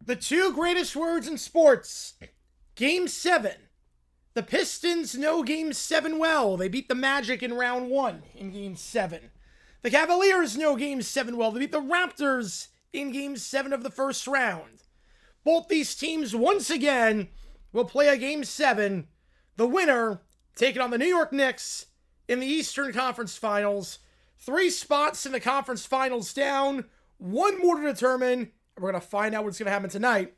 The two greatest words in sports. Game 7. The Pistons know Game 7 well. They beat the Magic in round 1 in Game 7. The Cavaliers know Game 7 well. They beat the Raptors in Game 7 of the first round. Both these teams, once again, will play a Game 7. The winner taking on the New York Knicks in the Eastern Conference Finals. 3 spots in the conference finals down. 1 more to determine. We're going to find out what's going to happen tonight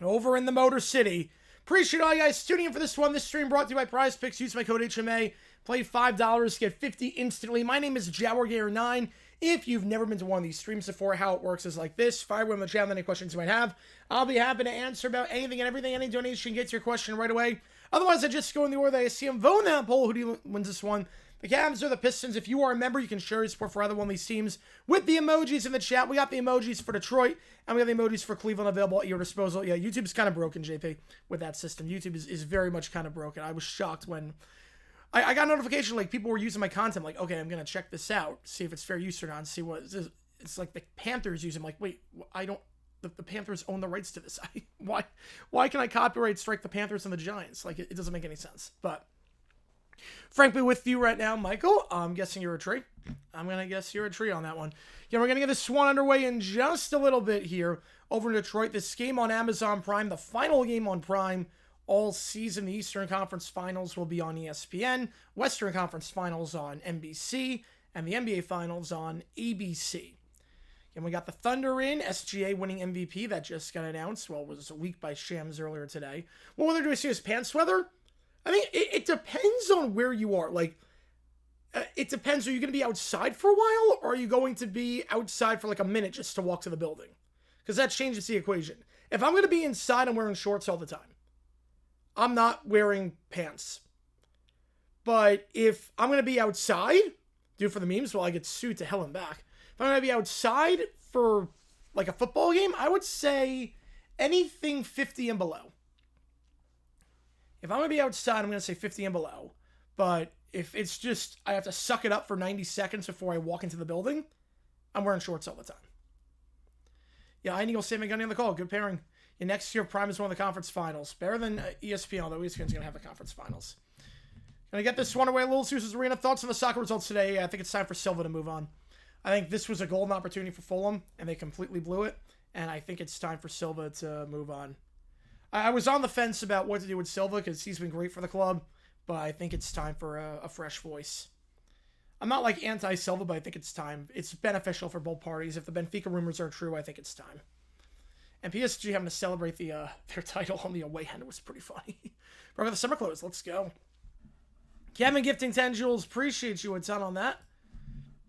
over in the Motor City. Appreciate all you guys tuning in for this one. This stream brought to you by Prize Picks. Use my code HMA. Play $5, get 50 instantly. My name is JowerGator9. If you've never been to one of these streams before, how it works is like this. Fire away on the channel any questions you might have. I'll be happy to answer about anything and everything. Any donation gets your question right away. Otherwise, I just go in the order that I see them. Vote in that poll. Who wins this one? The Cavs or the Pistons? If you are a member, you can share your support for either one of these teams with the emojis in the chat. We got the emojis for Detroit, and we got the emojis for Cleveland available at your disposal. Yeah, YouTube's kind of broken, JP, with that system. YouTube is very much kind of broken. I was shocked when I got a notification, like, people were using my content. Like, okay, I'm going to check this out, see if it's fair use or not, and see what it is. It's like the Panthers use it. I'm like, wait, I don't... The Panthers own the rights to this. Why can I copyright strike the Panthers and the Giants? Like, it doesn't make any sense. But frankly, with you right now, Michael, I'm guessing you're a tree. I'm going to guess you're a tree on that one. Yeah, we're going to get this one underway in just a little bit here over in Detroit. This game on Amazon Prime, the final game on Prime all season. The Eastern Conference Finals will be on ESPN, Western Conference Finals on NBC, and the NBA Finals on ABC. And we got the Thunder in, SGA winning MVP. That just got announced. Well, it was a week by Shams earlier today. What weather do we see as pants weather? I mean, it depends on where you are. Like, it depends. Are you going to be outside for a while, or are you going to be outside for like a minute just to walk to the building? Because that changes the equation. If I'm going to be inside, I'm wearing shorts all the time. I'm not wearing pants. But if I'm going to be outside, do it for the memes while I get sued to hell and back. If I'm going to be outside for like a football game, I would say anything 50 and below. If I'm going to be outside, I'm going to say 50 and below. But if it's just, I have to suck it up for 90 seconds before I walk into the building, I'm wearing shorts all the time. Yeah, I Eagle Sam Gunny on the call. Good pairing. Yeah, next year, Prime is one of the conference finals. Better than ESPN, although ESPN's going to have the conference finals. Gonna get this one away. Little Caesars Arena. Thoughts on the soccer results today? Yeah, I think it's time for Silva to move on. I think this was a golden opportunity for Fulham, and they completely blew it. And I think it's time for Silva to move on. I was on the fence about what to do with Silva because he's been great for the club, but I think it's time for a fresh voice. I'm not like anti-Silva, but I think it's time. It's beneficial for both parties. If the Benfica rumors are true, I think it's time. And PSG having to celebrate their title on the away end was pretty funny. Bro, got the summer clothes. Let's go. Kevin gifting 10 jewels. Appreciate you a ton on that.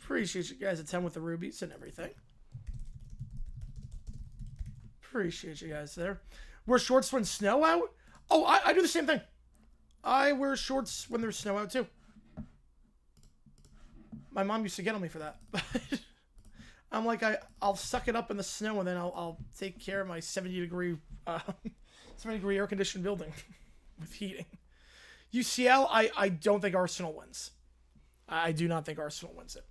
Appreciate you guys a 10 with the rubies and everything. Appreciate you guys there. Wear shorts when snow out? Oh, I do the same thing. I wear shorts when there's snow out too. My mom used to get on me for that. I'm like, I'll suck it up in the snow and then I'll take care of my 70-degree air conditioned building with heating. UCL, I don't think Arsenal wins. I do not think Arsenal wins it.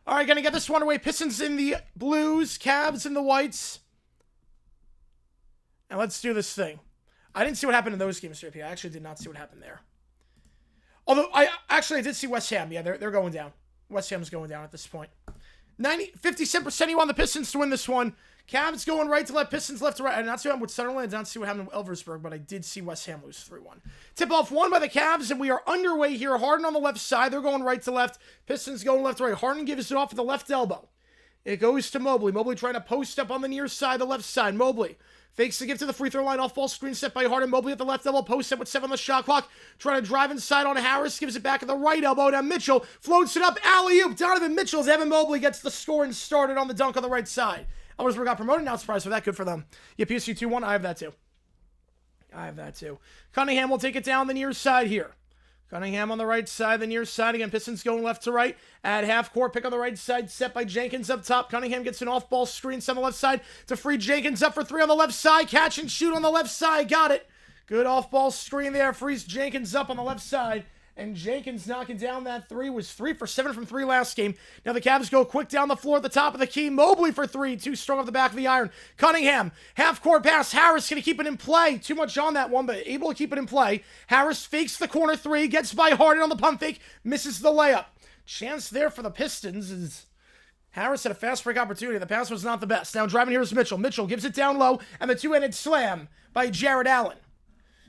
All right, gonna get this one away. Pistons in the blues, Cavs in the whites. And let's do this thing. I didn't see what happened in those games, JP. I actually did not see what happened there. Although, I did see West Ham. Yeah, they're going down. West Ham's going down at this point. 57% you on the Pistons to win this one. Cavs going right to left, Pistons left to right. I did not see what happened with Sunderland. I did not see what happened with Elversberg, but I did see West Ham lose 3-1. Tip-off won by the Cavs, and we are underway here. Harden on the left side. They're going right to left. Pistons going left to right. Harden gives it off with the left elbow. It goes to Mobley. Mobley trying to post up on the near side, the left side. Mobley fakes the give to the free throw line. Off-ball screen set by Harden. Mobley at the left elbow. Post up with 7 on the shot clock. Trying to drive inside on Harris. Gives it back at the right elbow. Now Mitchell floats it up. Alley-oop. Donovan Mitchell. Evan Mobley gets the score and started on the dunk on the right side. Elversberg got promoted. Not surprised for that. Good for them. Yeah, PSG 2-1. I have that too. Cunningham will take it down the near side here. Cunningham on the right side, the near side. Again, Pistons going left to right. At half court, pick on the right side, set by Jenkins up top. Cunningham gets an off-ball screen, set on the left side to free Jenkins up for 3 on the left side. Catch and shoot on the left side. Got it. Good off-ball screen there. Frees Jenkins up on the left side. And Jenkins knocking down that 3 was 3 for 7 from 3 last game. Now the Cavs go quick down the floor at the top of the key. Mobley for 3, too strong off the back of the iron. Cunningham, half-court pass. Harris going to keep it in play. Too much on that one, but able to keep it in play. Harris fakes the corner 3, gets by Harden on the pump fake, misses the layup. Chance there for the Pistons is Harris had a fast break opportunity. The pass was not the best. Now driving here is Mitchell. Mitchell gives it down low, and the two-handed slam by Jared Allen.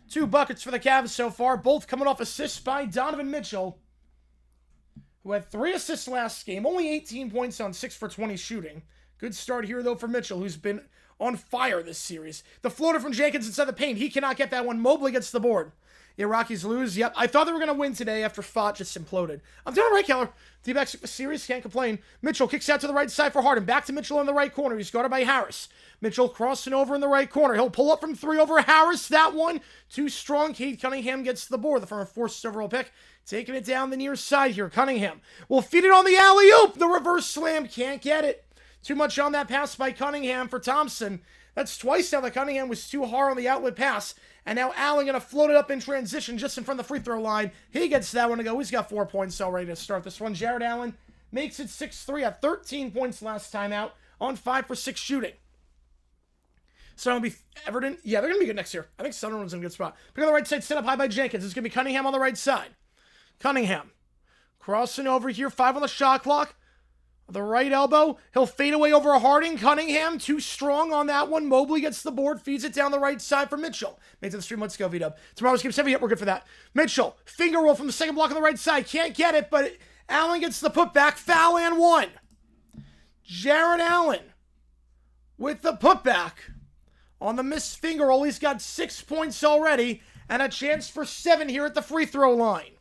2 buckets for the Cavs so far, both coming off assists by Donovan Mitchell, who had 3 assists last game, only 18 points on 6 for 20 shooting. Good start here, though, for Mitchell, who's been on fire this series. The floater from Jenkins inside the paint. He cannot get that one. Mobley gets the board. Yeah, Rockies lose. Yep, I thought they were going to win today after Fott just imploded. I'm doing it right, Keller. D-backs the series, can't complain. Mitchell kicks out to the right side for Harden. Back to Mitchell in the right corner. He's guarded by Harris. Mitchell crossing over in the right corner. He'll pull up from 3 over Harris. That one, too strong. Cade Cunningham gets the board. The former 4th overall pick. Taking it down the near side here. Cunningham will feed it on the alley-oop. The reverse slam. Can't get it. Too much on that pass by Cunningham for Thompson. That's twice now that Cunningham was too hard on the outlet pass. And now Allen going to float it up in transition just in front of the free throw line. He gets that one to go. He's got 4 points already to start this one. Jared Allen makes it 6-3 at 13 points last time out on 5 for 6 shooting. So it'll be Everton. Yeah, they're going to be good next year. I think Sunderland's in a good spot. Pick on the right side, set up high by Jenkins. It's going to be Cunningham on the right side. Cunningham crossing over here. 5 on the shot clock. The right elbow. He'll fade away over Harding. Cunningham too strong on that one. Mobley gets the board. Feeds it down the right side for Mitchell. Made to the stream. Let's go, V-Dub. Tomorrow's game 7. Yep, we're good for that. Mitchell. Finger roll from the second block on the right side. Can't get it, but Allen gets the putback. Foul and 1. Jared Allen with the putback. On the missed finger roll, he's got 6 points already and a chance for 7 here at the free throw line.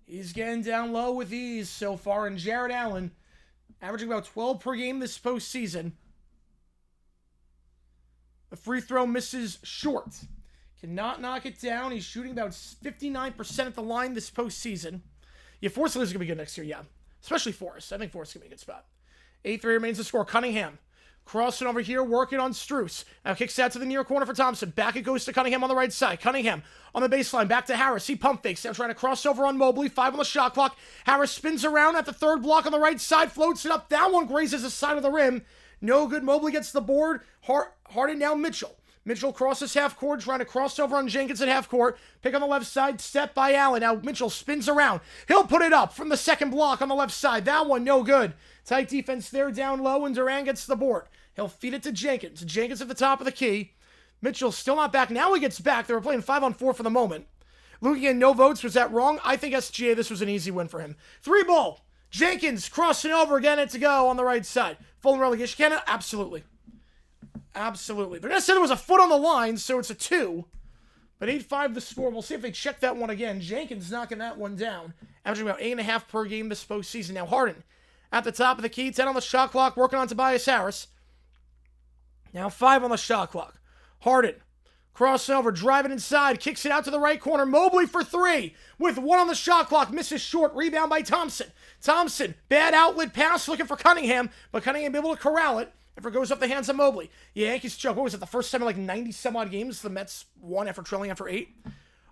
He's getting down low with ease so far, and Jared Allen averaging about 12 per game this postseason. The free throw misses short. Cannot knock it down. He's shooting about 59% at the line this postseason. Yeah, Forrest is going to be good next year, yeah. Especially Forrest. I think Forrest is going to be a good spot. 8-3 remains the score. Cunningham Crossing over here, working on Strus. Now kicks out to the near corner for Thompson. Back it goes to Cunningham on the right side. Cunningham on the baseline. Back to Harris. He pump fakes. Now trying to cross over on Mobley. 5 on the shot clock. Harris spins around at the third block on the right side. Floats it up. That one grazes the side of the rim. No good. Mobley gets the board. Harden now Mitchell. Mitchell crosses half court, trying to cross over on Jenkins at half court. Pick on the left side, step by Allen. Now Mitchell spins around. He'll put it up from the second block on the left side. That one, no good. Tight defense there down low, and Durant gets the board. He'll feed it to Jenkins. Jenkins at the top of the key. Mitchell still not back. Now he gets back. They were playing 5-on-4 for the moment. Looking at no votes. Was that wrong? I think SGA, this was an easy win for him. 3 ball. Jenkins crossing over again. It's to go on the right side. Full relegation candidate? Absolutely. Absolutely. They're going to say there was a foot on the line, so it's a 2. But 8-5 the score. We'll see if they check that one again. Jenkins knocking that one down. Averaging about 8.5 per game this postseason. Now Harden at the top of the key. 10 on the shot clock. Working on Tobias Harris. Now 5 on the shot clock. Harden. Crossover. Driving inside. Kicks it out to the right corner. Mobley for 3. With 1 on the shot clock. Misses short. Rebound by Thompson. Thompson. Bad outlet pass. Looking for Cunningham. But Cunningham able to corral it. If it goes off the hands of Mobley. Yankees choke. What was it? The first time in like 90-some-odd games the Mets won after trailing after 8?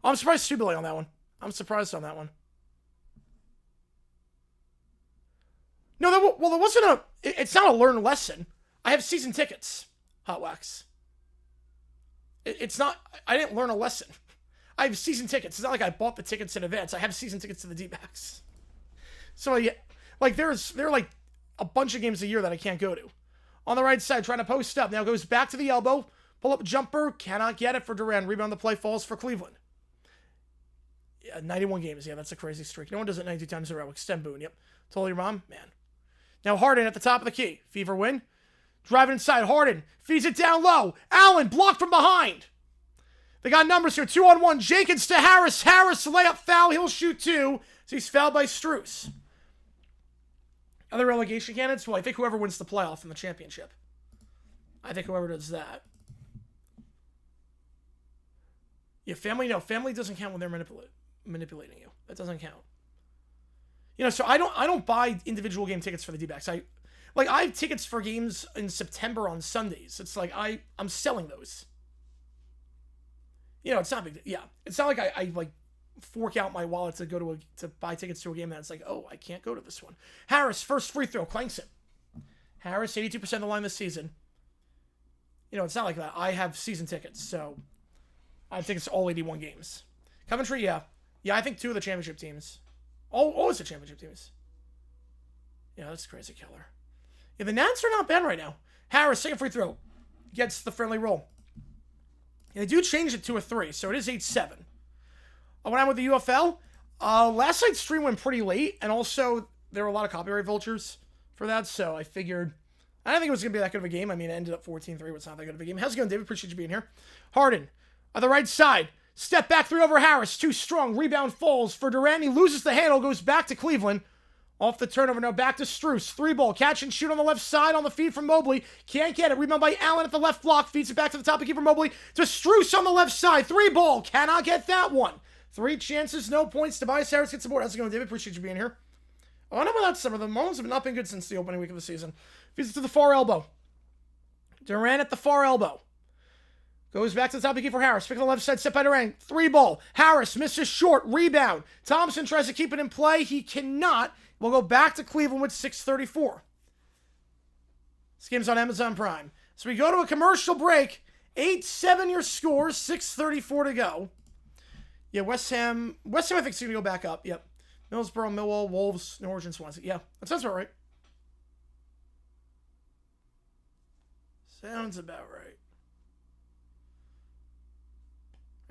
I'm surprised Subili on that one. I'm surprised on that one. No, there wasn't a... It's not a learned lesson. I have season tickets. Hot Wax. It's not... I didn't learn a lesson. I have season tickets. It's not like I bought the tickets in advance. I have season tickets to the D-backs. So, yeah, like, there are like a bunch of games a year that I can't go to. On the right side, trying to post up. Now goes back to the elbow. Pull up jumper. Cannot get it for Durant. Rebound the play falls for Cleveland. Yeah, 91 games. Yeah, that's a crazy streak. No one does it 92 times in a row. Extend Boone. Yep. Totally wrong. Man. Now Harden at the top of the key. Fever win. Driving inside. Harden feeds it down low. Allen blocked from behind. They got numbers here. 2-on-1. Jenkins to Harris. Harris layup foul. He'll shoot 2. So he's fouled by Strus. Other relegation candidates? Well, I think whoever wins the playoff in the championship. I think whoever does that. Yeah, family, no. Family doesn't count when they're manipulating you. That doesn't count. You know, so I don't buy individual game tickets for the D-backs. I have tickets for games in September on Sundays. It's like I'm selling those. You know, it's not big. Yeah, it's not like I like fork out my wallet to buy tickets to a game that it's like, oh, I can't go to this one. Harris, first free throw, clanks it. Harris, 82% of the line this season. You know, it's not like that. I have season tickets, so I think it's all 81 games. Coventry, yeah. Yeah, I think 2 of the championship teams. Always the championship teams. Yeah, that's crazy killer. Yeah, the Nats are not bad right now. Harris, second free throw. Gets the friendly roll. And they do change it to a 3, so it is 8-7. When I'm with the UFL, last night's stream went pretty late, and also there were a lot of copyright vultures for that, so I figured, I didn't think it was going to be that good of a game. I mean, it ended up 14-3, but it's not that good of a game. How's it going, David? Appreciate you being here. Harden, on the right side, step back 3 over Harris, too strong, rebound falls for Durant. He loses the handle, goes back to Cleveland. Off the turnover, now back to Strus. 3 ball, catch and shoot on the left side on the feed from Mobley. Can't get it. Rebound by Allen at the left block. Feeds it back to the top of the keeper Mobley. To Strus on the left side. 3 ball, cannot get that one. 3 chances, no points. Tobias Harris gets the board. How's it going, David? Appreciate you being here. Oh, I know about that summer. The Marlins have not been good since the opening week of the season. Feeds it to the far elbow. Durant at the far elbow. Goes back to the top of the key for Harris. Pick on the left side, set by Durant. 3 ball. Harris misses short. Rebound. Thompson tries to keep it in play. He cannot. We'll go back to Cleveland with 6:34. This game's on Amazon Prime. So we go to a commercial break. 8-7 your score. 6:34 to go. Yeah, West Ham I think is going to go back up. Yep. Middlesbrough, Millwall, Wolves, Norwich, and Swansea. Yeah, that sounds about right. Sounds about right.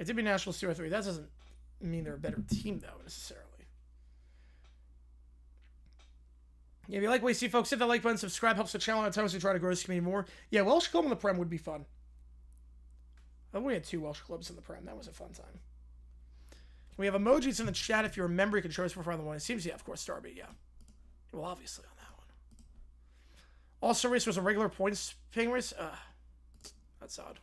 It did be Nationals 2-3. That doesn't mean they're a better team, though, necessarily. Yeah, if you like what you see, folks, hit that like button, subscribe, helps the channel at times we try to grow this community more. Yeah, Welsh Club in the Prem would be fun. I think we had 2 Welsh clubs in the Prem. That was a fun time. We have emojis in the chat. If you're a member, you can show us for fun. It seems, yeah, of course, Darby, yeah. Well, obviously on that one. Also, race was a regular points paying race. That's odd.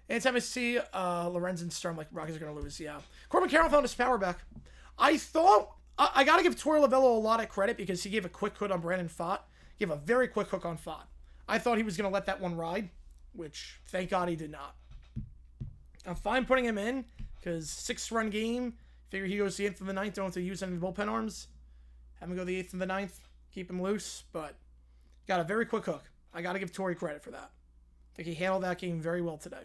Anytime I see Lorenz and Storm, like, Rockies are going to lose, yeah. Corbin Carroll found his power back. I thought... I got to give Torey Lovello a lot of credit because he gave a quick hook on Brandon Fott. Gave a very quick hook on Fott. I thought he was going to let that one ride, which thank God he did not. I'm fine putting him in because 6-run game. Figure he goes the 8th and the 9th. Don't have to use any of the bullpen arms. Have him go the 8th and the 9th. Keep him loose, but got a very quick hook. I got to give Torrey credit for that. I think he handled that game very well today.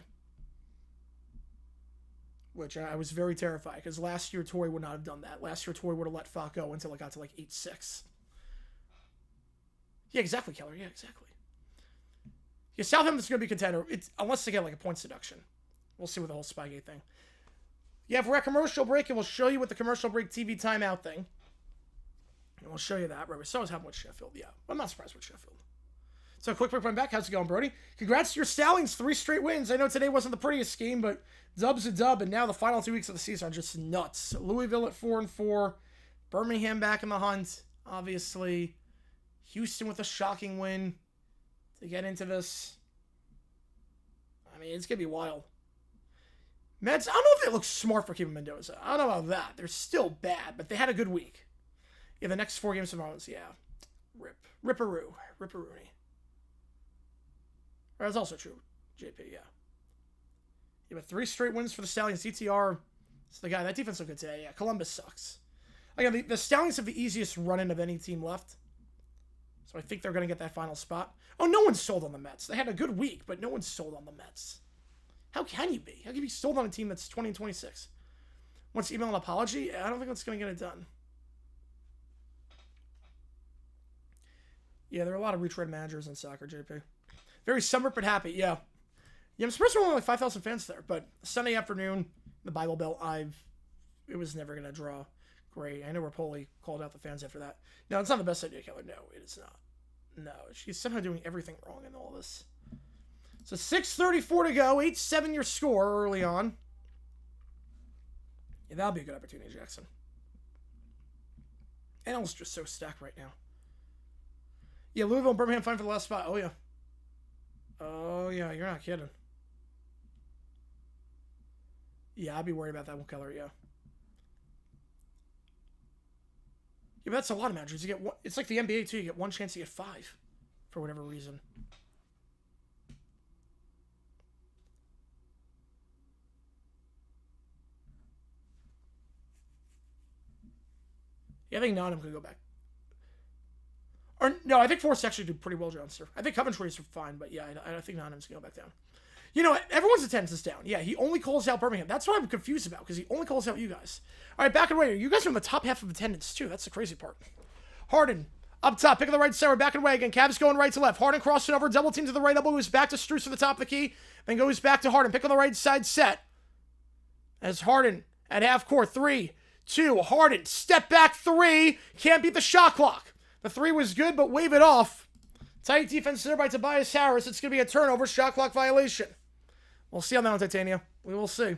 Which I was very terrified because last year Torrey would not have done that. Last year Torrey would have let Fott go until it got to like 8-6. Yeah, exactly, Keller. Yeah, exactly. Yeah, Southampton's going to be a contender. Unless they get like a points deduction. We'll see with the whole Spygate thing. Yeah, if we're at commercial break, and we'll show you with the commercial break TV timeout thing. And we'll show you that. Right, we saw what's happening with Sheffield. Yeah, I'm not surprised with Sheffield. So, quick break, back. How's it going, Brody? Congrats to your Stallions. 3 straight wins. I know today wasn't the prettiest game, but dub's a dub, and now the final 2 weeks of the season are just nuts. Louisville at 4-4. Birmingham back in the hunt, obviously. Houston with a shocking win to get into this. I mean, it's going to be wild. Mets, I don't know if they look smart for keeping Mendoza. I don't know about that. They're still bad, but they had a good week. Yeah, the next 4 games tomorrow, yeah. Ripperoo. Ripperoony. That's also true, JP, yeah. Yeah, but 3 straight wins for the Stallions. CTR, it's the guy. That defense looked good today. Yeah, Columbus sucks. Again, the Stallions have the easiest run-in of any team left. So I think they're going to get that final spot. Oh, no one's sold on the Mets. They had a good week, but no one's sold on the Mets. How can you be? How can you be sold on a team that's 20-26? Wants to email an apology? I don't think that's going to get it done. Yeah, there are a lot of retread managers in soccer, JP. Very summer but happy, yeah. Yeah, I'm surprised there were only like 5,000 fans there, but Sunday afternoon, the Bible Belt, it was never going to draw great. I know Rapoli called out the fans after that. No, it's not the best idea, Keller. No, it is not. No, she's somehow doing everything wrong in all this. So 6:34 to go, 8-7 your score early on. Yeah, that'll be a good opportunity, Jackson. NL's just so stacked right now. Yeah, Louisville and Birmingham fighting for the last spot. Oh, yeah. Oh, yeah, you're not kidding. Yeah, I'd be worried about that one, Keller, yeah. Yeah, but that's a lot of managers. You get one, it's like the NBA, too. You get one chance to get 5 for whatever reason. Yeah, I think Nottingham could go back. Or, no, I think Forest actually did pretty well, Johnster. I think Coventry's fine, but yeah, I think Nottingham's going to go back down. You know, everyone's attendance is down. Yeah, he only calls out Birmingham. That's what I'm confused about, because he only calls out you guys. All right, back and away. You guys are in the top half of attendance, too. That's the crazy part. Harden, up top, pick of the right center, back and away again. Cavs going right to left. Harden crossing over, double team to the right elbow, goes back to Strus for the top of the key, then goes back to Harden. Pick on the right side, set. As Harden at half court, 3, 2, Harden, step back 3, can't beat the shot clock. The 3 was good, but wave it off. Tight defense there by Tobias Harris. It's going to be a turnover, shot clock violation. We'll see on that one, Titania. We will see.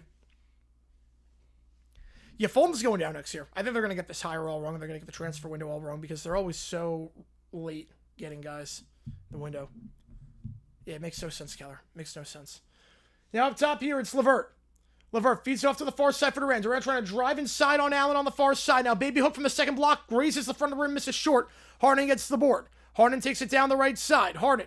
Yeah, Fulton's going down next year. I think they're going to get this hire all wrong. They're going to get the transfer window all wrong because they're always so late getting guys in the window. Yeah, it makes no sense, Keller. Makes no sense. Now up top here, it's LeVert. LeVert feeds it off to the far side for Durant. Durant trying to drive inside on Allen on the far side. Now baby hook from the second block. Grazes the front of the rim, misses short. Harden gets the board. Harden takes it down the right side. Harden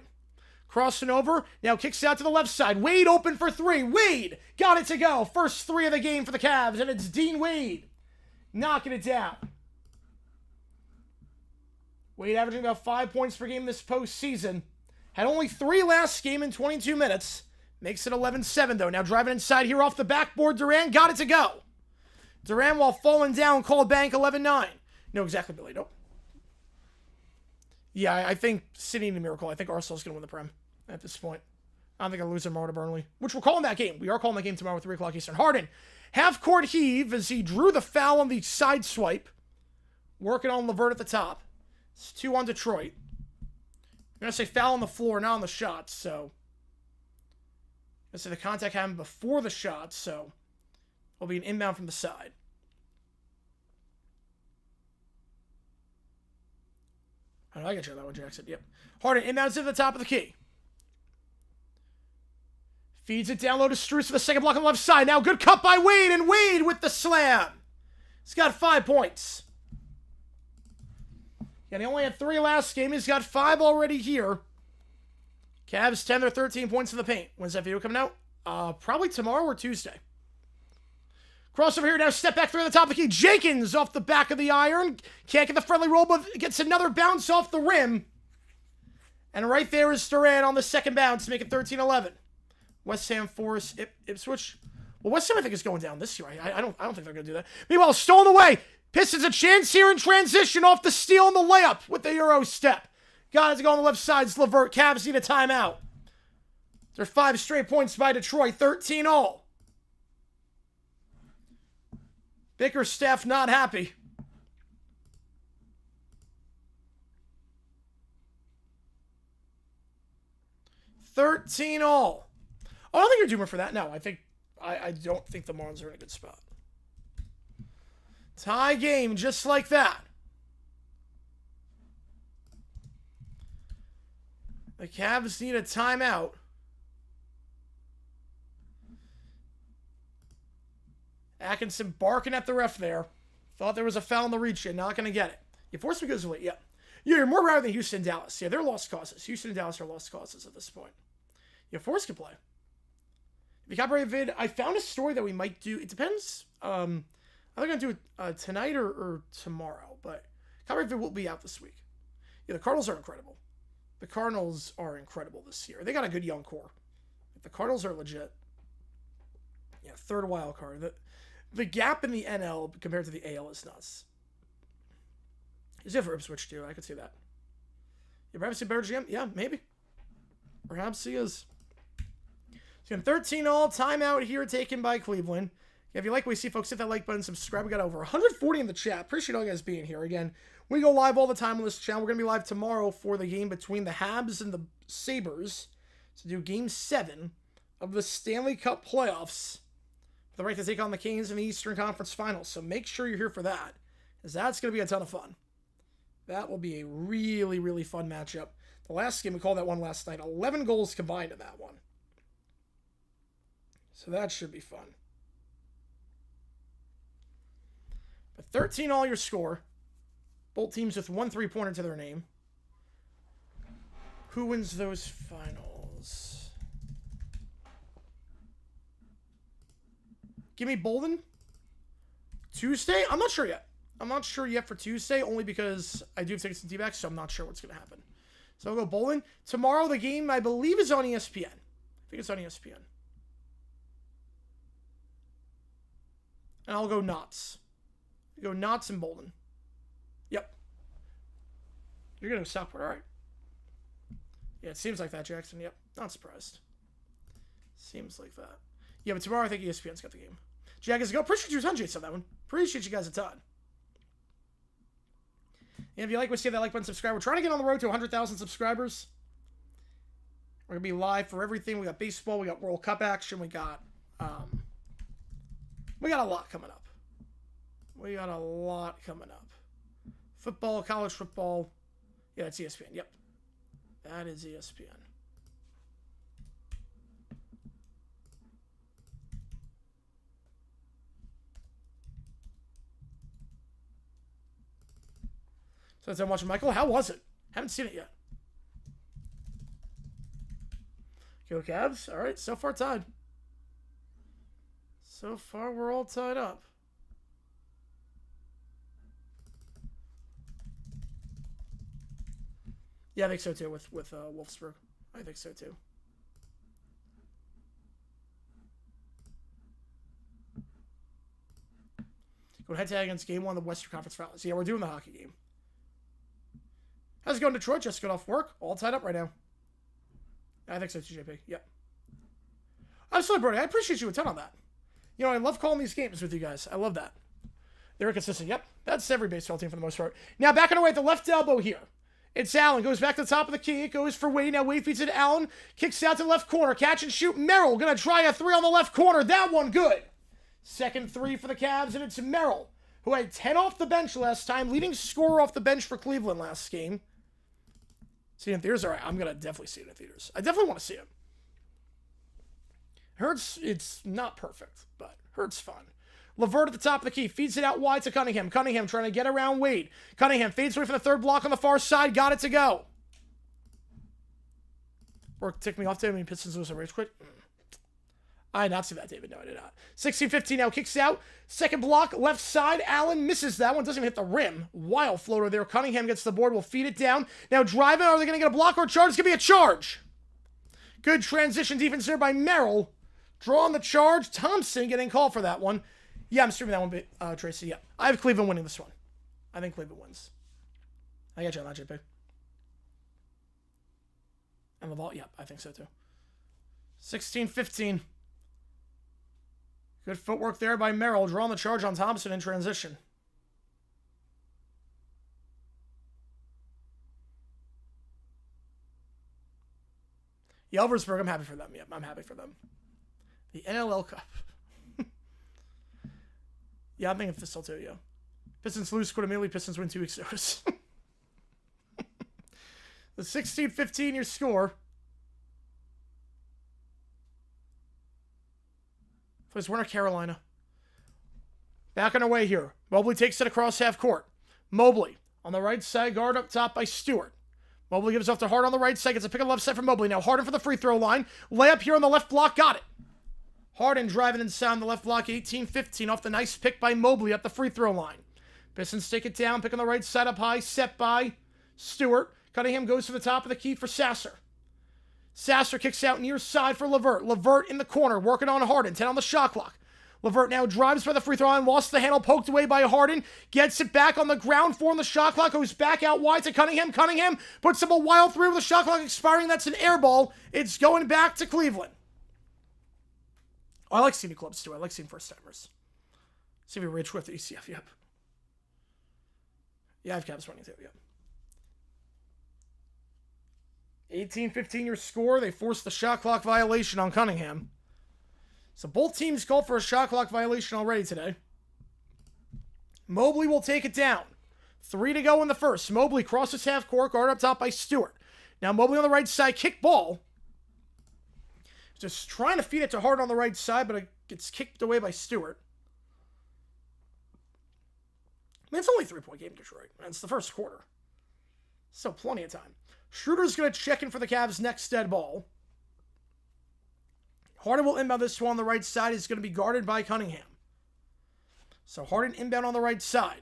crossing over. Now kicks out to the left side. Wade open for 3. Wade got it to go. First 3 of the game for the Cavs. And it's Dean Wade knocking it down. Wade averaging about 5 points per game this postseason. Had only 3 last game in 22 minutes. Makes it 11-7, though. Now driving inside here off the backboard. Durant got it to go. Durant, while falling down, called bank 11-9. No, exactly, Billy. Nope. Yeah, I think City need a miracle. I think Arsenal's going to win the Prem at this point. I don't think I'll lose tomorrow to Burnley, which we're calling that game. We are calling that game tomorrow at 3 o'clock Eastern. Harden, half-court heave as he drew the foul on the side swipe. Working on LeVert at the top. It's 2 on Detroit. I'm going to say foul on the floor, not on the shots, so... Let's say the contact happened before the shot, so it'll be an inbound from the side. How did I get you that one, Jackson? Yep. Harden inbounds to the top of the key. Feeds it down low to Strus for the second block on the left side. Now good cut by Wade, and Wade with the slam. He's got 5 points. Yeah, he only had 3 last game. He's got 5 already here. Cavs 10 or 13 points in the paint. When's that video coming out? Probably tomorrow or Tuesday. Crossover here now. Step back through the top of the key. Jenkins off the back of the iron. Can't get the friendly roll, but gets another bounce off the rim. And right there is Durant on the second bounce to make it 13-11. West Ham force Ipswich. Well, West Ham I think is going down this year. I don't think they're going to do that. Meanwhile, stolen away. Pistons a chance here in transition off the steal and the layup with the Euro step. Got to go on the left side. It's Levert. Cavs need a timeout. They're 5 straight points by Detroit. 13-all. Bickerstaff not happy. $13-all. Oh, I don't think you're doing for that. No, I don't think the Marlins are in a good spot. Tie game, just like that. The Cavs need a timeout. Atkinson barking at the ref there. Thought there was a foul in the reach. Not going to get it. You forced me goes away. Yeah. You're more rare than Houston and Dallas. Yeah, they're lost causes. Houston and Dallas are lost causes at this point. Yeah, Force can play. The copyright vid, I found a story that we might do. It depends. I'm going to do it tonight or tomorrow, but copyright vid will be out this week. Yeah, the Cardinals are incredible. The Cardinals are incredible this year. They got a good young core. The Cardinals are legit. Yeah, third wild card. The gap in the NL compared to the AL is nuts. Is it for Ipswich too? I could see that. Yeah, perhaps a better GM? Yeah, maybe. Perhaps he is. So 13-all, timeout here taken by Cleveland. If you like what we see, folks, hit that like button, subscribe. We got over 140 in the chat. Appreciate all you guys being here. Again, we go live all the time on this channel. We're going to be live tomorrow for the game between the Habs and the Sabres to do Game 7 of the Stanley Cup playoffs. The right to take on the Canes in the Eastern Conference Finals. So make sure you're here for that, because that's going to be a ton of fun. That will be a really, really fun matchup. The last game, we called that one last night. 11 goals combined in that one. So that should be fun. But 13-all your score. Both teams with 1 3-pointer to their name. Who wins those finals? Give me Bolden. Tuesday? I'm not sure yet. I'm not sure yet for Tuesday, only because I do have tickets to D-backs, so I'm not sure what's going to happen. So I'll go Bolden. Tomorrow, the game, I believe, is on ESPN. I think it's on ESPN. And I'll go Knots. Go Knots and Bolden. Yep. You're going to Stockport, all right. Yeah, it seems like that, Jackson. Yep. Not surprised. Seems like that. Yeah, but tomorrow I think ESPN's got the game. Jack, go. Appreciate you a ton, Jason, on that one. Appreciate you guys a ton. And if you like what you see, that like button, subscribe. We're trying to get on the road to 100,000 subscribers. We're going to be live for everything. We got baseball. We got World Cup action. We got a lot coming up. We got a lot coming up. Football, college football. Yeah, it's ESPN. Yep. That is ESPN. So that's how I'm watching. Michael, how was it? Haven't seen it yet. Go Cavs. All right, so far tied. So far, we're all tied up. Yeah, I think so too with Wolfsburg. I think so too. Going head to head against Game 1 of the Western Conference Finals. Yeah, we're doing the hockey game. How's it going, Detroit? Just got off work. All tied up right now. I think so too, JP. Yep. I'm sorry, Brody. I appreciate you a ton on that. You know, I love calling these games with you guys. I love that. They're consistent. Yep. That's every baseball team for the most part. Now, back on the way at the left elbow here. It's Allen. Goes back to the top of the key. It goes for Wade. Now Wade feeds it to Allen. Kicks out to the left corner. Catch and shoot. Merrill going to try a 3 on the left corner. That one good. Second 3 for the Cavs, and it's Merrill, who had 10 off the bench last time. Leading scorer off the bench for Cleveland last game. See it in theaters? All right, I'm going to definitely see it in theaters. I definitely want to see it. Hurts, it's not perfect, but Hurts fun. Levert at the top of the key, feeds it out wide to Cunningham. Cunningham trying to get around Wade. Cunningham fades away from the third block on the far side, got it to go. Or tick me off, David. I mean, Pistons lose a rage quit. I did not see that, David. No, I did not. 16-15 now kicks out. Second block, left side. Allen misses that one. Doesn't even hit the rim. Wild floater there. Cunningham gets the board. Will feed it down. Now driving. Are they going to get a block or a charge? It's going to be a charge. Good transition defense there by Merrill. Drawing the charge. Thompson getting called for that one. Yeah, I'm streaming that one, Tracy. Yeah. I have Cleveland winning this one. I think Cleveland wins. I got you on that, JP. And the vault, yep, I think so too. 16-15. Good footwork there by Merrill, drawing the charge on Thompson in transition. Yeah, Elversberg, I'm happy for them. Yep, I'm happy for them. The NLL Cup. Yeah, I'm thinking Fistel too, yeah. Pistons lose, scored immediately. Pistons win 2 weeks notice. The 16-15 your score. Plays Warner, Carolina. Back on our way here. Mobley takes it across half court. Mobley on the right side, guard up top by Stewart. Mobley gives off to Hart on the right side. Gets a pick on the left side from Mobley. Now Harden for the free throw line. Layup here on the left block. Got it. Harden driving inside on the left block. 18-15 off the nice pick by Mobley at the free throw line. Pistons take it down. Pick on the right side up high. Set by Stewart. Cunningham goes to the top of the key for Sasser. Sasser kicks out near side for LeVert. LeVert in the corner, working on Harden. 10 on the shot clock. LeVert now drives for the free throw line. Lost the handle, poked away by Harden. Gets it back on the ground. 4 on the shot clock. Goes back out wide to Cunningham. Cunningham puts up a wild 3 with the shot clock expiring. That's an air ball. It's going back to Cleveland. Oh, I like seeing new clubs too. I like seeing first timers. See if we rage with the ECF. Yep. Yeah, I have Cavs running too. Yep. 18-15 your score. They forced the shot clock violation on Cunningham. So both teams called for a shot clock violation already today. Mobley will take it down. 3 to go in the first. Mobley crosses half court, guard up top by Stewart. Now Mobley on the right side, kick ball. Just trying to feed it to Hart on the right side, but it gets kicked away by Stewart. I mean, it's only a 3-point game, Detroit. It's the first quarter. So plenty of time. Schroeder's going to check in for the Cavs' next dead ball. Harden will inbound this one on the right side. He's going to be guarded by Cunningham. So Harden inbound on the right side.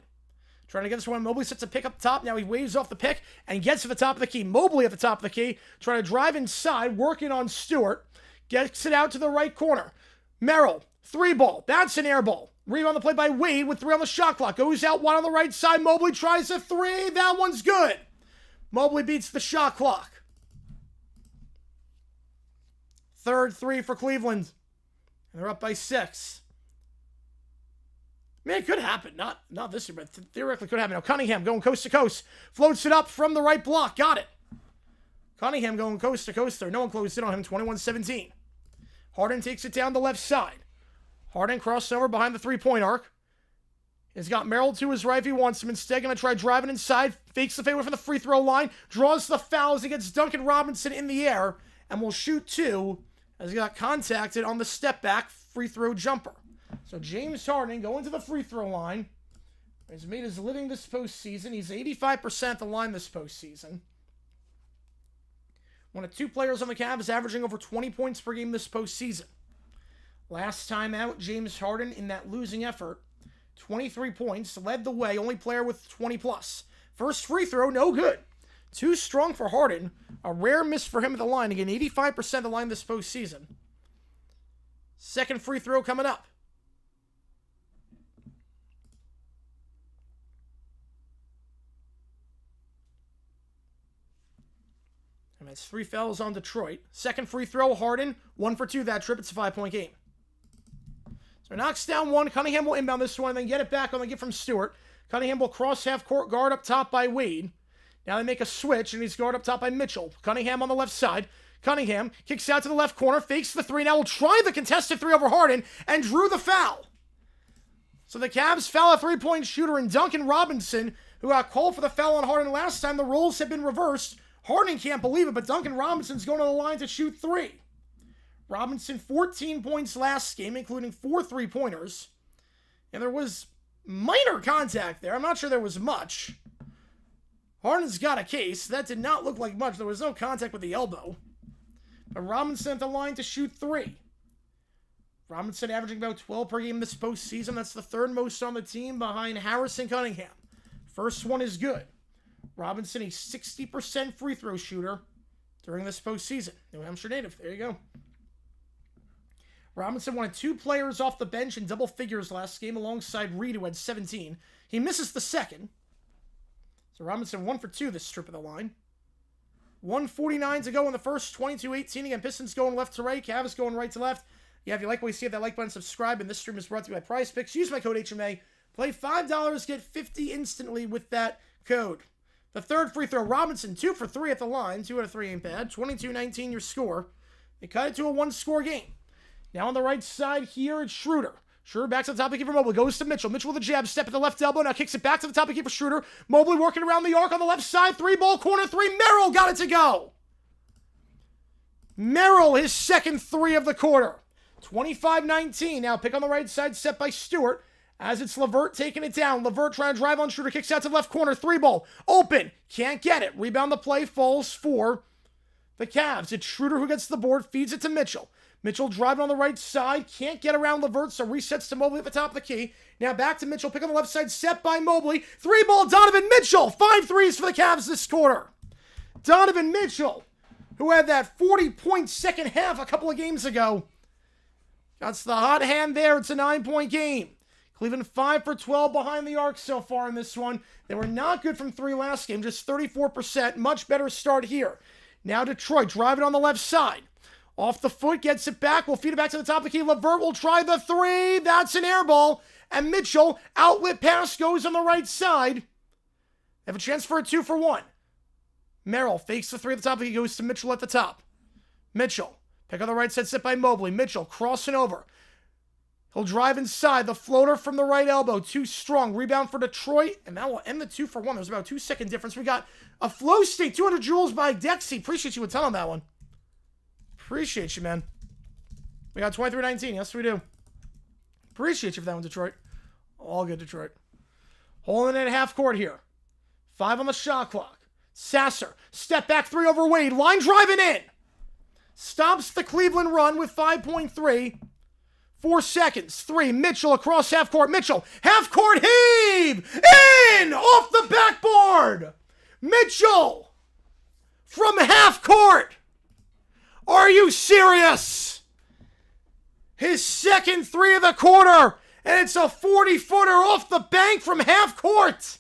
Trying to get this one. Mobley sets a pick up top. Now he waves off the pick and gets to the top of the key. Mobley at the top of the key. Trying to drive inside. Working on Stewart. Gets it out to the right corner. Merrill. 3 ball. That's an air ball. Rebound the play by Wade with 3 on the shot clock. Goes out wide on the right side. Mobley tries a 3. That one's good. Mobley beats the shot clock. Third 3 for Cleveland. And they're up by 6. Man, it could happen. Not this year, but theoretically could happen. Now Cunningham going coast to coast. Floats it up from the right block. Got it. Cunningham going coast to coast there. No one closed in on him. 21-17. Harden takes it down the left side. Harden crossed over behind the 3-point arc. He's got Merrill to his right if he wants him. Instead, going to try driving inside. Fakes the fadeaway from the free throw line. Draws the foul as he gets Duncan Robinson in the air. And will shoot 2 as he got contacted on the step back free throw jumper. So James Harden going to the free throw line. He's made his living this postseason. He's 85% at the line this postseason. One of 2 players on the Cavs averaging over 20 points per game this postseason. Last time out, James Harden in that losing effort, 23 points, led the way, only player with 20 plus. First free throw, no good. Too strong for Harden. A rare miss for him at the line. Again, 85% of the line this postseason. Second free throw coming up. And that's 3 fouls on Detroit. Second free throw, Harden. 1 for 2 that trip. It's a 5-point game. So knocks down 1. Cunningham will inbound this one and then get it back on the get from Stewart. Cunningham will cross half court, guard up top by Wade. Now they make a switch and he's guard up top by Mitchell. Cunningham on the left side. Cunningham kicks out to the left corner, fakes the 3. Now will try the contested 3 over Harden and drew the foul. So the Cavs foul a 3-point shooter in Duncan Robinson, who got called for the foul on Harden last time. The roles have been reversed. Harden can't believe it, but Duncan Robinson's going to the line to shoot 3. Robinson, 14 points last game, including 4 3-pointers. And there was minor contact there. I'm not sure there was much. Harden's got a case. That did not look like much. There was no contact with the elbow. But Robinson at the line to shoot 3. Robinson averaging about 12 per game this postseason. That's the 3rd most on the team behind Harris and Cunningham. First one is good. Robinson, a 60% free throw shooter during this postseason. New Hampshire native. There you go. Robinson wanted 2 players off the bench in double figures last game alongside Reed, who had 17. He misses the second. So Robinson 1 for 2 this trip of the line. 1:49 to go in the first. 22-18. Again, Pistons going left to right. Cavs going right to left. Yeah, if you like what you see, hit that like button, subscribe. And this stream is brought to you by Prize Picks. Use my code HMA. Play $5, get 50 instantly with that code. The 3rd free throw, Robinson, 2 for 3 at the line. 2 out of 3 ain't bad. 22-19 your score. They cut it to a 1-score game. Now on the right side here, it's Schroeder. Schroeder back to the top of the key for Mobley. Goes to Mitchell. Mitchell with a jab step at the left elbow. Now kicks it back to the top of the key for Schroeder. Mobley working around the arc on the left side. 3-ball corner 3. Merrill got it to go. Merrill, his second 3 of the quarter. 25-19. Now pick on the right side, set by Stewart. As it's LeVert taking it down. LeVert trying to drive on Schroeder. Kicks out to the left corner. 3-ball. Open. Can't get it. Rebound the play. Falls for the Cavs. It's Schroeder who gets the board. Feeds it to Mitchell. Mitchell driving on the right side. Can't get around LeVert, so resets to Mobley at the top of the key. Now back to Mitchell. Pick on the left side. Set by Mobley. 3-ball Donovan Mitchell. 5 threes for the Cavs this quarter. Donovan Mitchell, who had that 40-point second half a couple of games ago. That's the hot hand there. It's a 9-point game. Cleveland 5 for 12 behind the arc so far in this one. They were not good from 3 last game, just 34%. Much better start here. Now Detroit driving on the left side. Off the foot, gets it back. We'll feed it back to the top of the key. LeVert will try the 3. That's an air ball. And Mitchell, outlet pass goes on the right side. They have a chance for a 2 for 1. Merrill fakes the 3 at the top of the key. Goes to Mitchell at the top. Mitchell. Pick on the right side, set by Mobley. Mitchell crossing over. He'll drive inside. The floater from the right elbow. Too strong. Rebound for Detroit. And that will end the 2 for 1. There's about a 2-second difference. We got a flow state. 200 joules by Dexy. Appreciate you a ton on that one. Appreciate you, man. We got 23-19. Yes, we do. Appreciate you for that one, Detroit. All good, Detroit. Holding it at half court here. 5 on the shot clock. Sasser. Step back 3 over Wade. Line driving in. Stops the Cleveland run with 5.3. 4 seconds. 3. Mitchell across half court. Mitchell. Half court heave. In. Off the backboard. Mitchell. From half court. Are you serious? His second 3 of the quarter. And it's a 40-footer off the bank from half court.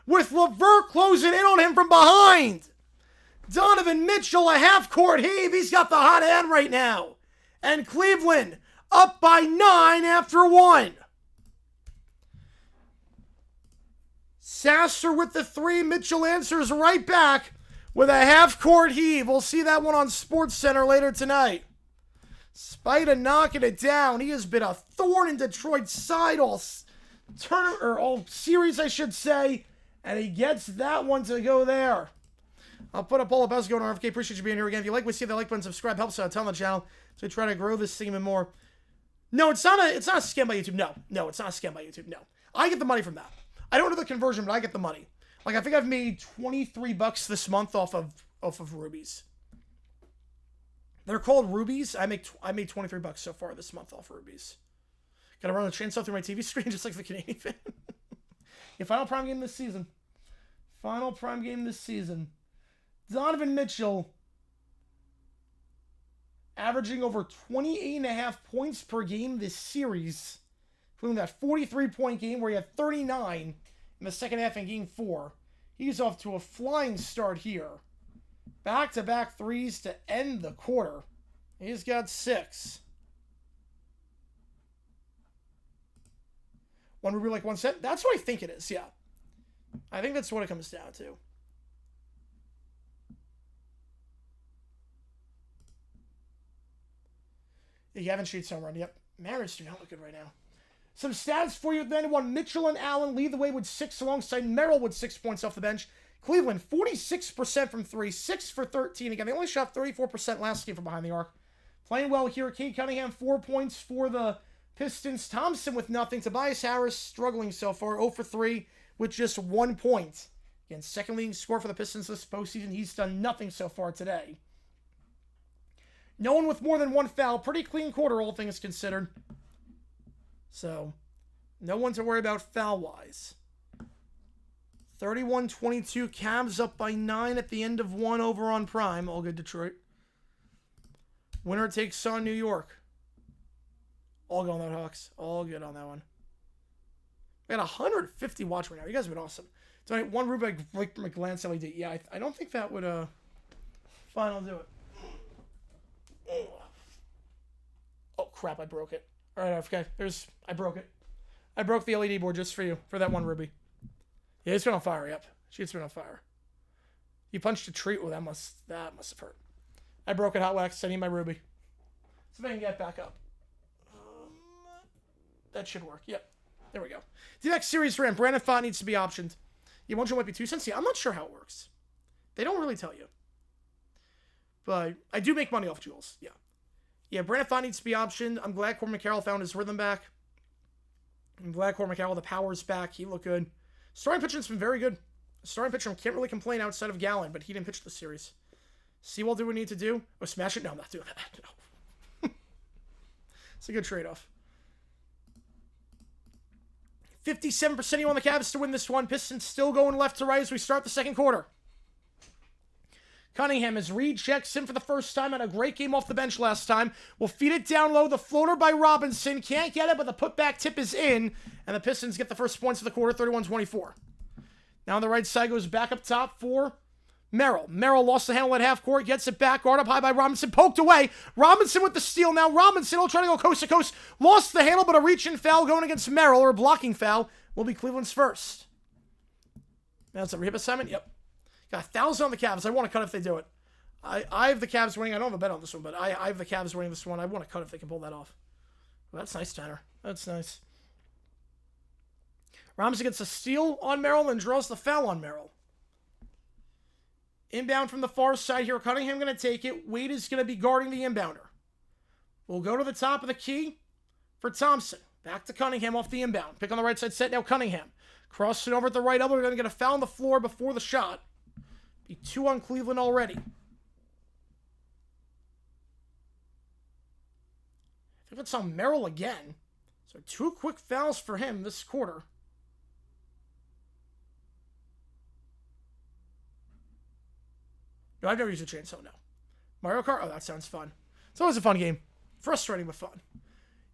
With LeVert closing in on him from behind. Donovan Mitchell, a half-court heave. He's got the hot hand right now. And Cleveland up by 9 after 1. Sasser with the 3. Mitchell answers right back with a half-court heave. We'll see that one on SportsCenter later tonight. Spida knocking it down. He has been a thorn in Detroit's side all series, I should say. And he gets that one to go there. I'll put up all the best going on RFK. Appreciate you being here again. If you like what you see, the like button, subscribe, helps out a ton on the channel. So we try to grow this thing even more. No, it's not a scam by YouTube. No, it's not a scam by YouTube. No. I get the money from that. I don't know the conversion, but I get the money. Like, I think I've made $23 this month off of rubies. They're called rubies. I made $23 so far this month off rubies. Gotta run a chainsaw through my TV screen just like the Canadian fan. Yeah, final prime game this season. Final prime game this season. Donovan Mitchell averaging over 28.5 points per game this series, including that 43-point game where he had 39 in the second half in Game 4. He's off to a flying start here. Back-to-back threes to end the quarter. He's got 6. One ruby like 1 cent. That's what I think it is, yeah. I think that's what it comes down to. You haven't shoots home run. Yep. Mariners do not look good right now. Some stats for you then. One, Mitchell and Allen lead the way with 6 alongside Merrill with 6 points off the bench. Cleveland, 46% from 3, 6 for 13. Again, they only shot 34% last game from behind the arc. Playing well here. Cade Cunningham, 4 points for the Pistons. Thompson with nothing. Tobias Harris struggling so far. 0 for 3 with just 1 point. Again, second leading scorer for the Pistons this postseason. He's done nothing so far today. No one with more than one foul. Pretty clean quarter, all things considered. So, no one to worry about foul-wise. 31-22, Cavs up by 9 at the end of 1 over on Prime. All good, Detroit. Winner takes on New York. All good on that, Hawks. All good on that one. We got 150 watch right now. You guys have been awesome. Donate 1 Rubik like McGlance LED. Yeah, I don't think that would, fine, I'll do it. Oh, crap, I broke it. All right, okay, I broke it. I broke the LED board just for you, for that 1 Ruby. Yeah, it's been on fire, yep. Sheet's been on fire. You punched a treat. Well, that must have hurt. I broke it, hot wax. I need my Ruby. So if I can get back up. That should work. Yep. There we go. The next series ramp. Brandon Font needs to be optioned. You want you might be 2 cents? Yeah, I'm not sure how it works. They don't really tell you. But I do make money off Jules. Yeah. Yeah, Brandon Font needs to be optioned. I'm glad Corbin Carroll found his rhythm back. I'm glad Corbin Carroll, the power's back. He looked good. Starting pitching's been very good. Starting pitcher, can't really complain outside of Gallen, but he didn't pitch the series. Seawald do what we need to do. Oh, smash it? No, I'm not doing that. No. It's a good trade-off. 57% you on the Cavs to win this one. Pistons still going left to right as we start the second quarter. Cunningham, as Reed checks in for the first time, had a great game off the bench last time. Will feed it down low. The floater by Robinson. Can't get it, but the putback tip is in. And the Pistons get the first points of the quarter, 31-24. Now on the right side goes back up top for Merrill. Merrill lost the handle at half court. Gets it back. Guard up high by Robinson. Poked away. Robinson with the steal. Now Robinson will try to go coast to coast. Lost the handle, but a reach-in foul going against Merrill, or a blocking foul, will be Cleveland's first. That's a rehab assignment? Yep. Got 1,000 on the Cavs. I want to cut if they do it. I have the Cavs winning. I don't have a bet on this one, but I have the Cavs winning this one. I want to cut if they can pull that off. Well, that's nice, Tanner. That's nice. Robinson gets a steal on Merrill and draws the foul on Merrill. Inbound from the far side here. Cunningham going to take it. Wade is going to be guarding the inbounder. We'll go to the top of the key for Thompson. Back to Cunningham off the inbound. Pick on the right side set. Now Cunningham. Crossing over at the right elbow. We're going to get a foul on the floor before the shot. Be 2 on Cleveland already. I think it's on Merrill again. So 2 quick fouls for him this quarter. No, I've never used a chainsaw, no. Mario Kart? Oh, that sounds fun. It's always a fun game. Frustrating, but fun.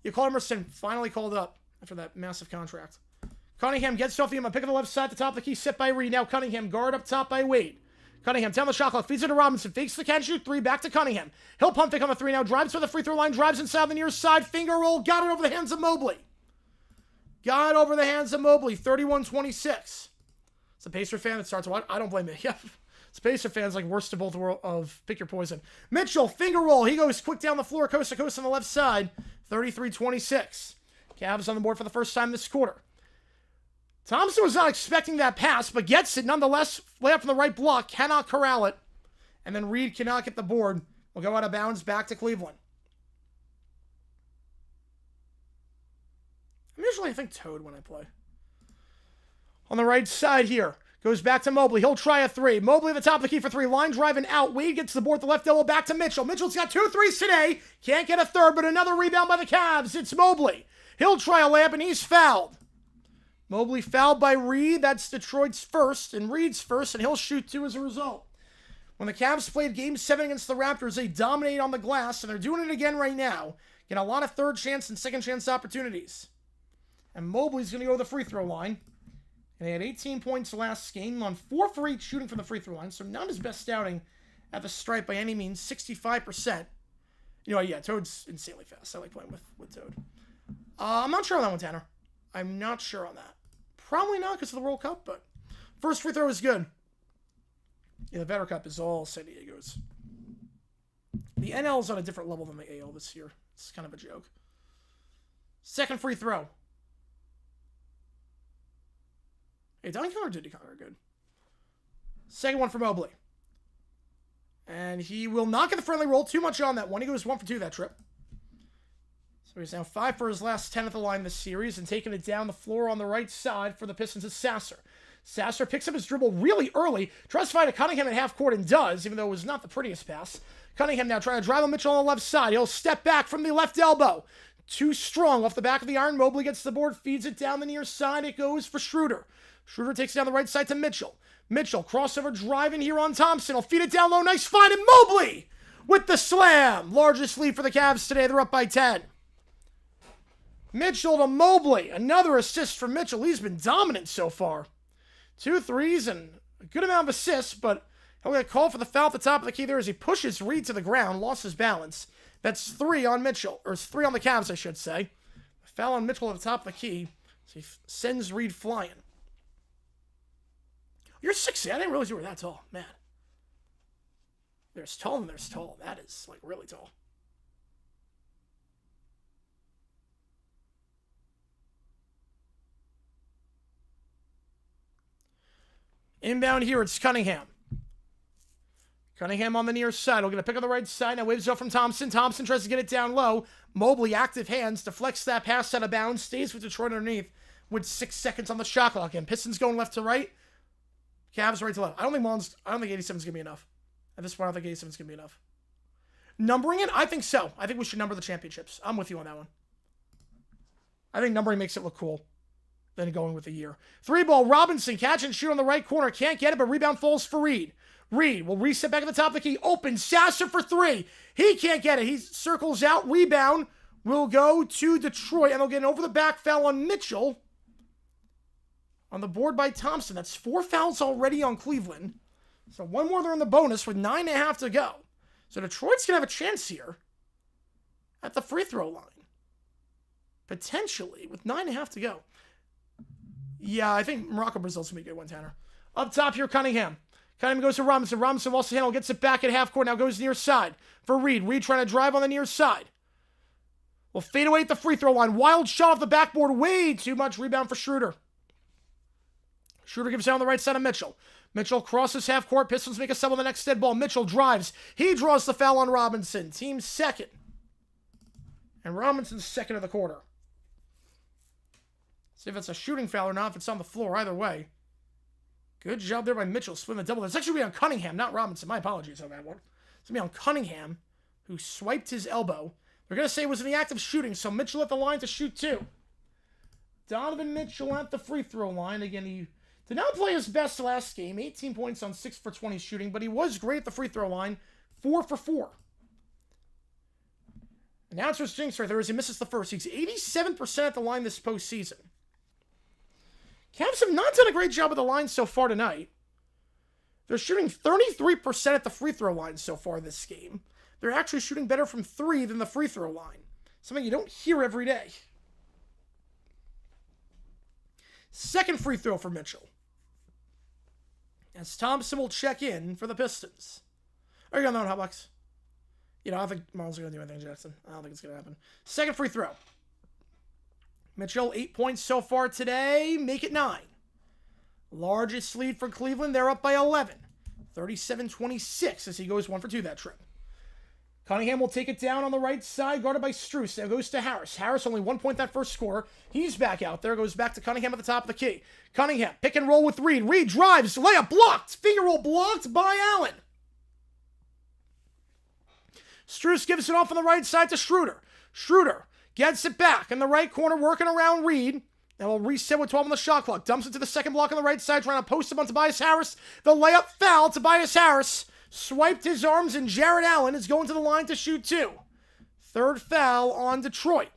Emerson finally called up after that massive contract. Cunningham gets off the pick on the left side, the top of the key, set by Reed. Now Cunningham, guard up top by Wade. Cunningham down the shot clock, feeds it to Robinson, fakes the catch, shoot 3, back to Cunningham. He'll pump fake on the 3 now, drives for the free throw line, drives inside the near side, finger roll, got it over the hands of Mobley. Got it over the hands of Mobley, 31-26. It's a Pacer fan that starts to watch. I don't blame it. Yep. It's Pacer fans like worst of both world of pick your poison. Mitchell, finger roll. He goes quick down the floor, coast to coast on the left side. 33-26. Cavs on the board for the first time this quarter. Thompson was not expecting that pass, but gets it nonetheless. Layup from the right block. Cannot corral it. And then Reed cannot get the board. Will go out of bounds back to Cleveland. I'm usually, I think, Toad when I play. On the right side here. Goes back to Mobley. He'll try a 3. Mobley at the top of the key for 3. Line driving out. Wade gets the board at the left elbow. Back to Mitchell. Mitchell's got 2 threes today. Can't get a third, but another rebound by the Cavs. It's Mobley. He'll try a layup, and he's fouled. Mobley fouled by Reed. That's Detroit's first, and Reed's first, and he'll shoot 2 as a result. When the Cavs played Game 7 against the Raptors, they dominated on the glass, and they're doing it again right now. Getting a lot of third chance and second chance opportunities. And Mobley's going to go to the free throw line. And he had 18 points last game on 4 for 8 shooting from the free throw line. So not his best outing at the stripe by any means. 65%. You know, yeah, Toad's insanely fast. I like playing with Toad. I'm not sure on that one, Tanner. I'm not sure on that. Probably not because of the World Cup, but first free throw is good. Yeah, the Vetter Cup is all San Diego's. The NL is on a different level than the AL this year. It's kind of a joke. Second free throw. Hey, Don Connor did Connor good. Second one for Mobley. And he will not get the friendly roll. Too much on that one. He goes 1 for 2 that trip. So he's now 5 for his last 10 at the line this series and taking it down the floor on the right side for the Pistons is Sasser. Sasser picks up his dribble really early, tries to find a Cunningham at half court and does, even though it was not the prettiest pass. Cunningham now trying to drive on Mitchell on the left side. He'll step back from the left elbow. Too strong off the back of the iron. Mobley gets the board, feeds it down the near side. It goes for Schroeder. Schroeder takes it down the right side to Mitchell. Mitchell, crossover driving here on Thompson. He'll feed it down low. Nice find, and Mobley with the slam. Largest lead for the Cavs today. They're up by 10. Mitchell to Mobley. Another assist for Mitchell. He's been dominant so far. 2 threes and a good amount of assists, but he'll get called for the foul at the top of the key there as he pushes Reed to the ground, lost his balance. That's 3 on Mitchell, or 3 on the Cavs, I should say. A foul on Mitchell at the top of the key, so he sends Reed flying. You're 6'8". I didn't realize you were that tall, man. There's tall and there's tall. That is, like, really tall. Inbound here, it's Cunningham. Cunningham on the near side. We're going to pick on the right side. Now waves up from Thompson. Thompson tries to get it down low. Mobley, active hands, deflects that pass out of bounds. Stays with Detroit underneath with 6 seconds on the shot clock. And Pistons going left to right. Cavs right to left. I don't think 87 is going to be enough. At this point, I don't think 87 is going to be enough. Numbering it? I think so. I think we should number the championships. I'm with you on that one. I think numbering makes it look cool. Then going with the year. 3-ball, Robinson, catch and shoot on the right corner. Can't get it, but rebound falls for Reed. Reed will reset back at the top of the key. Open, Sasser for 3. He can't get it. He circles out. Rebound will go to Detroit, and they'll get an over-the-back foul on Mitchell. On the board by Thompson. That's 4 fouls already on Cleveland. So 1 more there in the bonus with 9.5 to go. So Detroit's going to have a chance here at the free throw line. Potentially, with 9.5 to go. Yeah, I think Morocco Brazil's going to be a good one, Tanner. Up top here, Cunningham. Cunningham goes to Robinson. Robinson lost the handle, gets it back at half court. Now goes near side for Reed. Reed trying to drive on the near side. Will fade away at the free throw line. Wild shot off the backboard. Way too much. Rebound for Schroeder. Schroeder gives it on the right side of Mitchell. Mitchell crosses half court. Pistons make a sub on the next dead ball. Mitchell drives. He draws the foul on Robinson. Team second. And Robinson's second of the quarter. See if it's a shooting foul or not, if it's on the floor. Either way. Good job there by Mitchell. Swim the double. That's actually going to be on Cunningham, not Robinson. My apologies on that one. It's going to be on Cunningham, who swiped his elbow. They're going to say it was in the act of shooting, so Mitchell at the line to shoot 2. Donovan Mitchell at the free throw line. Again, he did not play his best last game. 18 points on 6 for 20 shooting, but he was great at the free throw line. 4 for 4. Announcer's jinx right there as he misses the first. He's 87% at the line this postseason. Cavs have not done a great job of the line so far tonight. They're shooting 33% at the free throw line so far this game. They're actually shooting better from 3 than the free throw line. Something you don't hear every day. Second free throw for Mitchell. As Thompson will check in for the Pistons. Are you going to know Hotbox? I don't think Marlon's going to do anything, Jackson. I don't think it's going to happen. Second free throw. Mitchell, 8 points so far today. Make it 9. Largest lead for Cleveland. They're up by 11. 37-26 as he goes 1 for 2 that trip. Cunningham will take it down on the right side, guarded by Strus. Now goes to Harris. Harris only 1 point that first score. He's back out there. Goes back to Cunningham at the top of the key. Cunningham, pick and roll with Reed. Reed drives. Layup blocked. Finger roll blocked by Allen. Strus gives it off on the right side to Schroeder. Schroeder gets it back in the right corner, working around Reed. Now we'll reset with 12 on the shot clock. Dumps it to the second block on the right side, trying to post him on Tobias Harris. The layup foul. Tobias Harris swiped his arms, and Jared Allen is going to the line to shoot 2. Third foul on Detroit.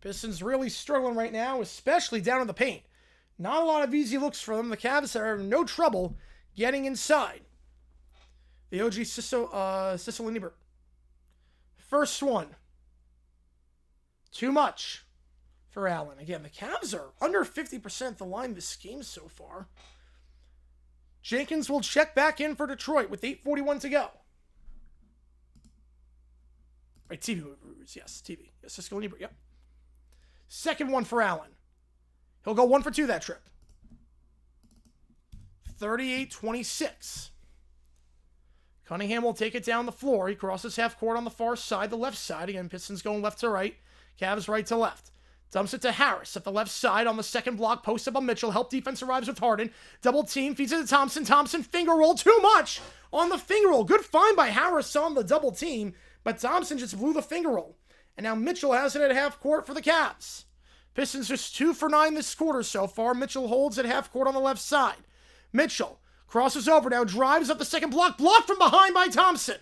Pistons really struggling right now, especially down in the paint. Not a lot of easy looks for them. The Cavs are having no trouble getting inside. The OG Sissel and Ebert. First one. Too much for Allen. Again, the Cavs are under 50% at the line this game so far. Jenkins will check back in for Detroit with 8:41 to go. Right, TV movies. Yes, TV. Yes, Sissel and Ebert, yep. Second one for Allen. He'll go 1 for 2 that trip. 38-26. Cunningham will take it down the floor. He crosses half court on the far side, the left side. Again, Pistons going left to right. Cavs right to left. Dumps it to Harris at the left side on the second block. Post up on Mitchell. Help defense arrives with Harden. Double team. Feeds it to Thompson. Thompson finger roll. Too much on the finger roll. Good find by Harris on the double team. But Thompson just blew the finger roll. And now Mitchell has it at half court for the Cavs. Pistons just 2 for 9 this quarter so far. Mitchell holds at half court on the left side. Mitchell crosses over now. Drives up the second block. Blocked from behind by Thompson.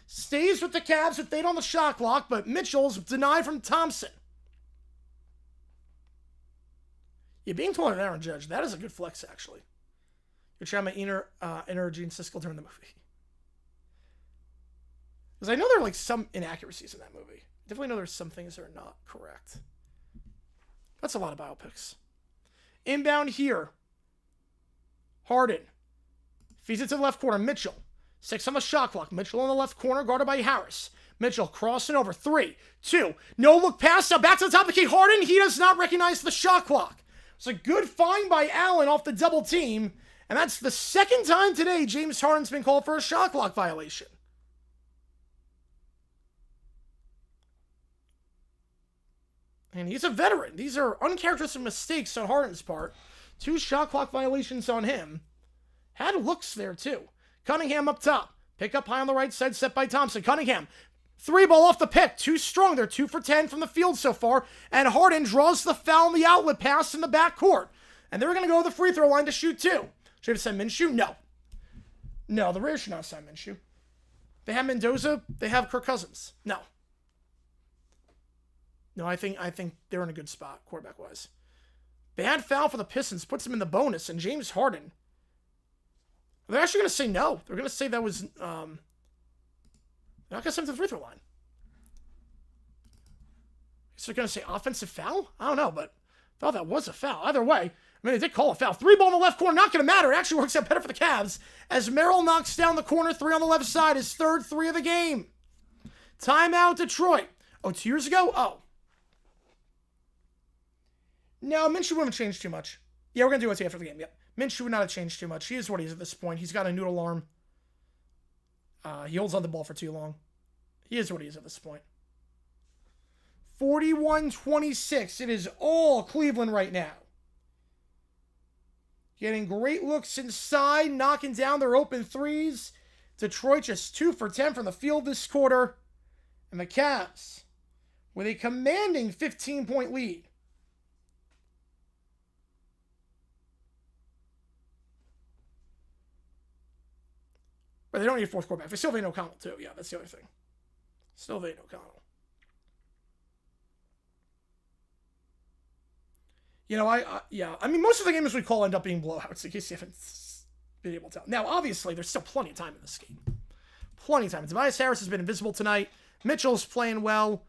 Stays with the Cavs with 8 on the shot clock. But Mitchell's denied from Thompson. Yeah, being taller than Aaron Judge, that is a good flex, actually. You're trying my inner Gene Siskel during the movie. Because I know there are, like, some inaccuracies in that movie. I definitely know there's some things that are not correct. That's a lot of biopics. Inbound here. Harden. Feeds it to the left corner. Mitchell. 6 on the shot clock. Mitchell on the left corner, guarded by Harris. Mitchell crossing over. 3, 2. No look pass. Now back to the top of the key. Harden, he does not recognize the shot clock. It's a good find by Allen off the double team. And that's the second time today James Harden's been called for a shot clock violation. And he's a veteran. These are uncharacteristic mistakes on Harden's part. 2 shot clock violations on him. Had looks there too. Cunningham up top. Pick up high on the right side, set by Thompson. Cunningham. 3 ball off the pick. Too strong. They're 2 for 10 from the field so far. And Harden draws the foul on the outlet pass in the backcourt. And they're going to go to the free throw line to shoot 2. Should have said Minshew? No. No, the Raiders should not sign Minshew. They have Mendoza. They have Kirk Cousins. No. No, I think they're in a good spot, quarterback-wise. Bad foul for the Pistons. Puts them in the bonus. And James Harden. They're actually going to say no. They're going to say that was... They're not going to send him to the free throw line. So they're going to say offensive foul? I don't know, but I thought that was a foul. Either way, I mean, they did call a foul. 3 ball in the left corner, not going to matter. It actually works out better for the Cavs as Merrill knocks down the corner. 3 on the left side, his third 3 of the game. Timeout, Detroit. Oh, 2 years ago? Oh. No, Minshew wouldn't have changed too much. Yeah, we're going to do it after the game. Yep. Minshew would not have changed too much. He is what he is at this point. He's got a noodle arm. He holds on the ball for too long. He is what he is at this point. 41-26. It is all Cleveland right now. Getting great looks inside, knocking down their open threes. Detroit just 2 for 10 from the field this quarter. And the Cavs with a commanding 15-point lead. But they don't need a fourth quarterback. They still have Aiden O'Connell, too. Yeah, that's the other thing. Still have Aiden O'Connell. You know, I mean, most of the games we call end up being blowouts, in case you haven't been able to tell. Now, obviously, there's still plenty of time in this game. Plenty of time. Tobias Harris has been invisible tonight. Mitchell's playing well.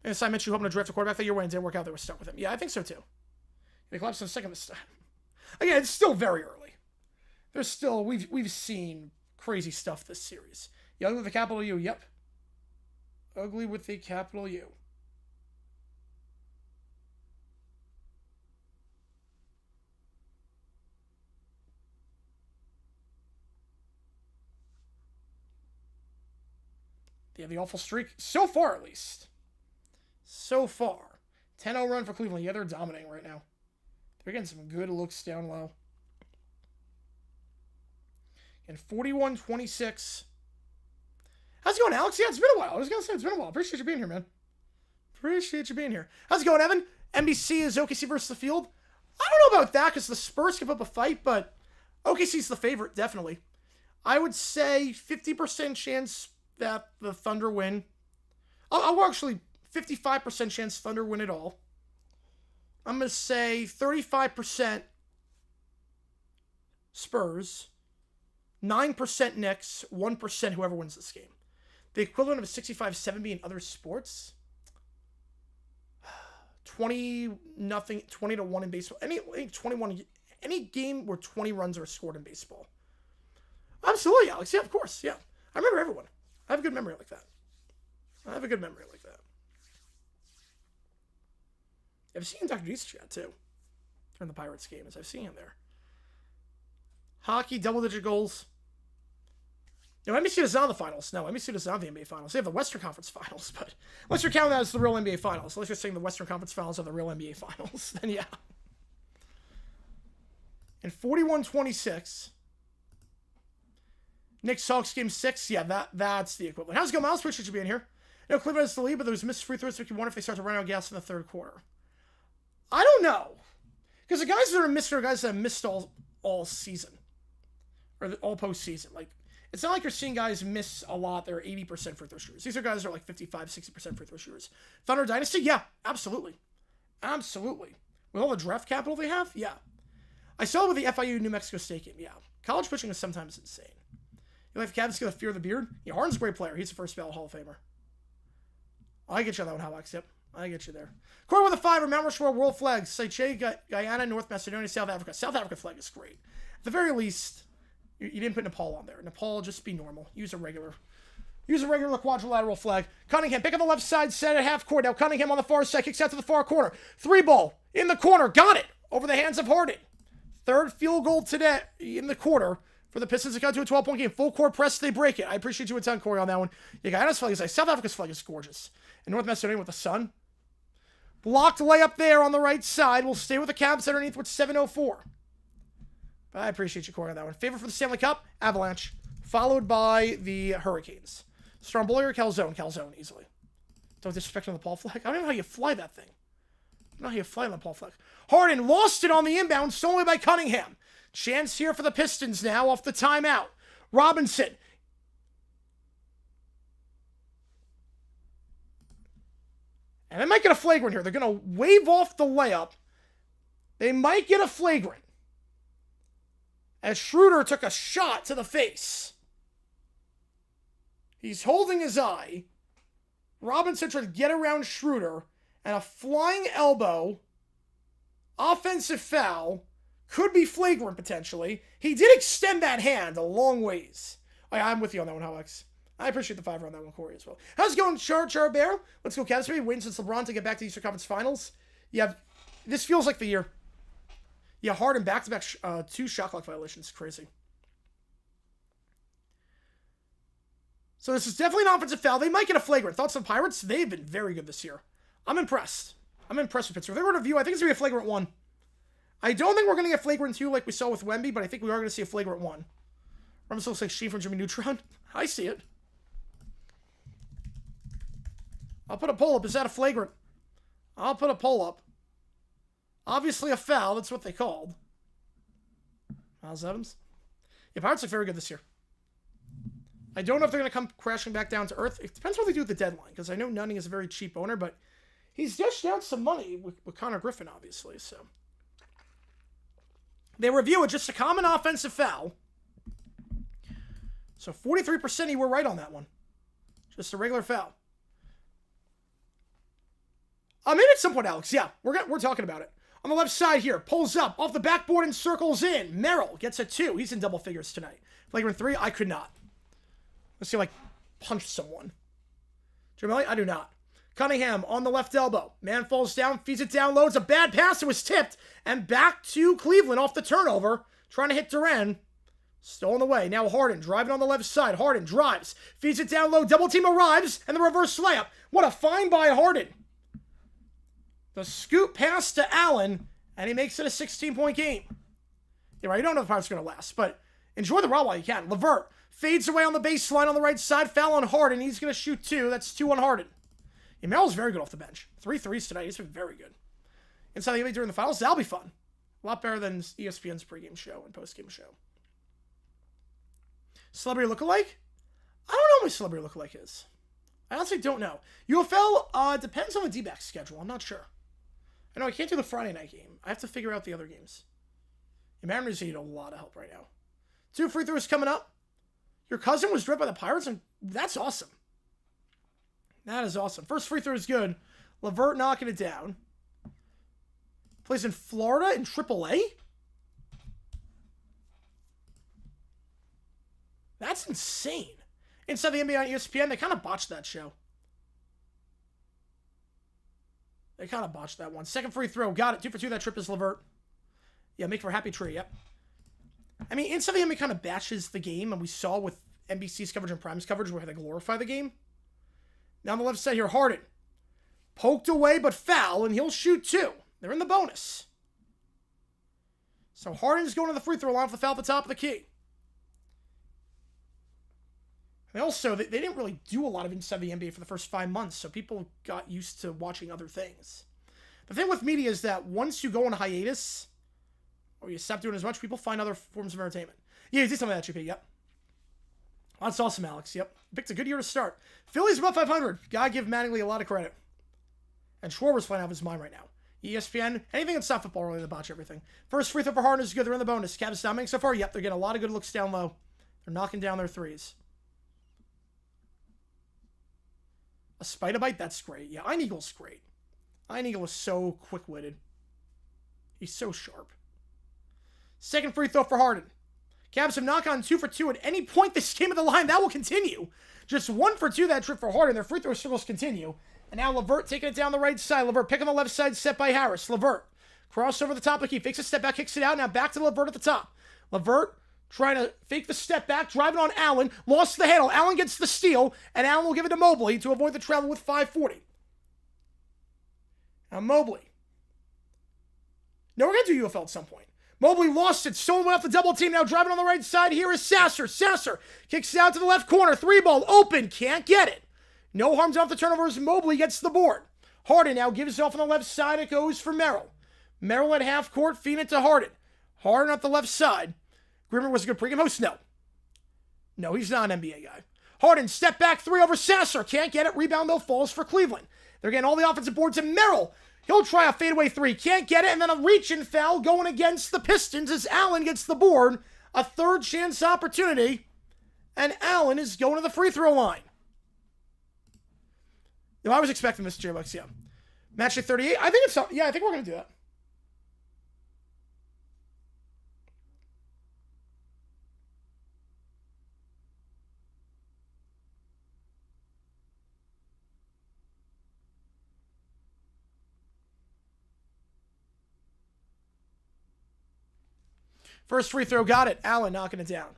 And Simon Mitchell hoping to draft a quarterback that year when it didn't work out. They were stuck with him. Yeah, I think so, too. They collapsed in the second this time. Again, it's still very early. There's still, we've seen crazy stuff this series. Ugly with a capital U, yep. Ugly with a capital U. They have the awful streak, so far at least. So far. 10-0 run for Cleveland. Yeah, they're dominating right now. They're getting some good looks down low. And 41-26. How's it going, Alex? Yeah, it's been a while. I was going to say it's been a while. Appreciate you being here, man. Appreciate you being here. How's it going, Evan? NBC is OKC versus the field. I don't know about that because the Spurs can put up a fight, but OKC's the favorite, definitely. I would say 50% chance that the Thunder win. I'll actually 55% chance Thunder win it all. I'm going to say 35% Spurs. 9% Knicks, 1% whoever wins this game. The equivalent of a 65-70 in other sports. 20-1 in baseball. Any game where 20 runs are scored in baseball. Absolutely, Alex. Yeah, of course. Yeah. I remember everyone. I have a good memory like that. I've seen Dr. D's chat too. During the Pirates games. I've seen him there. Hockey, double-digit goals. You know, NBC doesn't have the finals. No, NBC doesn't have the NBA finals. They have the Western Conference finals, but unless you're counting that as the real NBA finals, unless you're saying the Western Conference finals are the real NBA finals, then yeah. And 41-26. Knicks Hawks game 6. Yeah, that's the equivalent. How's it going, Miles? Appreciate you being here. You know, Cleveland has the lead, but there's missed free throws. 51 if they start to run out of gas in the third quarter. I don't know. Because the guys that are missed are guys that have missed all season. Or all postseason. Like, it's not like you're seeing guys miss a lot. They're 80% free throw shooters. These are guys that are like 55, 60% free throw shooters. Thunder Dynasty? Yeah, absolutely. Absolutely. With all the draft capital they have? Yeah. I saw it with the FIU New Mexico State game. Yeah. College pitching is sometimes insane. You like the Cavs get the fear of the beard? Yeah, Harden's a great player. He's the first ballot Hall of Famer. I get you on that one, Alex. Yep. I get you there. Core with a 5 or Mount Rushmore world flags. Seychelles, Guyana, North Macedonia, South Africa. South Africa flag is great. At the very least, you didn't put Nepal on there. Nepal, just be normal. Use a regular quadrilateral flag. Cunningham, pick on the left side, set at half court. Now Cunningham on the far side, kicks out to the far corner. 3 ball in the corner. Got it. Over the hands of Harden. Third field goal today in the quarter for the Pistons to cut to a 12-point game. Full court press, they break it. I appreciate you a ton, Corey, on that one. Yeah, Guyana's flag is nice. South Africa's flag is gorgeous. And North Macedonia with the sun. Blocked layup there on the right side. We'll stay with the Cavs underneath with 7:04. But I appreciate you, Corey, on that one. Favorite for the Stanley Cup? Avalanche. Followed by the Hurricanes. Stromboli or Calzone? Calzone, easily. Don't disrespect on the Paul flag. I don't know how you fly that thing. I don't know how you fly on the Paul flag. Harden lost it on the inbound, stolen by Cunningham. Chance here for the Pistons now off the timeout. Robinson. And they might get a flagrant here. They're going to wave off the layup. They might get a flagrant. As Schroeder took a shot to the face. He's holding his eye. Robinson tried to get around Schroeder. And a flying elbow. Offensive foul. Could be flagrant, potentially. He did extend that hand a long ways. Oh, yeah, I'm with you on that one, Alex. I appreciate the 5 on that one, Corey, as well. How's it going, Char Bear? Let's go, Cavs. Waiting since LeBron to get back to the Eastern Conference Finals. Yeah, this feels like the year. Yeah, Harden back-to-back 2 shot clock violations. Crazy. So this is definitely an offensive foul. They might get a flagrant. Thoughts on Pirates? They've been very good this year. I'm impressed. I'm impressed with Pittsburgh. If they were to view, I think it's going to be a flagrant 1. I don't think we're going to get flagrant 2 like we saw with Wemby, but I think we are going to see a flagrant 1. Robinson looks like Sheen from Jimmy Neutron. I see it. I'll put a poll up. Is that a flagrant? I'll put a poll up. Obviously a foul. That's what they called. Miles Evans. Yeah, Pirates look very good this year. I don't know if they're going to come crashing back down to earth. It depends what they do with the deadline, because I know Nunning is a very cheap owner, but he's dished out some money with Connor Griffin, obviously, so. They review it, just a common offensive foul. So 43% you were right on that one. Just a regular foul. Maybe at some point, Alex. Yeah, we're talking about it. On the left side here, pulls up, off the backboard and circles in. Merrill gets a 2. He's in double figures tonight. Flagrant 3, I could not. Let's see if I punch someone. Jamelli, I do not. Cunningham on the left elbow. Man falls down, feeds it down low. It's a bad pass. It was tipped. And back to Cleveland off the turnover. Trying to hit Duran. Stolen away. Now Harden driving on the left side. Harden drives. Feeds it down low. Double team arrives. And the reverse layup. What a find by Harden. The scoop pass to Allen. And he makes it a 16-point game. Yeah, right. You don't know if the Pirates are going to last. But enjoy the run while you can. LeVert fades away on the baseline on the right side. Foul on Harden. He's going to shoot 2. That's 2 on Harden. Yeah, Merrill's very good off the bench. 3 threes tonight. He's been very good. Inside the NBA during the finals, that'll be fun. A lot better than ESPN's pregame show and postgame show. Celebrity lookalike? I don't know what my celebrity lookalike is. I honestly don't know. UFL depends on the D-back schedule. I'm not sure. I know I can't do the Friday night game. I have to figure out the other games. The Mariners need a lot of help right now. 2 free throws coming up. Your cousin was drilled by the Pirates, and that's awesome. That is awesome. First free throw is good. LeVert knocking it down. Plays in Florida in AAA? That's insane. Inside the NBA on ESPN, they kind of botched that show. They kind of botched that one. Second free throw. Got it. 2 for 2. That trip is LeVert. Yeah, make for a happy tree. Yep. I mean, inside the NBA kind of batches the game, and we saw with NBC's coverage and Prime's coverage where they glorify the game. Now on the left side here, Harden. Poked away, but foul, and he'll shoot 2. They're in the bonus. So Harden's going to the free throw line for the foul at the top of the key. And also, they didn't really do a lot of inside the NBA for the first 5 months, so people got used to watching other things. The thing with media is that once you go on hiatus, or you stop doing as much, people find other forms of entertainment. Yeah, you did some of that, GP, yep. That's awesome, Alex, yep. Picked a good year to start. Phillies above 500. Gotta give Mattingly a lot of credit. And Schwarber's flying out of his mind right now. ESPN, anything that's not football, really, they botch everything. First free throw for Harden is good. They're in the bonus. Cavs dominating so far. Yep, they're getting a lot of good looks down low. They're knocking down their threes. A spider bite? That's great. Yeah, Ein Eagle's great. Ein Eagle is so quick-witted. He's so sharp. Second free throw for Harden. Cavs have knocked on 2 for 2 at any point this game at the line. That will continue. Just 1 for 2 that trip for Harden. Their free throw circles continue. And now LeVert taking it down the right side. LeVert pick on the left side, set by Harris. LeVert cross over the top of the key. Fakes a step back, kicks it out. Now back to LeVert at the top. LeVert trying to fake the step back, driving on Allen. Lost the handle. Allen gets the steal, and Allen will give it to Mobley to avoid the travel with 5:40. Now Mobley. No, we're going to do UFL at some point. Mobley lost it. Stolen went off the double team. Now driving on the right side. Here is Sasser. Sasser kicks it out to the left corner. 3-ball open. Can't get it. No harm done off the turnovers. Mobley gets the board. Harden now gives it off on the left side. It goes for Merrill. Merrill at half court, feeding it to Harden. Harden at the left side. Grimmer was a good pregame host? No. No, he's not an NBA guy. Harden, step back 3 over Sasser. Can't get it. Rebound, though, falls for Cleveland. They're getting all the offensive boards. And Merrill, he'll try a fadeaway 3. Can't get it. And then a reach-in foul going against the Pistons as Allen gets the board. A third chance opportunity. And Allen is going to the free throw line. No, I was expecting this, J-Bucks, yeah. Match at 38. I think it's, yeah, I think we're going to do that. First free throw, got it. Allen knocking it down.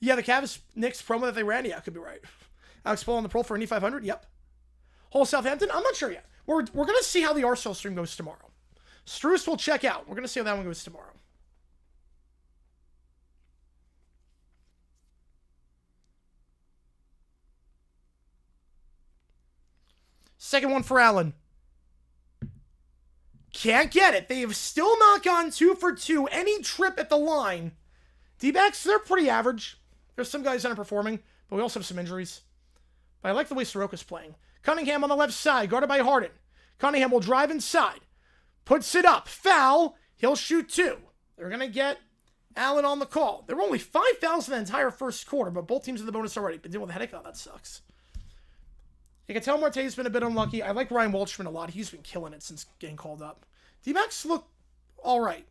Yeah, the Cavs Knicks promo that they ran, yeah, could be right. Alex Paul on the pro for an E500, yep. Hull Southampton, I'm not sure yet. We're going to see how the Arsenal stream goes tomorrow. Struce will check out. We're going to see how that one goes tomorrow. Second one for Allen. Can't get it. They've still not gone 2 for 2. Any trip at the line. D-backs, they're pretty average. There's some guys underperforming, but we also have some injuries. But I like the way Soroka's playing. Cunningham on the left side, guarded by Harden. Cunningham will drive inside. Puts it up. Foul. He'll shoot 2. They're going to get Allen on the call. There were only 5 fouls in the entire first quarter, but both teams in the bonus already. Been dealing with a headache. Oh, that sucks. You can tell Marte's been a bit unlucky. I like Ryan Walshman a lot. He's been killing it since getting called up. D-backs look all right,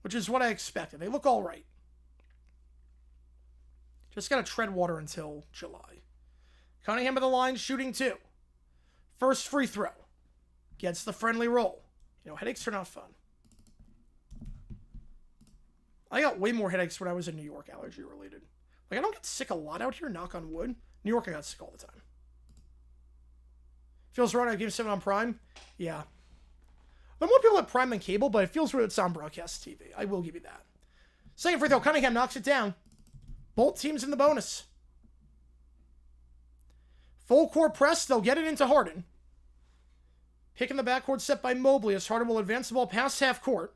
which is what I expected. They look all right. Just got to tread water until July. Cunningham at the line, shooting 2. First free throw. Gets the friendly roll. You know, headaches are not fun. I got way more headaches when I was in New York, allergy related. Like, I don't get sick a lot out here, knock on wood. New York, I got sick all the time. Feels right on Game 7 on Prime? Yeah. There are more people at Prime than cable, but it feels weird it's on broadcast TV. I will give you that. Second free throw, Cunningham knocks it down. Both teams in the bonus. Full court press, they'll get it into Harden. Pick in the backcourt set by Mobley as Harden will advance the ball past half court.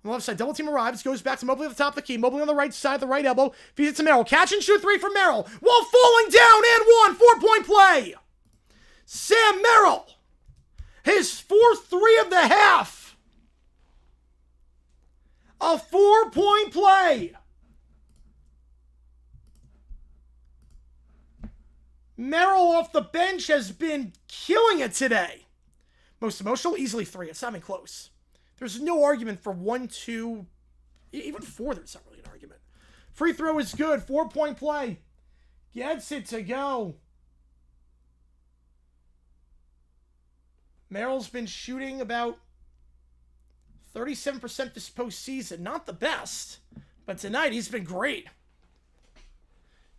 On the left side, double team arrives, goes back to Mobley at the top of the key. Mobley on the right side, the right elbow, feeds it to Merrill. Catch and shoot 3 for Merrill. While falling down and 1. 4-point play. Sam Merrill. His 4th 3 of the half. A 4-point play. Merrill off the bench has been killing it today. Most emotional, easily 3. It's not even close. There's no argument for 1, 2, even 4. There's not really an argument. Free throw is good. 4-point play. Gets it to go. Merrill's been shooting about 37% this postseason. Not the best, but tonight he's been great.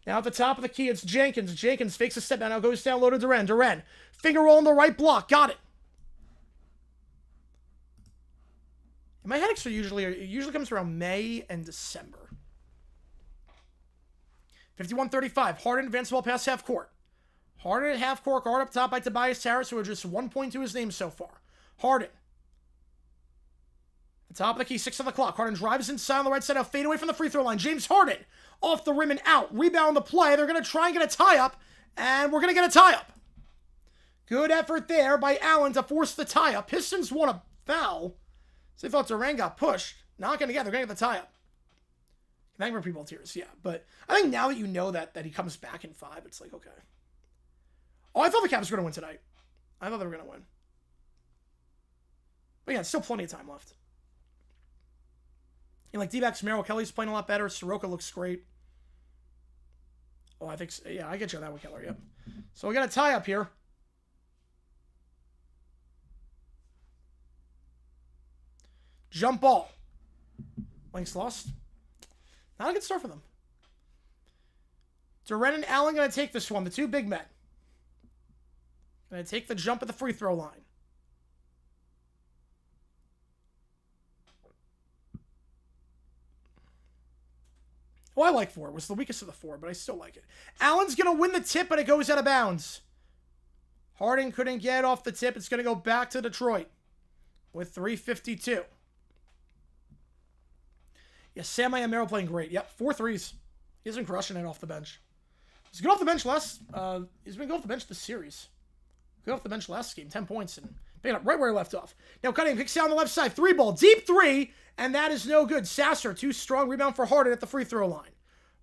Now at the top of the key, it's Jenkins. Jenkins fakes a step down. Now goes down low to Duren. Duren. Finger roll on the right block. Got it. And my headaches are usually comes around May and December. 51-35. Harden advances ball past half court. Harden at half court. Guard up top by Tobias Harris, who are just 1 point to his name so far. Harden. The top of the key, 6 on the clock. Harden drives inside on the right side. Now fade away from the free throw line. James Harden off the rim and out. Rebound the play. They're going to try and get a tie-up, and we're going to get a tie-up. Good effort there by Allen to force the tie-up. Pistons want a foul. So they thought Duren got pushed. Not going to get. They're going to get the tie-up. Thank you for people tears, yeah. But I think now that you know that he comes back in 5, it's like, okay. Oh, I thought the Cavs were going to win tonight. I thought they were going to win. But yeah, still plenty of time left. And like D-backs, Merrill Kelly's playing a lot better. Soroka looks great. Oh, I think, yeah, I get you on that one, Keller, yep. So we got a tie up here. Jump ball. Lynx lost. Not a good start for them. Duren and Allen going to take this one. The two big men. Going to take the jump at the free throw line. Oh, I like 4. It was the weakest of the 4, but I still like it. Allen's going to win the tip, but it goes out of bounds. Harden couldn't get off the tip. It's going to go back to Detroit with 3:52. Yeah, Sam Amaro playing great. Yep, 4 threes. He's been crushing it off the bench. He's good off the bench he's been good off the bench this series. Good off the bench last game, 10 points, and picking up right where he left off. Now Cunningham kicks down the left side, 3 ball, deep 3, and that is no good. Sasser, too strong, rebound for Harden at the free throw line.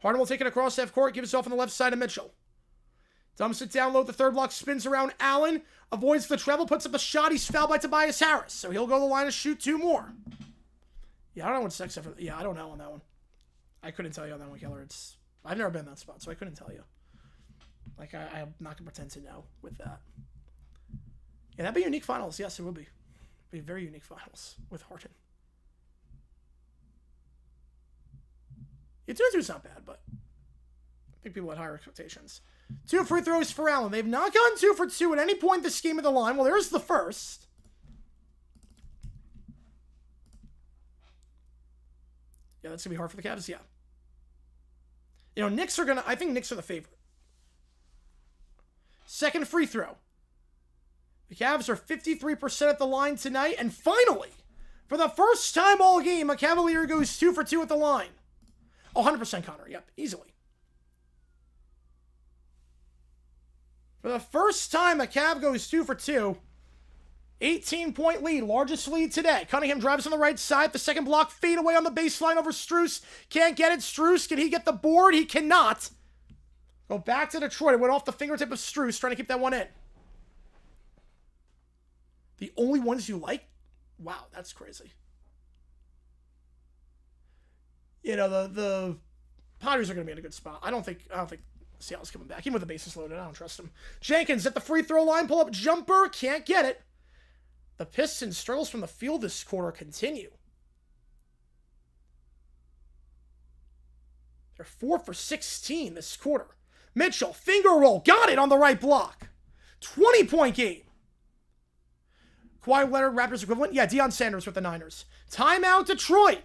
Harden will take it across half court, gives it off on the left side of Mitchell. Dumps it down low, the third block spins around Allen, avoids the treble, puts up a shot, he's fouled by Tobias Harris, so he'll go to the line to shoot 2 more. Yeah, I don't know what sex ever. Yeah, I don't know on that one. I couldn't tell you on that one, Keller. I've never been in that spot, so I couldn't tell you. Like, I'm not gonna pretend to know with that. Yeah, that'd be unique finals. Yes, it would be. It'd be very unique finals with Harden. Yeah, 2-2 is not bad, but I think people had higher expectations. 2 free throws for Allen. They've not gone 2 for 2 at any point this game at the line. Well, there's the first. Yeah, that's going to be hard for the Cavs, yeah. You know, I think Knicks are the favorite. Second free throw. The Cavs are 53% at the line tonight, and finally, for the first time all game, a Cavalier goes 2 for 2 at the line. Oh, 100% Connor, yep, easily. For the first time, a Cav goes 2 for 2. 18-point lead, largest lead today. Cunningham drives on the right side. The second block, fade away on the baseline over Strus. Can't get it. Strus, can he get the board? He cannot. Go back to Detroit. It went off the fingertip of Strus, trying to keep that one in. The only ones you like? Wow, that's crazy. You know, the Padres are going to be in a good spot. I don't think Seattle's coming back. Even with the bases loaded, I don't trust him. Jenkins at the free throw line, pull up jumper, can't get it. The Pistons' struggles from the field this quarter continue. They're 4 for 16 this quarter. Mitchell, finger roll, got it on the right block. 20-point game. Kawhi Leonard, Raptors equivalent. Yeah, Deion Sanders with the Niners. Timeout, Detroit.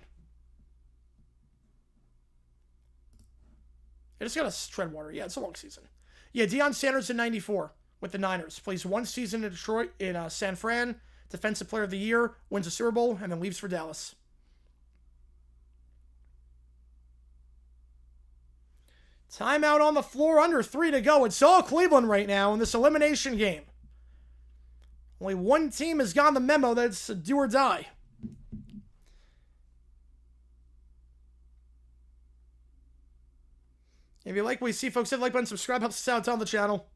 They just got to tread water. Yeah, it's a long season. Yeah, Deion Sanders in 94 with the Niners. Plays 1 season in Detroit, in San Fran. Defensive Player of the Year. Wins a Super Bowl, and then leaves for Dallas. Timeout on the floor, under 3 to go. It's all Cleveland right now in this elimination game. Only one team has gotten the memo that it's a do or die. If you like what you see, folks, hit the like button, subscribe, helps us out, tell the channel.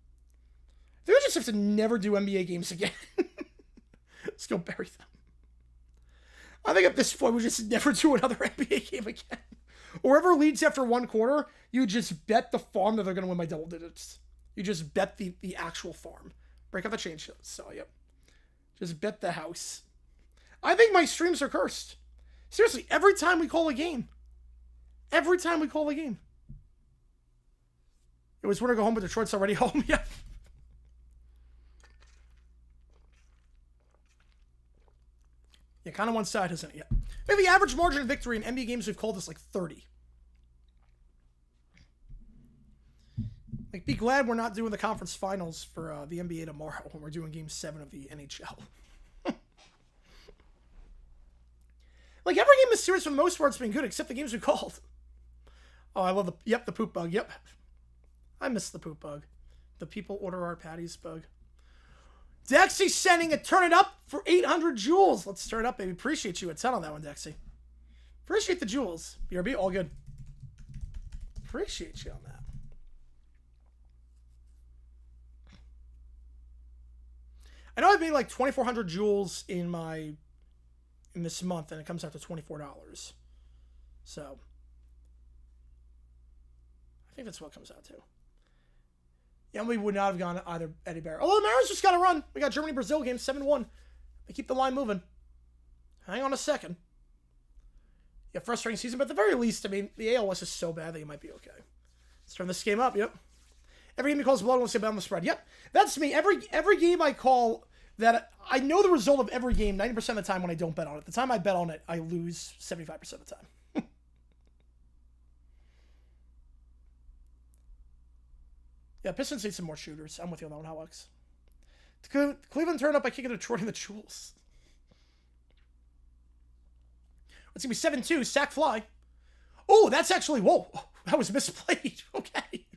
They would just have to never do NBA games again. Let's go bury them. I think at this point, we just never do another NBA game again. Or whoever leads after 1 quarter, you just bet the farm that they're going to win by double digits. You just bet the actual farm. Break out the change. So, yep. Just bet the house. I think my streams are cursed. Seriously, every time we call a game. Every time we call a game. It was winter go home, but Detroit's already home. Yeah. Yeah, kind of one side, isn't it? Yeah. Maybe the average margin of victory in NBA games we've called is like 30. Like, be glad we're not doing the conference finals for the NBA tomorrow when we're doing Game 7 of the NHL. Like, every game this series, for the most part, has been good, except the games we called. Oh, I love the poop bug. Yep. I miss the poop bug. The people order our patties bug. Dexy sending a turn it up for 800 joules. Let's turn it up, baby. Appreciate you a ton on that one, Dexy. Appreciate the joules. BRB, all good. Appreciate you on that. I know I've made like 2,400 joules in this month, and it comes out to $24. So I think that's what it comes out to. Yeah, we would not have gone either Eddie Bear. Although the Mariners just got a run. We got Germany-Brazil game 7-1. They keep the line moving. Hang on a second. Yeah, frustrating season, but at the very least, I mean, the AL West is so bad that you might be okay. Let's turn this game up. Yep. Every game he calls blood, wants to bet on the spread. Yep. That's me. Every game I call that, I know the result of every game 90% of the time when I don't bet on it. The time I bet on it, I lose 75% of the time. Yeah, Pistons need some more shooters. I'm with you on that one, Alex. Cleveland turned up by kicking Detroit in the jewels. It's going to be 7-2, sack fly. Oh, that's actually, whoa, that was misplayed. Okay.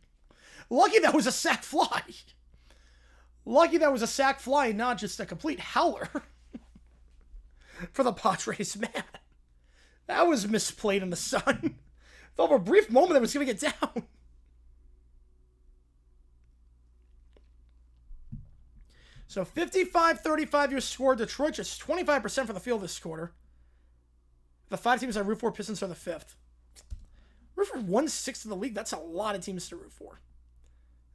Lucky that was a sack fly. Lucky that was a sack fly, not just a complete howler. For the Padres, man. That was misplayed in the sun. Thought for a brief moment that was going to get down. So 55-35 your score. Detroit just 25% from the field this quarter. The 5 teams I root for, Pistons are the 5th. Root for 1/6 of the league. That's a lot of teams to root for.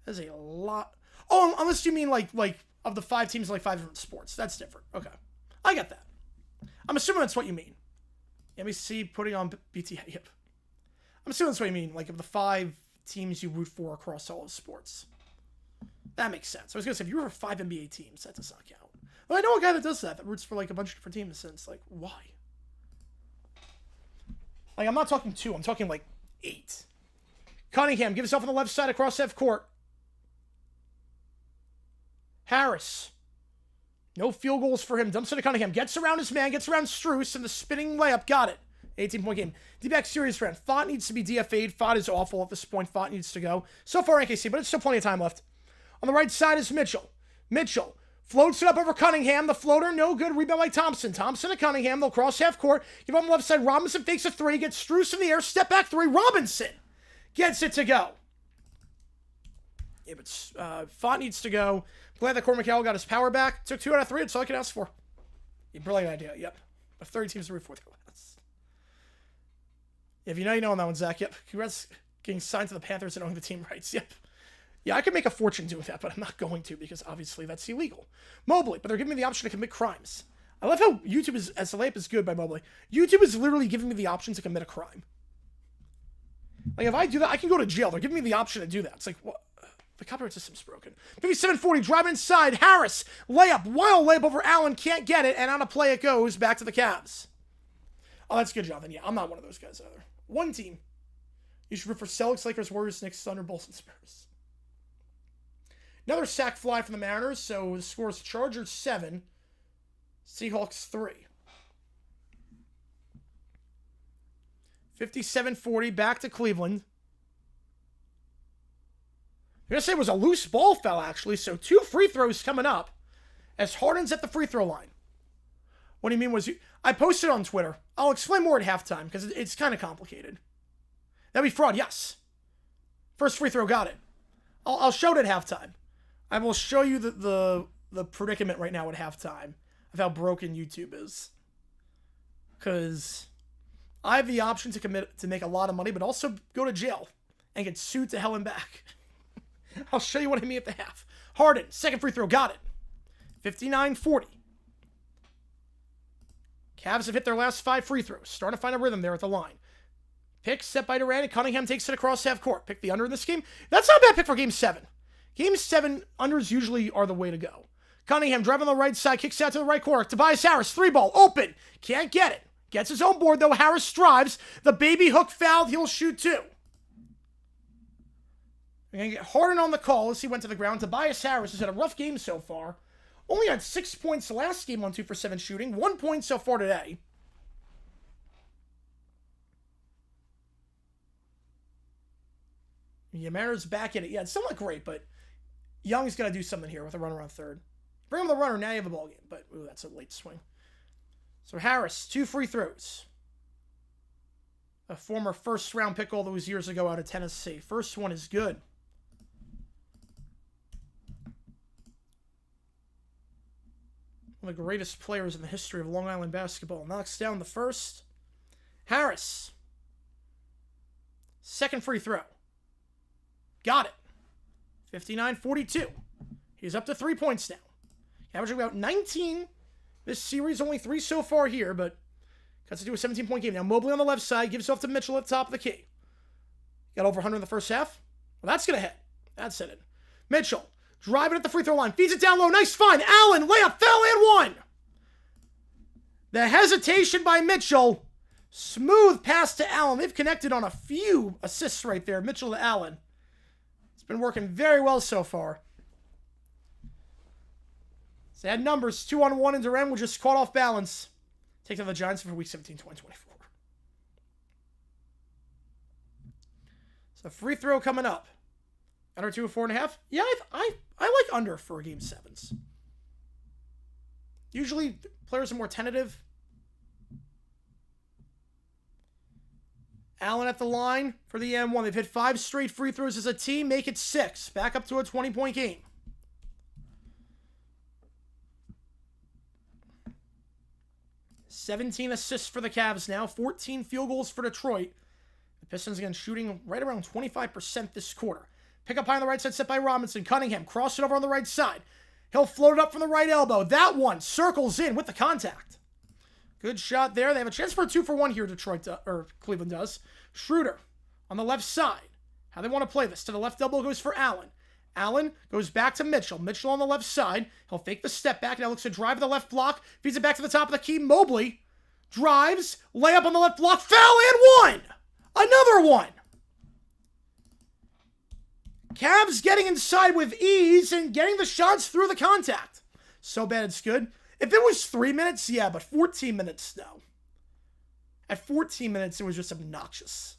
That's a lot. Oh, unless you mean like of the 5 teams, like 5 different sports. That's different. Okay, I get that. I'm assuming that's what you mean. Let me see. Putting on BTA. Yep. I'm assuming that's what you mean. Like of the 5 teams you root for across all of sports. That makes sense. I was going to say, if you root for 5 NBA teams, that does not count. Well, I know a guy that does that roots for like a bunch of different teams, and it's like, why? Like, I'm not talking 2, I'm talking like 8. Cunningham, give himself on the left side across half court. Harris. No field goals for him. Dumps into Cunningham. Gets around his man, gets around Strus, and the spinning layup. Got it. 18-point game. D-back series round. Font needs to be DFA'd. Font is awful at this point. Font needs to go. So far, NKC, but it's still plenty of time left. On the right side is Mitchell. Mitchell floats it up over Cunningham. The floater, no good. Rebound by Thompson. Thompson to Cunningham. They'll cross half court. Give on the left side. Robinson fakes a 3. Gets Strus in the air. Step back 3. Robinson gets it to go. Yeah, but Font needs to go. Glad that Corey McHale got his power back. Took 2 out of 3. That's all I could ask for. Yeah, brilliant idea. Yep. But 30 teams to root for their last. Yeah, if you know, you know on that one, Zach. Yep. Congrats getting signed to the Panthers and owning the team rights. Yep. Yeah, I could make a fortune doing that, but I'm not going to because obviously that's illegal. Mobley, but they're giving me the option to commit crimes. I love how YouTube is, as the layup is good by Mobley, YouTube is literally giving me the option to commit a crime. Like, if I do that, I can go to jail. They're giving me the option to do that. It's like, what? The copyright system's broken. 57-40, driving inside. Harris, layup, wild layup over Allen, can't get it, and on a play it goes back to the Cavs. Oh, that's good, Jonathan. Yeah, I'm not one of those guys either. One team. You should root for Celtics, Lakers, Warriors, Knicks, Thunder, Bulls, and Spurs. Another sack fly from the Mariners, so the score is Chargers 7, Seahawks 3. 57-40, back to Cleveland. I'm going to say it was a loose ball foul, actually, so 2 free throws coming up as Harden's at the free throw line. What do you mean was you... I posted on Twitter. I'll explain more at halftime, because it's kind of complicated. That'd be fraud, yes. First free throw, got it. I'll show it at halftime. I will show you the predicament right now at halftime of how broken YouTube is. Because I have the option to make a lot of money, but also go to jail and get sued to hell and back. I'll show you what I mean at the half. Harden, second free throw, got it. 59-40. Cavs have hit their last 5 free throws. Starting to find a rhythm there at the line. Pick set by Durant, and Cunningham takes it across half court. Pick the under in this game. That's not a bad pick for Game 7. Game 7, unders usually are the way to go. Cunningham driving on the right side, kicks out to the right corner. Tobias Harris, 3-ball, open. Can't get it. Gets his own board, though. Harris drives. The baby hook fouled. He'll shoot 2. We're going to get Harden on the call as he went to the ground. Tobias Harris has had a rough game so far. Only had 6 points last game on 2 for 7 shooting. 1 point so far today. Yamara's back in it. Yeah, it's still not great, but Young's got to do something here with a runner on third. Bring him the runner, now you have a ball game. But, ooh, that's a late swing. So Harris, 2 free throws. A former first-round pick all those years ago out of Tennessee. First one is good. One of the greatest players in the history of Long Island basketball. Knocks down the first. Harris. Second free throw. Got it. 59-42. He's up to 3 points now. Averaging about 19. This series, only 3 so far here, but cuts it to a 17-point game. Now Mobley on the left side gives off to Mitchell at the top of the key. Got over 100 in the first half. Well, that's going to hit. That's it. Mitchell driving at the free throw line. Feeds it down low. Nice find. Allen, layup, fell and 1. The hesitation by Mitchell. Smooth pass to Allen. They've connected on a few assists right there. Mitchell to Allen. It's been working very well so far. So they had numbers. 2-on-1 and Durant was just caught off balance. Take down the Giants for Week 17, 2024. So free throw coming up. Under 2 or 4.5. Yeah, I like under for Game 7s. Usually players are more tentative. Allen at the line for the M1. They've hit 5 straight free throws as a team. Make it 6. Back up to a 20-point game. $17 assists for the Cavs now. 14 field goals for Detroit. The Pistons again shooting right around 25% this quarter. Pick up high on the right side, set by Robinson. Cunningham cross it over on the right side. He'll float it up from the right elbow. That one circles in with the contact. Good shot there. They have a chance for a 2-for-1 here, Cleveland does. Schroeder on the left side. How they want to play this. To the left elbow goes for Allen. Allen goes back to Mitchell. Mitchell on the left side. He'll fake the step back. Now looks to drive the left block. Feeds it back to the top of the key. Mobley drives. Layup on the left block. Foul and 1. Another one. Cavs getting inside with ease and getting the shots through the contact. So bad it's good. If it was 3 minutes, yeah, but 14 minutes, no. At 14 minutes, it was just obnoxious.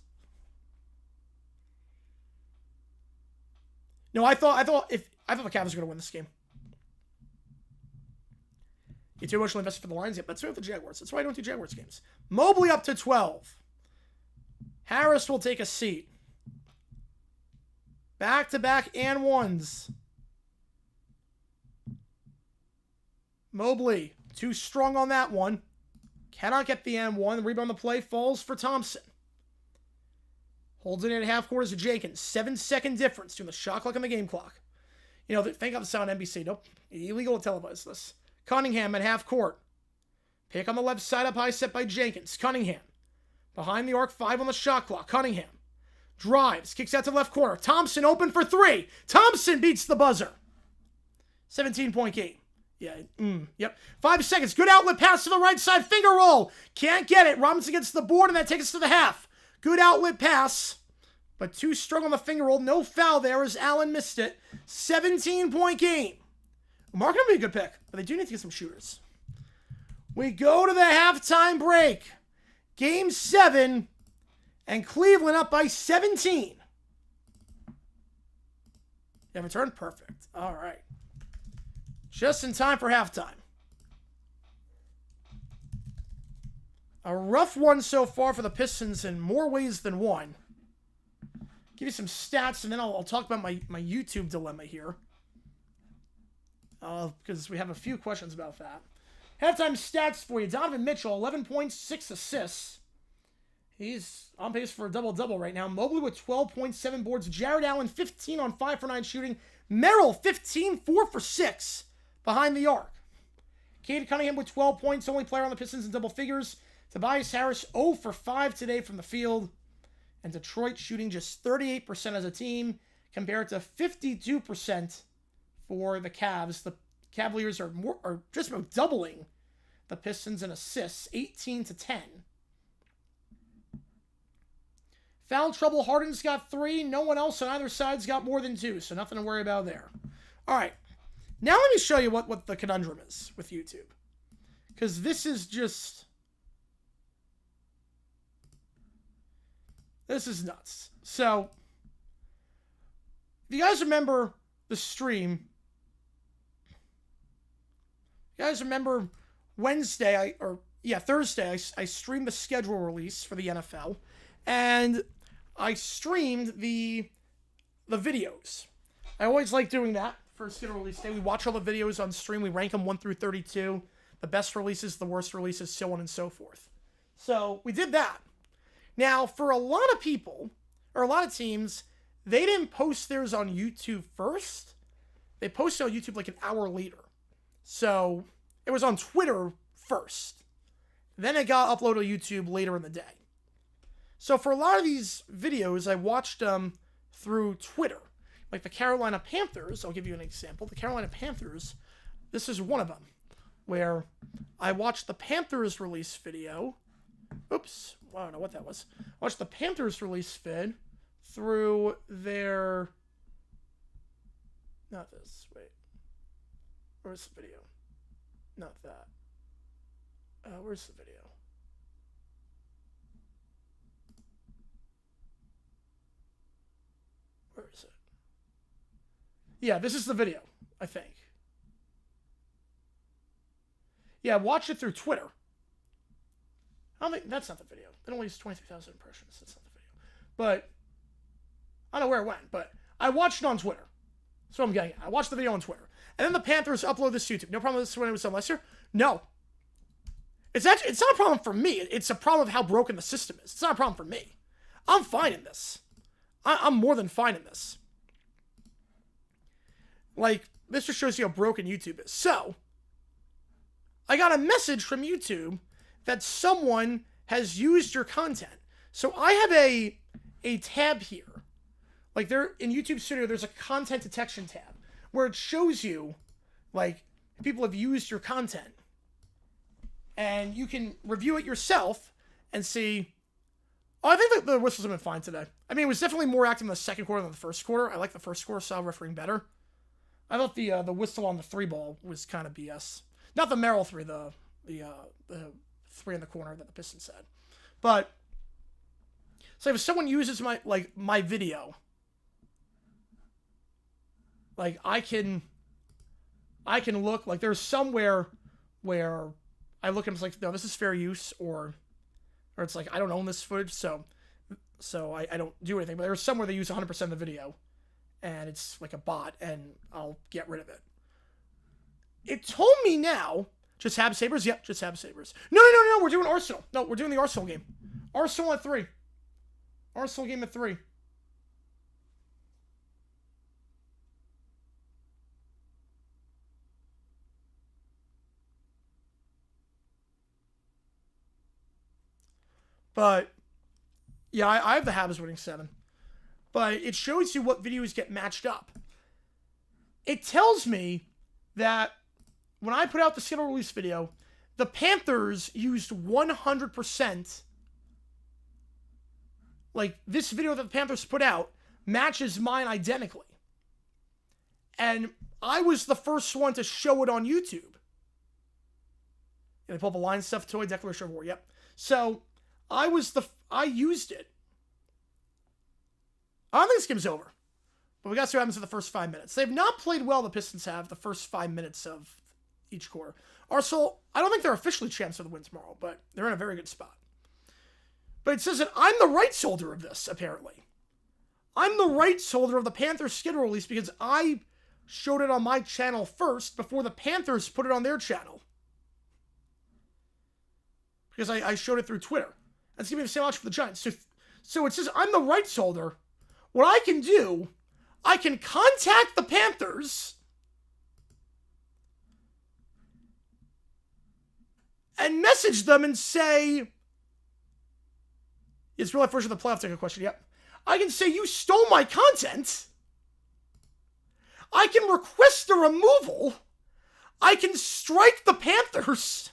No, I thought the Cavs were going to win this game. You too emotionally invested for the Lions? Yep, that's with the Jaguars. That's why I don't do Jaguars games. Mobley up to 12. Harris will take a seat. Back-to-back and 1s. Mobley, too strong on that one. Cannot get the M1. The rebound on the play falls for Thompson. Holds it in at half court as Jenkins. 7-second difference between the shot clock and the game clock. You know, thank God this is on NBC. Nope. Illegal to televise this. Cunningham at half court. Pick on the left side up high set by Jenkins. Cunningham. Behind the arc, 5 on the shot clock. Cunningham. Drives. Kicks out to the left corner. Thompson open for 3. Thompson beats the buzzer. 17-point game. Yeah, yep. 5 seconds. Good outlet pass to the right side. Finger roll. Can't get it. Robinson gets the board, and that takes us to the half. Good outlet pass, but too strong on the finger roll. No foul there as Allen missed it. 17-point game. Mark would be a good pick, but they do need to get some shooters. We go to the halftime break. Game 7, and Cleveland up by 17. You have a turn? Perfect. All right. Just in time for halftime. A rough one so far for the Pistons in more ways than one. Give you some stats, and then I'll talk about my YouTube dilemma here. Because we have a few questions about that. Halftime stats for you. Donovan Mitchell, 11 points, 6 assists. He's on pace for a double-double right now. Mobley with 12.7 boards. Jared Allen, 15 on 5 for 9 shooting. Merrill, 15, 4 for 6 behind the arc. Cade Cunningham with 12 points, only player on the Pistons in double figures. Tobias Harris, 0 for 5 today from the field. and Detroit shooting just 38% as a team compared to 52% for the Cavs. The Cavaliers are just about doubling the Pistons in assists, 18-10. Foul trouble, Harden's got 3. No one else on either side's got more than 2, so nothing to worry about there. All right. Now let me show you what the conundrum is with YouTube. Because this is just... This is nuts. So, if you guys remember the stream... You guys remember Thursday, I streamed the schedule release for the NFL. And I streamed the videos. I always like doing that for schedule release day. We watch all the videos on stream. We rank them 1 through 32. The best releases, the worst releases, so on and so forth. So we did that. Now, for a lot of people, or a lot of teams, they didn't post theirs on YouTube first. They posted on YouTube like an hour later. So it was on Twitter first. Then it got uploaded to YouTube later in the day. So for a lot of these videos, I watched them through Twitter. Like the Carolina Panthers, I'll give you an example. The Carolina Panthers, this is one of them, where I watched the Panthers release video. Oops, I don't know what that was. I watched the Panthers release vid through their... Not this, wait. Where's the video? Not that. Where's the video? Where is it? Yeah, this is the video, I think. Yeah, watch it through Twitter. I don't think that's not the video. It only has 23,000 impressions. That's not the video. But I don't know where it went, but I watched it on Twitter. That's what I'm getting at. I watched the video on Twitter. And then the Panthers upload this to YouTube. No problem with this when it was done last year? No. It's not a problem for me. It's a problem of how broken the system is. It's not a problem for me. I'm fine in this. I'm more than fine in this. Like, this just shows you how broken YouTube is. So, I got a message from YouTube that someone has used your content. So I have a tab here. Like there in YouTube Studio, there's a content detection tab where it shows you like people have used your content. And you can review it yourself and see. Oh, I think the whistles have been fine today. I mean, it was definitely more active in the second quarter than the first quarter. I like the first quarter style refereeing better. I thought the whistle on the 3-ball was kind of BS. Not the Merrill 3, the 3 in the corner that the Pistons had. But so if someone uses my video, like I can look like there's somewhere where I look and it's like, no, this is fair use, or it's like I don't own this footage, so I don't do anything. But there's somewhere they use 100% of the video, and it's like a bot, and I'll get rid of it. It told me now, just Hab Sabres? Yep, just Hab Sabres. No, we're doing Arsenal. No, we're doing the Arsenal game. Arsenal at 3. Arsenal game at 3. But, yeah, I have the Habs winning 7. But it shows you what videos get matched up. It tells me that when I put out the schedule release video, the Panthers used 100%. Like, this video that the Panthers put out matches mine identically. And I was the first one to show it on YouTube. And they pull up a line stuff toy, Declaration of War, yep. So, I used it. I don't think this game's over. But we got to see what happens in the first 5 minutes. They've not played well, the Pistons have, the first 5 minutes of each quarter. Arsenal, I don't think they're officially champs for the win tomorrow, but they're in a very good spot. But it says that I'm the rights holder of this, apparently. I'm the rights holder of the Panthers schedule release because I showed it on my channel first before the Panthers put it on their channel. Because I showed it through Twitter. That's going to be the same option for the Giants. So it says I'm the rights holder. What I can do, I can contact the Panthers and message them and say, It's real life version of the playoff ticket question. Yep. I can say you stole my content. I can request a removal. I can strike the Panthers.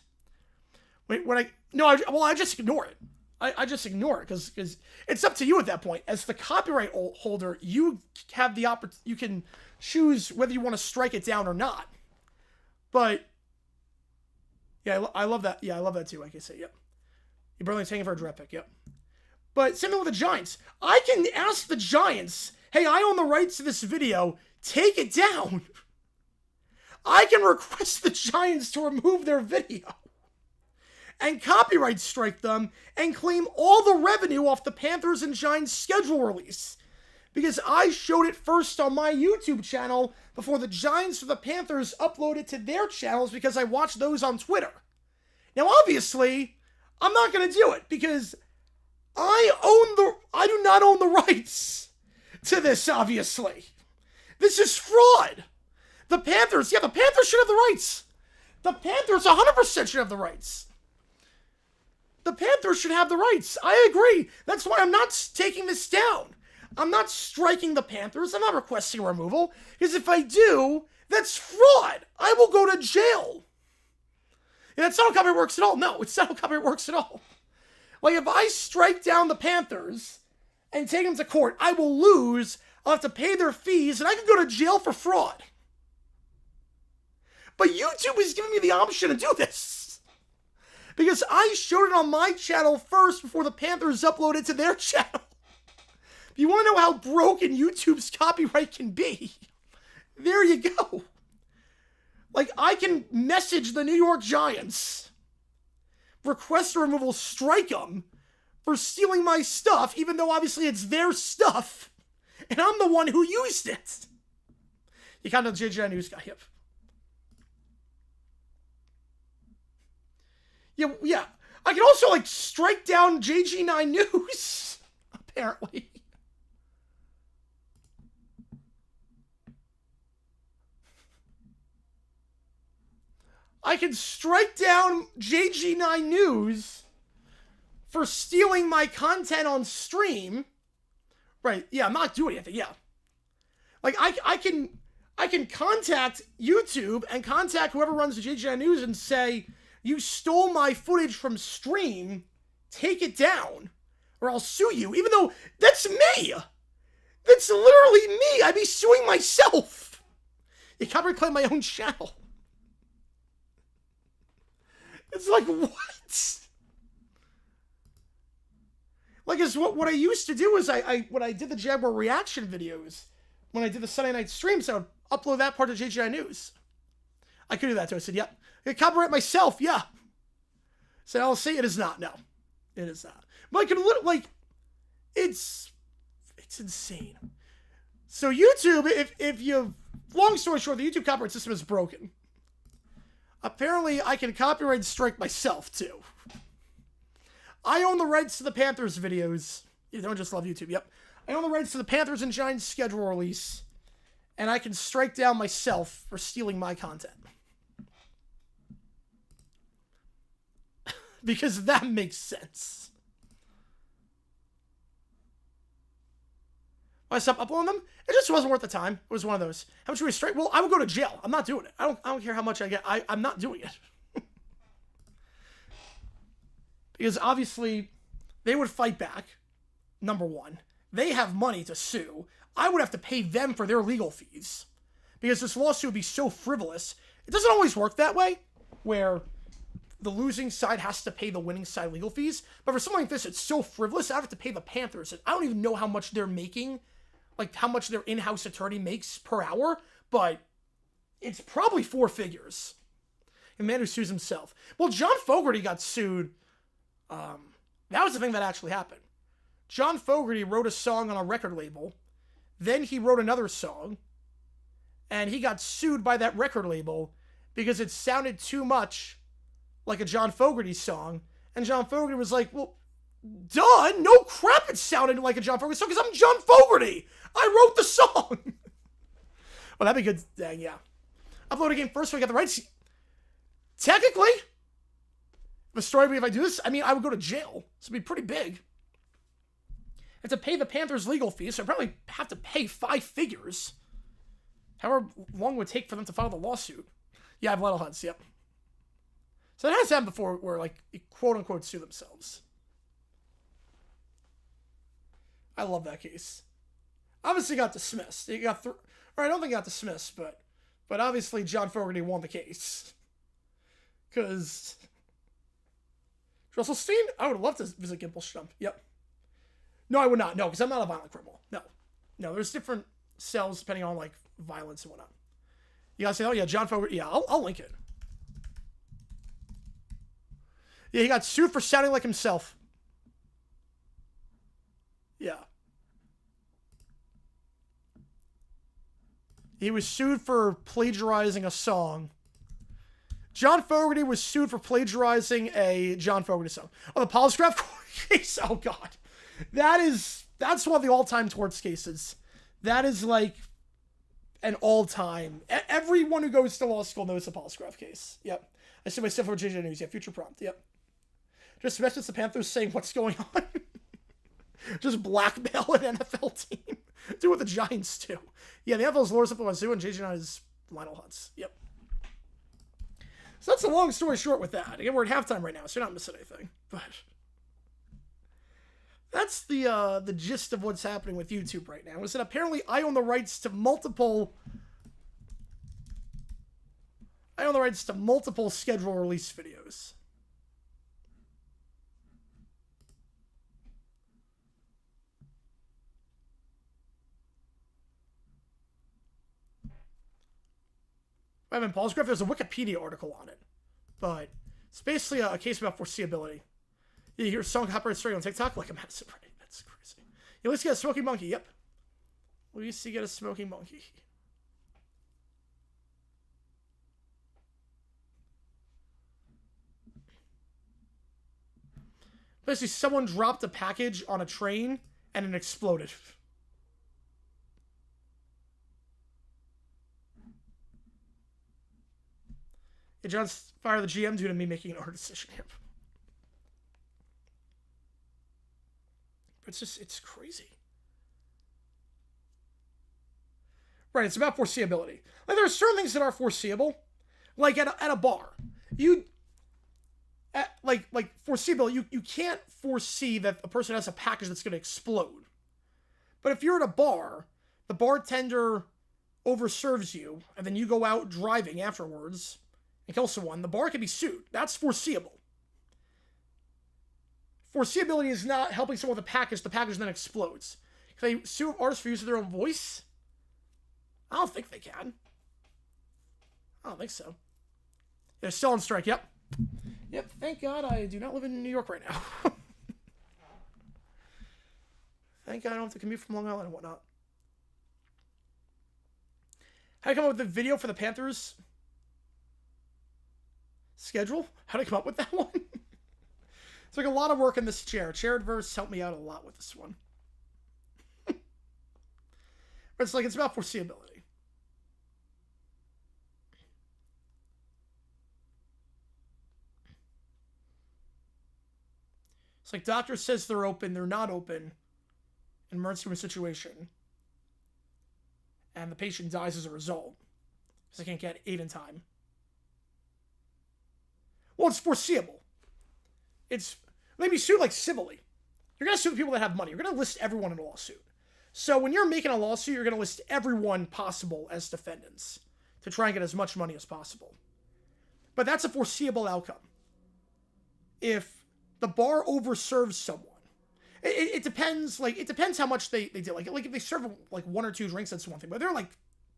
Wait, I just ignore it. I just ignore it because it's up to you at that point. As the copyright holder, you have the you can choose whether you want to strike it down or not. But yeah, I love that. Yeah, I love that too. Like I say, yep. You barely taking for a draft pick. Yep. But same thing with the Giants. I can ask the Giants, hey, I own the rights to this video. Take it down. I can request the Giants to remove their video and copyright strike them and claim all the revenue off the Panthers and Giants schedule release. Because I showed it first on my YouTube channel before the Giants or the Panthers uploaded to their channels because I watched those on Twitter. Now, obviously, I'm not going to do it because I do not own the rights to this, obviously. This is fraud. The Panthers should have the rights. The Panthers 100% should have the rights. The Panthers should have the rights. I agree. That's why I'm not taking this down. I'm not striking the Panthers. I'm not requesting removal. Because if I do, that's fraud. I will go to jail. And that's not how copyright works at all. No, it's not how copyright works at all. Like, if I strike down the Panthers and take them to court, I will lose. I'll have to pay their fees, and I can go to jail for fraud. But YouTube is giving me the option to do this. Because I showed it on my channel first before the Panthers uploaded to their channel. If you want to know how broken YouTube's copyright can be, there you go. Like, I can message the New York Giants, request a removal, strike them for stealing my stuff, even though obviously it's their stuff, and I'm the one who used it. You kind of the JJ News guy, yep. Yeah. I can also, like, strike down JG9 News, apparently. I can strike down JG9 News for stealing my content on stream. Right, yeah, I'm not doing anything, yeah. Like, I can contact YouTube and contact whoever runs the JG9 News and say, you stole my footage from stream, take it down, or I'll sue you, even though that's me. That's literally me. I'd be suing myself. You can't reclaim my own channel. It's like, what? Like, is what I used to do is when I did the Jaguar reaction videos, when I did the Sunday night streams, I would upload that part to JGI News. I could do that too. I said, yep. I could copyright myself, yeah. So I'll say it is not. No, it is not. But I could, like, it's insane. So YouTube, if you, long story short, the YouTube copyright system is broken. Apparently, I can copyright strike myself, too. I own the rights to the Panthers videos. You don't just love YouTube, yep. I own the rights to the Panthers and Giants schedule release. And I can strike down myself for stealing my content. Because that makes sense. When I stopped uploading them, it just wasn't worth the time. It was one of those. How much would we strike? Well, I would go to jail. I'm not doing it. I don't care how much I get. I'm not doing it. Because obviously, they would fight back, number one. They have money to sue. I would have to pay them for their legal fees. Because this lawsuit would be so frivolous. It doesn't always work that way, where the losing side has to pay the winning side legal fees. But for something like this, it's so frivolous, I have to pay the Panthers. And I don't even know how much they're making, like how much their in-house attorney makes per hour, but it's probably 4 figures. A man who sues himself. Well, John Fogerty got sued. That was the thing that actually happened. John Fogerty wrote a song on a record label. Then he wrote another song. And he got sued by that record label because it sounded too much like a John Fogerty song. And John Fogerty was like, well, duh, no crap it sounded like a John Fogerty song because I'm John Fogerty. I wrote the song. Well, that'd be good. Dang, yeah. Upload a game first so I got the rights. Technically, the story would be if I do this, I mean, I would go to jail. So it'd be pretty big. have to pay the Panthers legal fees, so I probably have to pay 5 figures. However long it would take for them to file the lawsuit. Yeah, I have Little Hunts, yep. So that has happened before where, like, quote-unquote sue themselves. I love that case. Obviously got dismissed. It got or I don't think it got dismissed, but obviously John Fogerty won the case. Because Russell Steen, I would love to visit Gimpelstrom. Yep. No, I would not. No, because I'm not a violent criminal. No, there's different cells depending on, like, violence and whatnot. You guys say, oh yeah, John Fogerty. Yeah, I'll link it. Yeah, he got sued for sounding like himself. Yeah. He was sued for plagiarizing a song. John Fogerty was sued for plagiarizing a John Fogerty song. Oh, the polygraph case? Oh, God. That's one of the all-time torts cases. That is like an all-time. Everyone who goes to law school knows the polygraph case. Yep. I see myself for Virginia News. Yeah, future prompt. Yep. Just message the Panthers saying what's going on. Just blackmail an NFL team. Do what the Giants do. Yeah, the NFL's lures up the Wazoo and JJ is Lionel Hunts. Yep. So that's a long story short with that. Again, we're at halftime right now, so you're not missing anything. But that's the gist of what's happening with YouTube right now. Is that apparently I own the rights to multiple schedule release videos. I mean, Paul's Griff, there's a Wikipedia article on it. But it's basically a case about foreseeability. You hear song copyright straight on TikTok like a Madison Rain. That's crazy. You at least get a smoking monkey. Yep. At least you get a smoking monkey. Basically, someone dropped a package on a train and it exploded. Yeah, John's fired the GM due to me making an hard decision here. But it's crazy. Right, it's about foreseeability. Like, there are certain things that are foreseeable. Like, at a bar. Foreseeability, you can't foresee that a person has a package that's going to explode. But if you're at a bar, the bartender overserves you, and then you go out driving afterwards and kill someone, the bar can be sued. That's foreseeable. Foreseeability is not helping someone with a package, the package then explodes. Can they sue artists for using their own voice? I don't think they can. I don't think so. They're still on strike, yep. Yep, thank God I do not live in New York right now. Thank God I don't have to commute from Long Island and whatnot. How do you come up with the video for the Panthers schedule? How did I come up with that one? It's like a lot of work in this chair. Chair Adverse helped me out a lot with this one. But it's like, it's about foreseeability. It's like, doctor says they're open, they're not open. An emergency room situation. And the patient dies as a result. Because they can't get aid in time. Well, it's foreseeable. It's maybe sued like civilly. You're going to sue the people that have money. You're going to list everyone in a lawsuit. So when you're making a lawsuit, you're going to list everyone possible as defendants to try and get as much money as possible. But that's a foreseeable outcome. If the bar overserves someone, it depends. Like, it depends how much they do. Like if they serve like 1 or 2 drinks, that's one thing. But they're like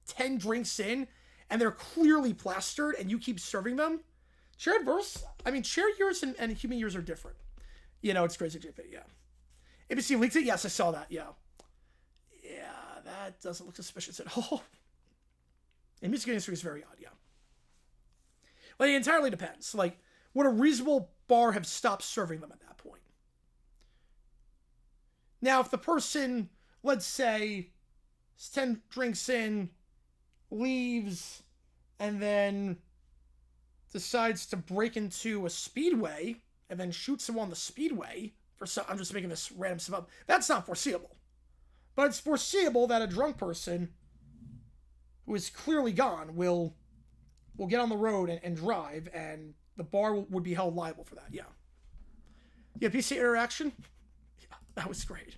10 drinks in and they're clearly plastered and you keep serving them. Chair Adverse, I mean, chair years and human years are different. You know, it's crazy, JP, yeah. ABC leaked it? Yes, I saw that, yeah. Yeah, that doesn't look suspicious at all. And music industry is very odd, yeah. Like, it entirely depends. Like, would a reasonable bar have stopped serving them at that point? Now, if the person, let's say, is 10 drinks in, leaves, and then decides to break into a speedway and then shoot someone on the speedway I'm just making this random stuff up. That's not foreseeable. But it's foreseeable that a drunk person who is clearly gone will get on the road and drive, and the bar would be held liable for that. Yeah. Yeah, PC interaction. Yeah, that was great.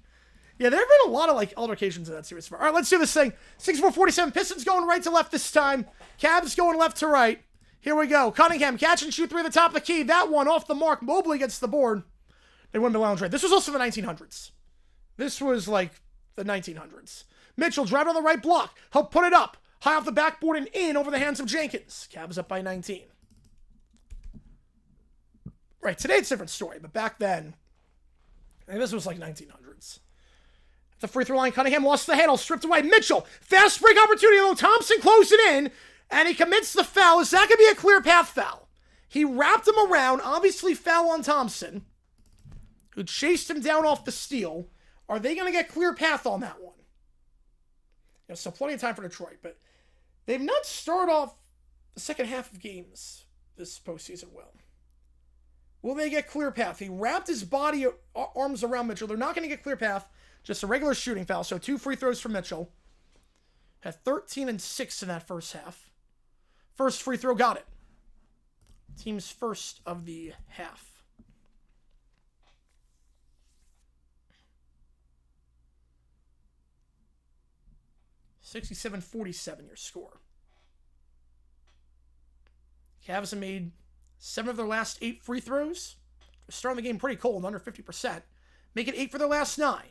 Yeah, there have been a lot of like altercations in that series. All right, let's do this thing. 64-47. Pistons going right to left this time. Cavs going left to right. Here we go. Cunningham catch and shoot three at the top of the key. That one off the mark. Mobley gets the board. They win the lounge right. This was also the 1900s. This was like the 1900s. Mitchell driving on the right block. He'll put it up. High off the backboard and in over the hands of Jenkins. Cavs up by 19. Right, today it's a different story, but back then, I think this was like 1900s. The free throw line, Cunningham lost the handle, stripped away. Mitchell, fast break opportunity, though Thompson closed it in, and he commits the foul. Is that going to be a clear path foul? He wrapped him around, obviously foul on Thompson, who chased him down off the steal. Are they going to get clear path on that one? You know, so plenty of time for Detroit, but they've not started off the second half of games this postseason well. Will they get clear path? He wrapped his body, arms around Mitchell. They're not going to get clear path. Just a regular shooting foul. So 2 free throws for Mitchell. Had 13 and 6 in that first half. First free throw, got it. Team's first of the half. (67-47) your score. Cavs have made 7 of their last 8 free throws. They're starting the game pretty cold, under 50%. Make it 8 for their last 9.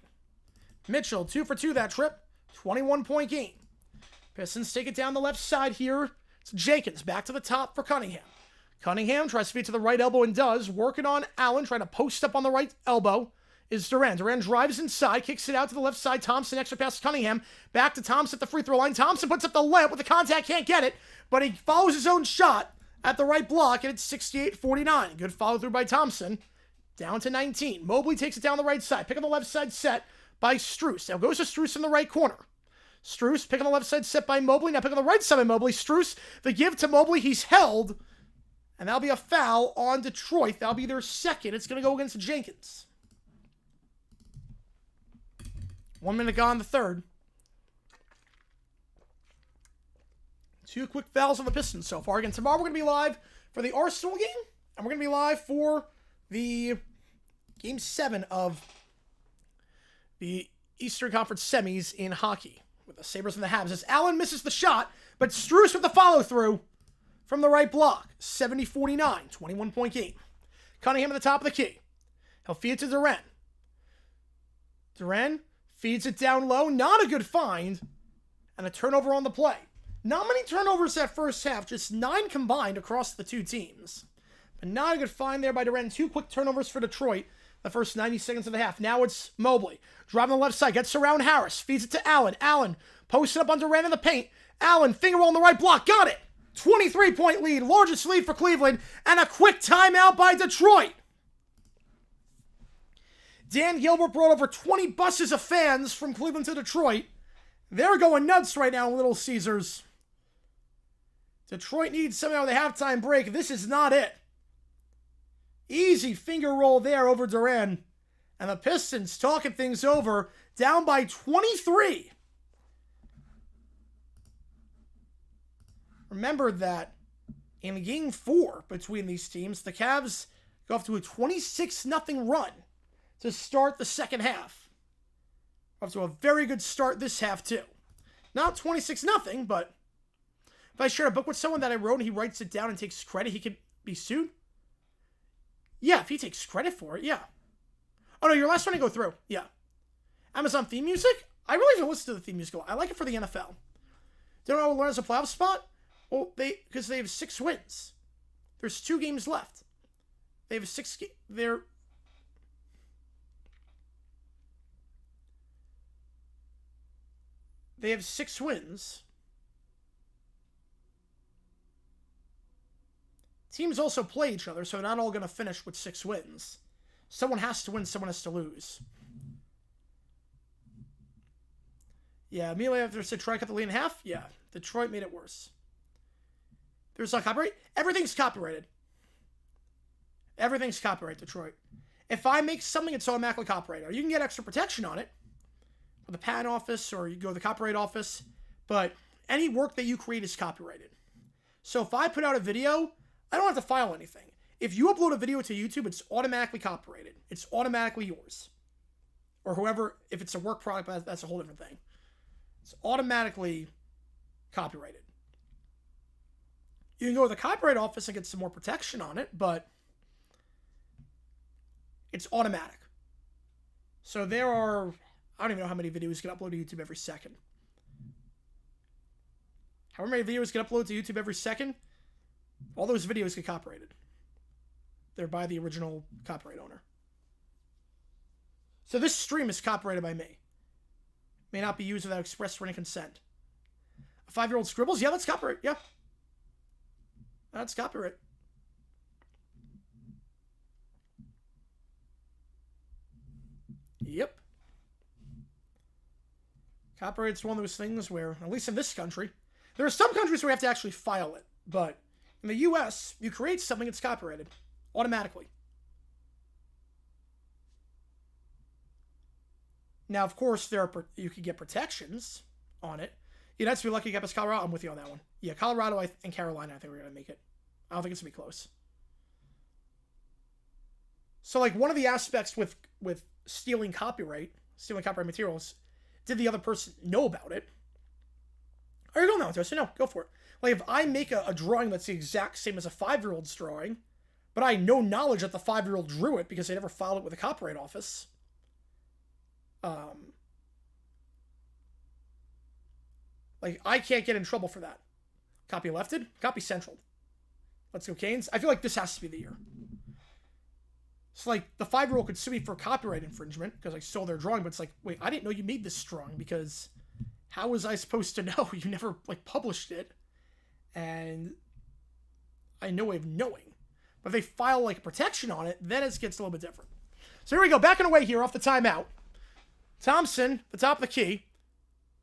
Mitchell, 2 for 2 that trip. 21-point game. Pistons take it down the left side here. It's Jenkins back to the top for Cunningham. Cunningham tries to feed to the right elbow and does. Working on Allen, trying to post up on the right elbow is Durant. Durant drives inside, kicks it out to the left side. Thompson extra pass to Cunningham. Back to Thompson at the free throw line. Thompson puts up the layup with the contact, can't get it, but he follows his own shot at the right block, and it's 68-49. Good follow through by Thompson. Down to 19. Mobley takes it down the right side. Pick on the left side set by Strus. Now goes to Strus in the right corner. Strus, pick on the left side set by Mobley. Now pick on the right side by Mobley. Strus, the give to Mobley. He's held. And that'll be a foul on Detroit. That'll be their second. It's going to go against Jenkins. 1 minute gone in the third. 2 quick fouls on the Pistons so far. Again, tomorrow we're going to be live for the Arsenal game. And we're going to be live for the Game 7 of the Eastern Conference semis in hockey with the Sabres and the Habs. As Allen misses the shot, but Strus with the follow-through from the right block. 70-49, 21-point game. Cunningham at the top of the key. He'll feed it to Durant. Durant feeds it down low. Not a good find. And a turnover on the play. Not many turnovers that first half. Just 9 combined across the two teams. But not a good find there by Durant. 2 quick turnovers for Detroit. The first 90 seconds of the half. Now it's Mobley. Driving on the left side. Gets around Harris. Feeds it to Allen. Allen posted up on Durant in the paint. Allen, finger roll on the right block. Got it. 23-point lead. Largest lead for Cleveland. And a quick timeout by Detroit. Dan Gilbert brought over 20 buses of fans from Cleveland to Detroit. They're going nuts right now in Little Caesars. Detroit needs something out of the halftime break. This is not it. Easy finger roll there over Durant. And the Pistons talking things over. Down by 23. Remember that in Game 4 between these teams, the Cavs go off to a 26-0 run to start the second half. Off to a very good start this half, too. Not 26-0, but if I share a book with someone that I wrote and he writes it down and takes credit, he could be sued? Yeah, if he takes credit for it, yeah. Oh, no, your last one to go through. Yeah. Amazon theme music? I really don't listen to the theme music. I like it for the NFL. Don't know how to learn as a playoff spot? Well, because they have 6 wins. There's 2 games left. They have 6 They have 6 wins. Teams also play each other, so they're not all going to finish with 6 wins. Someone has to win, someone has to lose. Yeah, immediately after Detroit cut the lead in half, yeah, Detroit made it worse. There's no copyright. Everything's copyrighted. Everything's copyright, Detroit. If I make something, it's automatically copyrighted. You can get extra protection on it with the patent office, or you go to the copyright office, but any work that you create is copyrighted. So if I put out a video, I don't have to file anything. If you upload a video to YouTube, it's automatically copyrighted. It's automatically yours. Or whoever, if it's a work product, that's a whole different thing. It's automatically copyrighted. You can go to the copyright office and get some more protection on it, but it's automatic. So there are, I don't even know how many videos get uploaded to YouTube every second. However many videos get uploaded to YouTube every second, all those videos get copyrighted. They're by the original copyright owner. So this stream is copyrighted by me. May not be used without express written consent. A 5-year-old scribbles? Yeah, that's copyright. Yeah. That's copyright. Yep. Copyright's one of those things where, at least in this country, there are some countries where you have to actually file it, but in the US, you create something, it's copyrighted automatically. Now, of course, you can get protections on it. You'd have to be lucky to get past Colorado. I'm with you on that one. Yeah, Colorado and Carolina, I think we're going to make it. I don't think it's going to be close. So, like, one of the aspects with stealing copyright materials, did the other person know about it? Or you don't know, so no, go for it. Like, if I make a drawing that's the exact same as a 5-year-old's drawing, but I had no knowledge that the 5-year-old drew it because they never filed it with the copyright office, like, I can't get in trouble for that. Copy lefted, copy central. Let's go, Canes. I feel like this has to be the year. So, like, the 5-year-old could sue me for copyright infringement because I stole their drawing, but it's like, wait, I didn't know you made this drawing because how was I supposed to know? You never, like, published it. And I had no way of knowing. But if they file, like, protection on it, then it gets a little bit different. So here we go. Backing away here off the timeout. Thompson, the top of the key.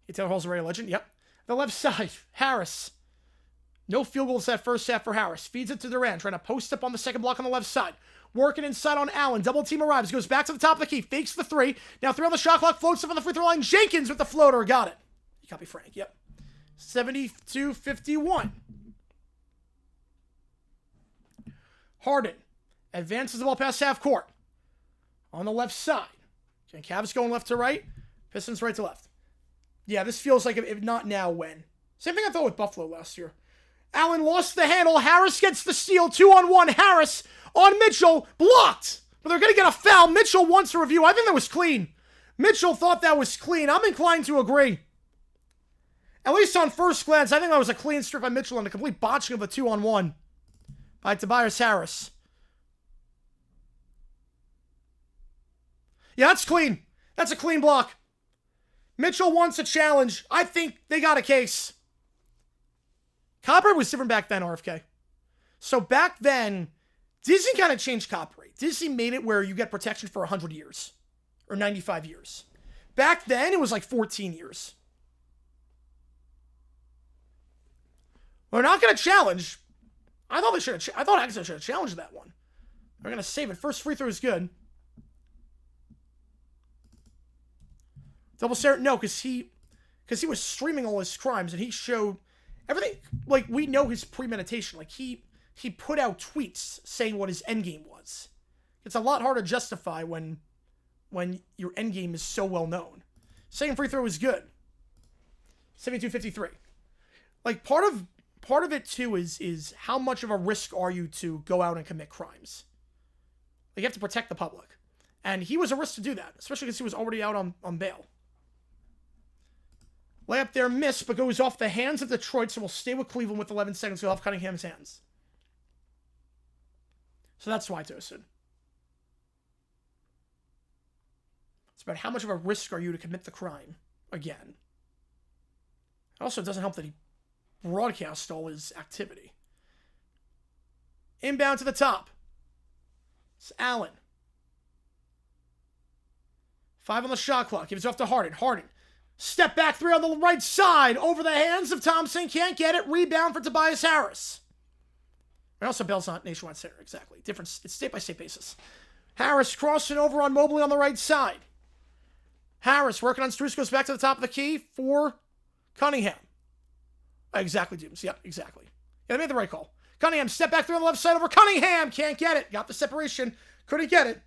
He Taylor Hall's already a legend. Yep. The left side, Harris. No field goals that first half for Harris. Feeds it to Durant, trying to post up on the second block on the left side. Working inside on Allen. Double team arrives. Goes back to the top of the key. Fakes the 3. Now 3 on the shot clock. Floats up on the free throw line. Jenkins with the floater. Got it. You copy Frank. Yep. 72-51. Harden advances the ball past half court. On the left side. And Cavs going left to right. Pistons right to left. Yeah, this feels like if not now, when. Same thing I thought with Buffalo last year. Allen lost the handle. Harris gets the steal. 2-on-1. Harris on Mitchell. Blocked. But they're going to get a foul. Mitchell wants a review. I think that was clean. Mitchell thought that was clean. I'm inclined to agree. At least on first glance, I think that was a clean strip by Mitchell and a complete botching of the 2-on-1 by Tobias Harris. Yeah, that's clean. That's a clean block. Mitchell wants a challenge. I think they got a case. Copyright was different back then, RFK. So back then, Disney kind of changed copyright. Disney made it where you get protection for 100 years. Or 95 years. Back then, it was like 14 years. We're not going to challenge. I thought Axel should have challenged that one. They're going to save it. First free throw is good. Double stare. No, because he was streaming all his crimes and he showed everything. Like, we know his premeditation. Like, he put out tweets saying what his endgame was. It's a lot harder to justify when your endgame is so well known. Second free throw is good. 72-53. Like, part of it too is how much of a risk are you to go out and commit crimes? Like, you have to protect the public. And he was a risk to do that, especially because he was already out on bail. Layup there, miss, but goes off the hands of Detroit, so we'll stay with Cleveland with 11 seconds. We'll have Cunningham's hands. So that's why I toasted. It's about how much of a risk are you to commit the crime again. It also doesn't help that he broadcast all his activity. Inbound to the top. It's Allen. 5 on the shot clock. Gives it off to Harden. Harden. Step back 3 on the right side. Over the hands of Thompson. Can't get it. Rebound for Tobias Harris. And also, Bell's not nationwide center. Exactly. Different. It's state-by-state basis. Harris crossing over on Mobley on the right side. Harris working on Strus, goes back to the top of the key for Cunningham. Exactly, Dooms. Yep, exactly. Yeah, they made the right call. Cunningham, step back through on the left side over Cunningham. Can't get it. Got the separation. Couldn't get it.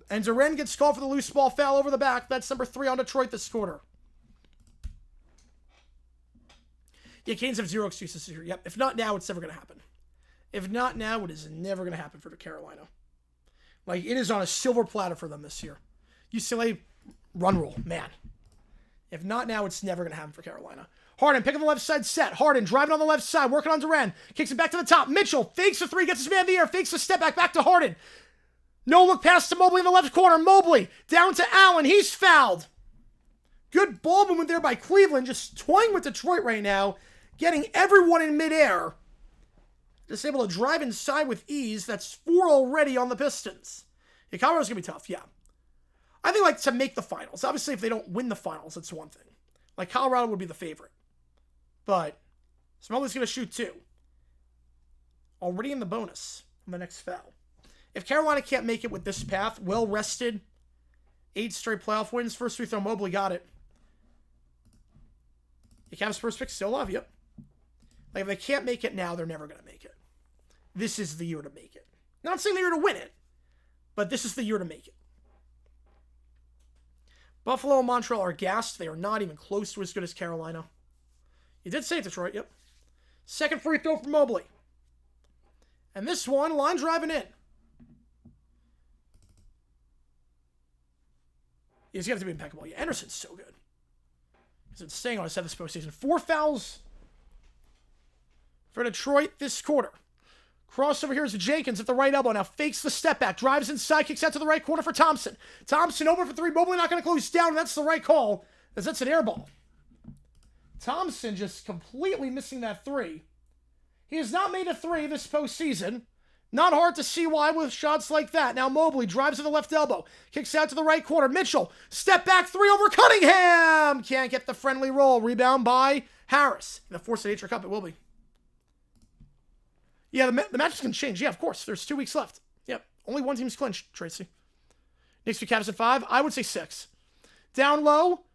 And Duren gets called for the loose ball foul over the back. That's number 3 on Detroit this quarter. Yeah, Canes have 0 excuses here. Yep. If not now, it's never going to happen. If not now, it is never going to happen for Carolina. Like, it is on a silver platter for them this year. UCLA run rule, man. If not now, it's never going to happen for Carolina. Harden picking the left side set. Harden driving on the left side, working on Duren. Kicks it back to the top. Mitchell fakes the 3, gets his man in the air, fakes the step back to Harden. No look pass to Mobley in the left corner. Mobley down to Allen. He's fouled. Good ball movement there by Cleveland. Just toying with Detroit right now. Getting everyone in midair. Just able to drive inside with ease. That's 4 already on the Pistons. Yeah, Colorado's going to be tough, yeah. I think, like, to make the finals. Obviously, if they don't win the finals, it's one thing. Like, Colorado would be the favorite. But Smoley's going to shoot 2. Already in the bonus on the next foul. If Carolina can't make it with this path, well rested, 8 straight playoff wins, first free throw, Mobley got it. The Cavs first pick still alive, yep. Like, if they can't make it now, they're never going to make it. This is the year to make it. Not saying the year to win it, but this is the year to make it. Buffalo and Montreal are gassed. They are not even close to as good as Carolina. You did say it, Detroit, yep. Second free throw for Mobley. And this one, line driving in. He's got to be impeccable. Yeah, Anderson's so good. He's staying on his 7th postseason. 4 fouls for Detroit this quarter. Crossover here is Jenkins at the right elbow. Now fakes the step back. Drives inside. Kicks out to the right corner for Thompson. Thompson over for 3. Mobley not going to close down. And that's the right call, as that's an air ball. Thompson just completely missing that 3. He has not made a 3 this postseason. Not hard to see why with shots like that. Now Mobley drives to the left elbow. Kicks out to the right corner. Mitchell, step back 3 over Cunningham. Can't get the friendly roll. Rebound by Harris. In the Force of Nature Cup, it will be. Yeah, the match is going to change. Yeah, of course. There's 2 weeks left. Yep. Only one team's clinched, Tracy. Knicks v. Cavs at 5. I would say 6. Down low,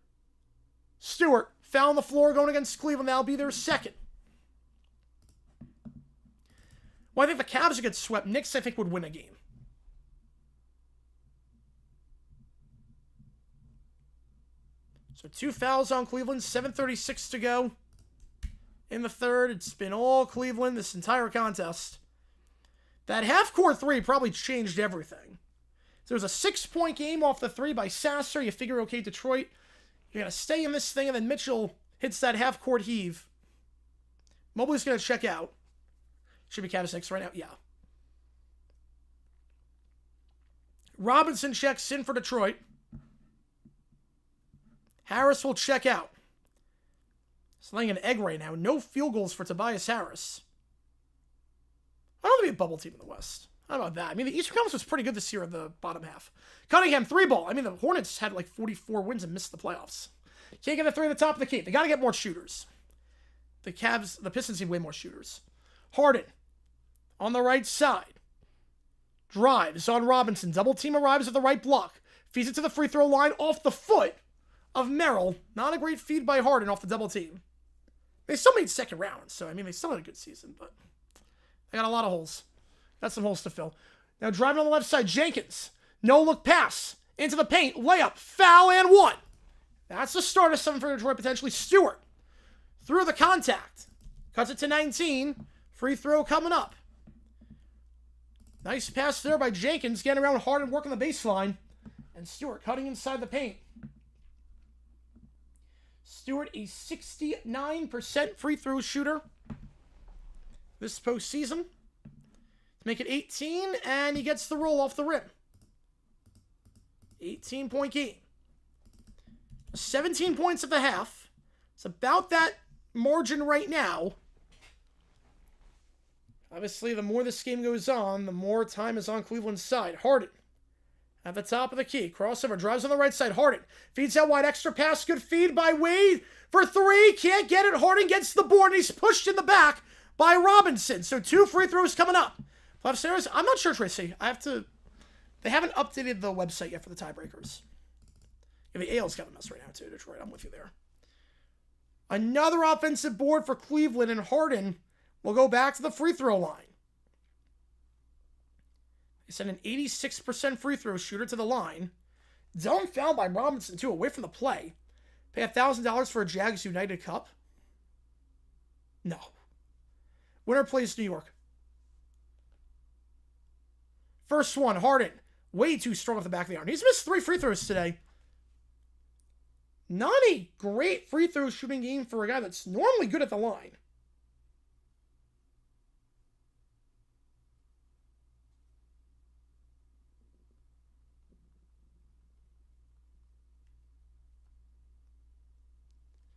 Stewart. Foul on the floor going against Cleveland. That'll be their second. Well, I think the Cavs would get swept. Knicks, I think, would win a game. So 2 fouls on Cleveland. 7:36 to go in the third. It's been all Cleveland this entire contest. That half-court 3 probably changed everything. So there was a 6-point game off the 3 by Sasser. You figure, okay, Detroit, you're going to stay in this thing, and then Mitchell hits that half-court heave. Mobley's going to check out. Should be Cavs 6 right now. Yeah. Robinson checks in for Detroit. Harris will check out. He's laying an egg right now. No field goals for Tobias Harris. I don't think we have a bubble team in the West. How about that? I mean, the Eastern Conference was pretty good this year in the bottom half. Cunningham, 3-ball. I mean, the Hornets had like 44 wins and missed the playoffs. Can't get a 3 at the top of the key. They got to get more shooters. The Pistons need way more shooters. Harden on the right side. Drives on Robinson. Double team arrives at the right block. Feeds it to the free throw line off the foot of Merrill. Not a great feed by Harden off the double team. They still made second round, so I mean, they still had a good season, but they got a lot of holes. Got some holes to fill. Now driving on the left side, Jenkins. No look pass. Into the paint. Layup. Foul and 1. That's the start of 7 for Detroit potentially. Stewart. Through the contact. Cuts it to 19. Free throw coming up. Nice pass there by Jenkins. Getting around hard and working the baseline. And Stewart cutting inside the paint. Stewart, a 69% free throw shooter this postseason. Make it 18, and he gets the roll off the rim. 18-point game. 17 points at the half. It's about that margin right now. Obviously, the more this game goes on, the more time is on Cleveland's side. Harden at the top of the key. Crossover, drives on the right side. Harden feeds out wide, extra pass. Good feed by Wade for 3. Can't get it. Harden gets the board, and he's pushed in the back by Robinson. So 2 free throws coming up. Playoff series, I'm not sure, Tracy. I have to They haven't updated the website yet for the tiebreakers. Yeah, the AL's got a mess right now, too, Detroit. I'm with you there. Another offensive board for Cleveland, and Harden will go back to the free throw line. They sent an 86% free throw shooter to the line. Zone foul by Robinson, too, away from the play. Pay $1,000 for a Jags United Cup? No. Winner plays New York. First one, Harden. Way too strong off the back of the arm. He's missed 3 free throws today. Not a great free throw shooting game for a guy that's normally good at the line.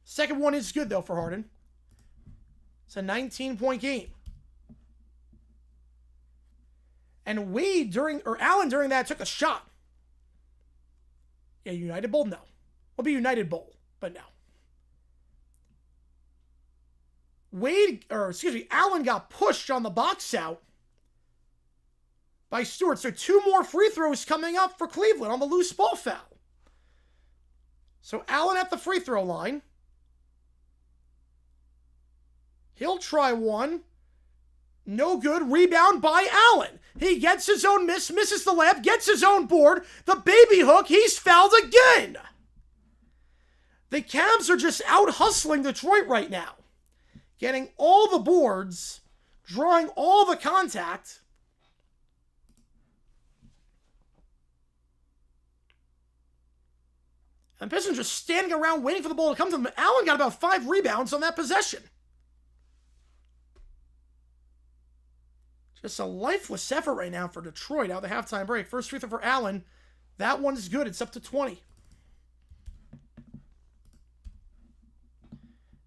Second one is good, though, for Harden. It's a 19-point game. And Allen during that took a shot. Yeah, United Bowl? No. Will be United Bowl, but no. Allen got pushed on the box out by Stewart. So 2 more free throws coming up for Cleveland on the loose ball foul. So Allen at the free throw line. He'll try one. No good. Rebound by Allen. He gets his own miss, misses the layup, gets his own board. The baby hook, he's fouled again. The Cavs are just out hustling Detroit right now. Getting all the boards, drawing all the contact. And Pistons just standing around waiting for the ball to come to them. Allen got about 5 rebounds on that possession. Just a lifeless effort right now for Detroit out of the halftime break. First free throw for Allen. That one's good. It's up to 20.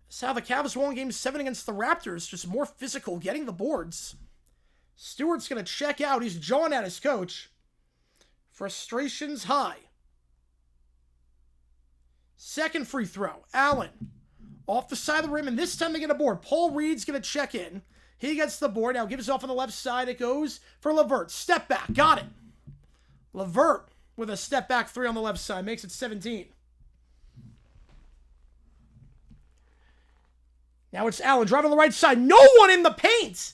That's how the Cavs won Game 7 against the Raptors. Just more physical, getting the boards. Stewart's going to check out. He's jawing at his coach. Frustration's high. Second free throw. Allen. Off the side of the rim, and this time they get a board. Paul Reed's going to check in. He gets the board. Now gives off on the left side. It goes for LeVert. Step back. Got it. LeVert with a step back 3 on the left side. Makes it 17. Now it's Allen driving on the right side. No one in the paint.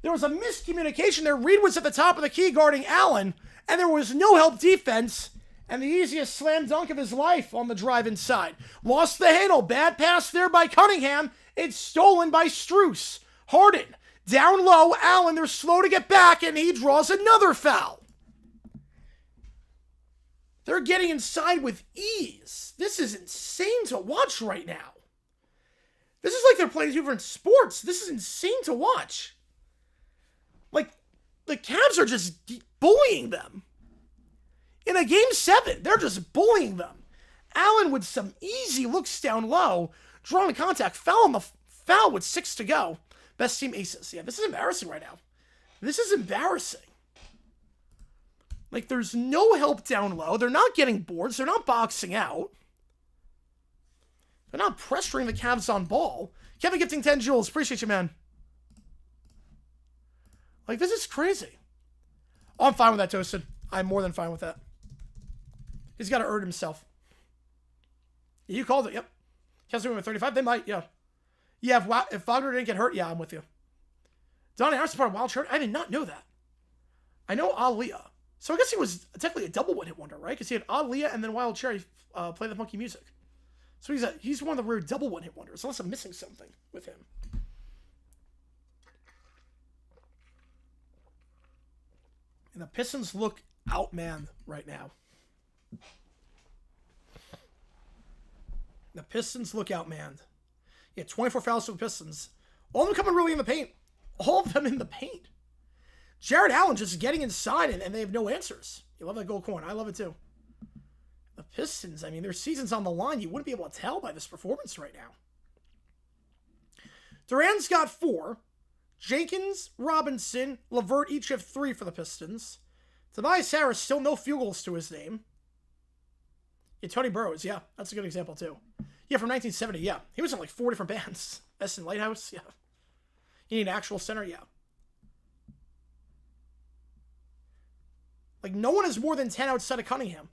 There was a miscommunication there. Reed was at the top of the key guarding Allen, and there was no help defense. And the easiest slam dunk of his life on the drive inside. Lost the handle. Bad pass there by Cunningham. It's stolen by Strus. Harden, down low, Allen, they're slow to get back, and he draws another foul. They're getting inside with ease. This is insane to watch right now. This is like they're playing different sports. This is insane to watch. Like, the Cavs are just bullying them. In a Game 7, they're just bullying them. Allen with some easy looks down low, drawing contact, foul with 6 to go. Best team aces. Yeah, this is embarrassing right now. This is embarrassing. Like, there's no help down low. They're not getting boards. They're not boxing out. They're not pressuring the Cavs on ball. Kevin gifting 10 joules. Appreciate you, man. Like, this is crazy. Oh, I'm fine with that, Toasted. I'm more than fine with that. He's got to earn himself. You called it, yep. Cavs are winning 35. They might, yeah. Yeah, if Wagner didn't get hurt, yeah, I'm with you. Donnie Harris is part of Wild Shirt. I did not know that. I know Aaliyah. So I guess he was technically a double one-hit wonder, right? Because he had Aaliyah and then Wild Cherry play the funky music. So he's one of the rare double one-hit wonders, unless I'm missing something with him. And the Pistons look outmanned right now. The Pistons look outmanned. Yeah, 24 fouls for the Pistons. All of them coming really in the paint. All of them in the paint. Jared Allen just getting inside, and they have no answers. You love that gold coin. I love it too. The Pistons, I mean, their season's on the line. You wouldn't be able to tell by this performance right now. Duran's got 4. Jenkins, Robinson, LeVert each have 3 for the Pistons. Tobias Harris, still no field goals to his name. Yeah, Tony Burrows, yeah, that's a good example too. Yeah, from 1970, yeah. He was in like 4 different bands. Eston Lighthouse, yeah. You need an actual center, yeah. Like, no one has more than 10 outside of Cunningham.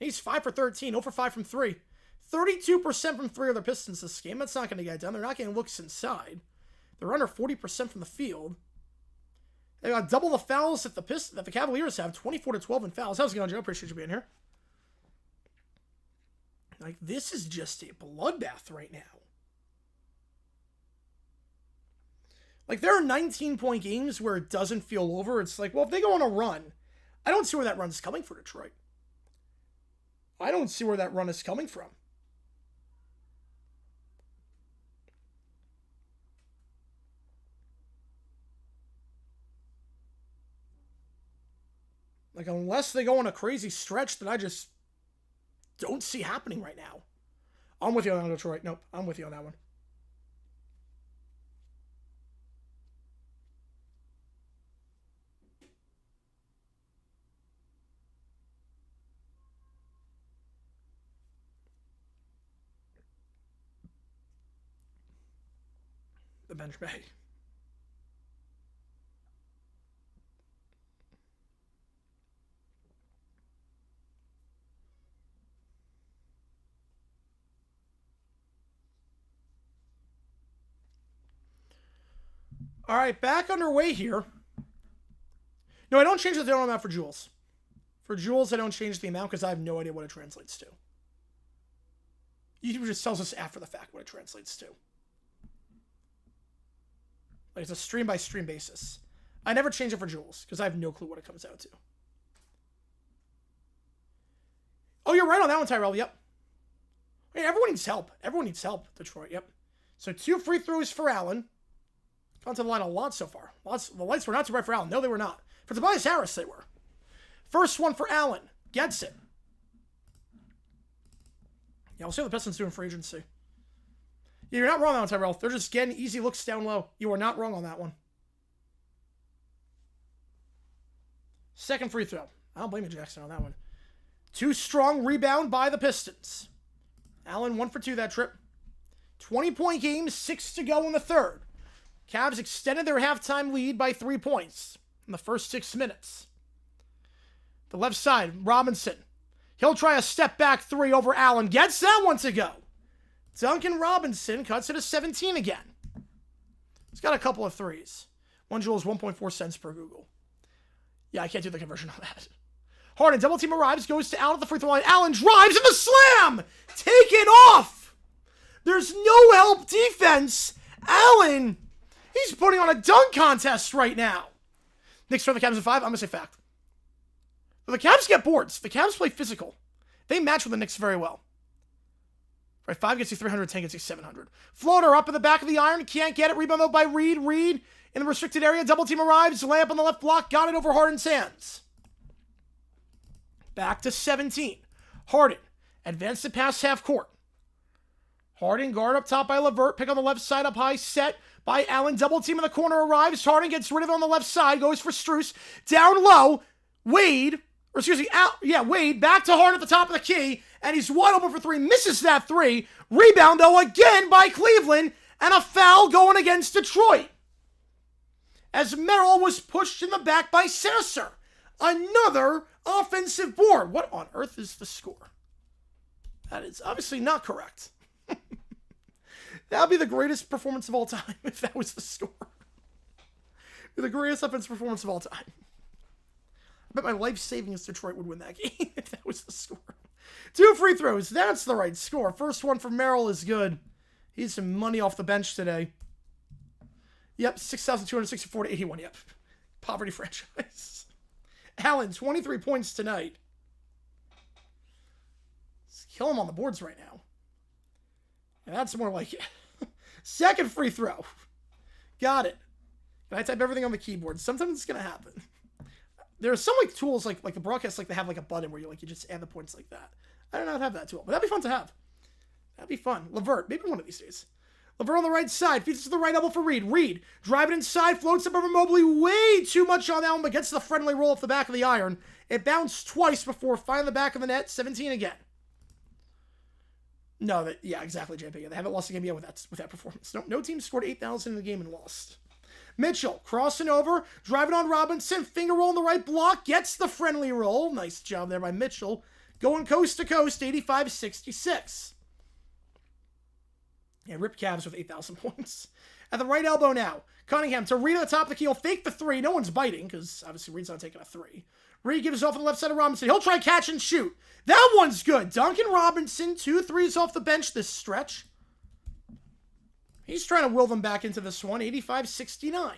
He's 5 for 13, 0 for 5 from 3. 32% from 3 of the Pistons this game. That's not going to get done. They're not getting looks inside. They're under 40% from the field. They got double the fouls that the Cavaliers have, 24-12 in fouls. How's it going, Joe? Appreciate you being here. Like, this is just a bloodbath right now. Like, there are 19-point games where it doesn't feel over. It's like, well, if they go on a run, I don't see where that run's coming for Detroit. I don't see where that run is coming from. Like, unless they go on a crazy stretch that I just don't see happening right now. I'm with you on Detroit. Nope, I'm with you on that one. The bench bay. All right, back underway here. No, I don't change the total amount for Jules. For Jules, I don't change the amount because I have no idea what it translates to. YouTube just tells us after the fact what it translates to. Like, it's a stream-by-stream basis. I never change it for Jules because I have no clue what it comes out to. Oh, you're right on that one, Tyrell. Yep. Hey, everyone needs help. Everyone needs help, Detroit. Yep. So 2 free throws for Allen. Gone to the line a lot so far. The lights were not too bright for Allen. No, they were not. For Tobias Harris, they were. First one for Allen. Gets it. Yeah, we'll see what the Pistons do in free agency. Yeah, you're not wrong on that one, Tyrell. They're just getting easy looks down low. You are not wrong on that one. Second free throw. I don't blame you, Jackson, on that one. 2 strong rebound by the Pistons. Allen 1 for 2 that trip. 20-point game, 6 to go in the third. Cavs extended their halftime lead by 3 points in the first 6 minutes. The left side, Robinson. He'll try a step-back 3 over Allen. Gets that one to go. Duncan Robinson cuts it to 17 again. He's got a couple of threes. 1 joule is 1.4 cents per Google. Yeah, I can't do the conversion on that. Harden, double team arrives, goes to Allen at the free throw line. Allen drives in the slam! Taken off! There's no help defense. Allen, he's putting on a dunk contest right now. Knicks throw the Cavs in 5. I'm going to say fact. But the Cavs get boards. The Cavs play physical. They match with the Knicks very well. Right, 5 gets you 300, 10 gets you 700. Floater up in the back of the iron. Can't get it. Rebound though by Reed. Reed in the restricted area. Double team arrives. Layup on the left block. Got it over Harden's hands. Back to 17. Harden. Advanced it past half court. Harden guard up top by LeVert. Pick on the left side up high. Set by Allen. Double team in the corner arrives. Harden gets rid of it on the left side. Goes for Strus. Down low. Wade. Or excuse me. Wade. Back to Harden at the top of the key. And he's wide open for 3. Misses that 3. Rebound, though, again by Cleveland. And a foul going against Detroit. As Merrill was pushed in the back by Sasser. Another offensive board. What on earth is the score? That is obviously not correct. That would be the greatest performance of all time if that was the score. The greatest offensive performance of all time. I bet my life savings Detroit would win that game if that was the score. 2 free throws. That's the right score. First one from Merrill is good. He's some money off the bench today. Yep, 6,264 to 81. Yep. Poverty franchise. Allen, 23 points tonight. Let's kill him on the boards right now. And that's more like it. Second free throw. Got it. Can I type everything on the keyboard? Sometimes it's going to happen. There are some like tools like the broadcast, like they have like a button where you just add the points like that. I do not have that tool, but that'd be fun to have. That'd be fun. LeVert, maybe one of these days. LeVert on the right side, feeds to the right elbow for Reed. Reed, driving inside, floats up over Mobley. Way too much on that one, but gets the friendly roll off the back of the iron. It bounced twice before finding the back of the net. 17 again. No, yeah, exactly, JP. They haven't lost a game yet with that performance. No team scored 8,000 in the game and lost. Mitchell crossing over, driving on Robinson, finger roll in the right block, gets the friendly roll. Nice job there by Mitchell. Going coast to coast, 85-66. Yeah, rip Cavs with 8,000 points. At the right elbow now, Cunningham to Reed at the top of the key. He'll fake the three. No one's biting, because obviously Reed's not taking a three. Reed gives off on the left side of Robinson. He'll try catch and shoot. That one's good. Duncan Robinson, 2 threes off the bench this stretch. He's trying to will them back into this one, 85-69.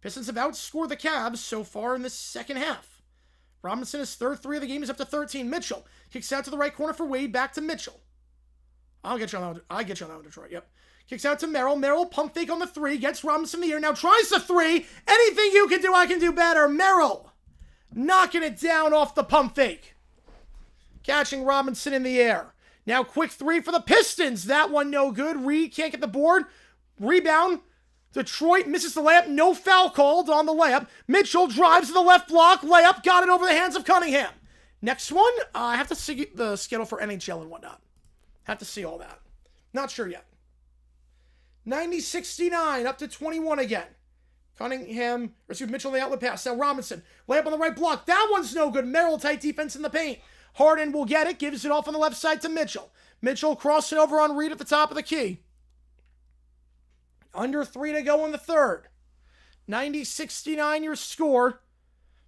Pistons have outscored the Cavs so far in this second half. Robinson, his third three of the game, is up to 13. Mitchell kicks out to the right corner for Wade, back to Mitchell. I'll get you on that one, Detroit, yep. Kicks out to Merrill. Merrill, pump fake on the three, gets Robinson in the air, now tries the three. Anything you can do, I can do better. Merrill knocking it down off the pump fake. Catching Robinson in the air. Now quick three for the Pistons. That one no good. Reed can't get the board. Rebound. Detroit misses the layup. No foul called on the layup. Mitchell drives to the left block. Layup. Got it over the hands of Cunningham. Next one, I have to see the schedule for NHL and whatnot. Have to see all that. Not sure yet. 90-69. Up to 21 again. Cunningham receives Mitchell in the outlet pass. Now Robinson. Layup on the right block. That one's no good. Merrill tight defense in the paint. Harden will get it. Gives it off on the left side to Mitchell. Mitchell crossing over on Reed at the top of the key. Under 3 to go in the third. 90-69 your score.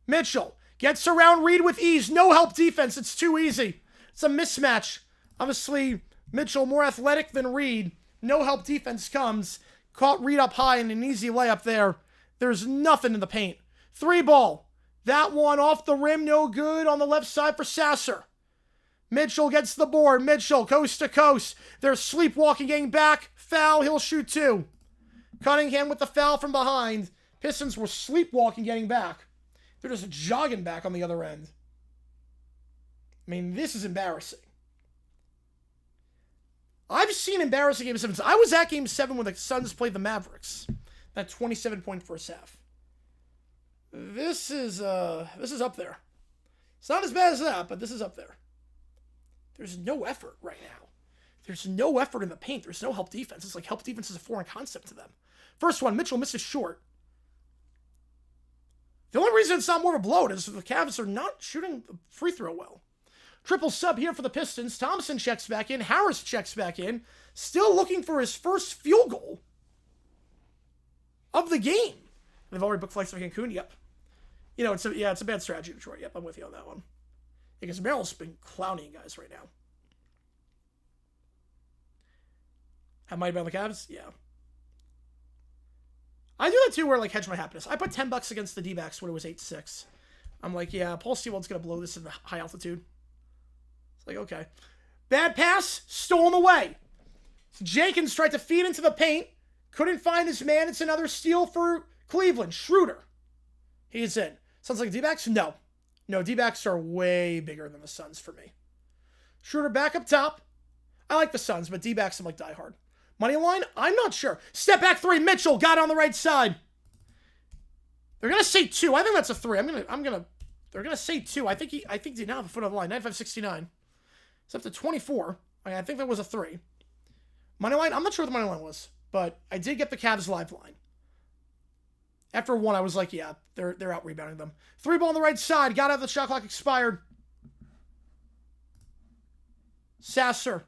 Mitchell gets around Reed with ease. No help defense. It's too easy. It's a mismatch. Obviously, Mitchell more athletic than Reed. No help defense comes. Caught Reed up high and an easy layup there. There's nothing in the paint. 3 ball. That one off the rim, no good on the left side for Sasser. Mitchell gets the board. Mitchell, coast to coast. They're sleepwalking, getting back. Foul, he'll shoot 2. Cunningham with the foul from behind. Pistons were sleepwalking, getting back. They're just jogging back on the other end. I mean, this is embarrassing. I've seen embarrassing Game 7s. I was at Game 7 when the Suns played the Mavericks. That 27-point first half. This is up there. It's not as bad as that, but this is up there. There's no effort right now. There's no effort in the paint. There's no help defense. It's like help defense is a foreign concept to them. First one, Mitchell misses short. The only reason it's not more of a blowout is the Cavs are not shooting the free throw well. Triple sub here for the Pistons. Thompson checks back in. Harris checks back in. Still looking for his first field goal of the game. They've already booked flights to Cancun. Yep. You know, it's a bad strategy, Detroit. Yep, I'm with you on that one. Because Merrill's been clowning guys right now. Have might have been on the Cavs? Yeah. I do that too where I like hedge my happiness. I put $10 against the D-backs when it was 8-6. I'm like, yeah, Paul Sewell's going to blow this in the high altitude. It's like, okay. Bad pass, stolen away. So Jenkins tried to feed into the paint. Couldn't find his man. It's another steal for Cleveland. Schroeder. He's in. Sounds like D-backs? No. No, D-backs are way bigger than the Suns for me. Schroeder back up top. I like the Suns, but D-backs I'm like die hard. Money line? I'm not sure. Step back 3. Mitchell got it on the right side. They're gonna say 2. I think that's a 3. They're gonna say 2. I think he did not have a foot on the line. 95-69. It's up to 24. I think that was a 3. Money line? I'm not sure what the money line was, but I did get the Cavs live line. After 1, I was like, yeah, they're out rebounding them. 3 ball on the right side. Got out. The shot clock expired. Sasser.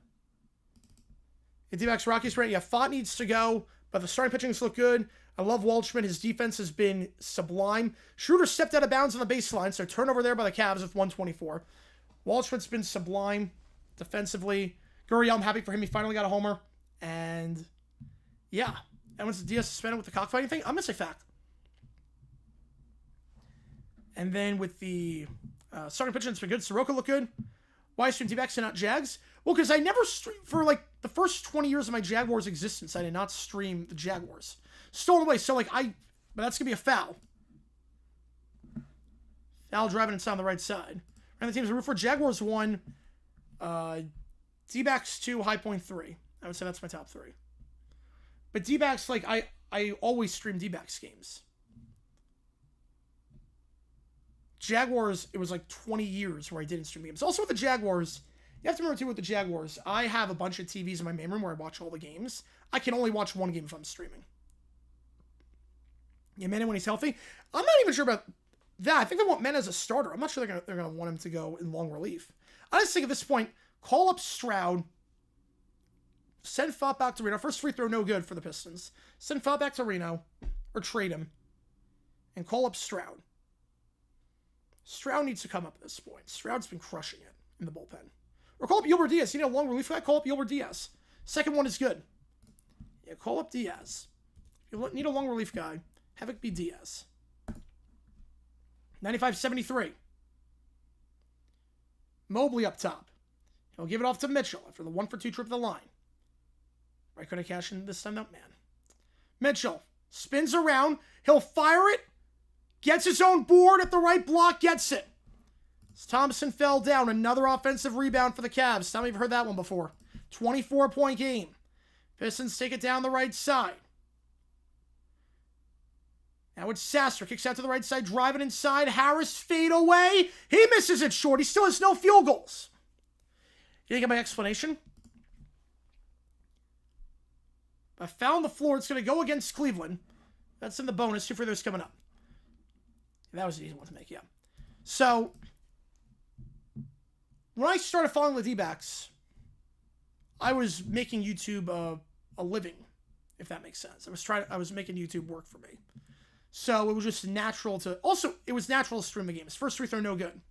D-backs Rockies right. Yeah, Fott needs to go, but the starting pitchings look good. I love Waldschmidt. His defense has been sublime. Schroeder stepped out of bounds on the baseline, so turnover there by the Cavs with 124. Waldschmidt's been sublime defensively. Gurriel, I'm happy for him. He finally got a homer. And, yeah. And once the Diaz suspended with the cockfighting thing, I'm going to say fact. And then with the starting pitching, it's been good. Soroka looked good. Why stream D-backs and not Jags? Well, because I never stream for like the first 20 years of my Jaguars existence. I did not stream the Jaguars. Stolen away. So like but that's gonna be a foul. Foul driving inside on the right side. And the teams root for Jaguars 1, D-backs 2, High Point 3. I would say that's my top 3. But D-backs, like I always stream D-backs games. Jaguars, it was like 20 years where I didn't stream games. Also with the Jaguars, you have to remember too with the Jaguars, I have a bunch of TVs in my main room where I watch all the games. I can only watch one game if I'm streaming. Yeah, Mena when he's healthy. I'm not even sure about that. I think they want Mena as a starter. I'm not sure they're gonna want him to go in long relief. I just think at this point, call up Stroud. Send Fop back to Reno. First free throw, no good for the Pistons. Send Fop back to Reno. Or trade him. And call up Stroud. Stroud needs to come up at this point. Stroud's been crushing it in the bullpen. Or call up Gilbert Diaz. You need a long relief guy? Call up Gilbert Diaz. Second one is good. Yeah, call up Diaz. If you need a long relief guy, have it be Diaz. 95-73. Mobley up top. He'll give it off to Mitchell after the 1-for-2 trip to the line. Right, could I cash in this time? No, man. Mitchell spins around. He'll fire it. Gets his own board at the right block. Gets it. As Thompson fell down. Another offensive rebound for the Cavs. Some of you have heard that one before. 24-point game. Pistons take it down the right side. Now it's Sasser. Kicks out to the right side. Driving inside. Harris fade away. He misses it short. He still has no field goals. You get my explanation? I found the floor. It's going to go against Cleveland. That's in the bonus. 2 free throws coming up. That was an easy one to make, yeah. So, when I started following the D-backs, I was making YouTube a living, if that makes sense. I was making YouTube work for me. So, it was just natural to... Also, it was natural to stream the games. First free throw, no good.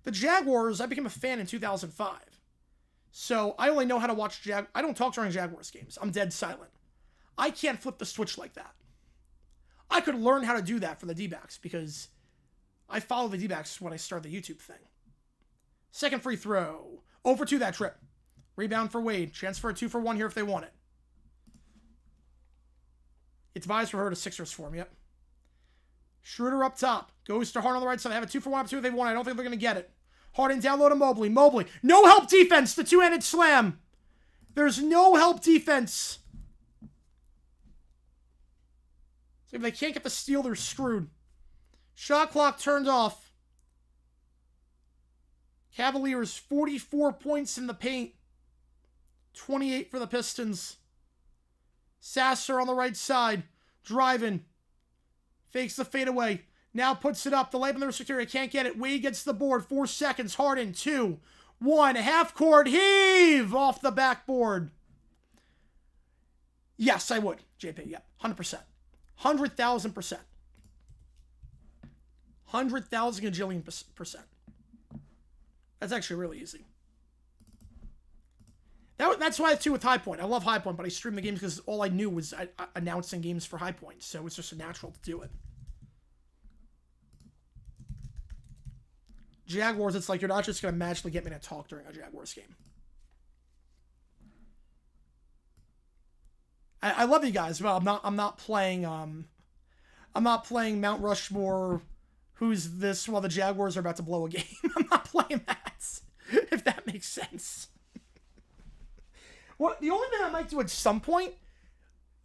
The Jaguars, I became a fan in 2005. So, I only know how to watch I don't talk during Jaguars games. I'm dead silent. I can't flip the switch like that. I could learn how to do that for the D-backs because I follow the D-backs when I start the YouTube thing. Second free throw. 0-for-2 that trip. Rebound for Wade. Chance for a 2-for-1 here if they want it. It's bias for her to Sixers form, yep. Schroeder up top. Goes to Hart on the right side. They have a 2-for-1 opportunity if they want it. I don't think they're going to get it. Harden down low to Mobley. Mobley. No help defense. The two-handed slam. There's no help defense. So if they can't get the steal, they're screwed. Shot clock turned off. Cavaliers 44 points in the paint. 28 for the Pistons. Sasser on the right side. Driving. Fakes the fadeaway. Now puts it up. The layup in the restrictor area. Can't get it. Wade gets the board. 4 seconds. Harden. 2, 1. Half court heave off the backboard. Yes, I would. JP. Yeah. 100%. 100,000%. 100,000 gajillion percent. That's actually really easy. That's why, too, with High Point. I love High Point, but I stream the games because all I knew was announcing games for High Point. So it's just natural to do it. Jaguars, it's like you're not just going to magically get me to talk during a Jaguars game. I love you guys. Well, I'm not playing Mount Rushmore. Who's this while the Jaguars are about to blow a game? I'm not playing that. If that makes sense. Well, the only thing I might do at some point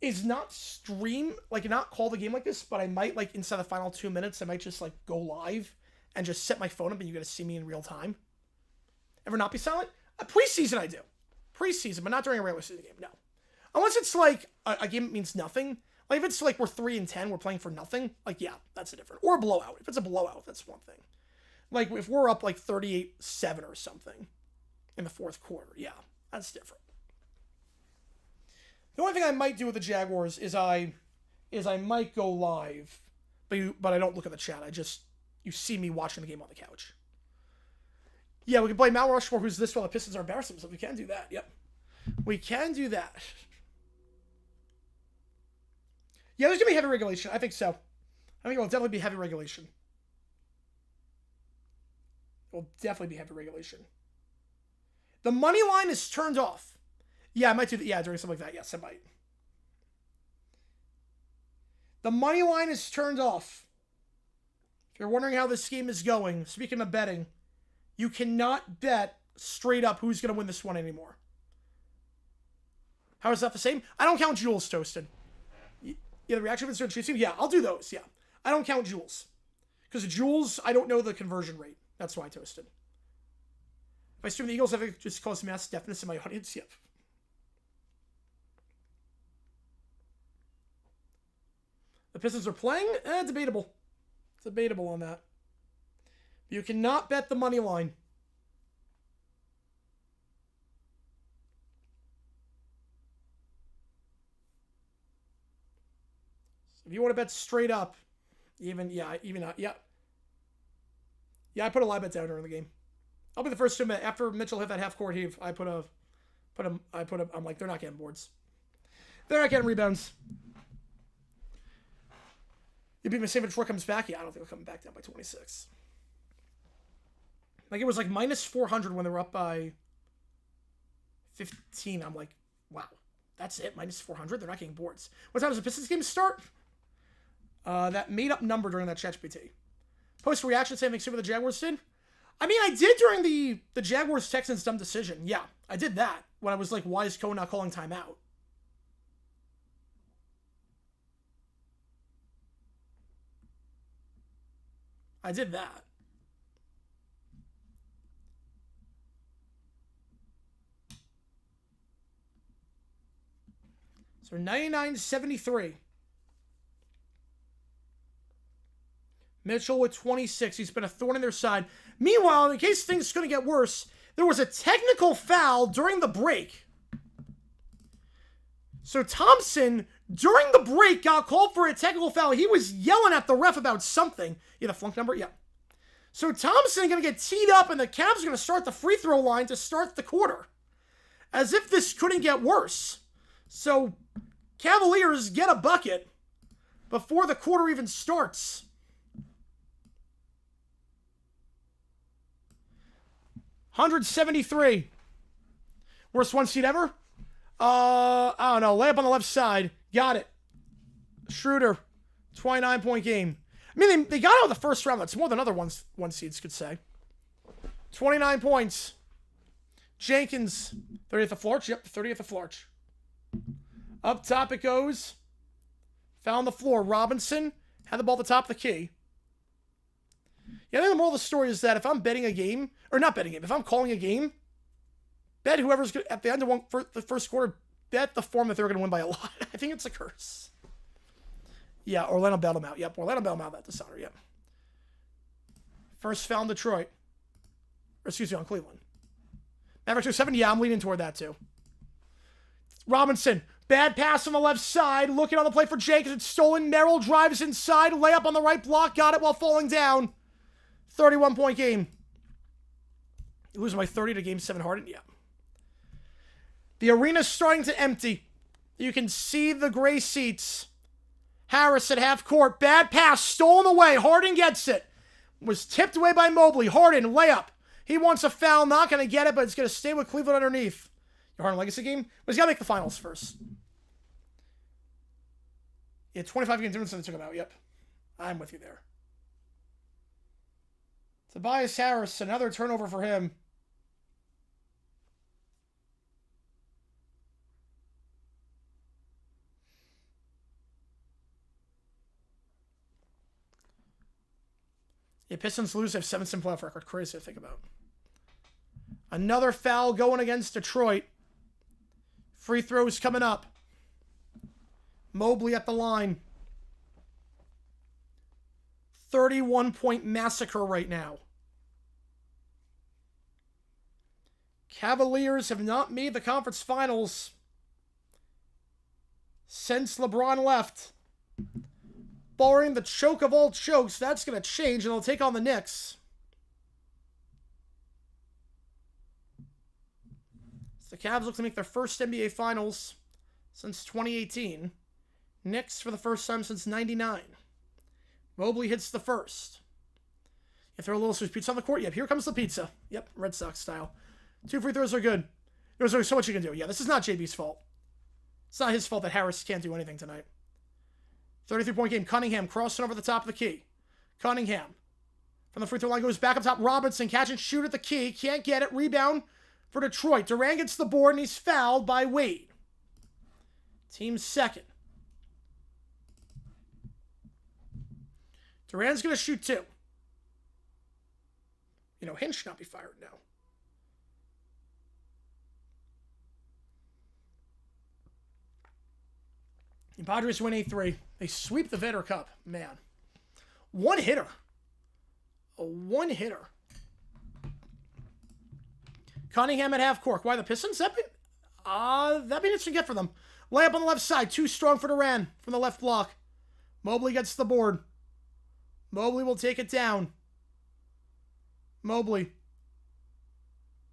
is not stream, like not call the game like this, but I might, like, inside the final 2 minutes, I might just, like, go live and just set my phone up and you get to see me in real time. Ever not be silent? Preseason I do. Preseason, but not during a regular season game, no. Unless it's, like, a game that means nothing. Like, if it's, like, we're 3-10, we're playing for nothing, like, yeah, that's a different. Or a blowout. If it's a blowout, that's one thing. Like, if we're up, like, 38-7 or something in the fourth quarter, yeah, that's different. The only thing I might do with the Jaguars is I might go live, but I don't look at the chat. You see me watching the game on the couch. Yeah, we can play Mount Rushmore, who's this while the Pistons are embarrassing themselves. We can do that, yep. We can do that. Yeah, there's going to be heavy regulation. I think so. I think it will definitely be heavy regulation. It will definitely be heavy regulation. The money line is turned off. Yeah, I might do that. Yeah, during something like that. Yes, I might. The money line is turned off. If you're wondering how this game is going, speaking of betting, you cannot bet straight up who's going to win this one anymore. How is that the same? I don't count Jules, Toasted. Yeah, the reaction of the yeah, I'll do those, yeah. I don't count Jules. Because Jules, I don't know the conversion rate. That's why I Toasted. If I stream the Eagles, I think it just cause mass deafness in my audience, yep. the Pistons are playing? Debatable. It's debatable on that. You cannot bet the money line. So if you want to bet straight up, yeah. Yeah, I put a live bet down during the game. I'll be the first to admit, after Mitchell hit that half court heave, I'm like, they're not getting boards. They're not getting rebounds. You beat me same before it comes back? Yeah, I don't think we're coming back down by 26. Like, it was like minus 400 when they were up by 15. I'm like, wow, that's it? Minus 400? They're not getting boards. What time does the Pistons game start? That made-up number during that ChatGPT. Post-reaction, same thing the Jaguars did? I mean, I did during the Jaguars-Texans dumb decision. Yeah, I did that when I was like, why is Cohen not calling timeout? I did that. So 99-73. Mitchell with 26. He's been a thorn in their side. Meanwhile, in case things are going to get worse, there was a technical foul during the break. So Thompson, during the break, got called for a technical foul. He was yelling at the ref about something. Yeah, the flunk number? Yeah. So Thompson going to get teed up, and the Cavs are going to start the free throw line to start the quarter. As if this couldn't get worse. So Cavaliers get a bucket before the quarter even starts. $173. Worst one seed ever? I don't know. Layup on the left side. Got it. Schroeder. 29-point game. I mean, they got out of the first round. That's more than other one seeds could say. 29 points. Jenkins. 30th of Flarch. Yep, 30th of Flarch. Up top it goes. Found the floor. Robinson had the ball at the top of the key. Yeah, I think the moral of the story is that if I'm betting a game, or not betting a game, if I'm calling a game, bet whoever's at the end of the first quarter, bet the form that they're going to win by a lot. I think it's a curse. Yeah, Orlando bailed him out. Yep, Orlando bailed him out that dishonor. Yep. First foul in Detroit. Or excuse me, on Cleveland. Mavericks are 7. Yeah, I'm leaning toward that too. Robinson. Bad pass on the left side. Looking on the play for Jenkins. It's stolen. Merrill drives inside. Layup on the right block. Got it while falling down. 31-point game. Losing by 30 to Game 7 Harden. Yeah. The arena's starting to empty. You can see the gray seats. Harris at half court. Bad pass. Stolen away. Harden gets it. Was tipped away by Mobley. Harden, layup. He wants a foul. Not going to get it, but it's going to stay with Cleveland underneath. Your Harden legacy game? But he's got to make the finals first. Yeah, 25 games difference, and they took him out. Yep. I'm with you there. Tobias Harris, another turnover for him. Yeah, Pistons lose. They have 7-7 playoff record. Crazy to think about. Another foul going against Detroit. Free throws coming up. Mobley at the line. 31-point massacre right now. Cavaliers have not made the conference finals since LeBron left. Barring the choke of all chokes, that's going to change, and they'll take on the Knicks. So the Cavs look to make their first NBA Finals since 2018. Knicks for the first time since 99. Mobley hits the first. You throw a little Swiss pizza on the court? Yep, here comes the pizza. Yep, Red Sox style. 2 free throws are good. There's only so much you can do. Yeah, this is not JB's fault. It's not his fault that Harris can't do anything tonight. 33-point game. Cunningham crossing over the top of the key. Cunningham. From the free throw line goes back up top. Robinson catch and shoot at the key. Can't get it. Rebound for Detroit. Durant gets the board and he's fouled by Wade. Team's second. Durant's going to shoot 2. You know, Hinch should not be fired now. The Padres win 8-3. They sweep the Vader Cup. Man. One hitter. A one hitter. Cunningham at half court. Why the Pistons? That'd be an interesting get for them. Layup on the left side. Too strong for Duran from the left block. Mobley gets the board. Mobley will take it down. Mobley.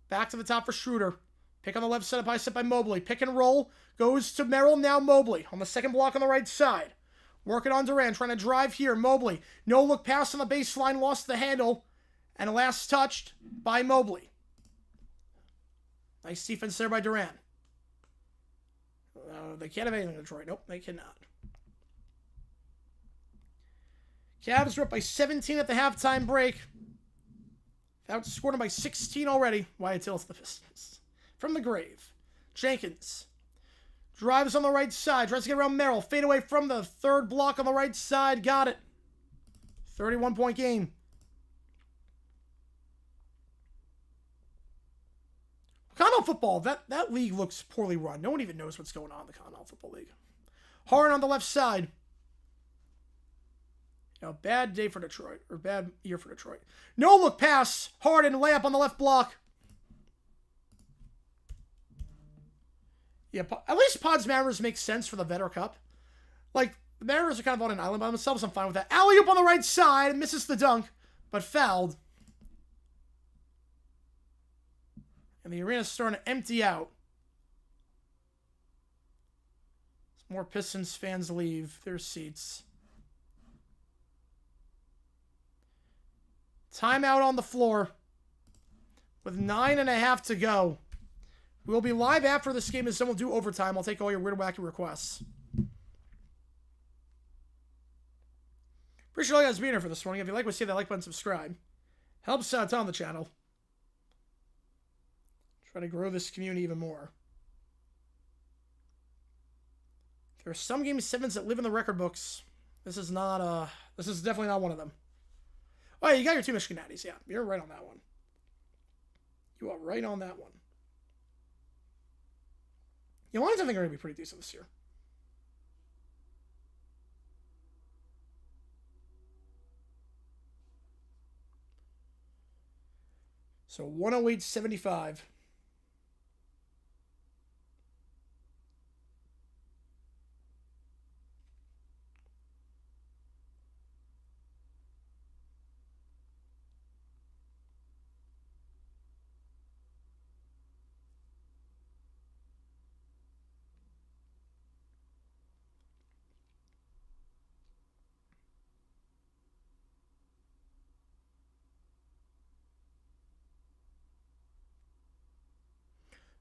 Back to the top for Schroeder. Pick on the left side, high set by Mobley. Pick and roll. Goes to Merrill, now Mobley. On the second block on the right side. Working on Duran, trying to drive here. Mobley. No look pass on the baseline, lost the handle. And last touched by Mobley. Nice defense there by Duran. They can't have anything in Detroit. Nope, they cannot. Cavs are up by 17 at the halftime break. Outscored them by 16 already. Wyatt Till's the Pistons. From the grave. Jenkins. Drives on the right side. Tries to get around Merrill. Fade away from the third block on the right side. Got it. 31-point game. Continental football. That league looks poorly run. No one even knows what's going on in the Continental Football League. Harden on the left side. Bad day for Detroit. Or bad year for Detroit. No look pass. Harden layup on the left block. Yeah, at least Pods Mariners make sense for the Vetter Cup. Like, the Mariners are kind of on an island by themselves. I'm fine with that. Alley-oop on the right side. Misses the dunk, but fouled. And the arena's starting to empty out. As more Pistons fans leave their seats. Timeout on the floor. With 9.5 to go. We'll be live after this game is done. We'll do overtime. I'll take all your weird, wacky requests. Appreciate all you guys being here for this morning. If you like what you see, that like button, subscribe. Helps out on the channel. Try to grow this community even more. There are some Game 7s that live in the record books. This is definitely not one of them. Oh, yeah, you got your two Michigan Natties. Yeah, you're right on that one. You are right on that one. The Lions, I think, are going to be pretty decent this year. So 108.75.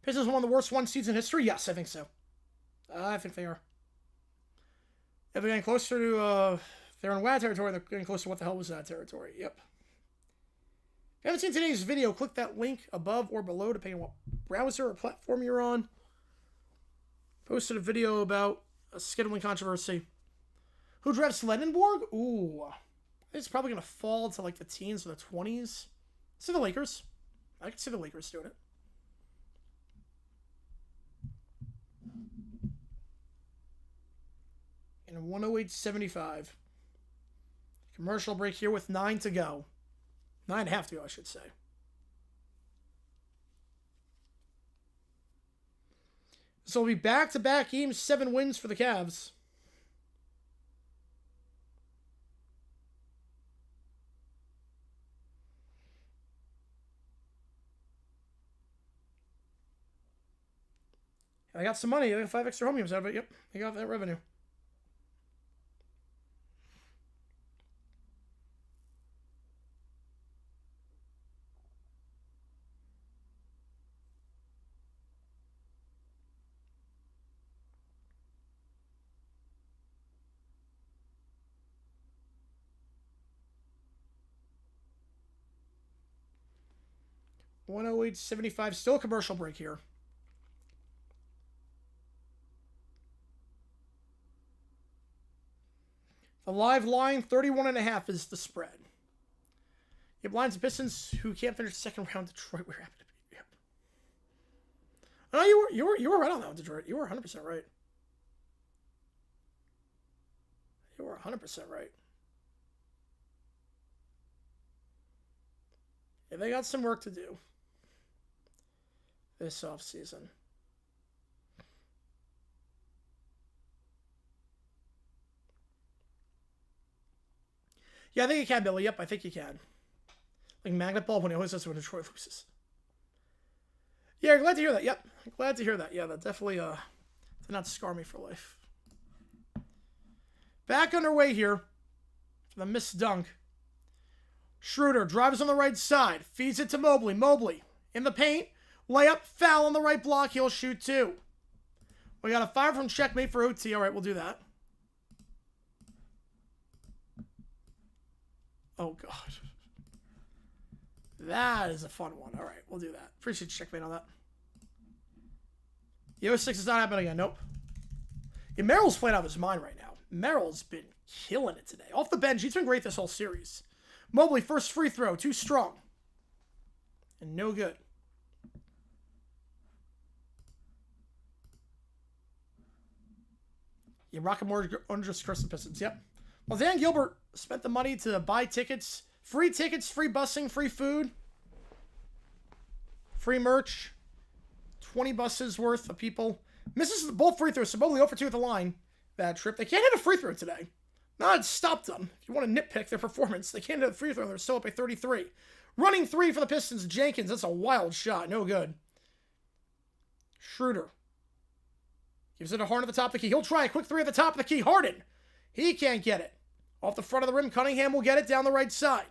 Pistons one of the worst one seeds in history? Yes, I think so. I think they are. If they're getting closer to, they're in WAD territory, they're getting closer to what the hell was that territory. Yep. If you haven't seen today's video, click that link above or below, depending on what browser or platform you're on. Posted a video about a scheduling controversy. Who drafts Lendenborg? Ooh. It's probably going to fall to like the teens or the 20s. See the Lakers. I can see the Lakers doing it. And 108.75. Commercial break here with 9 to go. 9.5 to go, I should say. So it'll be back-to-back Game 7 wins for the Cavs. I got some money. I got 5 extra home games out of it. Yep, I got that revenue. $108.75. Still a commercial break here. The live line, 31.5 is the spread. You have Lions and Pistons who can't finish the second round. Detroit, we're happy to be. Yep. Oh, you were right on that one, Detroit. You were 100% right. You were 100% right. Yeah, they got some work to do this offseason. Yeah, I think you can, Billy. Yep, I think you can. Like Magnet Ball when he always does when Detroit loses. Yeah, glad to hear that. Yep, glad to hear that. Yeah, that definitely did not scar me for life. Back underway here for the missed dunk. Schroeder drives on the right side, feeds it to Mobley. Mobley in the paint, layup, foul on the right block. He'll shoot two. We got a fire from checkmate for OT. All right, we'll do that. Oh, God. That is a fun one. All right, we'll do that. Appreciate checkmate on that. Yo 6 is not happening again. Nope. Yeah, Merrill's playing out of his mind right now. Merrill's been killing it today. Off the bench, he's been great this whole series. Mobley, first free throw. Too strong. And no good. Yeah, Rocket more under just the Pistons. Yep. Well, Dan Gilbert spent the money to buy tickets. Free tickets, free busing, free food. Free merch. 20 buses worth of people. Misses both free throws. So Mobley 0 for 2 at the line that trip. They can't hit a free throw today. No, it stopped them. If you want to nitpick their performance, they can't hit a free throw. They're still up by 33. Running three for the Pistons. Jenkins. That's a wild shot. No good. Schroeder. Gives it a Harden at the top of the key. He'll try a quick three at the top of the key. Harden. He can't get it. Off the front of the rim. Cunningham will get it down the right side.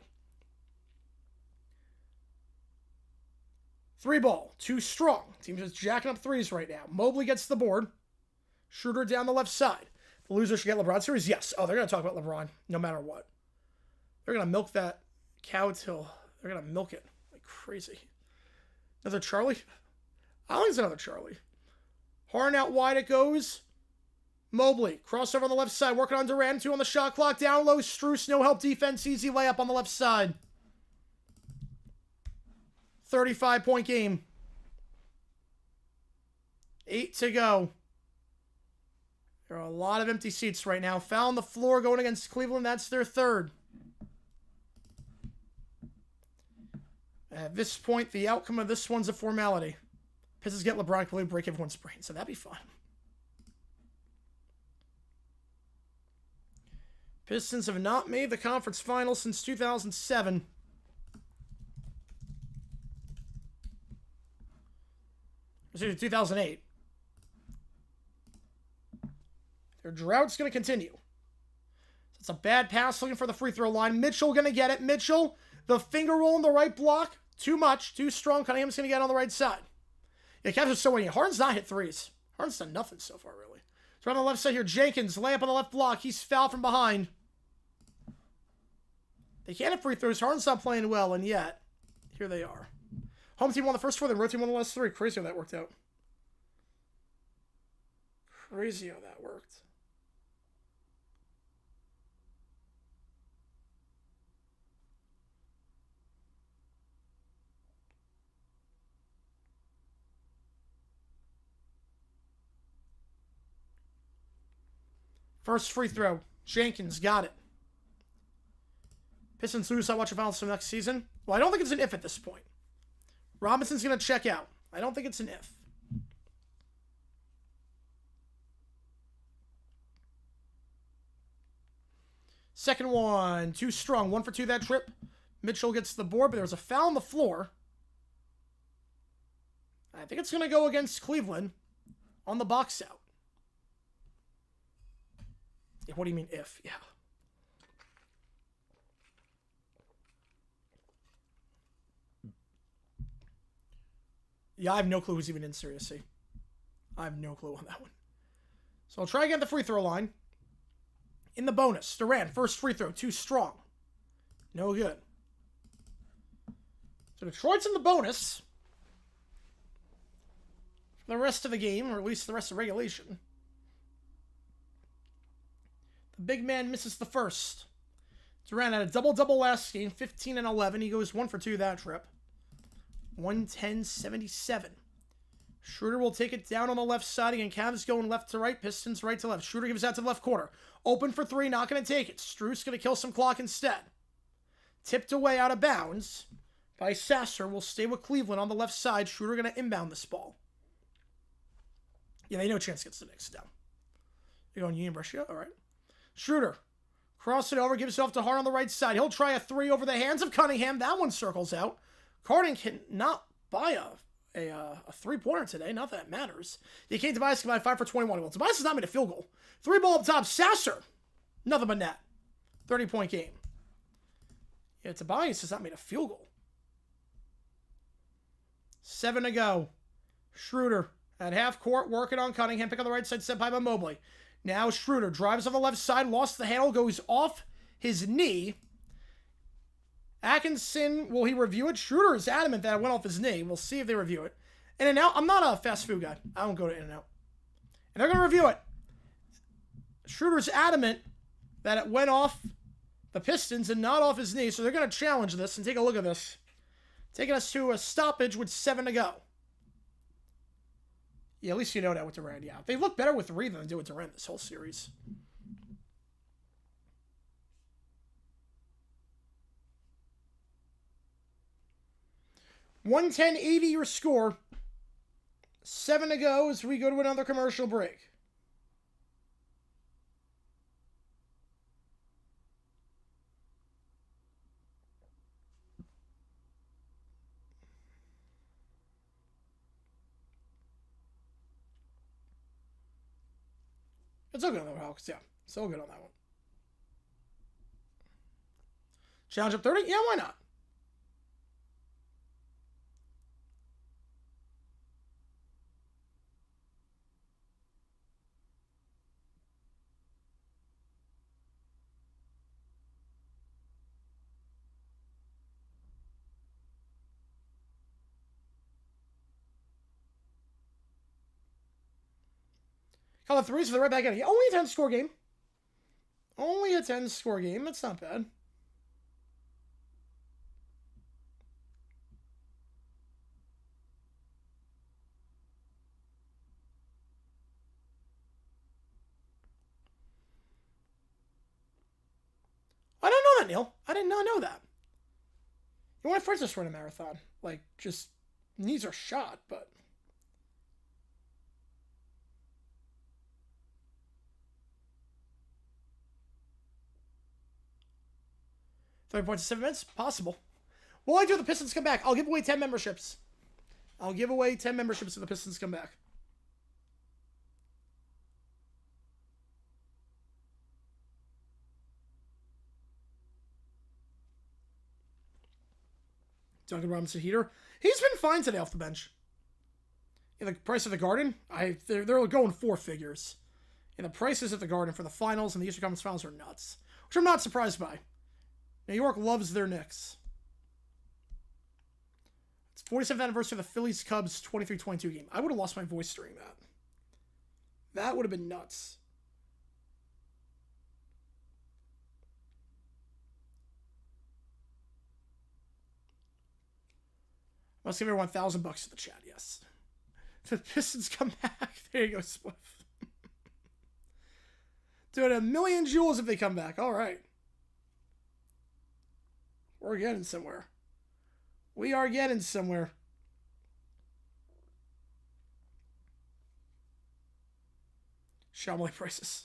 Three ball. Too strong. Team's just jacking up threes right now. Mobley gets the board. Schroeder down the left side. The loser should get LeBron series? Yes. Oh, they're going to talk about LeBron no matter what. They're going to milk that cow till they're going to milk it like crazy. Another Charlie? I don't think it's another Charlie. Harden out wide it goes. Mobley. Crossover on the left side. Working on Durant. 2 on the shot clock. Down low. Strus. No help defense. Easy layup on the left side. 35-point game. 8 to go. There are a lot of empty seats right now. Foul on the floor going against Cleveland. That's their third. At this point, the outcome of this one's a formality. Pistons get LeBron completely break everyone's brain, so that'd be fun. Pistons have not made the conference finals since 2007. Excuse me, 2008. Their drought's going to continue. It's a bad pass looking for the free throw line. Mitchell going to get it. Mitchell, the finger roll on the right block. Too much. Too strong. Cunningham's going to get it on the right side. Yeah, Cavs are so winning. Harden's not hit threes. Harden's done nothing so far, really. So on the left side here, Jenkins, layup on the left block. He's fouled from behind. They can't hit free throws. Harden's not playing well, and yet, here they are. Home team won the first 4, then road team won the last 3. Crazy how that worked out. Crazy how that worked. First free throw. Jenkins got it. Pistons lose. I watch the finals for next season. Well, I don't think it's an if at this point. Robinson's going to check out. I don't think it's an if. Second one. Too strong. 1 for 2 that trip. Mitchell gets the board, but there's a foul on the floor. I think it's going to go against Cleveland on the box out. Yeah, what do you mean if? Yeah. Yeah, I have no clue who's even in Series C. I have no clue on that one. So I'll try again at the free throw line. In the bonus, Durant, first free throw, too strong. No good. So Detroit's in the bonus for the rest of the game, or at least the rest of regulation. The big man misses the first. Durant had a double-double last game, 15 and 11. He goes 1 for 2 that trip. 110-77. Schroeder will take it down on the left side again. Cavs going left to right. Pistons right to left. Schroeder gives out to the left corner. Open for three, not going to take it. Strus going to kill some clock instead. Tipped away out of bounds by Sasser. Will stay with Cleveland on the left side. Schroeder going to inbound this ball. Yeah, they no chance gets the Knicks down. You going Union Brescia? All right. Schroeder. Cross it over. Gives it off to Hart on the right side. He'll try a three over the hands of Cunningham. That one circles out. Carden can not buy a three-pointer today. Not that it matters. You can't Tobias combined 5 for 21. Well, Tobias has not made a field goal. Three ball up top. Sasser. Nothing but net. 30-point game. Yeah, Tobias has not made a field goal. 7 to go. Schroeder at half court working on Cunningham. Pick on the right side. Set by Mobley. Now Schroeder drives on the left side. Lost the handle. Goes off his knee. Atkinson, will he review it? Schroeder is adamant that it went off his knee. We'll see if they review it. In-N-Out, I'm not a fast food guy. I don't go to In-N-Out. And they're going to review it. Schroeder's adamant that it went off the Pistons and not off his knee, so they're going to challenge this and take a look at this. Taking us to a stoppage with 7 to go. Yeah, at least you know that with Durant. Yeah, they look better with 3 than they do with Durant this whole series. $110.80 your score. 7 to go as we go to another commercial break. It's all good on that one, Hawks. Yeah, it's all good on that one. Challenge up 30? Yeah, why not? Call it threes for the right back end. Only a 10-score game. Only a 10-score game. That's not bad. I don't know that, Neil. I did not know that. You know, when I first just ran a marathon, like, just knees are shot, but... 30 points in 7 minutes? Possible. Will I do if the Pistons come back? I'll give away 10 memberships. I'll give away 10 memberships if the Pistons come back. Duncan Robinson heater. He's been fine today off the bench. In the price of the Garden, they're going 4 figures. And the prices at the Garden for the finals and the Eastern Conference Finals are nuts. Which I'm not surprised by. New York loves their Knicks. It's 47th anniversary of the Phillies-Cubs 23-22 game. I would have lost my voice during that. That would have been nuts. Must give everyone $1,000 in the chat, yes. The Pistons come back. There you go, Spliff. Dude, $1 million jewels if they come back. All right. We're getting somewhere. We are getting somewhere. Shamley prices.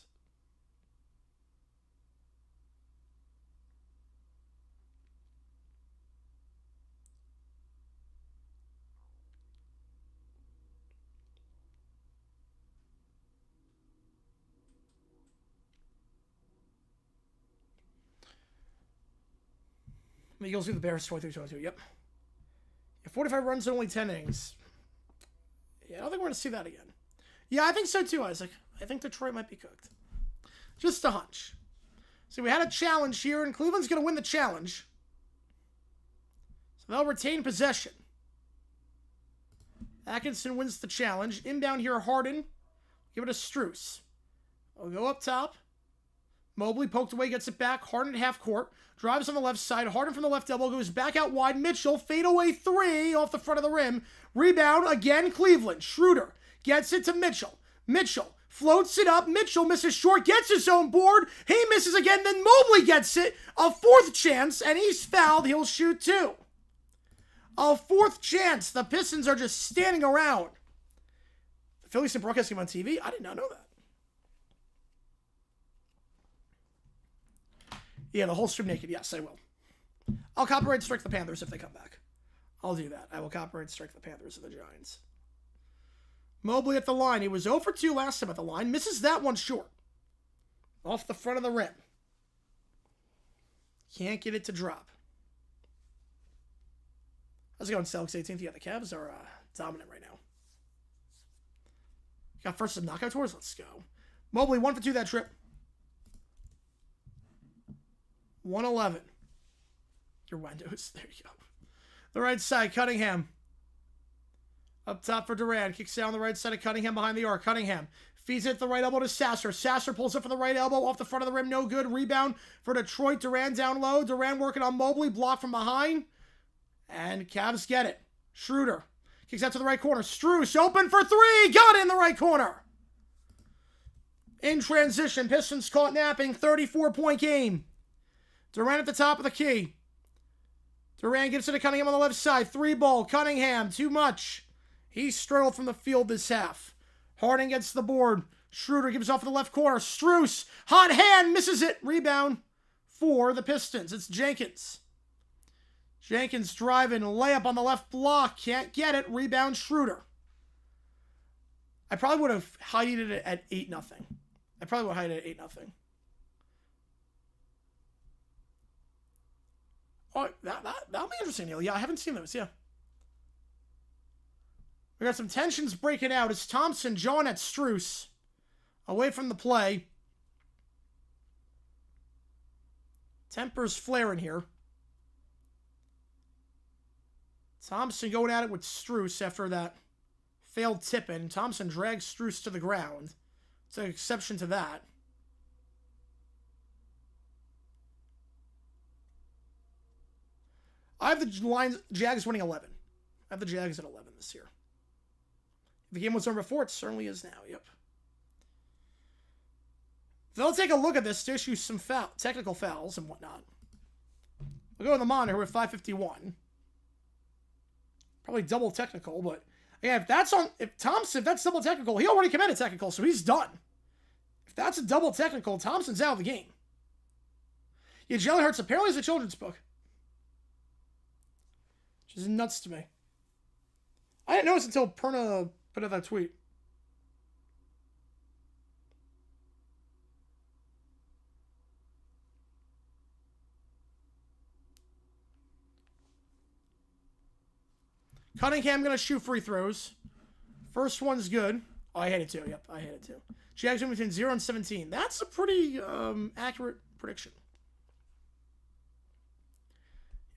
The Eagles do the Bears 23-22. Yep. Yeah, 45 runs and only 10 innings. Yeah, I don't think we're going to see that again. Yeah, I think so too, Isaac. I think Detroit might be cooked. Just a hunch. So we had a challenge here, and Cleveland's going to win the challenge. So they'll retain possession. Atkinson wins the challenge. Inbound here, Harden. Give it to Strus. I'll go up top. Mobley poked away, gets it back. Harden at half court. Drives on the left side. Harden from the left elbow. Goes back out wide. Mitchell. Fadeaway 3 off the front of the rim. Rebound again, Cleveland. Schroeder gets it to Mitchell. Mitchell Floats it up. Mitchell misses short, gets his own board. He misses again, then Mobley gets it. A fourth chance, and he's fouled. He'll shoot 2. A fourth chance. The Pistons are just standing around. The Phillies are broadcasting on TV? I did not know that. Yeah, the whole stream naked. Yes, I will. I'll copyright strike the Panthers if they come back. I'll do that. I will copyright strike the Panthers and the Giants. Mobley at the line. He was 0 for 2 last time at the line. Misses that one short. Off the front of the rim. Can't get it to drop. How's it going, Celtics 18th? Yeah, the Cavs are dominant right now. Got first some knockout tours. Let's go. Mobley 1 for 2 that trip. 111. Your windows. There you go. The right side, Cunningham. Up top for Durant. Kicks down the right side of Cunningham behind the arc. Cunningham feeds it at the right elbow to Sasser. Sasser pulls it for the right elbow off the front of the rim. No good. Rebound for Detroit. Durant down low. Durant working on Mobley. Blocked from behind. And Cavs get it. Schroeder kicks out to the right corner. Strus open for 3. Got it in the right corner. In transition. Pistons caught napping. 34-point game. Durant at the top of the key. Durant gives it to Cunningham on the left side. 3 ball. Cunningham. Too much. He struggled from the field this half. Harden gets the board. Schroeder gives off in the left corner. Strus. Hot hand. Misses it. Rebound for the Pistons. It's Jenkins. Jenkins driving. Layup on the left block. Can't get it. Rebound Schroeder. I probably would have hided it at 8-0. I probably would have hided it at 8-0. Oh, that'll be interesting, Neil. Yeah, I haven't seen those. Yeah. We got some tensions breaking out. It's Thompson, John at Strus. Away from the play. Tempers flaring here. Thompson going at it with Strus after that failed tip-in. Thompson drags Strus to the ground. It's an exception to that. I have the Jags winning 11. I have the Jags at 11 this year. If the game was over before, it certainly is now. Yep. They'll take a look at this to issue some technical fouls and whatnot. We'll go to the monitor with 5:51. Probably double technical, but yeah, if that's double technical, he already committed technical, so he's done. If that's a double technical, Thompson's out of the game. Yeah, Jelly Hurts apparently is a children's book. Which is nuts to me. I didn't notice until Perna put out that tweet. Cunningham going to shoot free throws. First one's good. Oh, I hit it too. Yep, I hit it too. Jags win between 0 and 17. That's a pretty accurate prediction.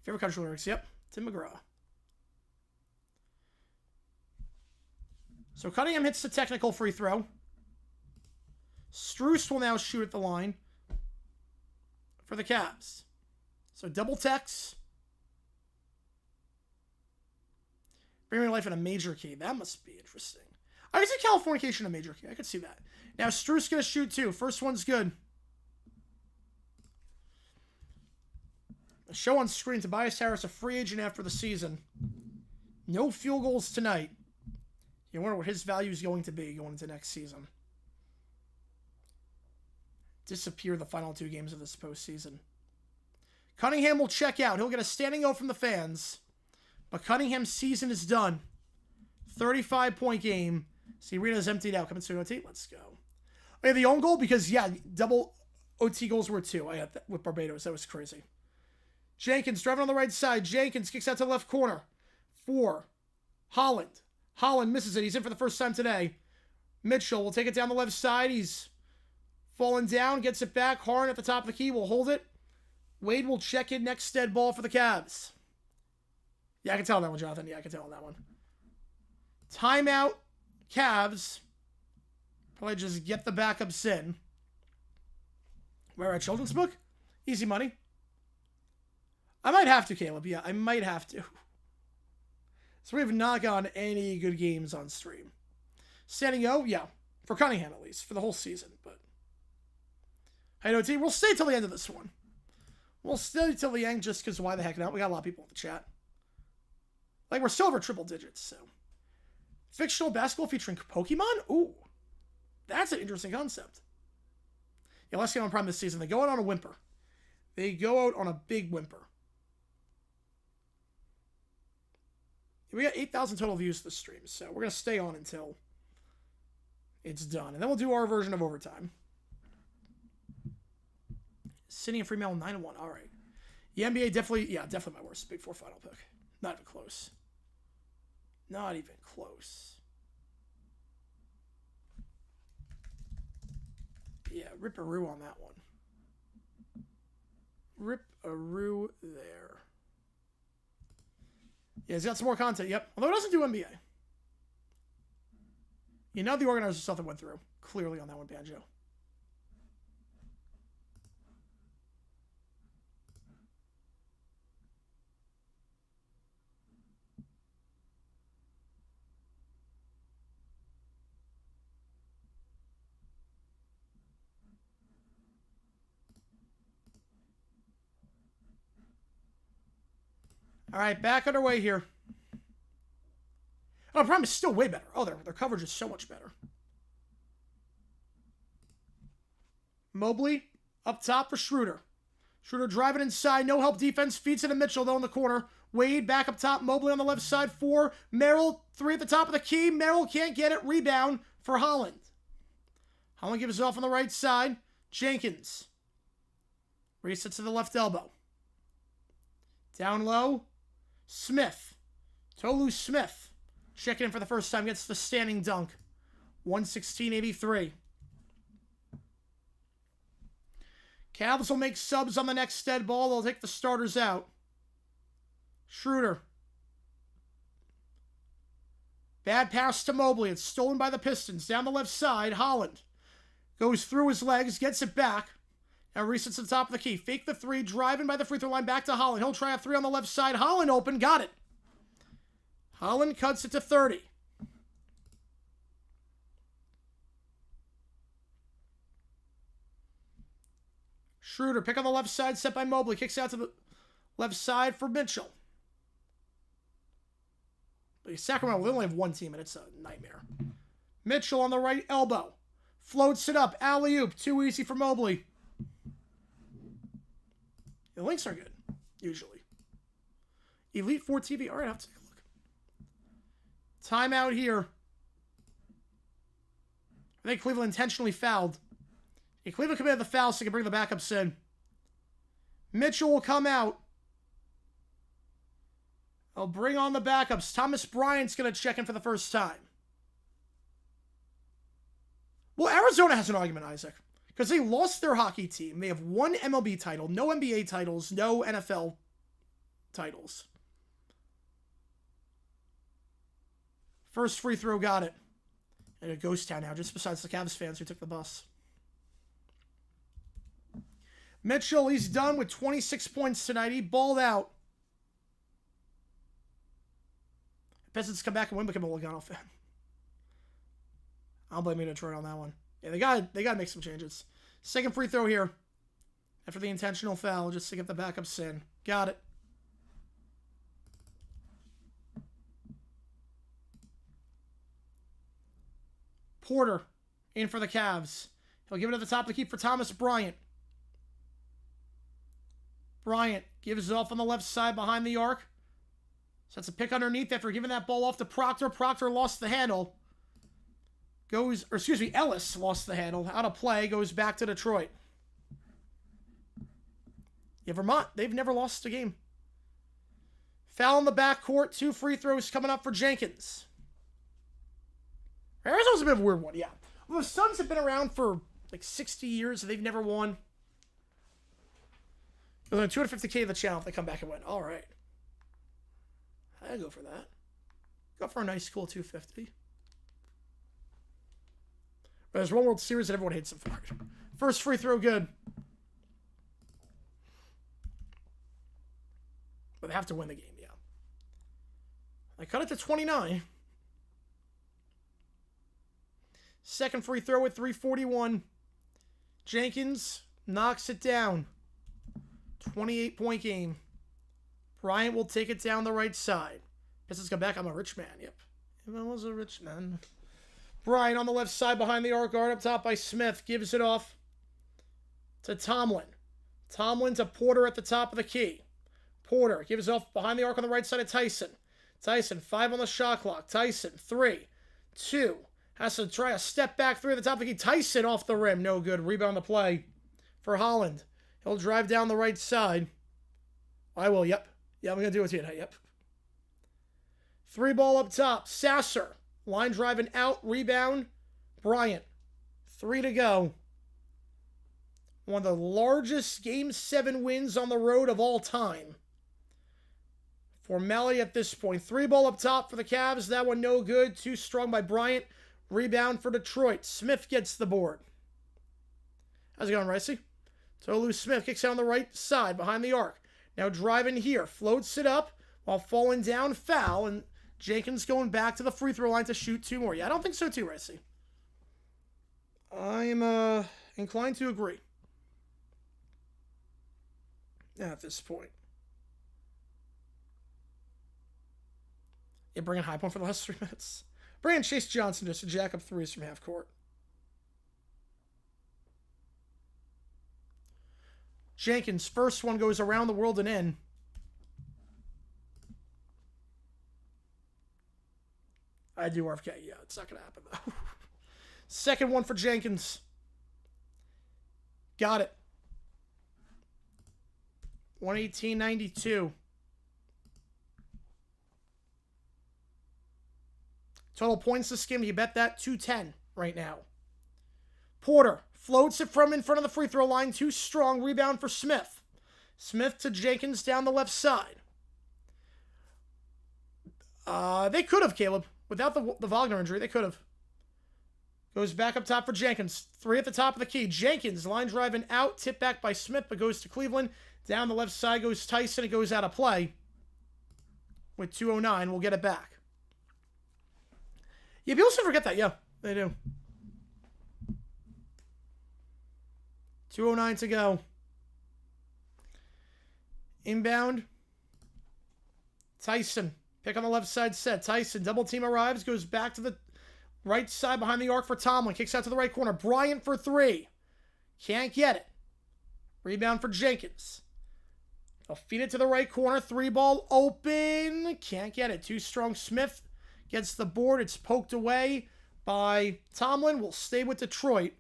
Favorite country lyrics? Yep. Tim McGraw. So Cunningham hits the technical free throw. Strus will now shoot at the line for the Cavs. So double techs. Bringing life in a major key. That must be interesting. I can see Californication in a major key. I could see that. Now Strus going to shoot 2. First one's good. A show on screen. Tobias Harris, a free agent after the season. No field goals tonight. You wonder what his value is going to be going into next season. Disappear the final 2 games of this postseason. Cunningham will check out. He'll get a standing O from the fans. But Cunningham's season is done. 35-point game. See, arena's emptied out. Coming to OT. Let's go. I have the own goal because, yeah, double OT goals were 2. I had that with Barbados. That was crazy. Jenkins driving on the right side. Jenkins kicks out to the left corner. 4. Holland. Holland misses it. He's in for the first time today. Mitchell will take it down the left side. He's falling down. Gets it back. Harden at the top of the key will hold it. Wade will check in next dead ball for the Cavs. Yeah, I can tell on that one, Jonathan. Yeah, I can tell on that one. Timeout. Cavs. Probably just get the backups in. Where at children's book? Easy money. I might have to, Caleb. Yeah, I might have to. So we have not gotten any good games on stream. Standing O, yeah. For Cunningham, at least. For the whole season. But I know, T. We'll stay till the end of this one. We'll stay till the end just because why the heck not? We got a lot of people in the chat. Like, we're still over triple digits, so. Fictional basketball featuring Pokemon? Ooh. That's an interesting concept. Yeah, let's get on Prime this season. They go out on a whimper. They go out on a big whimper. We got 8,000 total views to the stream, so we're going to stay on until it's done. And then we'll do our version of overtime. Sydney and Fremantle 9-1. All right. The NBA definitely my worst Big Four final pick. Not even close. Not even close. Yeah, rip-a-roo on that one. Rip-a-roo there. Yeah, he's got some more content, yep. Although it doesn't do NBA. You know the organizer stuff that went through. Clearly on that one, Banjo. All right, back underway here. Oh, Prime is still way better. Oh, their coverage is so much better. Mobley up top for Schroeder. Schroeder driving inside. No help defense. Feeds it to Mitchell, though, in the corner. Wade back up top. Mobley on the left side. 4. Merrill, 3 at the top of the key. Merrill can't get it. Rebound for Holland. Holland gives it off on the right side. Jenkins. Resets to the left elbow. Down low. Smith. Tolu Smith. Checking in for the first time. Gets the standing dunk. 116.83. Cavs will make subs on the next dead ball. They'll take the starters out. Schroeder. Bad pass to Mobley. It's stolen by the Pistons. Down the left side. Holland. Goes through his legs. Gets it back. Now resets to the top of the key. Fake the 3. Driving by the free throw line. Back to Holland. He'll try a 3 on the left side. Holland open. Got it. Holland cuts it to 30. Schroeder, pick on the left side, set by Mobley. Kicks out to the left side for Mitchell. But Sacramento, they only have one team, and it's a nightmare. Mitchell on the right elbow. Floats it up. Alley-oop. Too easy for Mobley. The links are good, usually. Elite 4 TV. All right, I'll have to take a look. Timeout here. I think Cleveland intentionally fouled. Yeah, Cleveland committed the foul so they can bring the backups in. Mitchell will come out. I'll bring on the backups. Thomas Bryant's going to check in for the first time. Well, Arizona has an argument, Isaac. Because they lost their hockey team. They have one MLB title, no NBA titles, no NFL titles. First free throw, got it. And a ghost town now, just besides the Cavs fans who took the bus. Mitchell, he's done with 26 points tonight. He balled out. Pistons come back and win, become a Logano fan. I'll blame Detroit on that one. Yeah, they got to make some changes. Second free throw here. After the intentional foul, just to get the backups in. Got it. Porter in for the Cavs. He'll give it at the top of the key for Thomas Bryant. Bryant gives it off on the left side behind the arc. Sets a pick underneath after giving that ball off to Proctor. Proctor lost the handle. Ellis lost the handle. Out of play. Goes back to Detroit. Yeah, Vermont, they've never lost a game. Foul in the backcourt. 2 free throws coming up for Jenkins. Arizona's a bit of a weird one, yeah. Well, the Suns have been around for like 60 years. They've never won. They're going to $250K the channel if they come back and win. All right. I'd go for that. Go for a nice, cool 250. But there's one World Series that everyone hates them for. First free throw, good. But they have to win the game, yeah. I cut it to 29. Second free throw at 3:41. Jenkins knocks it down. 28-point game. Bryant will take it down the right side. Pistons come back. I'm a rich man. Yep. If I was a rich man. Bryant on the left side behind the arc, guard up top by Smith. Gives it off to Tomlin. Tomlin to Porter at the top of the key. Porter gives off behind the arc on the right side of Tyson. Tyson, 5 on the shot clock. Tyson, 3, 2. Has to try a step back 3 at the top of the key. Tyson off the rim. No good. Rebound the play for Holland. He'll drive down the right side. I will, yep. Yeah, I'm going to do it tonight, yep. 3 ball up top. Sasser. Line driving out. Rebound. Bryant. 3 to go. One of the largest Game 7 wins on the road of all time. For Melly at this point. 3 ball up top for the Cavs. That one no good. Too strong by Bryant. Rebound for Detroit. Smith gets the board. How's it going, Ricey? Tolu Smith kicks out on the right side behind the arc. Now driving here. Floats it up while falling down. Foul. And Jenkins going back to the free throw line to shoot 2 more. Yeah, I don't think so too, Ricey. I'm inclined to agree. At this point. Yeah, bringing high point for the last 3 minutes. Bringing Chase Johnson just to jack up 3s from half court. Jenkins, first one goes around the world and in. I do RFK. Yeah, it's not going to happen, though. Second one for Jenkins. Got it. 118.92. Total points this game, you bet that 210 right now. Porter floats it from in front of the free throw line. Too strong. Rebound for Smith. Smith to Jenkins down the left side. They could have, Caleb. Without the Wagner injury, they could have. Goes back up top for Jenkins. 3 at the top of the key. Jenkins, line driving out. Tip back by Smith, but goes to Cleveland. Down the left side goes Tyson. It goes out of play. With 2:09, we'll get it back. Yeah, people still forget that. Yeah, they do. 2:09 to go. Inbound. Tyson. Pick on the left side set. Tyson, double team arrives. Goes back to the right side behind the arc for Tomlin. Kicks out to the right corner. Bryant for 3. Can't get it. Rebound for Jenkins. They'll feed it to the right corner. 3 ball open. Can't get it. Too strong. Smith gets the board. It's poked away by Tomlin. Will stay with Detroit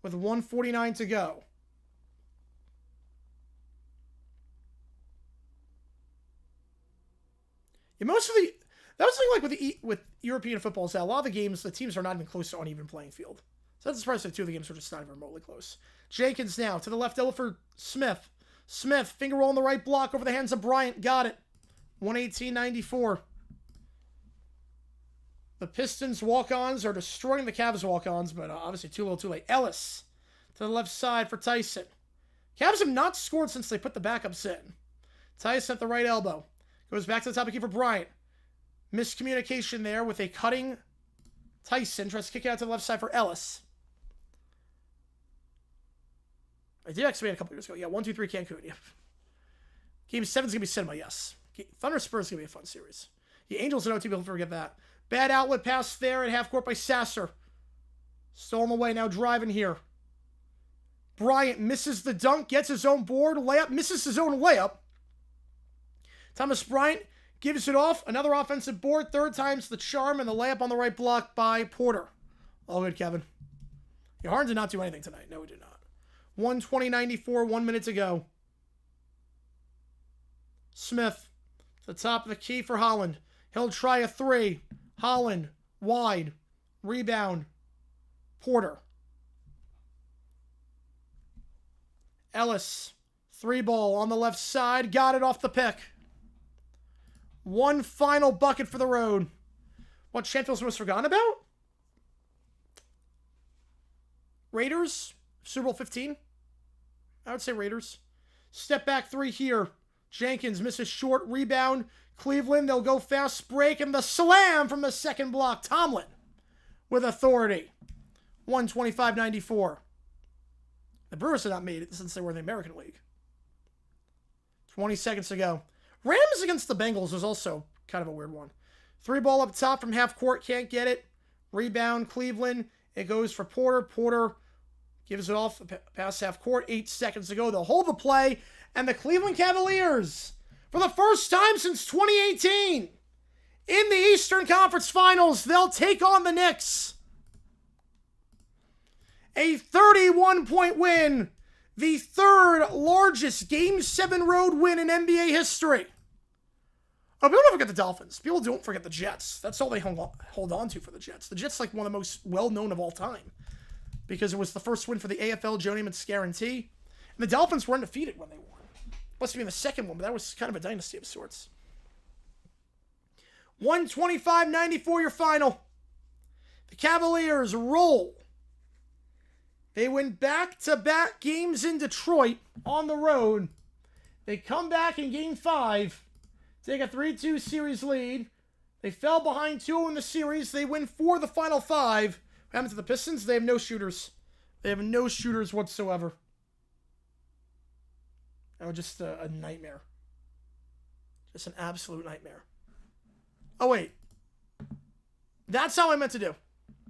with 1:49 to go. Yeah, most of the that was the thing like with European football is that a lot of the games the teams are not even close to uneven playing field. So that's surprising that 2 of the games are just not even remotely close. Jenkins now to the left elbow for Smith. Smith finger roll on the right block over the hands of Bryant. Got it. 118.94. The Pistons walk-ons are destroying the Cavs walk-ons, but obviously too little too late. Ellis to the left side for Tyson. Cavs have not scored since they put the backups in. Tyson at the right elbow. Goes back to the top of the key for Bryant. Miscommunication there with a cutting Tyson. Tries to kick it out to the left side for Ellis. I did actually a couple years ago. Yeah, 1-2-3 Cancun. Yeah. Game 7 is going to be cinema, yes. Thunder Spurs is going to be a fun series. The Angels and OT, people forget that. Bad outlet pass there at half court by Sasser. Stolen away, now driving here. Bryant misses the dunk, gets his own board, layup, misses his own layup. Thomas Bryant gives it off. Another offensive board, 3rd time's the charm, and the layup on the right block by Porter. All good, Kevin. Yeah, Harden did not do anything tonight. No, he did not. 120.94, 1 minute to go. Smith, the top of the key for Holland. He'll try a 3. Holland, wide. Rebound. Porter. Ellis, 3 ball on the left side. Got it off the pick. One final bucket for the road. What Chantel's most forgotten about? Raiders, Super Bowl 15. I would say Raiders. Step back 3 here. Jenkins misses short. Rebound. Cleveland, they'll go fast break. And the slam from the second block. Tomlin with authority. 125.94. The Brewers have not made it since they were in the American League. 20 seconds ago. Rams against the Bengals was also kind of a weird one. 3 ball up top from half court. Can't get it. Rebound, Cleveland. It goes for Porter. Porter gives it off past half court. 8 seconds ago. They'll hold the play. And the Cleveland Cavaliers, for the first time since 2018, in the Eastern Conference Finals, they'll take on the Knicks. A 31-point win. The third largest Game 7 road win in NBA history. Oh, people don't forget the Dolphins. People don't forget the Jets. That's all they hold on to for the Jets. The Jets like one of the most well-known of all time because it was the first win for the AFL Joe Namath's guarantee. And the Dolphins were undefeated when they won. Must have been the second one, but that was kind of a dynasty of sorts. 125-94 your final. The Cavaliers roll. They win back-to-back games in Detroit on the road. They come back in Game 5, take a 3-2 series lead. They fell behind 2-0 in the series. They win 4 the final 5. What happened to the Pistons? They have no shooters. They have no shooters whatsoever. That was just a nightmare. Just an absolute nightmare. Oh, wait. That's how I meant to do.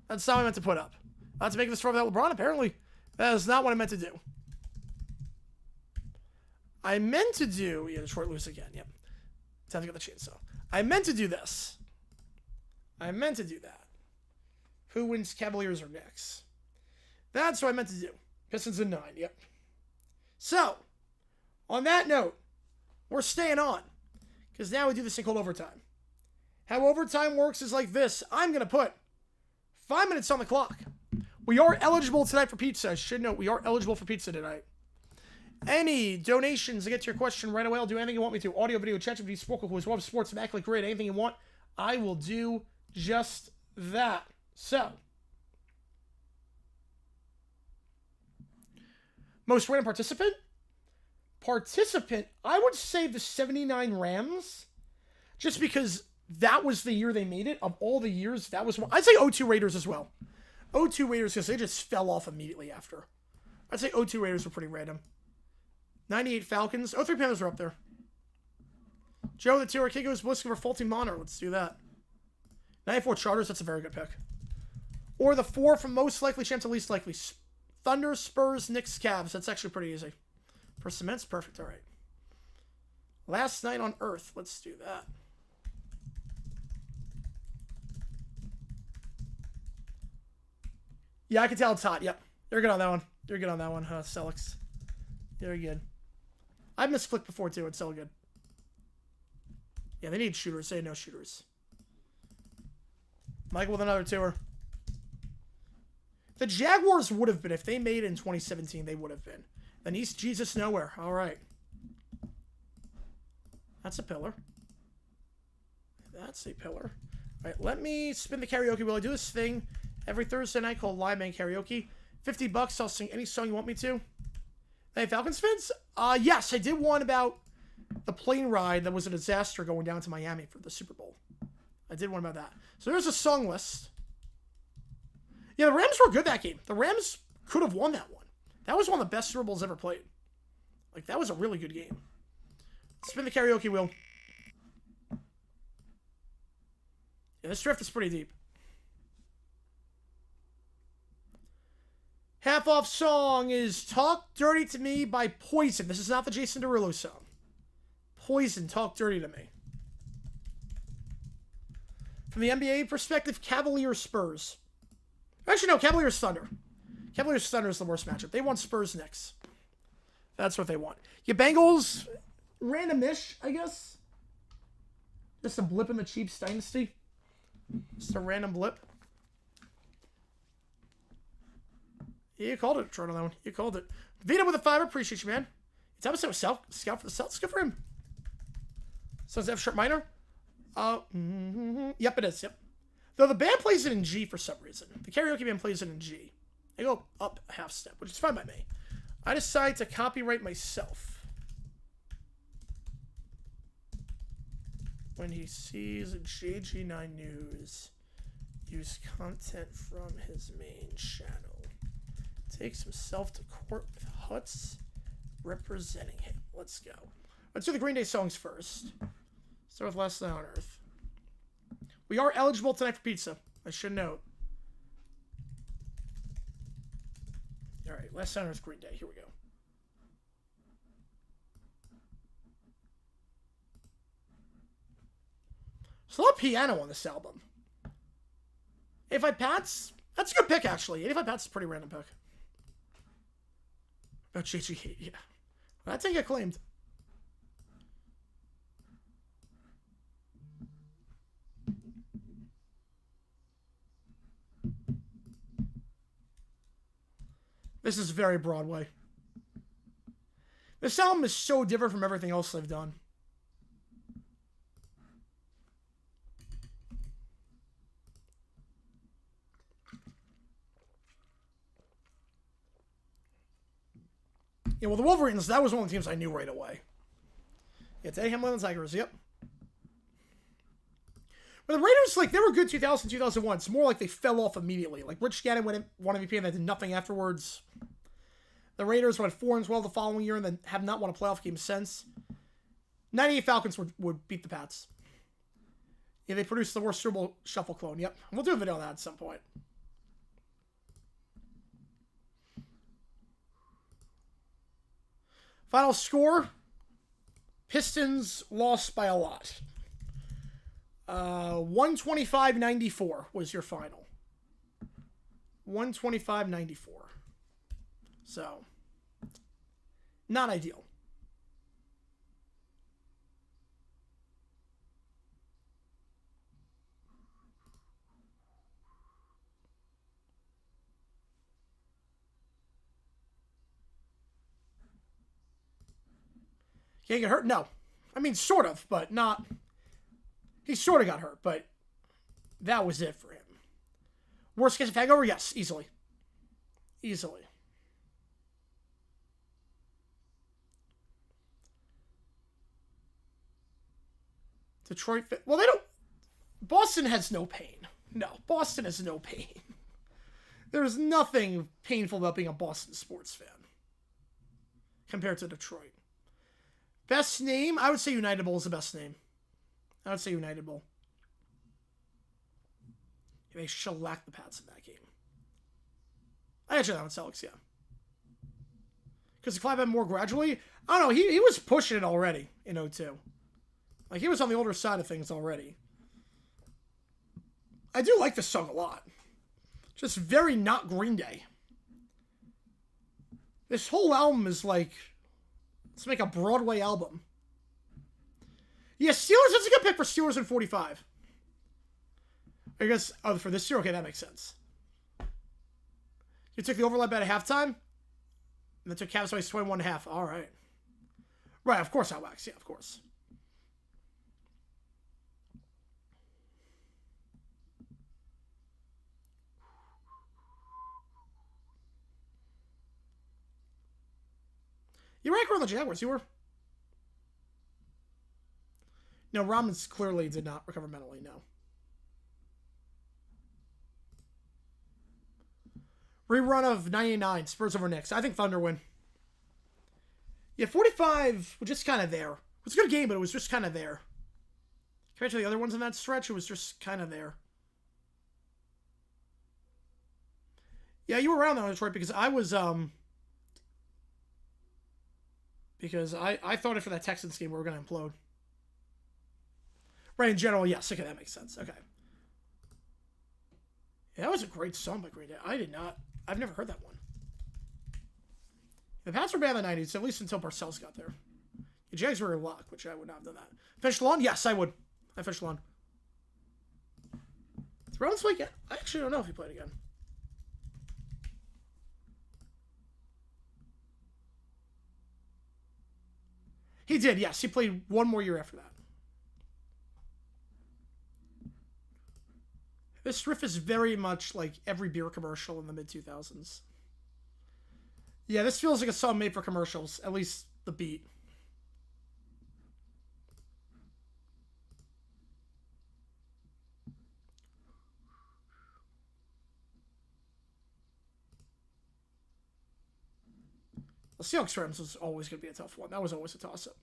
That's how I meant to put up. Not to make this throw without LeBron, apparently. That is not what I meant to do. I meant to do... Yeah, Detroit lose again. Yep. Time to get the chainsaw. I meant to do this. I meant to do that. Who wins, Cavaliers or Knicks? That's what I meant to do. Pistons in 9. Yep. So, on that note, we're staying on. Because now we do this thing called overtime. How overtime works is like this. I'm going to put 5 minutes on the clock. We are eligible tonight for pizza. I should note, we are eligible for pizza tonight. Any donations to get to your question right away. I'll do anything you want me to. Audio, video, chat, sport, quiz, web, sports, immaculate grid, anything you want. I will do just that. So, most random participant? I would say the 79 Rams. Just because that was the year they made it. Of all the years, that was one. I'd say 02 Raiders as well. 02 Raiders because they just fell off immediately after. I'd say 02 Raiders were pretty random. 98 Falcons. 03 Panthers are up there. Joe, the Tira Kiko is looking for faulty monitor. Let's do that. 94 Chargers. That's a very good pick. Or the 4 from most likely chance to least likely. Thunder, Spurs, Knicks, Cavs. That's actually pretty easy. For cements, perfect. All right. Last night on Earth. Let's do that. Yeah, I can tell it's hot. Yep. You're good on that one. You're good on that one, Celix. You're good. I've misclicked before, too. It's so good. Yeah, they need shooters. They have no shooters. Michael with another tour. The Jaguars would have been. If they made it in 2017, they would have been. Then East Jesus nowhere. All right. That's a pillar. That's a pillar. All right, let me spin the karaoke wheel. I do this thing every Thursday night called Live Man Karaoke. $50. I'll sing any song you want me to. Hey, Falcons fans? Yes, I did one about the plane ride that was a disaster going down to Miami for the Super Bowl. I did one about that. So there's a song list. Yeah, the Rams were good that game. The Rams could have won that one. That was one of the best Super Bowls ever played. Like, that was a really good game. Spin the karaoke wheel. Yeah, this drift is pretty deep. Half-off song is Talk Dirty to Me by Poison. This is not the Jason Derulo song. Poison, Talk Dirty to Me. From the NBA perspective, Cavaliers Spurs. Actually, no, Cavaliers Thunder. Cavaliers Thunder is the worst matchup. They want Spurs Knicks. That's what they want. Yeah, Bengals, random-ish, I guess. Just a blip in the Chiefs dynasty. Just a random blip. Yeah, you called it, Troy, on that one. You called it. Vito with a 5. Appreciate you, man. It's episode Scout for the Celtics. Good for him. So does F sharp minor? Yep, it is. Yep. Though the band plays it in G for some reason. The karaoke band plays it in G. They go up a half step, which is fine by me. I decide to copyright myself. When he sees a JG9 News. use content from his main channel. Takes himself to court with Huts representing him. Let's go. Let's do the Green Day songs first. Start with Last Night on Earth. We are eligible tonight for pizza. I should note. Alright, Last Night on Earth, Green Day. Here we go. There's a lot of piano on this album. 85 Pats? That's a good pick, actually. 85 Pats is a pretty random pick. About JG, yeah. Well, that didn't get claimed. This is very Broadway. This album is so different from everything else they've done. Yeah, well, the Wolverines, that was one of the teams I knew right away. Yeah, Teddy Hamlin and the Tigers, yep. But the Raiders, like, they were good 2000, 2001. It's more like they fell off immediately. Like, Rich Gannon won MVP and they did nothing afterwards. The Raiders went 4-12 the following year and then have not won a playoff game since. 98 Falcons would beat the Pats. Yeah, they produced the worst Super Bowl shuffle clone. Yep. We'll do a video on that at some point. Final score. Pistons lost by a lot. 125-94 was your final. 125-94. So, not ideal. Can't get hurt? No. I mean, sort of, but not... He sort of got hurt, but that was it for him. Worst case of hangover? Yes, easily. Easily. Detroit... Well, they don't... Boston has no pain. No, Boston has no pain. There's nothing painful about being a Boston sports fan compared to Detroit. Best name? I would say Unitable is the best name. I would say Unitable. They shellacked the Pats in that game. I actually that one Celtics, yeah. Because the Clive had more gradually. I don't know, he was pushing it already in 02. Like, he was on the older side of things already. I do like this song a lot. Just very not Green Day. This whole album is like... Let's make a Broadway album. Yeah, Steelers, that's a good pick for Steelers in 45. I guess, oh, for this year? Okay, that makes sense. You took the overlap at halftime? And then took Cavs Ice 21.5. All right. Right, of course, Outwax. Yeah, of course. You rank on the Jaguars, you were? No, Romans clearly did not recover mentally, no. Rerun of 99, Spurs over Knicks. I think Thunder win. Yeah, 45 was just kind of there. It was a good game, but it was just kind of there. Compared to the other ones in that stretch, it was just kind of there. Yeah, you were around that, Detroit, because I was, because I thought it for that Texans game we were going to implode. Right, in general, yes. Okay, that makes sense. Okay. Yeah, that was a great song by Green Day. I've never heard that one. The Pats were bad in the 90s, at least until Parcells got there. The Jags were in luck, which I would not have done that. Finished lawn? Yes, I would. I finished lawn. Throughout this week, I actually don't know if he played again. He did, yes. He played one more year after that. This riff is very much like every beer commercial in the mid-2000s. Yeah, this feels like a song made for commercials. At least the beat. The Seahawks-Rams was always going to be a tough one. That was always a toss-up.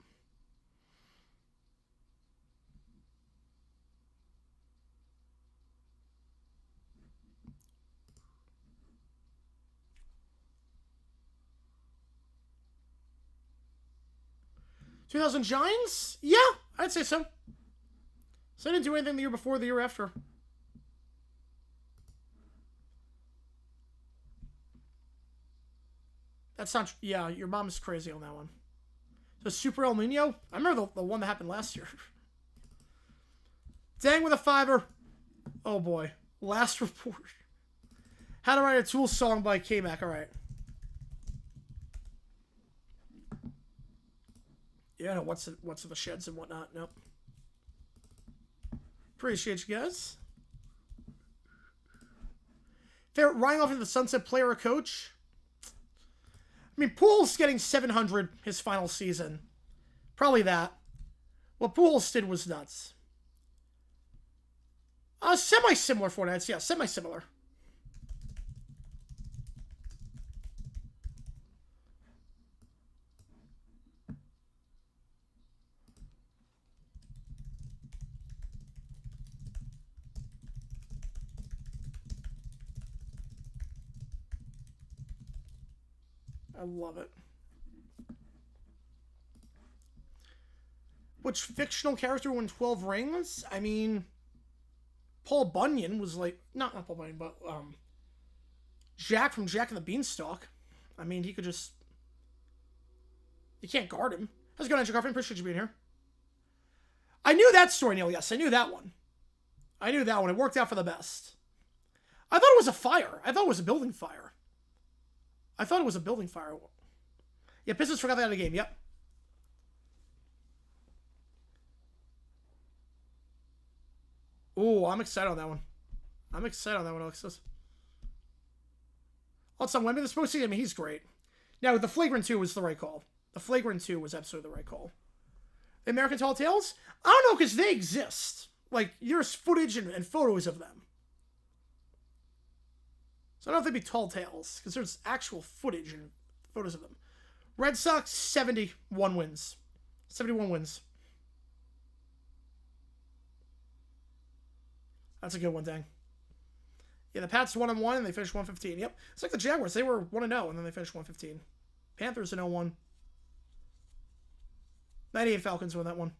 $2,000 Giants? Yeah, I'd say so. So I didn't do anything the year before, the year after. That's not... Yeah, your mom's crazy on that one. So Super El Nino? I remember the one that happened last year. Dang with a fiver. Oh boy. Last report. How to Write a Tool Song by K-Mac. Alright. Yeah, no, what's in the sheds and whatnot. Nope. Appreciate you guys. Favorite riding off into the sunset player or coach? I mean, Pujols getting 700 his final season. Probably that. What Pujols did was nuts. Semi-similar Fortnites. Yeah, semi-similar. I love it. Which fictional character won 12 rings? I mean, Paul Bunyan was like... Not Paul Bunyan, but... Jack from Jack and the Beanstalk. I mean, he could just... You can't guard him. How's it going, Andrew Garfield? Appreciate you being here. I knew that story, Neil. Yes, I knew that one. I knew that one. It worked out for the best. I thought it was a fire. I thought it was a building fire. I thought it was a building fire. Yeah, Pistons forgot that out of the game. Yep. Ooh, I'm excited on that one. I'm excited on that one, Alexis. Also, Wemby, the supposed to, I mean, he's great. Now, the Flagrant 2 was the right call. The Flagrant 2 was absolutely the right call. The American Tall Tales? I don't know, because they exist. Like, there's footage and photos of them. So I don't know if they'd be Tall Tales, because there's actual footage and photos of them. Red Sox, 71 wins. 71 wins. That's a good one, dang. Yeah, the Pats 1-1, and they finished 115. Yep. It's like the Jaguars. They were 1-0, and then they finished 115. Panthers in 0-1. 98 Falcons won that one.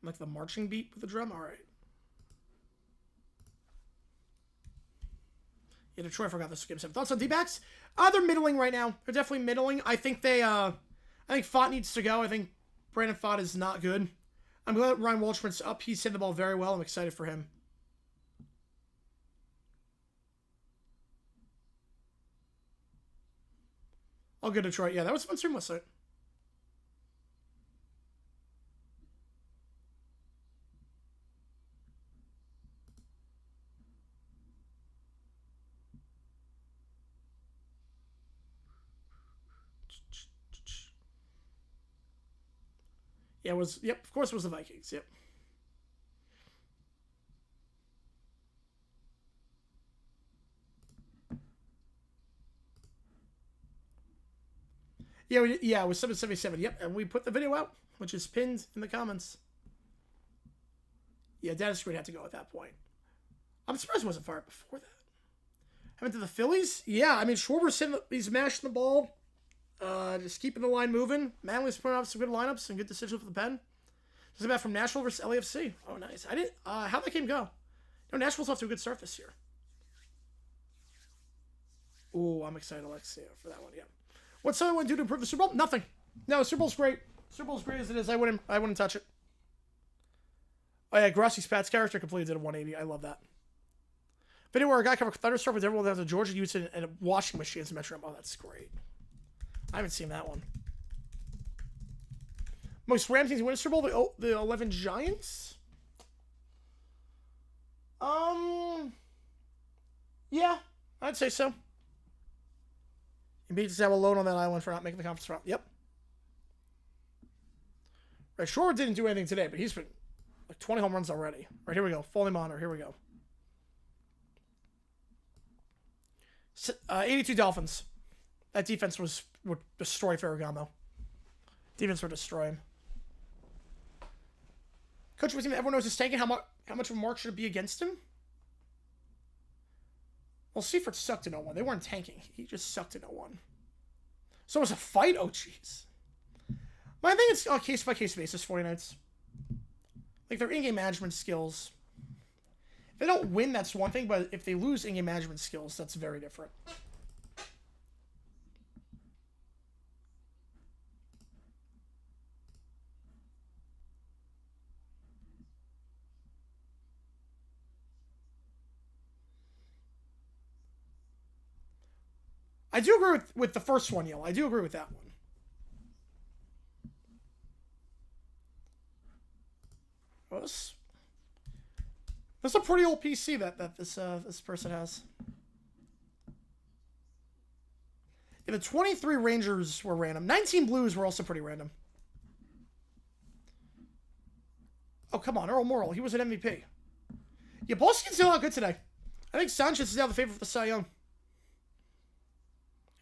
Like the marching beat with the drum? Alright. Yeah, Detroit forgot this game 7. Thoughts on D-backs? They're middling right now. They're definitely middling. I think I think Fott needs to go. I think Brandon Fott is not good. I'm glad Ryan Walshman's up. He's hitting the ball very well. I'm excited for him. I'll go Detroit. Yeah, that was a fun stream last night. Yeah, it was, yep, of course it was the Vikings, yep. Yeah, it was 777, yep, and we put the video out, which is pinned in the comments. Yeah, Dennis Green had to go at that point. I'm surprised he wasn't fired before that. I went to the Phillies? Yeah, I mean, Schwarber's he's mashing the ball. Just keeping the line moving. Manley's putting off some good lineups and good decisions with the pen. This is about from Nashville versus LAFC. Oh, nice. I didn't. How'd that game go? No, Nashville's off to a good start this year. Ooh, I'm excited, Alexia, for that one. Yeah. What's someone do to improve the Super Bowl? Nothing. No, Super Bowl's great. Super Bowl's great as it is. I wouldn't touch it. Oh yeah, Grassi's Pat's character completely did a 180. I love that. Video where a guy covered thunderstorm with everyone down to Georgia using a washing machine as a metronome. Oh, that's great. I haven't seen that one. Most Rams teams win Super Bowl? The 11 Giants? Yeah, I'd say so. And beats them alone on that island for not making the conference round. Yep. Right, Shore didn't do anything today, but he's been Like 20 home runs already. All right, here we go. Fully monitor. Here we go. 82 Dolphins. That defense would destroy Ferragamo. Defense would destroy him. Coach with him, everyone knows he's tanking. How much of a mark should it be against him? Well, Seifert sucked in 0-1. They weren't tanking. He just sucked in 0-1. So it was a fight? Oh, jeez. But I think it's on a case-by-case basis, 49ers. Like, their in-game management skills. If they don't win, that's one thing. But if they lose in-game management skills, that's very different. I do agree with the first one, Yell. I do agree with that one. Well, this is a pretty old PC that this person has. Yeah, the 23 Rangers were random. 19 Blues were also pretty random. Oh, come on. Earl Morrall. He was an MVP. Yeah, Boston's still not good today. I think Sanchez is now the favorite for the Cy Young.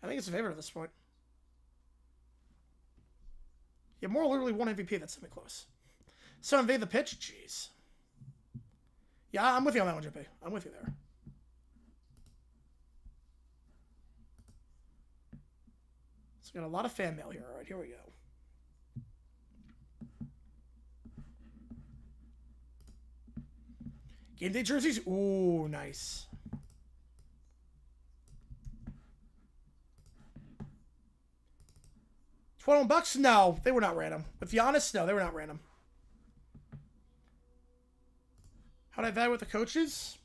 I think it's a favorite at this point. Yeah, Morrall literally won MVP. That's something close. So invade the pitch? Jeez. Yeah, I'm with you on that one, JP. I'm with you there. So we got a lot of fan mail here. All right, here we go. Game day jerseys? Ooh, nice. $12? No, they were not random. With Giannis, no, they were not random. How did I evaluate the coaches?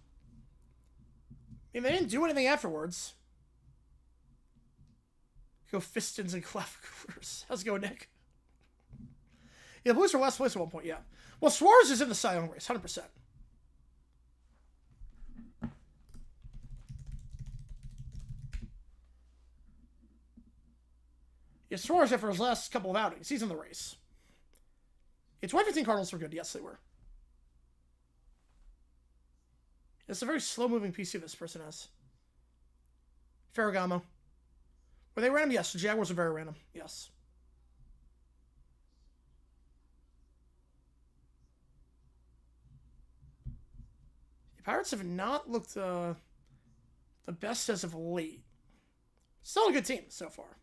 I mean, they didn't do anything afterwards. Go Pistons and Cavaliers. How's it going, Nick? Yeah, the Blues were last place at one point, yeah. Well, Suarez is in the Cy Young race, 100%. Yeah, Suarez, after his last couple of outings, he's in the race. Yeah, 2015 Cardinals were good. Yes, they were. It's a very slow-moving PC this person has. Ferragamo. Were they random? Yes. The Jaguars are very random. Yes. The Pirates have not looked the best as of late. Still a good team so far.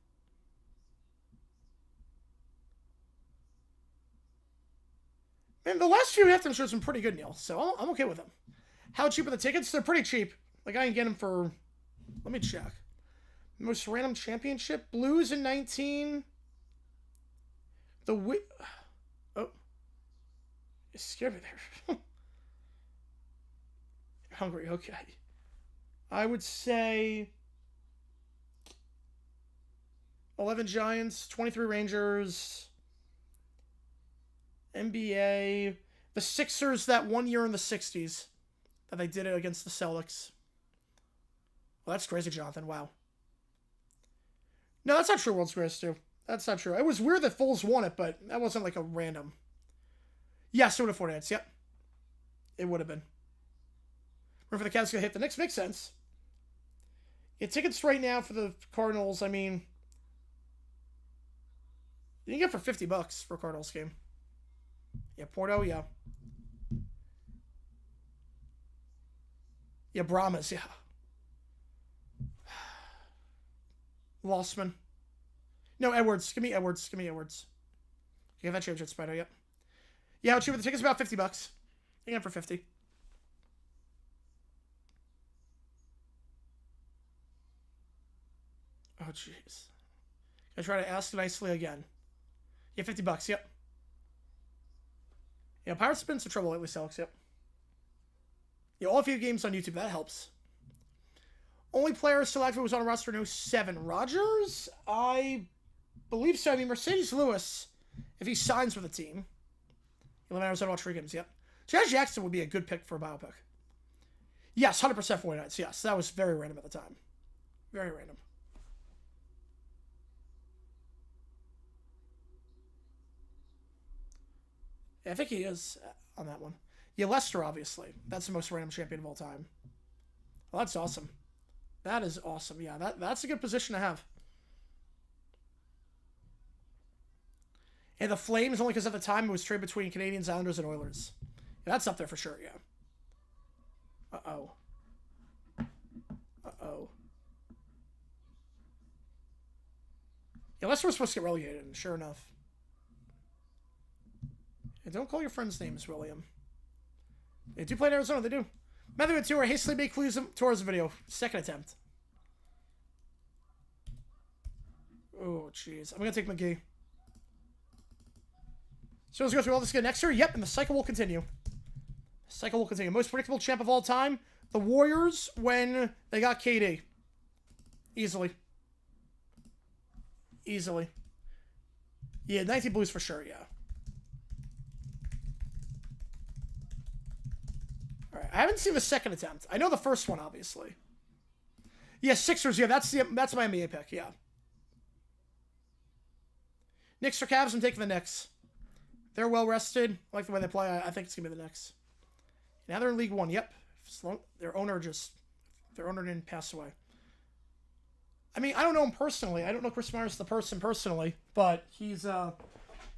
And the last few halftimes showed some pretty good, Neil. So I'm okay with them. How cheap are the tickets? They're pretty cheap. Like, I can get them for... Let me check. Most random championship. Blues in 19. Oh. You scared me there. Hungry, okay. I would say... 11 Giants, 23 Rangers... NBA, the Sixers that one year in the 60s that they did it against the Celtics. Well, that's crazy, Jonathan. Wow. No, that's not true, World's Greatest, too. That's not true. It was weird that Foles won it, but that wasn't like a random. Yes, it would have 49ers. Yep. It would have been. Room for the Cavs to hit the Knicks makes sense. Yeah, tickets right now for the Cardinals, I mean, you can get for $50 for a Cardinals game. Yeah, Porto, yeah. Yeah, Brahmas, yeah. Lossman. No, Edwards. Give me Edwards. Give me Edwards. Yeah, that changed it, Spider, yep. Yeah, how cheap the ticket's about $50. You can get for 50. Oh, jeez. I try to ask nicely again. Yeah, $50, yep. Yeah, Pirates have been in some trouble lately, Celtics, yep. Yeah, all 5 games on YouTube, that helps. Only player still active was on a roster in 07. Rogers? I believe so. I mean, Mercedes Lewis, if he signs with a team. 11 hours on all 3 games, yep. Jazz Jackson would be a good pick for a biopic. Yes, 100% 49ers, yes. That was very random at the time. Very random. Yeah, I think he is. on that one. Yeah, Lester, obviously. That's the most random champion of all time. Well, that's awesome. That is awesome. Yeah, that's a good position to have. And the Flames, only because at the time it was trade between Canadians, Islanders, and Oilers. Yeah, that's up there for sure, yeah. Uh-oh. Uh-oh. Yeah, Lester was supposed to get relegated, and sure enough. And don't call your friends' names, William. They do play in Arizona, they do. Matthew and Tour hastily made clues towards the video. Second attempt. Oh, jeez. I'm going to take McGee. So let's go through all this again next year. Yep, and the cycle will continue. Cycle will continue. Most predictable champ of all time. The Warriors when they got KD. Easily. Easily. Yeah, 19 Blues for sure, yeah. Alright, I haven't seen the second attempt. I know the first one, obviously. Yeah, Sixers, yeah, that's my NBA pick, yeah. Knicks or Cavs, I'm taking the Knicks. They're well rested. I like the way they play. I think it's going to be the Knicks. Now they're in League One. Yep. Their owner didn't pass away. I mean, I don't know him personally. I don't know Chris Myers, the person, personally. But he's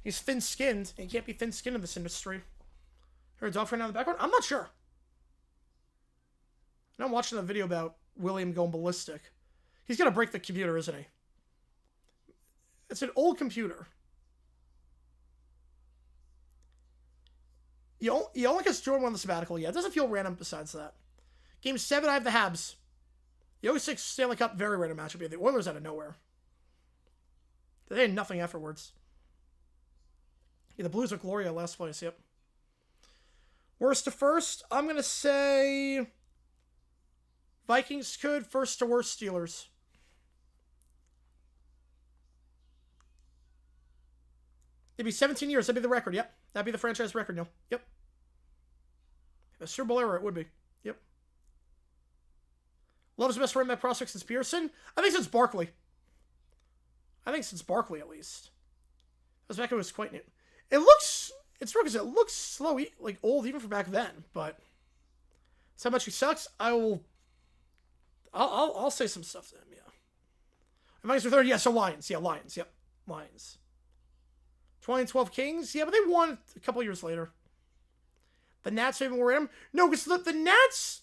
thin-skinned. And you can't be thin-skinned in this industry. Heard a dog friend out in the background? I'm not sure. And I'm watching the video about William going ballistic. He's going to break the computer, isn't he? It's an old computer. You only because Jordan won the sabbatical. Yeah, it doesn't feel random besides that. Game 7, I have the Habs. The 06 Stanley Cup, very random matchup. Yeah, the Oilers out of nowhere. They had nothing afterwards. Yeah, the Blues are Gloria last place, yep. Worst to first, I'm going to say Vikings could. First to worst, Steelers. It'd be 17 years. That'd be the record, yep. That'd be the franchise record, no. Yep. The Super Bowl era, it would be. Yep. Love's best running back prospect since Pearson? I think since Barkley. At least. That was back when it was quite new. It's true because it looks slow, like old even for back then, but that's how much he sucks. I'll say some stuff to him, yeah. Vikings are third, yeah, so Lions. Yeah, Lions, yep. Lions. 2012 Kings? Yeah, but they won a couple years later. The Nats maybe were in them? No, because the Nats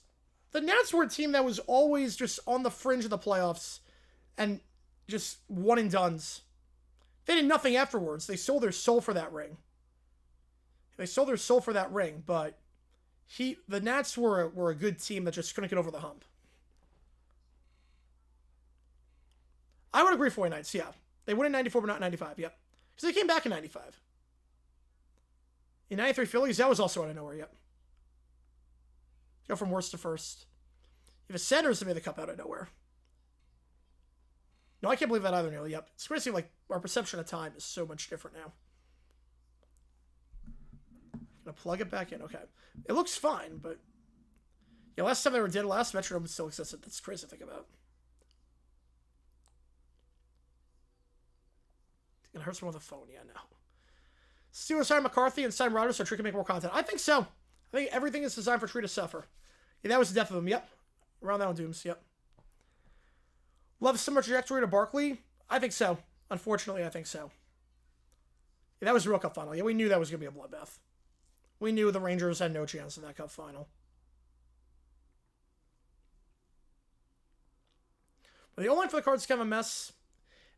were a team that was always just on the fringe of the playoffs and just one and dones. They did nothing afterwards. They sold their soul for that ring. But the Nats were a good team that just couldn't get over the hump. I would agree 49ers, yeah. They won in 94, but not 95, yep. Because they came back in 95. In 93 Phillies, that was also out of nowhere, yep. Go from worst to first. If a Senators made the cup out of nowhere. No, I can't believe that either, Neil. Yep. It's crazy, like, our perception of time is so much different now. Gonna plug it back in, okay. It looks fine, but... Yeah, last time they were dead, last Metrodome still existed. That's crazy to think about. It hurts me with a phone, yeah, no. Steelers sign McCarthy and sign Rodgers so Tree can make more content. I think so. I think everything is designed for Tree to suffer. Yeah, that was the death of him, yep. Around that one, Dooms, yep. Love similar trajectory to Barkley? I think so. Unfortunately, I think so. Yeah, that was the Real Cup final. Yeah, we knew that was going to be a bloodbath. We knew the Rangers had no chance in that Cup final. But the O-line for the Cards is kind of a mess.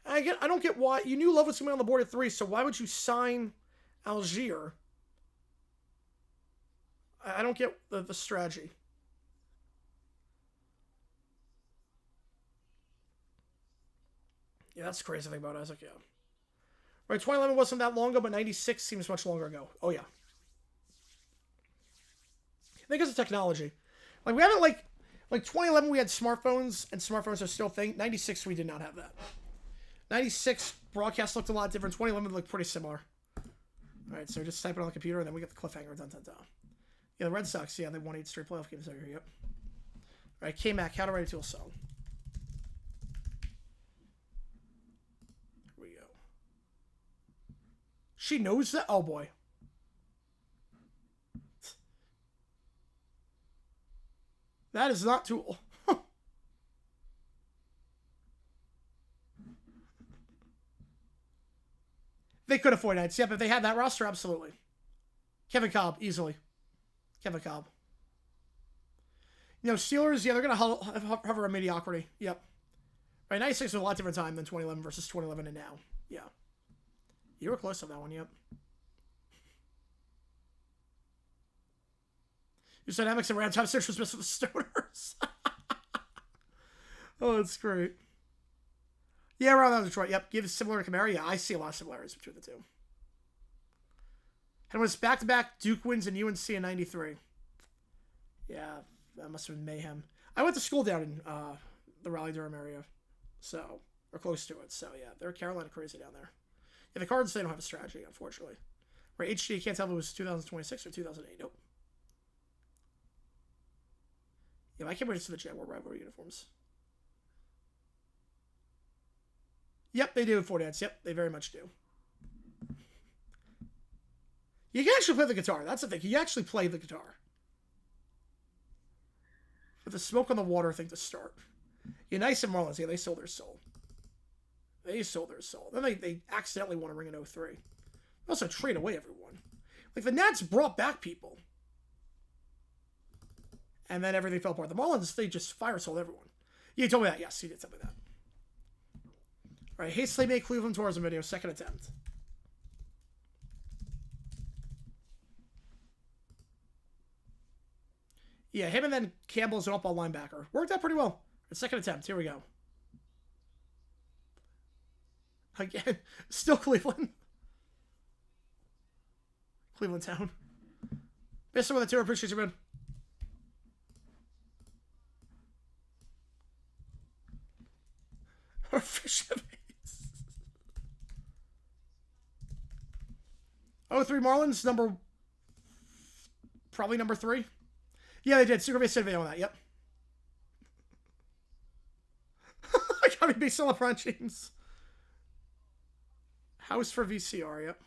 I don't get why. You knew Love was going to be on the board at 3, so why would you sign Algier? I don't get the strategy. Yeah, that's the crazy thing about Isaac, yeah. Right, 2011 wasn't that long ago, but 96 seems much longer ago. Oh, yeah. I think it's the technology. Like, we haven't, like 2011 we had smartphones, and smartphones are still a thing. 96 we did not have that. 96 broadcast looked a lot different. 2011 looked pretty similar. Alright, so just type it on the computer, and then we get the cliffhanger. Dun, dun, dun. Yeah, the Red Sox, yeah, they won 8 straight playoff games over here, yep. Alright, K-Mac, how to write it to a song. Here we go. She knows that? Oh, boy. That is not Tool. They could have 49s. Yep, if they had that roster, absolutely. Kevin Cobb, easily. Kevin Cobb. You know, Steelers, yeah, they're going to hover a mediocrity. Yep. Right, 96 was a lot different time than 2011 versus 2011 and now. Yeah. You were close on that one, yep. Your dynamics and round time search was missed with the stoners. Oh, that's great. Yeah, around that Detroit. Yep, give similar to Camaro. Yeah, I see a lot of similarities between the two. And it was back-to-back Duke wins and UNC in 93. Yeah, that must have been mayhem. I went to school down in the Raleigh-Durham area, so, or close to it. So, yeah, they're Carolina crazy down there. Yeah, the Cards, they don't have a strategy, unfortunately. Right, HD, can't tell if it was 2026 or 2008. Nope. Yeah, I can't wait to see the Jaguar rivalry uniforms. Yep, they do 49s. Yep, they very much do. You can actually play the guitar. That's the thing. You actually play the guitar. With the smoke on the water thing to start. Yeah, nice and Marlins. Yeah, they sold their soul. They sold their soul. Then they accidentally won a ring in 03. They also trade away everyone. Like, the Nats brought back people. And then everything fell apart. The Marlins, they just fire sold everyone. You told me that. Yes, you did tell me that. All right, hastily made Cleveland tourism video, second attempt. Yeah, him and then Campbell's an up-ball linebacker. Worked out pretty well. Second attempt. Here we go. Again, still Cleveland. Cleveland town. Mr. with a 2, appreciate you, man. Or fish face. 03 Marlins, probably number 3. Yeah, they did. Super Base video on that, yep. I gotta be based on LeBron James. House for VCR, yep.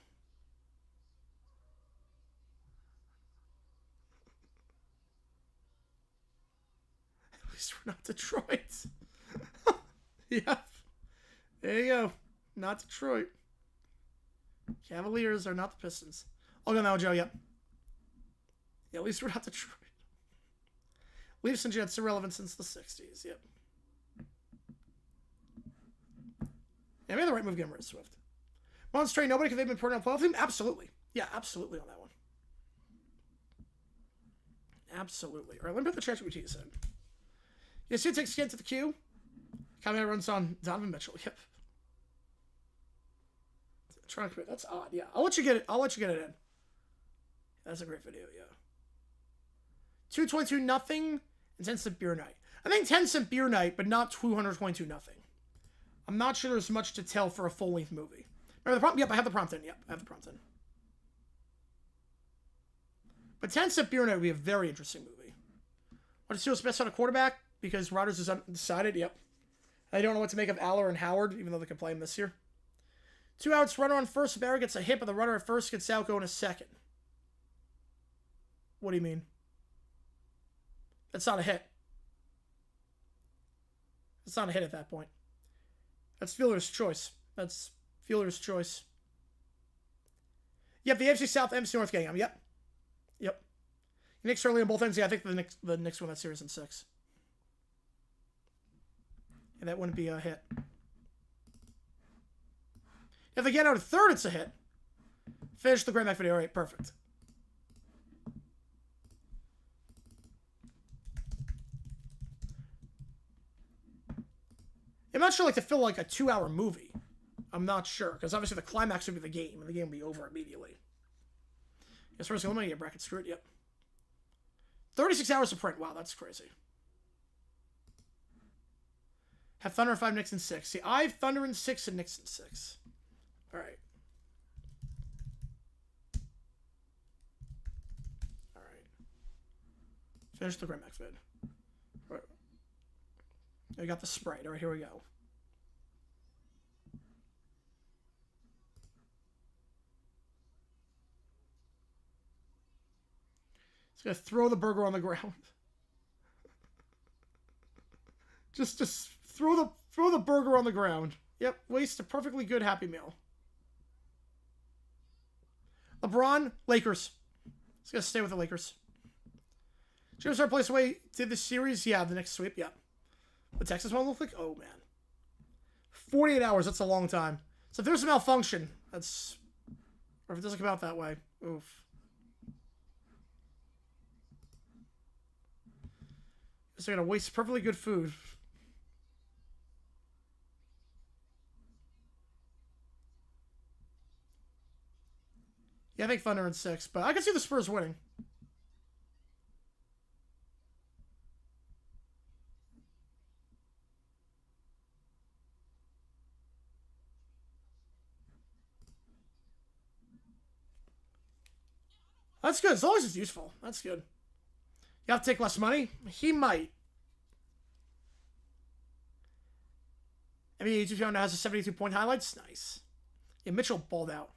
At least we're not Detroit. Yep. There you go. Not Detroit. Cavaliers are not the Pistons. I'll go now, Joe, yep. Yeah, at least we're not Detroit. Leafs and Jets irrelevant since the 60s, yep. Yeah, made the right move getting rid of Swift. Marlins trade nobody because they've been putting on playoff team? Absolutely. Yeah, absolutely on that one. Absolutely. All right, let me put the ChatGPT in. You see it takes skin to the queue. Camaro runs on Donovan Mitchell. Yep. Trying to create. That's odd. Yeah, I'll let you get it. I'll let you get it in. That's a great video. Yeah. 222 nothing and 10-cent beer night. I think 10-cent beer night, but not 222 nothing. I'm not sure there's much to tell for a full length movie. Remember the prompt? Yep, I have the prompt in. Yep, I have the prompt in. But 10-cent beer night would be a very interesting movie. Want to see what's best on a quarterback? Because Rodgers is undecided. Yep. I don't know what to make of Aller and Howard, even though they can play him this year. 2 outs, runner on first. Barry gets a hit, but the runner at first gets out going a second. What do you mean? That's not a hit. That's not a hit at that point. That's Fielder's choice. That's Fielder's choice. Yep, the AFC South, MC North getting him. Yep. Yep. Knicks early on both ends. Yeah, I think the Knicks won that series in 6. And that wouldn't be a hit. If they get out of third, it's a hit. Finish the Grand Mac video. All right, perfect. I'm not sure like to fill like a 2-hour movie. I'm not sure. Because obviously the climax would be the game. And the game would be over immediately. Yes, first eliminating get bracket screwed. Yep. 36 hours to print. Wow, that's crazy. Have Thunder in 5, Knicks in 6. See, I have Thunder in 6 and Knicks in 6. All right. All right. Finish the Grand Max vid. All right. I got the Sprite. All right, here we go. He's going to throw the burger on the ground. Just throw the burger on the ground. Yep, waste a perfectly good Happy Meal. LeBron, Lakers. He's gonna stay with the Lakers. James Harden plays away to the series. Yeah, the next sweep. Yeah. The Texas one look like? Oh man, 48 hours. That's a long time. So if there's a malfunction, that's, or if it doesn't come out that way, oof. So you're gonna waste perfectly good food. Yeah, I think Thunder in 6, but I can see the Spurs winning. That's good, as long as it's useful. That's good. You have to take less money? He might. NBA YouTube channel now has a 72-point highlights. Nice. Yeah, Mitchell balled out.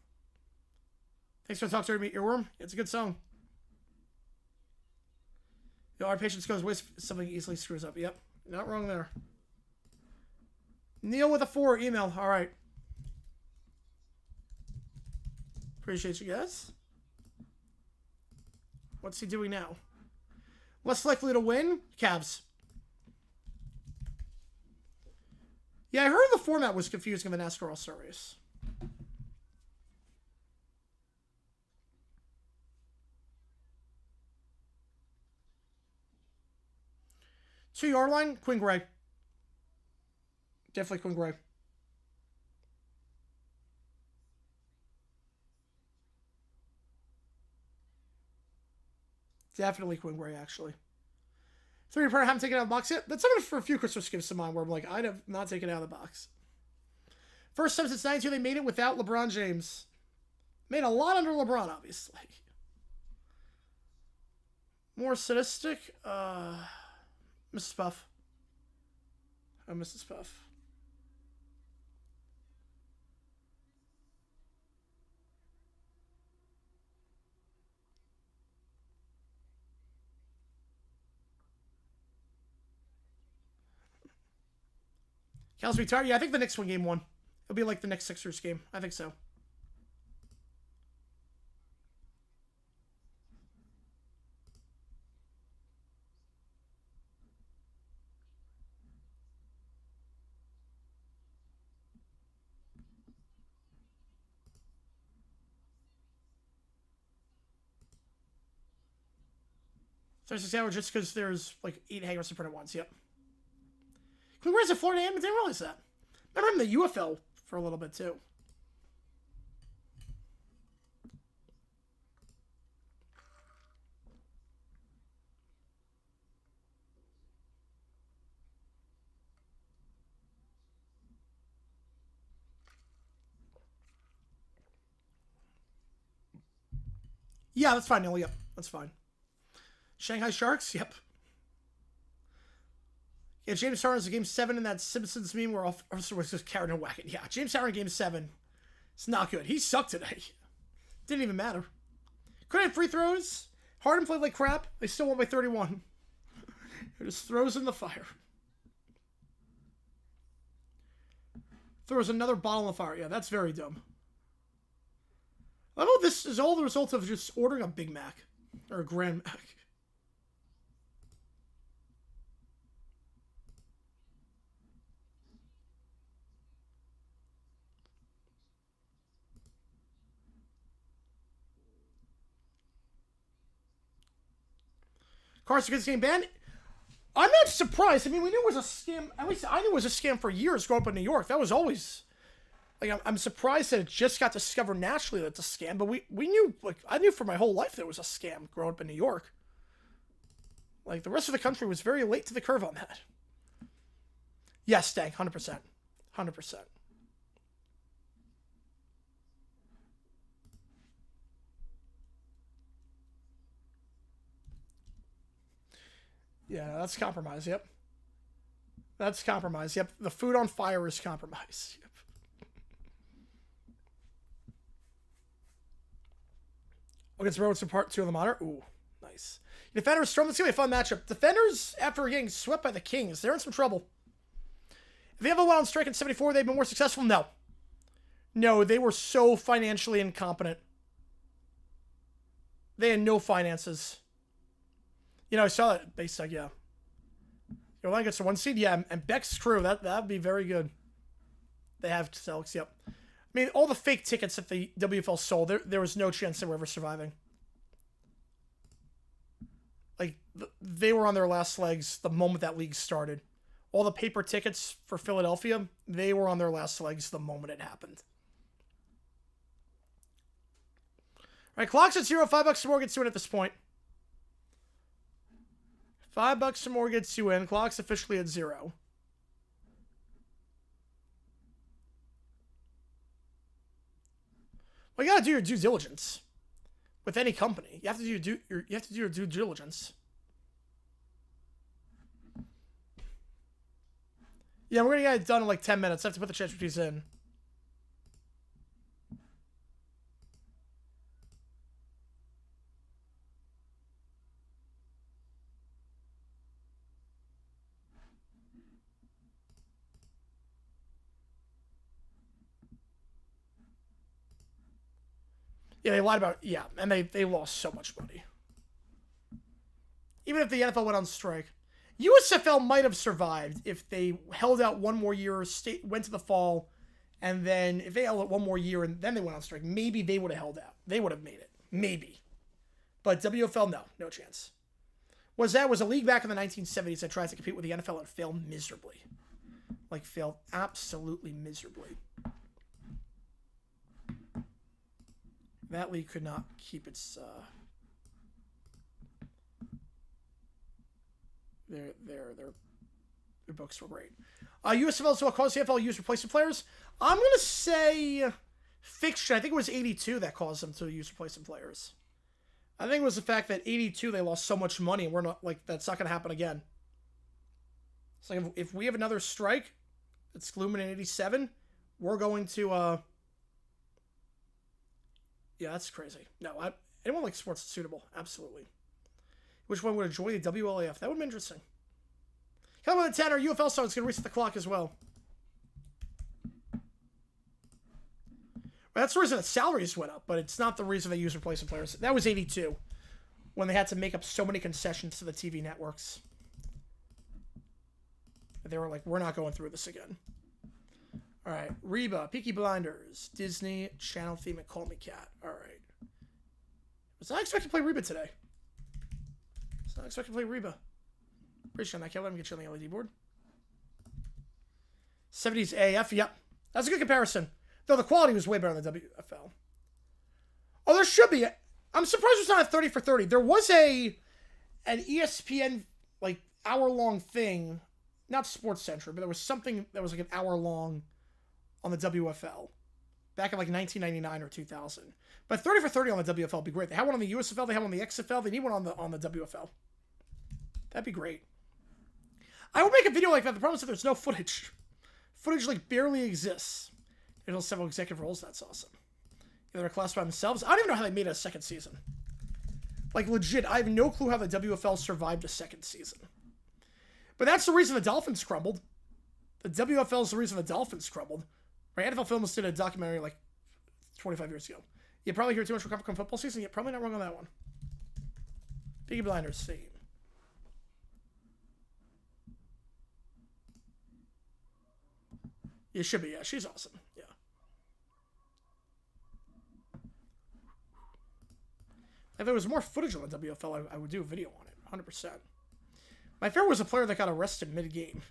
Thanks for talking to me, Earworm. It's a good song. Our patience goes waste something easily screws up. Yep. Not wrong there. Neil with a 4 email. All right. Appreciate you guys. What's he doing now? Less likely to win? Cavs. Yeah, I heard the format was confusing of the NASCAR All-Star race. Two-yard line, Quinn Gray. Definitely Quinn Gray. Definitely Quinn Gray, actually. 3 per, I haven't taken out of the box yet. That's something for a few Christmas gifts of mine where I'm like, I'd have not taken it out of the box. First time since 92 they made it without LeBron James. Made a lot under LeBron, obviously. More sadistic? Mrs. Puff. Oh, Mrs. Puff. Cal's retired. Yeah, I think the Knicks win game 1. It'll be like the next Sixers game. I think so. Thursday hour just because there's like 8 hangers to print at once. Yep. Where's the Florida AM? I didn't realize that. Remember him in the UFL for a little bit too. Yeah, that's fine, Neil. Yep, that's fine. Shanghai Sharks? Yep. Yeah, James Harden is a game 7 in that Simpsons meme where Officer was just carrying a whack. Yeah, James Harden game 7. It's not good. He sucked today. Didn't even matter. Couldn't have free throws. Harden played like crap. They still won by 31. It just throws in the fire. Throws another bottle in the fire. Yeah, that's very dumb. I know this is all the result of just ordering a Big Mac. Or a Grand Mac. Carson gets game banned. I'm not surprised. I mean, we knew it was a scam. At least I knew it was a scam for years growing up in New York. That was always... Like, I'm surprised that it just got discovered naturally that it's a scam. But we knew, like, I knew for my whole life that it was a scam growing up in New York. Like, the rest of the country was very late to the curve on that. Yes, Stank, 100%. 100%. Yeah, that's compromise, yep. That's compromise, yep. The food on fire is compromise, yep. Against Roads for part 2 of the monitor. Ooh, nice. Defenders Storm. That's going to be a fun matchup. Defenders, after getting swept by the Kings, they're in some trouble. If they ever went on strike in 74, they've been more successful? No. No, they were so financially incompetent. They had no finances. You know, I saw that. They said, yeah. Carolina gets the 1 seed, yeah, and Beck's crew, that'd be very good. They have Celtics, yep. I mean, all the fake tickets that the WFL sold, there was no chance they were ever surviving. Like, they were on their last legs the moment that league started. All the paper tickets for Philadelphia, they were on their last legs the moment it happened. All right, clock's at 0. $5 or more gets you in at this point. $5 or more gets you in. Clock's officially at 0. Well, you gotta do your due diligence with any company. You have to do your due diligence. Yeah, we're gonna get it done in like 10 minutes. I have to put the ChatGPTs in. Yeah, they lied about it. Yeah, and they lost so much money. Even if the NFL went on strike. USFL might have survived if they held out one more year, went to the fall, and then if they held out one more year and then they went on strike, maybe they would have held out. They would have made it. Maybe. But WFL, no chance. Was a league back in the 1970s that tried to compete with the NFL and failed miserably. Like, failed absolutely miserably. That league could not keep its their books were great. USFL, so what caused the NFL to use replacement players? I'm gonna say fiction. I think it was 82 that caused them to use replacement players. I think it was the fact that 82 they lost so much money, and we're not like that's not gonna happen again. It's like if we have another strike, it's looming in 87, we're going to yeah, that's crazy. No, anyone like sports is suitable. Absolutely. Which one would enjoy the WLAF? That would be interesting. Come on, Tanner. UFL song is going to reset the clock as well. That's the reason that salaries went up, but it's not the reason they use replacement players. That was 82, when they had to make up so many concessions to the TV networks. They were like, we're not going through this again. All right, Reba, Peaky Blinders, Disney Channel theme, and Call Me Cat. All right. Was not expected to play Reba today. Was not expected to play Reba. Appreciate that, Kelly. Let me get you on the LED board. 70s AF, yep. That's a good comparison. Though the quality was way better than the WFL. Oh, there should be. I'm surprised it's not a 30 for 30. There was an ESPN, like, hour-long thing. Not Sports Center, but there was something that was like an hour-long on the WFL back in like 1999 or 2000. But 30 for 30 on the WFL would be great. They had one on the USFL, they had one on the XFL, they need one on the WFL. That'd be great. I would make a video like that. The problem is that there's no footage. Footage like barely exists. There's several executive roles. That's awesome. Yeah, they're a class by themselves. I don't even know how they made it a second season. Like legit, I have no clue how the WFL survived a second season. But that's the reason the Dolphins crumbled. The WFL is the reason the Dolphins crumbled. Right? NFL Films did a documentary like 25 years ago. You probably hear too much from Capcom football season. You're probably not wrong on that one. Peaky Blinders theme. It should be, yeah. She's awesome. Yeah. If there was more footage on the WFL, I would do a video on it. 100%. My favorite was a player that got arrested mid-game.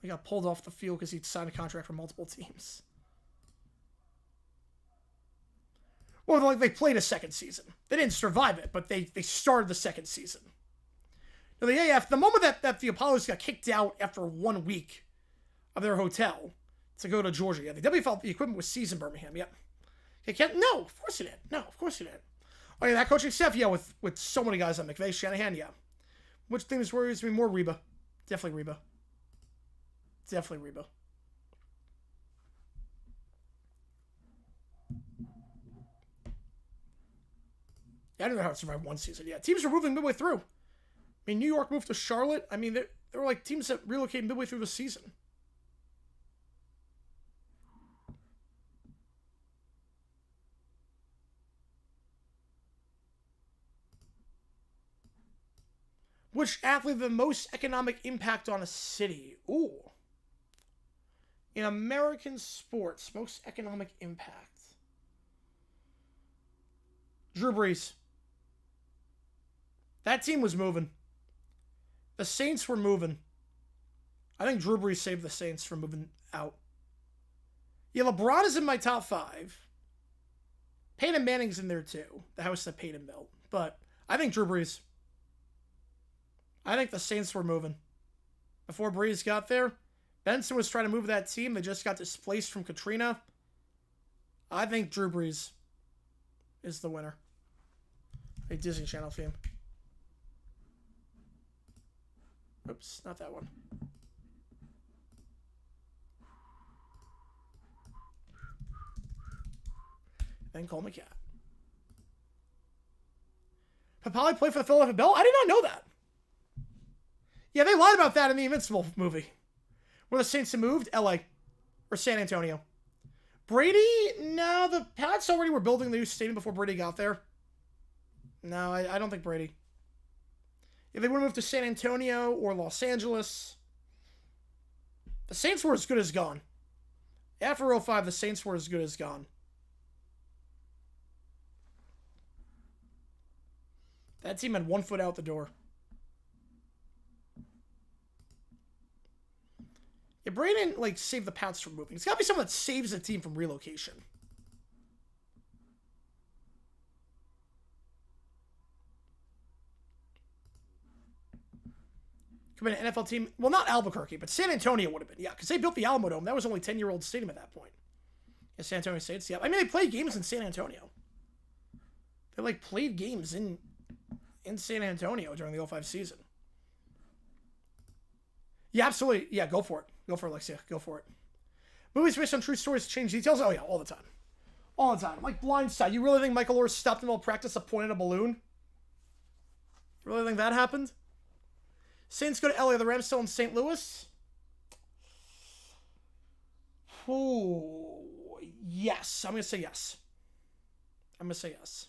He got pulled off the field because he'd signed a contract for multiple teams. Well, like they played a second season. They didn't survive it, but they started the second season. Now, the AF, the moment that the Apollos got kicked out after 1 week of their hotel to go to Georgia, yeah, the WFL, the equipment was seized in Birmingham, yep. No, of course it did. No, of course it did. Oh, yeah, that coaching staff, yeah, with so many guys on McVay, Shanahan, yeah. Which thing worries me more? Reba. Definitely Reba. Definitely Reba. Yeah, I don't know how to survive one season. Yeah, teams are moving midway through. I mean, New York moved to Charlotte. I mean, there were like teams that relocated midway through the season. Which athlete had the most economic impact on a city? Ooh. In American sports, most economic impact. Drew Brees. That team was moving. The Saints were moving. I think Drew Brees saved the Saints from moving out. Yeah, LeBron is in my top 5. Peyton Manning's in there too. The house that Peyton built. But I think Drew Brees. I think the Saints were moving. Before Brees got there, Benson was trying to move that team. They just got displaced from Katrina. I think Drew Brees is the winner. A Disney Channel theme. Oops, not that one. Then call McCat. Papali played for the Philadelphia Bell? I did not know that. Yeah, they lied about that in the Invincible movie. Where the Saints have moved? LA. Or San Antonio. Brady? No, the Pats already were building the new stadium before Brady got there. No, I don't think Brady. If they would have moved to San Antonio or Los Angeles, the Saints were as good as gone. After 05, the Saints were as good as gone. That team had 1 foot out the door. Yeah, Brady didn't, like, save the Pats from moving. It's got to be someone that saves a team from relocation. Come in an NFL team. Well, not Albuquerque, but San Antonio would have been. Yeah, because they built the Alamo Dome. That was only a 10-year-old stadium at that point. Yeah, San Antonio State. Yeah, I mean, they played games in San Antonio. They, like, played games in San Antonio during the 05 season. Yeah, absolutely. Yeah, go for it. Go for it, Alexia. Go for it. Movies based on true stories change details? Oh, yeah, all the time. All the time. Like Blindside. You really think Michael Orr stopped in while practice to point at a balloon? You really think that happened? Saints go to LA. The Rams still in St. Louis? Oh, yes. I'm going to say yes. I'm going to say yes.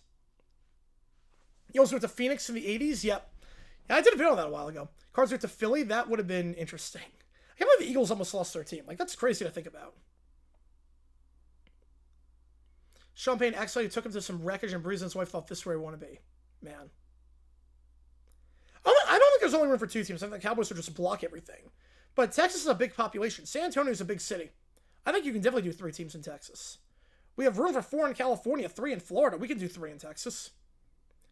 You also went to Phoenix in the 80s? Yep. Yeah, I did a video on that a while ago. Cards went to Philly. That would have been interesting. I can't believe the Eagles almost lost their team. Like, that's crazy to think about. Sean Payne actually took him to some wreckage, and Breeze and his wife thought this is where he wanted to be. Man. I don't think there's only room for 2 teams. I think the Cowboys would just block everything. But Texas is a big population. San Antonio is a big city. I think you can definitely do 3 teams in Texas. We have room for 4 in California, 3 in Florida. We can do 3 in Texas.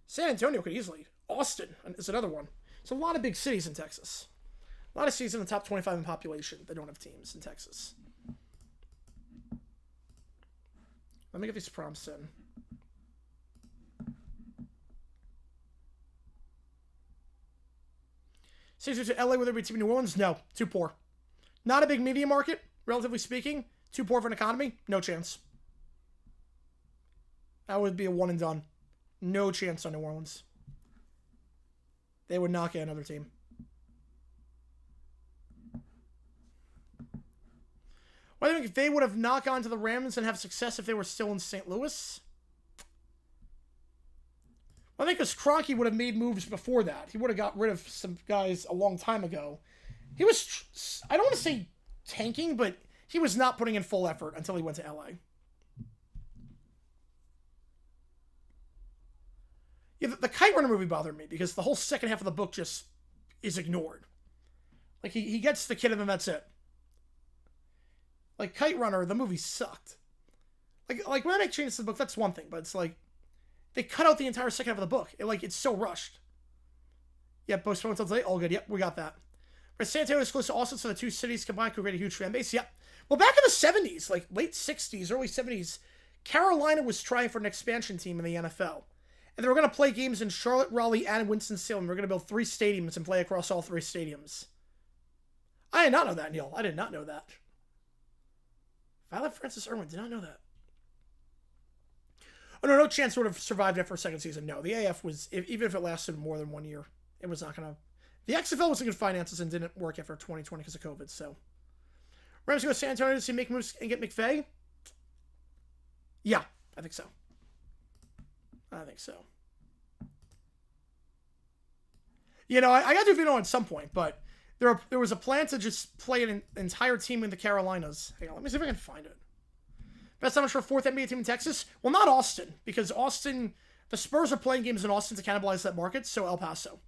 San Antonio could easily. Austin is another one. It's a lot of big cities in Texas. A lot of cities in the top 25 in population that don't have teams in Texas. Let me get these prompts in. Saints to LA, would there be a team in New Orleans? No. Too poor. Not a big media market, relatively speaking. Too poor for an economy? No chance. That would be a one and done. No chance on New Orleans. They would not get another team. Well, I think if they would have not gone to the Rams and have success if they were still in St. Louis. Well, I think because Kroenke would have made moves before that. He would have got rid of some guys a long time ago. He was, I don't want to say tanking, but he was not putting in full effort until he went to LA. Yeah, the Kite Runner movie bothered me because the whole second half of the book just is ignored. Like, he gets the kid and then that's it. Like, Kite Runner, the movie sucked. Like when I make changes to the book, that's one thing, but it's like, they cut out the entire second half of the book. It's so rushed. Yep, postponed until today, all good. Yep, we got that. But San Antonio is close to Austin, so the 2 cities combined could create a huge fan base. Yep. Well, back in the 70s, like late 60s, early 70s, Carolina was trying for an expansion team in the NFL. And they were going to play games in Charlotte, Raleigh, and Winston-Salem. We're going to build 3 stadiums and play across all 3 stadiums. I did not know that, Neil. I did not know that. Violet Francis Irwin, did not know that. Oh, no chance it would have survived after a second season. No, the AF was, even if it lasted more than 1 year, it was not going to. The XFL was looking at finances and didn't work after 2020 because of COVID, so. Rams go to San Antonio to see make moves and get McVay? Yeah, I think so. I think so. You know, I got to do a video at some point, but there was a plan to just play an entire team in the Carolinas. Hang on, let me see if I can find it. Best time for a fourth NBA team in Texas? Well, not Austin, because Austin, the Spurs are playing games in Austin to cannibalize that market, so El Paso.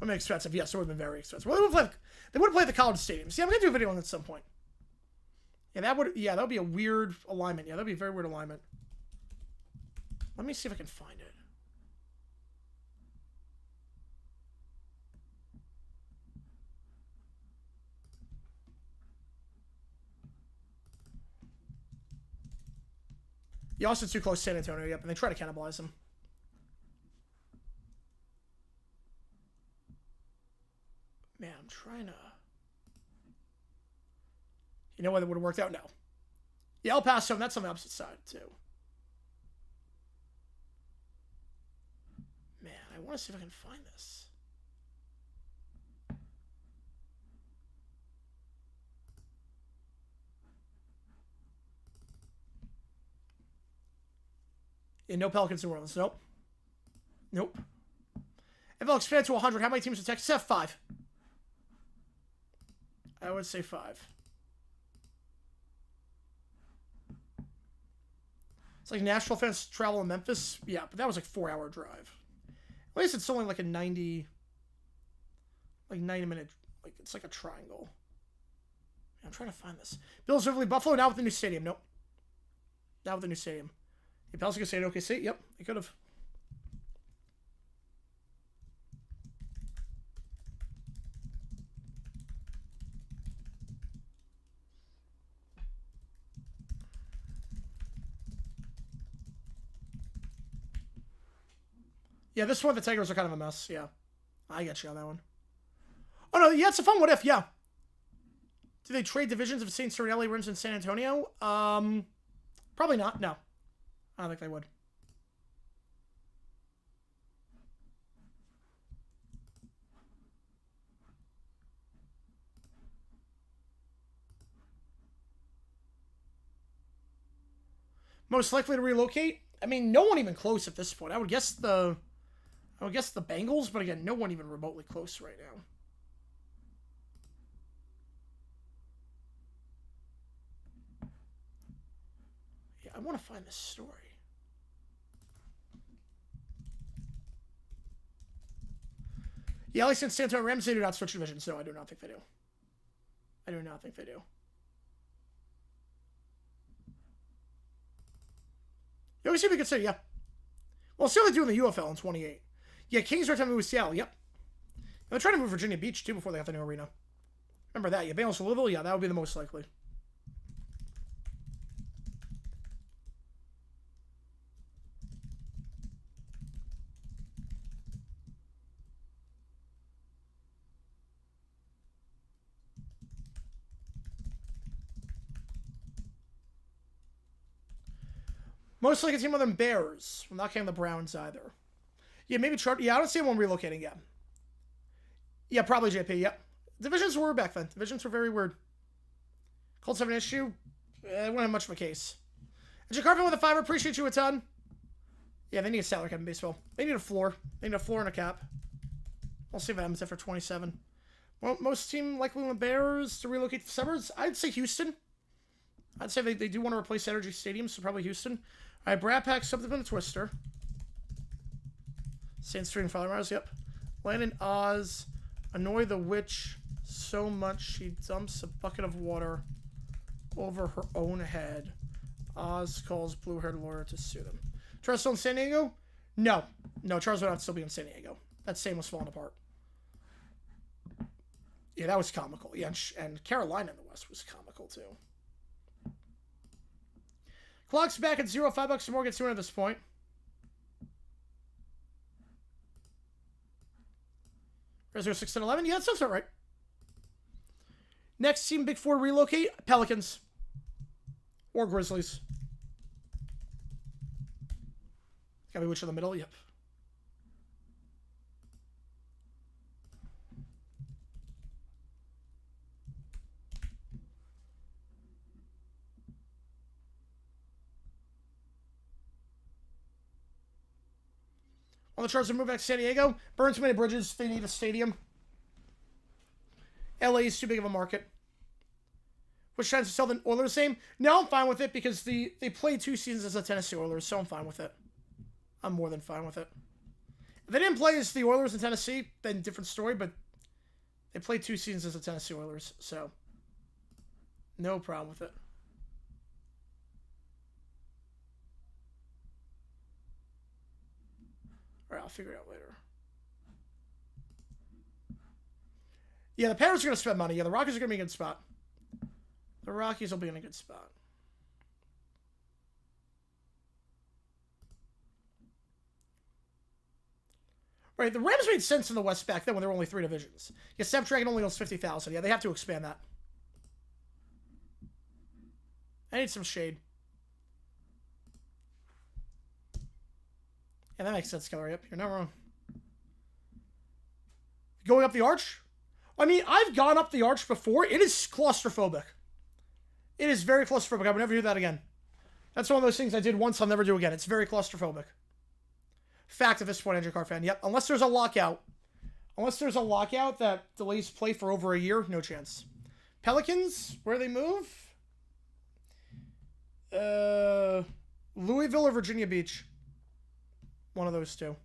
Would have been expensive. Yes, it would have been very expensive. Well, they would have played the college stadiums. Yeah, I'm gonna do a video on that at some point. Yeah, that would be a weird alignment. Yeah, that'd be a very weird alignment. Let me see if I can find it. Yeah, Austin's too close to San Antonio. Yep, and they try to cannibalize them. Man, I'm trying to... You know whether it would have worked out? No. Yeah, El Paso, and that's on the opposite side, too. Man, I want to see if I can find this. Yeah, no Pelicans, New Orleans. Nope. Nope. If I'll expand to 100, how many teams in Texas have? 5. I would say 5. It's like Nashville fans travel to Memphis. Yeah, but that was like a 4-hour drive. At least it's only like a 90 minute, like it's like a triangle. I'm trying to find this. Bills Riverly Buffalo, now with the new stadium. Nope. Now with the new stadium. The Pels could say it OKC. Yep, they could have. Yeah, this one, the Tigers are kind of a mess. Yeah. I get you on that one. Oh, no, yeah, it's a fun what if, yeah. Do they trade divisions if St. Cernelli runs in San Antonio? Probably not, no. I don't think they would. Most likely to relocate? I mean, no one even close at this point. I would guess the Bengals, but again, no one even remotely close right now. Yeah, I want to find this story. Yeah, at least in San Antonio Rams, they do not switch divisions. No, I do not think they do. I do not think they do. You always see we could say, yeah. Well, still they do in the UFL in 28. Yeah, Kings are trying to move to Seattle. Yep. They're trying to move Virginia Beach, too, before they have the new arena. Remember that. Yeah, Bengals to Louisville. Yeah, that would be the most likely. Most like a team other than Bears. I'm not counting the Browns either. Yeah, maybe Yeah, I don't see one relocating yet. Yeah, probably JP. Yep. Divisions were back then. Divisions were very weird. Colts have an issue. They wouldn't have much of a case. And Jacarvin with a 5. Appreciate you a ton. Yeah, they need a salary cap in baseball. They need a floor. They need a floor and a cap. We'll see what happens after 27. Well, most team likely the Bears to relocate to the suburbs. I'd say Houston. I'd say they do want to replace Energy Stadium, so probably Houston. All right, Brad Pack, something from the Twister. Sandstream Father Mars, yep. Landon Oz, annoy the witch so much she dumps a bucket of water over her own head. Oz calls blue-haired lawyer to sue them. Charles still in San Diego? No. No, Charles would not still be in San Diego. That same was falling apart. Yeah, that was comical. Yeah, and Carolina in the West was comical, too. Clock's back at 0. $5 or more gets 2 at this point. There's 6 and 11. Yeah, that sounds about right. Next team, Big 4 relocate. Pelicans. Or Grizzlies. Gotta be which in the middle? Yep. On the charts to move back to San Diego. Burn too many bridges. They need a stadium. LA is too big of a market. Which tries to sell the Oilers the same? No, I'm fine with it because they played 2 seasons as the Tennessee Oilers, so I'm fine with it. I'm more than fine with it. If they didn't play as the Oilers in Tennessee, then different story, but they played 2 seasons as the Tennessee Oilers, so no problem with it. Alright, I'll figure it out later. Yeah, the Panthers are going to spend money. Yeah, the Rockies are going to be in a good spot. The Rockies will be in a good spot. Right, the Rams made sense in the West back then when there were only 3 divisions. Yeah, Snapdragon only owns 50,000. Yeah, they have to expand that. I need some shade. Yeah, that makes sense, Keller. Yep, you're not wrong. Going up the arch? I mean, I've gone up the arch before. It is claustrophobic. It is very claustrophobic. I would never do that again. That's one of those things I did once, I'll never do again. It's very claustrophobic. Fact at this point, Andrew Car fan. Yep, unless there's a lockout. Unless there's a lockout that delays play for over a year, no chance. Pelicans, where they move? Louisville or Virginia Beach. One of those two.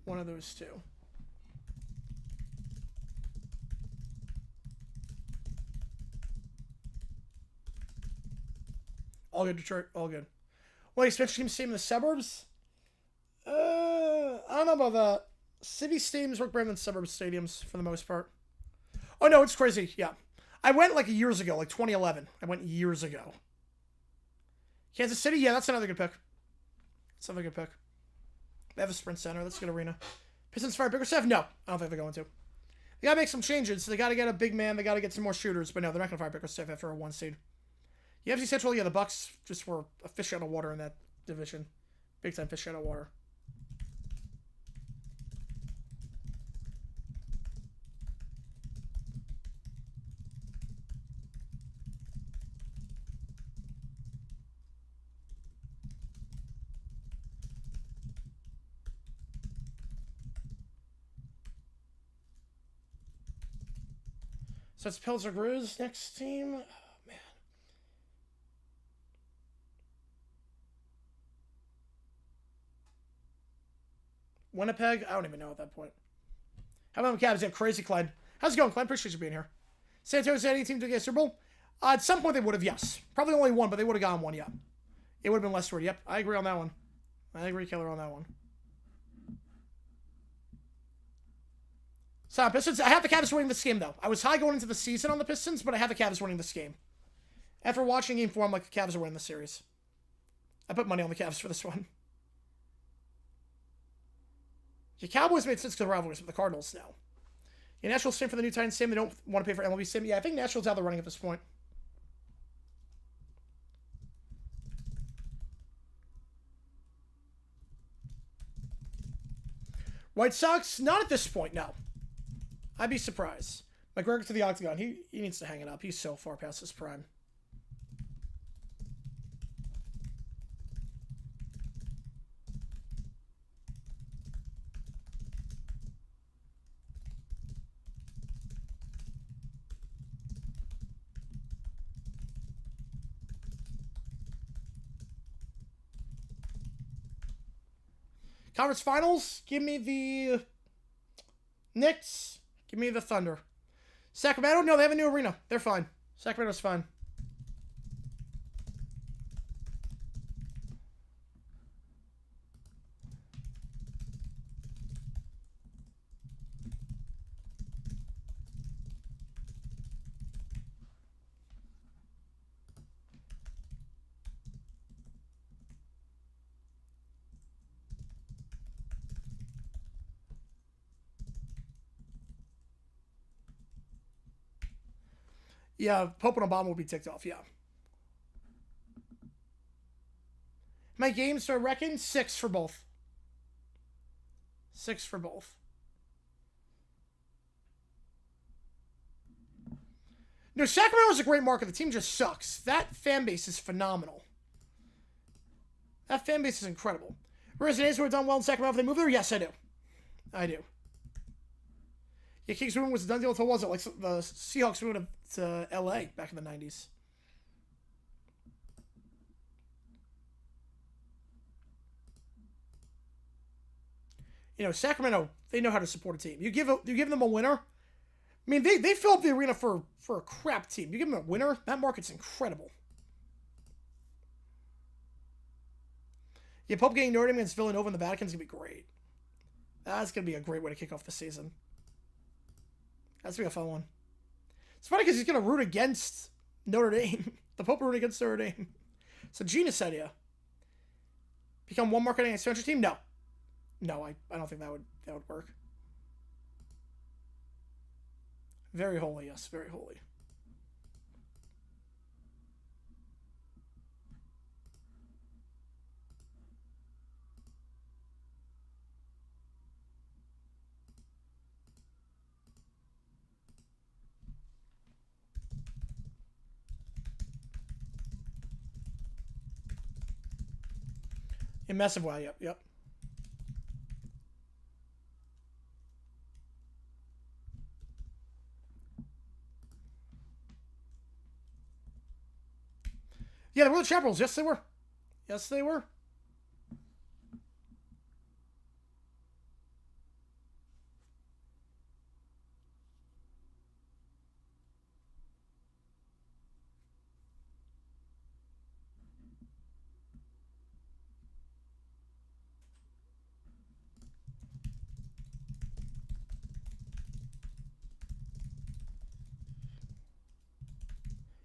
One of those two. All good, Detroit. All good. What, expansion teams stay in the suburbs? I don't know about that. City stadiums work better than suburb stadiums for the most part. Oh, no, it's crazy. Yeah. I went like years ago, like 2011. I went years ago. Kansas City? Yeah, that's another good pick. That's another good pick. They have a Sprint Center. That's a good arena. Pistons fire bigger staff? No, I don't think they're going to. They got to make some changes. They got to get a big man. They got to get some more shooters. But no, they're not going to fire bigger staff after a 1 seed. UFC Central, yeah, the Bucks just were a fish out of water in that division. Big time fish out of water. So it's Pilsner Grizz next team. Oh, man. Winnipeg? I don't even know at that point. How about the Cavs? Yeah, crazy, Clyde. How's it going, Clyde? Appreciate you being here. San Antonio's any team to get Super Bowl? At some point they would have, yes. Probably only one, but they would have gotten one, yeah. It would have been less word. Yep, I agree on that one. I agree, Keller, on that one. So, Pistons, I have the Cavs winning this game, though. I was high going into the season on the Pistons, but I have the Cavs winning this game. After watching Game 4, I'm like, the Cavs are winning the series. I put money on the Cavs for this one. The Cowboys made sense because of the rivalries with the Cardinals now. Yeah, Nashville's staying for the new Titans team. They don't want to pay for MLB sim. Yeah, I think Nashville's out of the running at this point. White Sox? Not at this point, no. I'd be surprised. McGregor to the Octagon. He needs to hang it up. He's so far past his prime. Conference Finals, give me the Knicks. Give me the Thunder. Sacramento? No, they have a new arena. They're fine. Sacramento's fine. Yeah, Pope and Obama will be ticked off, yeah. My games, so I reckon 6 for both. 6 for both. No, Sacramento is a great market. The team just sucks. That fan base is phenomenal. That fan base is incredible. Residents who have done well in Sacramento, if they move there? Yes, I do. I do. Yeah, Kings moving was a done deal until was it? Like the Seahawks moving to LA back in the 90s. You know, Sacramento, they know how to support a team. You give them a winner. I mean, they fill up the arena for a crap team. You give them a winner, that market's incredible. Yeah, Pope getting Notre Dame against Villanova in the Vatican's going to be great. That's going to be a great way to kick off the season. That's going to be a fun one. It's funny because he's going to root against Notre Dame. The Pope rooting against Notre Dame. It's a genius idea. Become one marketing expansion team? No. No, I don't think that would work. Very holy, yes, very holy. In massive way, yep. Yeah, they were the Chapels. Yes, they were. Yes, they were.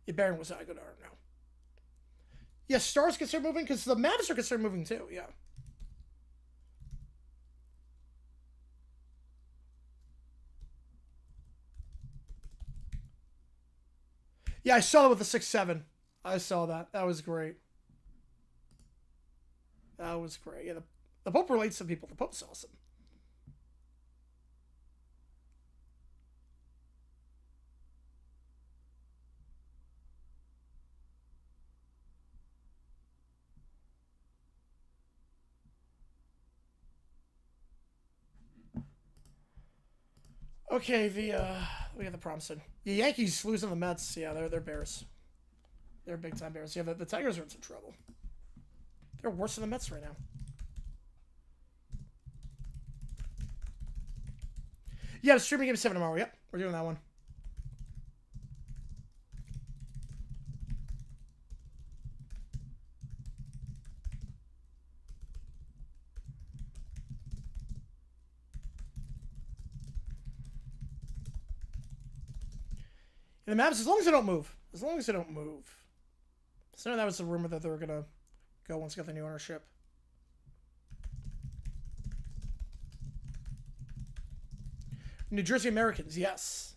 Yeah, Barron was not a good art now. Yeah, Stars can start moving because the Mavs are going to start moving too, yeah. Yeah, I saw that with the 6-7. I saw that. That was great. That was great. Yeah, the Pope relates to people. The Pope's awesome. Okay, we have the Prompson. The Yankees losing the Mets. Yeah, they're Bears. They're big time Bears. Yeah, the Tigers are in some trouble. They're worse than the Mets right now. Yeah, the streaming game 7 tomorrow. Yep, we're doing that one. And the Mavs, as long as they don't move. As long as they don't move. So that was the rumor that they were going to go once they got the new ownership. New Jersey Americans, yes.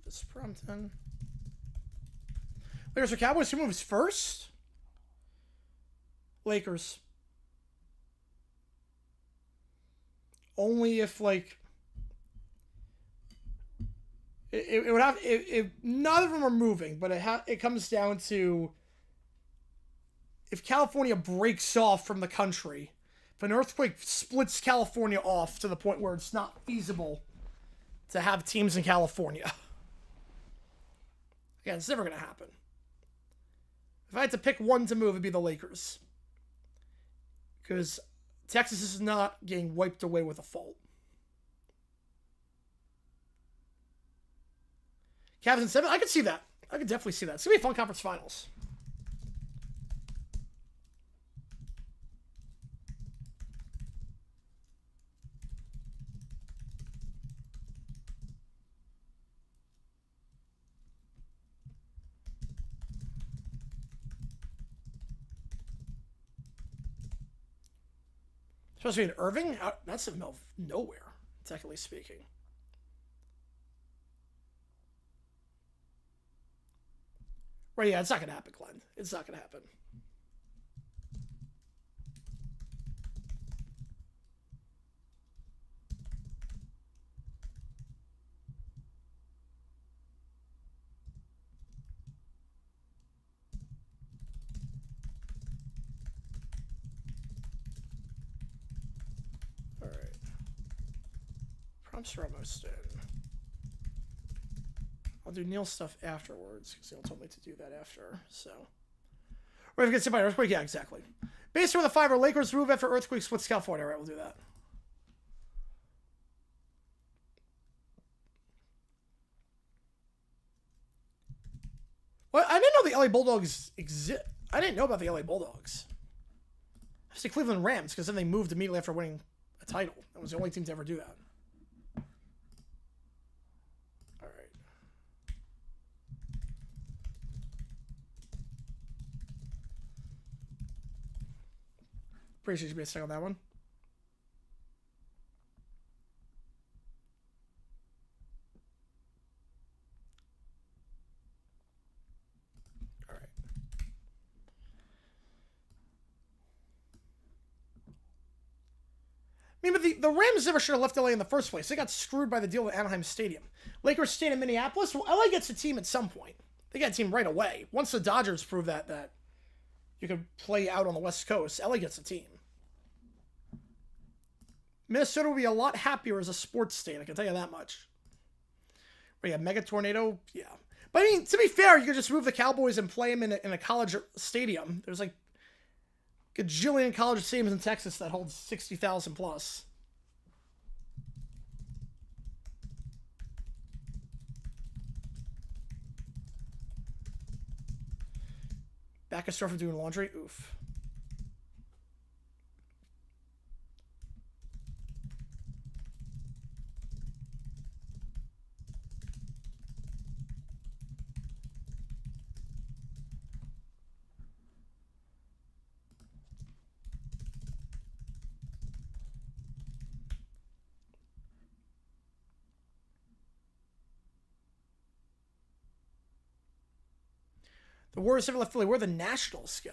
This Prompton. Lakers or Cowboys? Who moves first? Lakers. Only if like it would have if none of them are moving, but it comes down to if California breaks off from the country, if an earthquake splits California off to the point where it's not feasible to have teams in California. Yeah, it's never going to happen. If I had to pick one to move, it'd be the Lakers. Because Texas is not getting wiped away with a fault. Cavs in 7? I could see that. I could definitely see that. It's going to be a fun conference finals. Supposed to be in Irving? That's in the middle of nowhere, technically speaking. Right, yeah, it's not going to happen, Glenn. It's not going to happen. All right. Prompts are almost in. I'll do Neil stuff afterwards, because he'll tell me to do that after, so. Right, if we get hit by an earthquake? Yeah, exactly. Based on the 5 are Lakers move after earthquake splits California. All right, we'll do that. Well, I didn't know the LA Bulldogs exist. I didn't know about the LA Bulldogs. I say Cleveland Rams, because then they moved immediately after winning a title. That was the only team to ever do that. Appreciate you being stuck on that one. All right. I mean, but the Rams never should have left LA in the first place. They got screwed by the deal with Anaheim Stadium. Lakers stayed in Minneapolis. Well, LA gets a team at some point. They got a team right away. Once the Dodgers prove that you can play out on the West Coast, LA gets a team. Minnesota will be a lot happier as a sports state, I can tell you that much. But yeah, mega tornado, yeah. But I mean, to be fair, you could just move the Cowboys and play them in a college stadium. There's like a gajillion college stadiums in Texas that hold 60,000 plus. Back a store from doing laundry? Oof. The Warriors haven't left Philly. Where the Nationals go?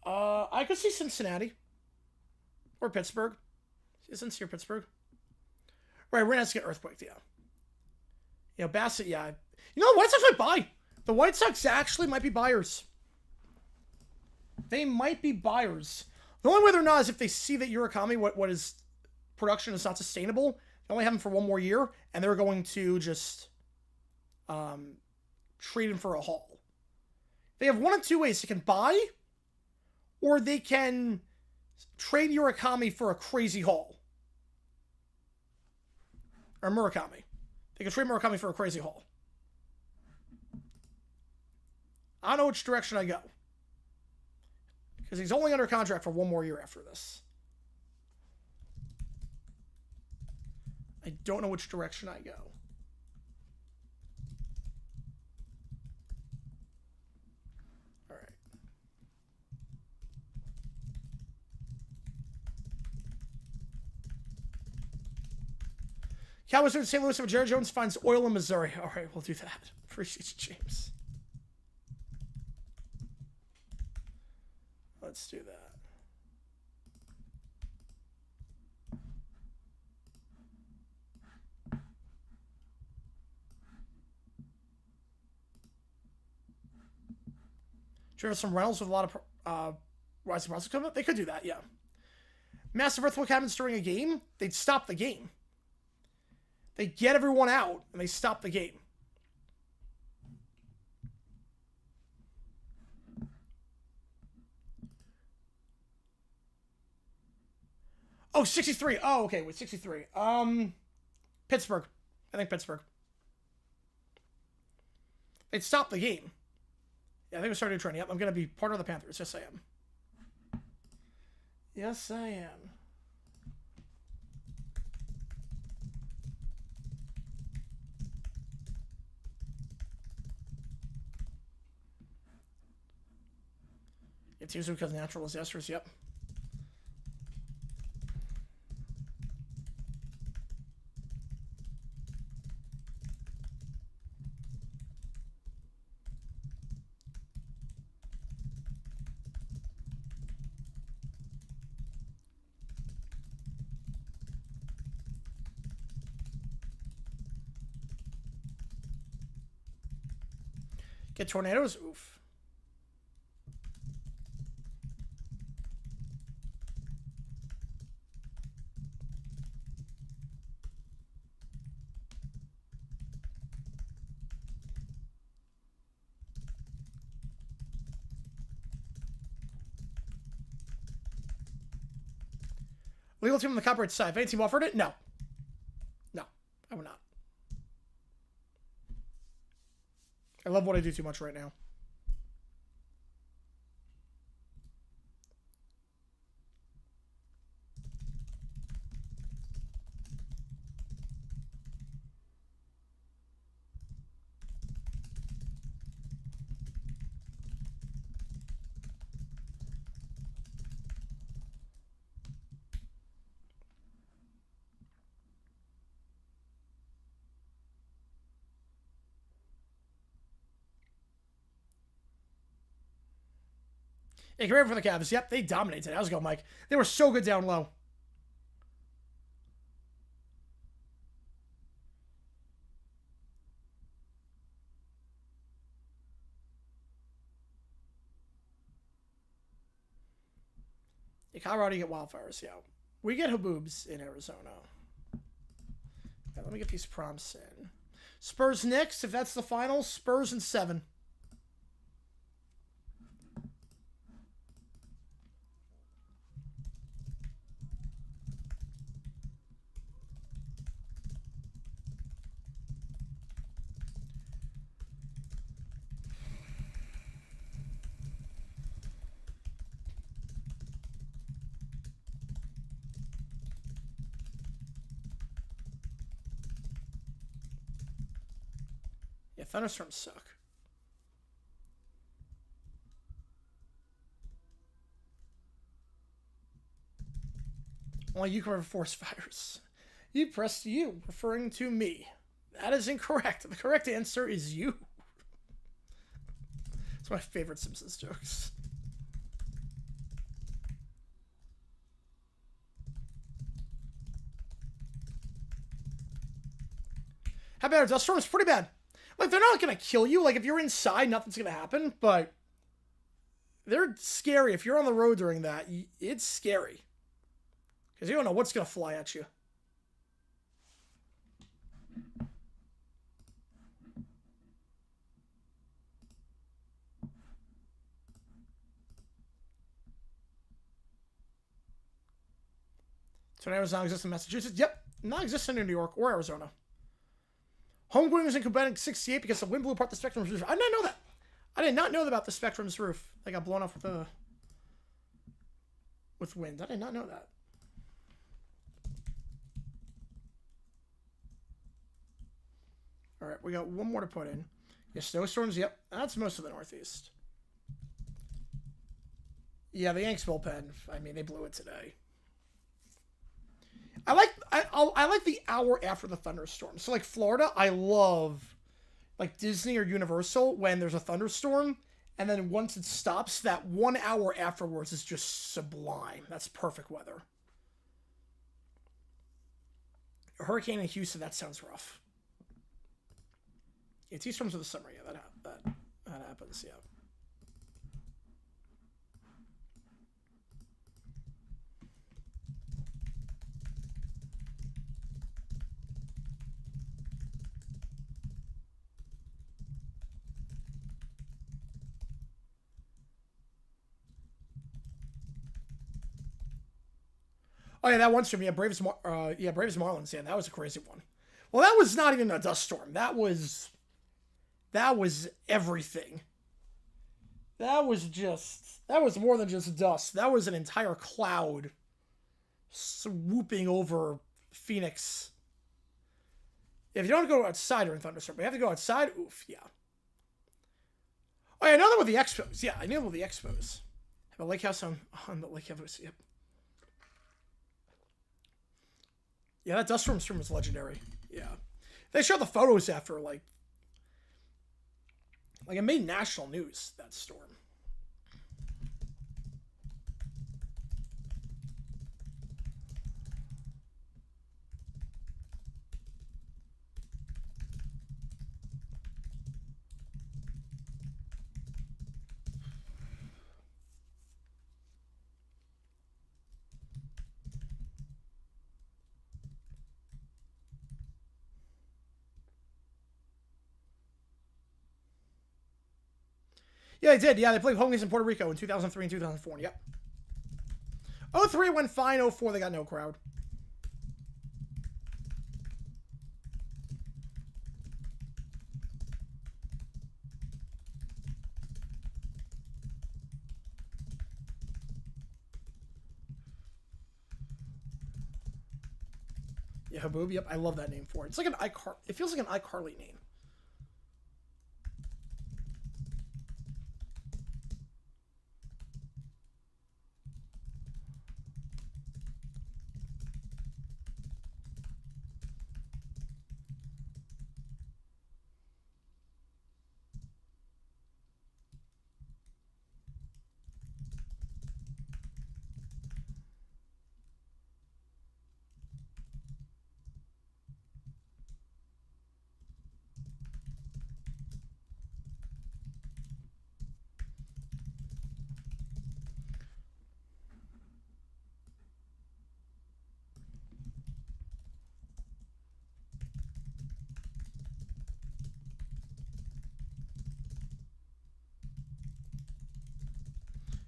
I could see Cincinnati. Or Pittsburgh. Cincinnati or Pittsburgh. Right, we're going to get earthquaked, yeah. You know, Bassett, yeah. You know, the White Sox might buy. The White Sox actually might be buyers. They might be buyers. The only way they're not is if they see that Urakami, what is production is not sustainable. They only have him for one more year, and they're going to just trade him for a haul. They have one of two ways. They can buy, or they can trade Urakami for a crazy haul. Or Murakami. They can trade Murakami for a crazy haul. I don't know which direction I go. Because he's only under contract for one more year after this. I don't know which direction I go. All right. Cowboys in St. Louis if Jerry Jones finds oil in Missouri. All right, we'll do that. Appreciate you, James. Let's do that. Sure, some Reynolds with a lot of rising prices coming up. They could do that, yeah. Massive earthquake happens during a game. They'd stop the game. They get everyone out and they stop the game. Oh, 63. Oh, okay, with 63. Pittsburgh. I think Pittsburgh. They'd stop the game. Yeah, I think we started training. Yep, I'm going to be part of the Panthers. Yes, I am. Yes, I am. It seems because natural disasters. Yep. Get tornadoes? Oof. Legal team on the copyright side. If any team offered it, no. No, I would not. I love what I do too much right now. Hey, come here for the Cavs. Yep, they dominated. How's it going, Mike? They were so good down low. Yeah, Colorado, you get wildfires. Yeah, we get haboobs in Arizona. Yeah, let me get these prompts in. Spurs Knicks, if that's the final. Spurs in 7. Yeah, thunderstorms suck. Only you can force fires. You pressed you, referring to me. That is incorrect. The correct answer is you. It's my favorite Simpsons jokes. How bad are dust storms? Pretty bad. Like, they're not going to kill you. Like, if you're inside, nothing's going to happen. But they're scary. If you're on the road during that, it's scary. Because you don't know what's going to fly at you. Tornadoes non-existent in Massachusetts. Yep, non-existent in New York or Arizona. Homegrown was in Quebec in 68 because the wind blew apart the Spectrum's roof. I did not know that. I did not know about the Spectrum's roof. They got blown off with wind. I did not know that. All right, we got one more to put in. Yeah, snowstorms. Yep, that's most of the Northeast. Yeah, the Yanks bullpen. I mean, they blew it today. I like the hour after the thunderstorm. So like Florida, I love like Disney or Universal when there's a thunderstorm, and then once it stops, that 1 hour afterwards is just sublime. That's perfect weather. A hurricane in Houston, that sounds rough. Yeah, T-storms of the summer. Yeah, that happens. Yeah. Oh yeah, that one stream. Yeah, Braves Marlins. Yeah, that was a crazy one. Well, that was not even a dust storm. That was everything. That was more than just dust. That was an entire cloud swooping over Phoenix. If you don't go outside during thunderstorm, but you have to go outside. Oof, yeah. Oh, yeah, I know that with the Expos. Yeah, I knew with the Expos. Have a lake house on the lake house. Yep. Yeah, that dust storm was legendary. Yeah. They showed the photos after, like it made national news, that storm. Yeah, they did. Yeah, they played home games in Puerto Rico in 2003 and 2004. Yep. 03 went fine. 04 they got no crowd. Yeah, Haboob. Yep, I love that name for it. It's like an iCar. It feels like an iCarly name.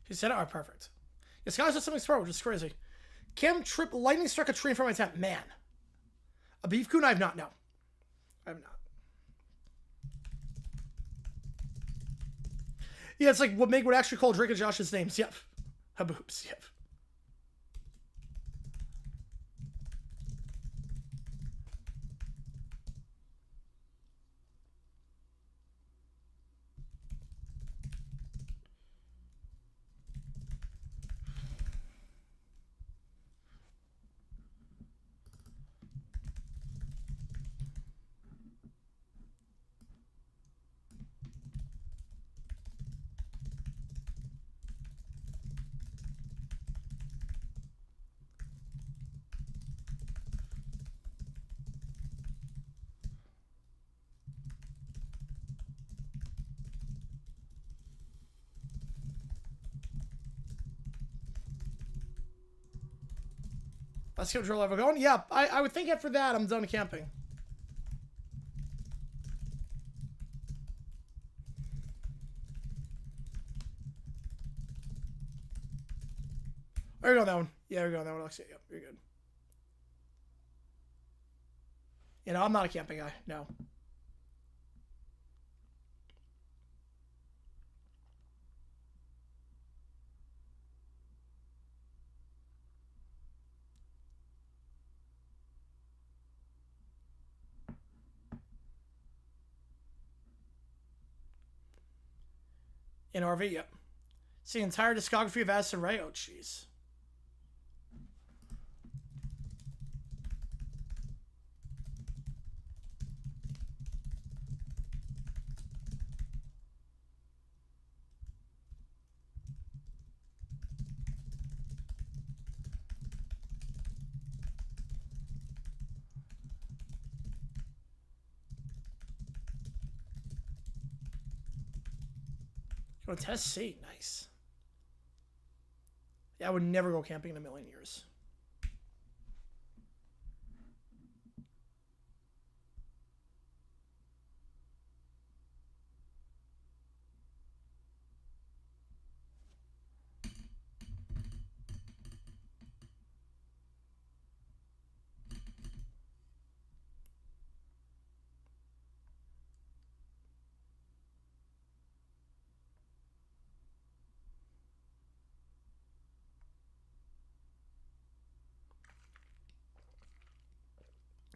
He said, "Oh, perfect." Yeah, Sky's just something's throw, which is crazy. Cam Trip lightning struck a tree in front of my tent. Man. A beef coon? I have not. No. I have not. Yeah, it's like what Meg would actually call Drake and Josh's names. Yep. Haboobs. Yep. Let's get drill ever going. Yeah, I would think after that I'm done camping. There you go, that one. Yeah, there you go, that one. Yep, you're good. You know, I'm not a camping guy. No. In RV, yep. See the entire discography of Addison Rae. Oh, jeez. Go Test C. Nice. Yeah, I would never go camping in a million years.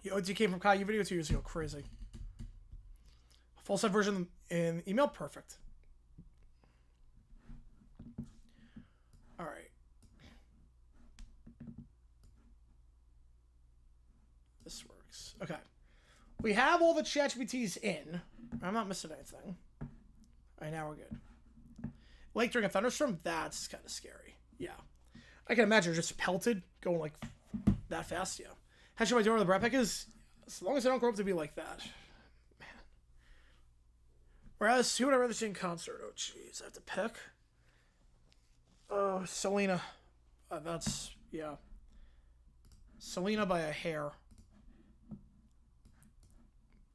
The OG came from Caillou video 2 years ago. Crazy. Full set version in email. Perfect. All right. This works. Okay. We have all the ChatGPTs in. I'm not missing anything. All right, now we're good. Lake during a thunderstorm? That's kind of scary. Yeah. I can imagine just pelted going like that fast. Yeah. How should I do where the backpack is? As long as I don't grow up to be like that. Man. Whereas, who would I rather see in concert? Oh, jeez. I have to pick. Oh, Selena. That's, yeah. Selena by a hair.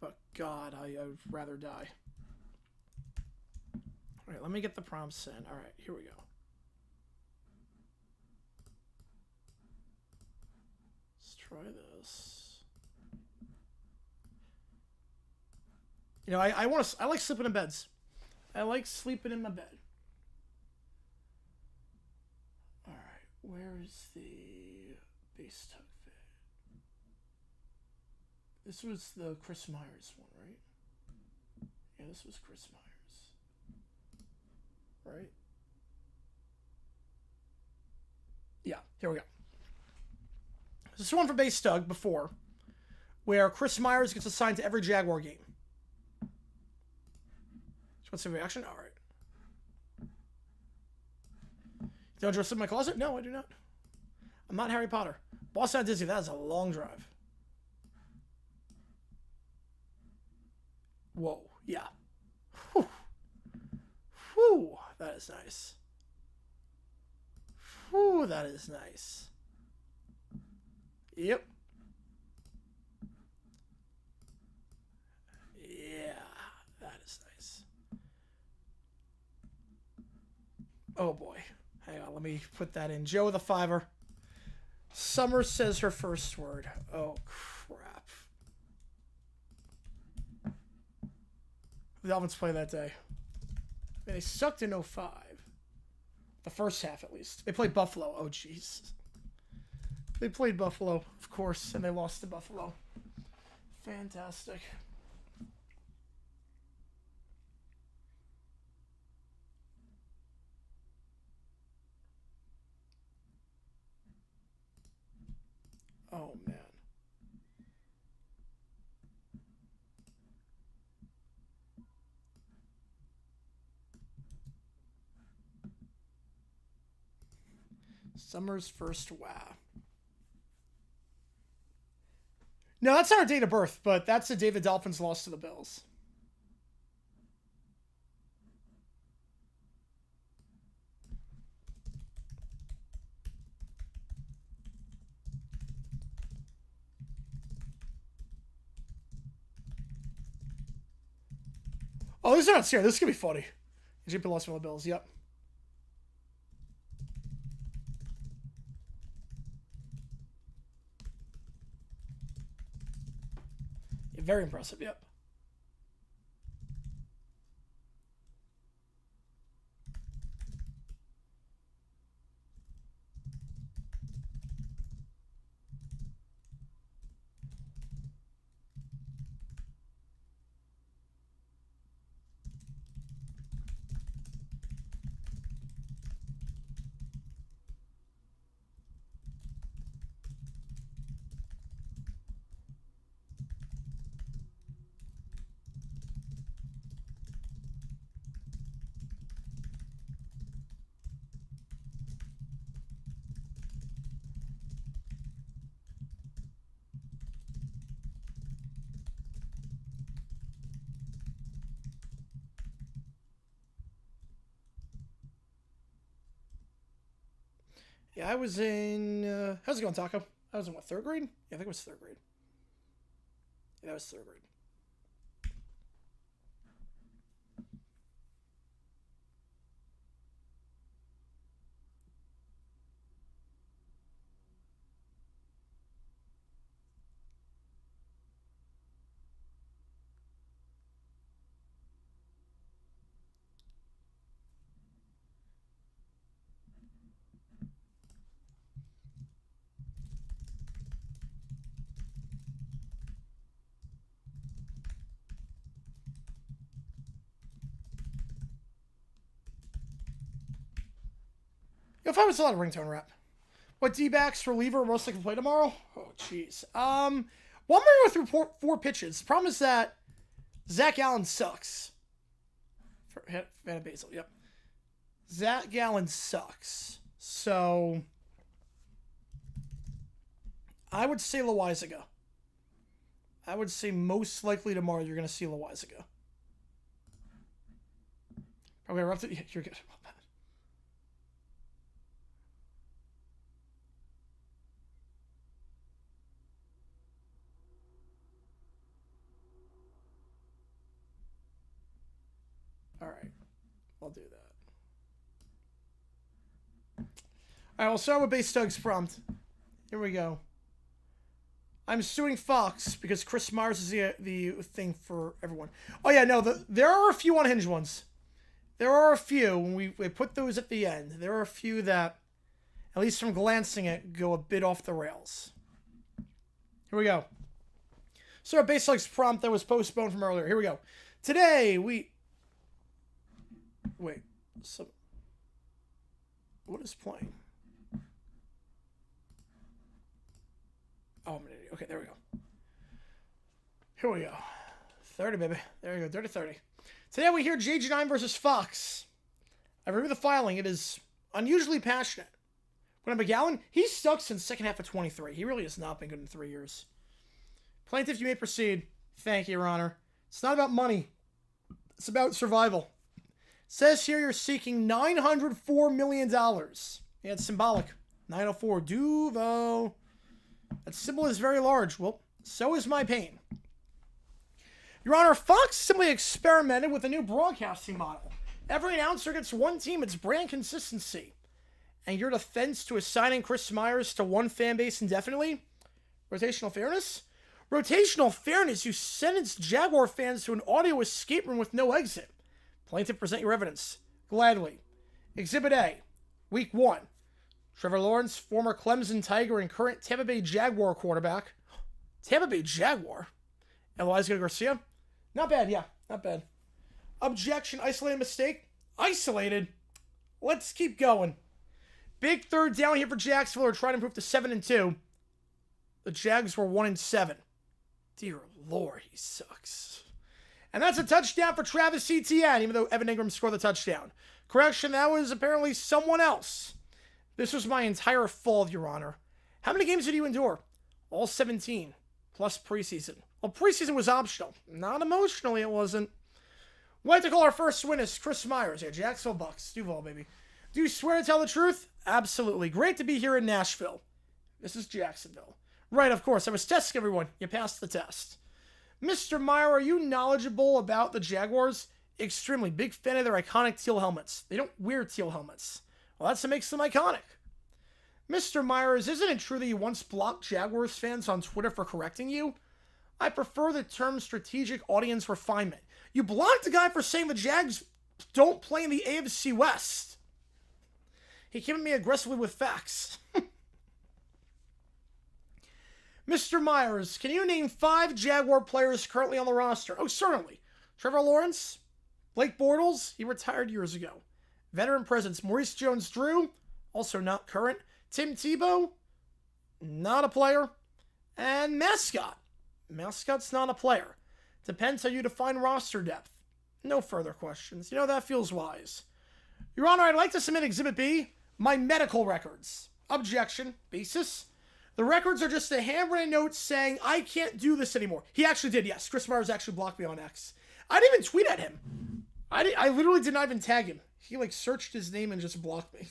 But, God, I would rather die. Okay, right, let me get the prompt sent. All right, here we go. Let's try this. You know, I like sleeping in beds. I like sleeping in my bed. All right, where is the base tug vid? This was the Chris Myers one, right? Yeah, this was Chris Myers. Right? Yeah, here we go. This is one for base tug before, where Chris Myers gets assigned to every Jaguar game. What's the reaction? All right. You don't dress in my closet? No, I do not. I'm not Harry Potter. Boston at Disney, that is a long drive. Whoa, yeah. Whew. Whew, that is nice. Whew, that is nice. Yep. Yeah, that is nice. Oh boy. Hang on, let me put that in. Joe the Fiver. Summer says her first word. Oh, crap. The Dolphins play that day. I mean, they sucked in 05. The first half, at least. They played Buffalo. Oh, jeez. They played Buffalo, of course, and they lost to Buffalo. Fantastic. Oh, man. Summer's first wow. No, that's not our date of birth, but that's the day the Dolphins lost to the Bills. Oh, this is not scary. This is going to be funny. JP lost to the Bills. Yep. Yeah, very impressive. Yep. Yeah, I was in... how's it going, Taco? I was in, what, third grade? Yeah, I think it was third grade. Yeah, that was third grade. If I was a lot of ringtone rap. What D-backs reliever most likely to play tomorrow? Oh, jeez. Well, I'm going to go through four pitches. The problem is that Zach Allen sucks. Van Basil, yep. Zach Allen sucks. So, I would say Loizaga. I would say most likely tomorrow you're going to see Loizaga. Probably rough it. Yeah, you're good. All right. I'll do that. All right, we'll start with Base Doug's prompt. Here we go. I'm suing Fox because Chris Myers is the thing for everyone. Oh, yeah, no, there are a few unhinged ones. There are a few, when we put those at the end. There are a few that, at least from glancing at, go a bit off the rails. Here we go. So our Base Doug's prompt that was postponed from earlier. Here we go. Today, we... Wait. So... What is playing? Oh, I'm an idiot. Okay, there we go. Here we go. 30, baby. There we go. 30-30. Today we hear JG9 versus Fox. I reviewed the filing. It is unusually passionate. When McGowan, he's stuck since second half of 23. He really has not been good in 3 years. Plaintiff, you may proceed. Thank you, Your Honor. It's not about money. It's about survival. It says here you're seeking $904 million. Yeah, it's symbolic. 904. Duvo. That symbol is very large. Well, so is my pain. Your Honor, Fox simply experimented with a new broadcasting model. Every announcer gets one team. It's brand consistency. And your defense to assigning Chris Myers to one fan base indefinitely? Rotational fairness? Rotational fairness? You sentenced Jaguar fans to an audio escape room with no exit. Plaintiff, present your evidence. Gladly. Exhibit A. Week 1. Trevor Lawrence, former Clemson Tiger and current Tampa Bay Jaguar quarterback. Tampa Bay Jaguar? Eliza Garcia? Not bad, yeah. Not bad. Objection. Isolated mistake? Isolated? Let's keep going. Big third down here for Jacksonville. Are trying to improve to 7-2. The Jags were 1-7. Dear Lord, he sucks. And that's a touchdown for Travis Etienne, even though Evan Ingram scored the touchdown. Correction, that was apparently someone else. This was my entire fault, Your Honor. How many games did you endure? All 17, plus preseason. Well, preseason was optional. Not emotionally, it wasn't. We'd like to call our first witness Chris Myers. Yeah, Jacksonville Bucks. Duval, baby. Do you swear to tell the truth? Absolutely. Great to be here in Nashville. This is Jacksonville. Right, of course. I was testing everyone. You passed the test. Mr. Meyer, are you knowledgeable about the Jaguars? Extremely. Big fan of their iconic teal helmets. They don't wear teal helmets. Well, that's what makes them iconic. Mr. Myers, isn't it true that you once blocked Jaguars fans on Twitter for correcting you? I prefer the term strategic audience refinement. You blocked a guy for saying the Jags don't play in the AFC West. He came at me aggressively with facts. Mr. Myers, can you name 5 Jaguar players currently on the roster? Oh, certainly. Trevor Lawrence, Blake Bortles, he retired years ago. Veteran presence, Maurice Jones-Drew, also not current. Tim Tebow, not a player. And Mascot. Mascot's not a player. Depends how you define roster depth. No further questions. You know, that feels wise. Your Honor, I'd like to submit Exhibit B, my medical records. Objection. Basis. The records are just a handwritten note saying, I can't do this anymore. He actually did, yes. Chris Myers actually blocked me on X. I didn't even tweet at him. I literally did not even tag him. He, searched his name and just blocked me.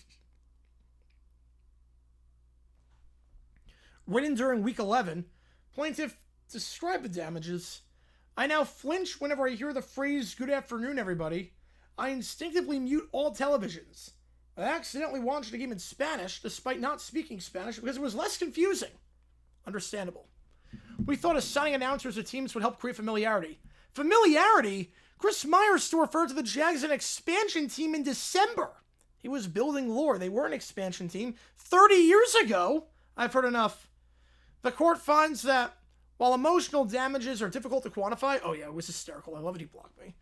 Written during Week 11, plaintiff, describe the damages. I now flinch whenever I hear the phrase, good afternoon, everybody. I instinctively mute all televisions. I accidentally watched a game in Spanish, despite not speaking Spanish, because it was less confusing. Understandable. We thought assigning announcers to teams would help create familiarity. Familiarity? Chris Myers still referred to the Jags as an expansion team in December. He was building lore. They were an expansion team 30 years ago. I've heard enough. The court finds that while emotional damages are difficult to quantify, oh yeah, it was hysterical. I love it he blocked me.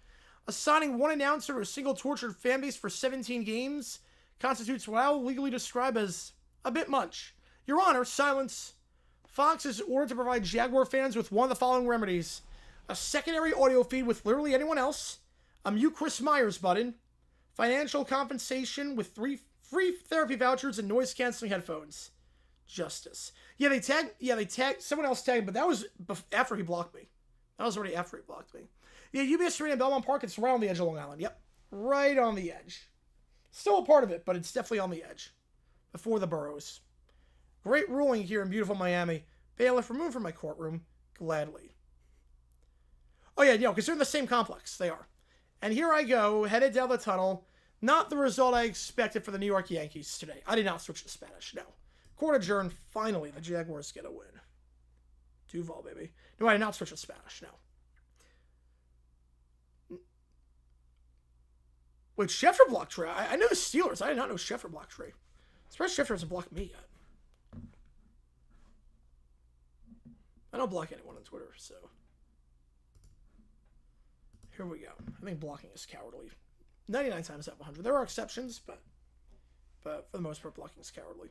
Assigning one announcer to a single tortured fan base for 17 games constitutes what I will legally describe as a bit much. Your Honor, silence. Fox is ordered to provide Jaguar fans with one of the following remedies. A secondary audio feed with literally anyone else, a mute Chris Myers button, financial compensation with 3 free therapy vouchers and noise-canceling headphones. Justice. Yeah, they tagged, someone else tagged, but that was after he blocked me. That was already after he blocked me. Yeah, UBS Arena in Belmont Park, it's right on the edge of Long Island. Yep, right on the edge. Still a part of it, but it's definitely on the edge. Before the boroughs. Great ruling here in beautiful Miami. Bailiff, removed from my courtroom. Gladly. Oh yeah, because they're in the same complex. They are. And here I go, headed down the tunnel. Not the result I expected for the New York Yankees today. I did not switch to Spanish, no. Court adjourned. Finally, the Jaguars get a win. Duval, baby. No, I did not switch to Spanish, no. Wait, Schefter blocked Trey. I know the Steelers. I did not know Schefter blocked Trey. Especially Schefter hasn't blocked me yet. I don't block anyone on Twitter, so. Here we go. I think blocking is cowardly. 99 times out of 100. There are exceptions, but for the most part, blocking is cowardly.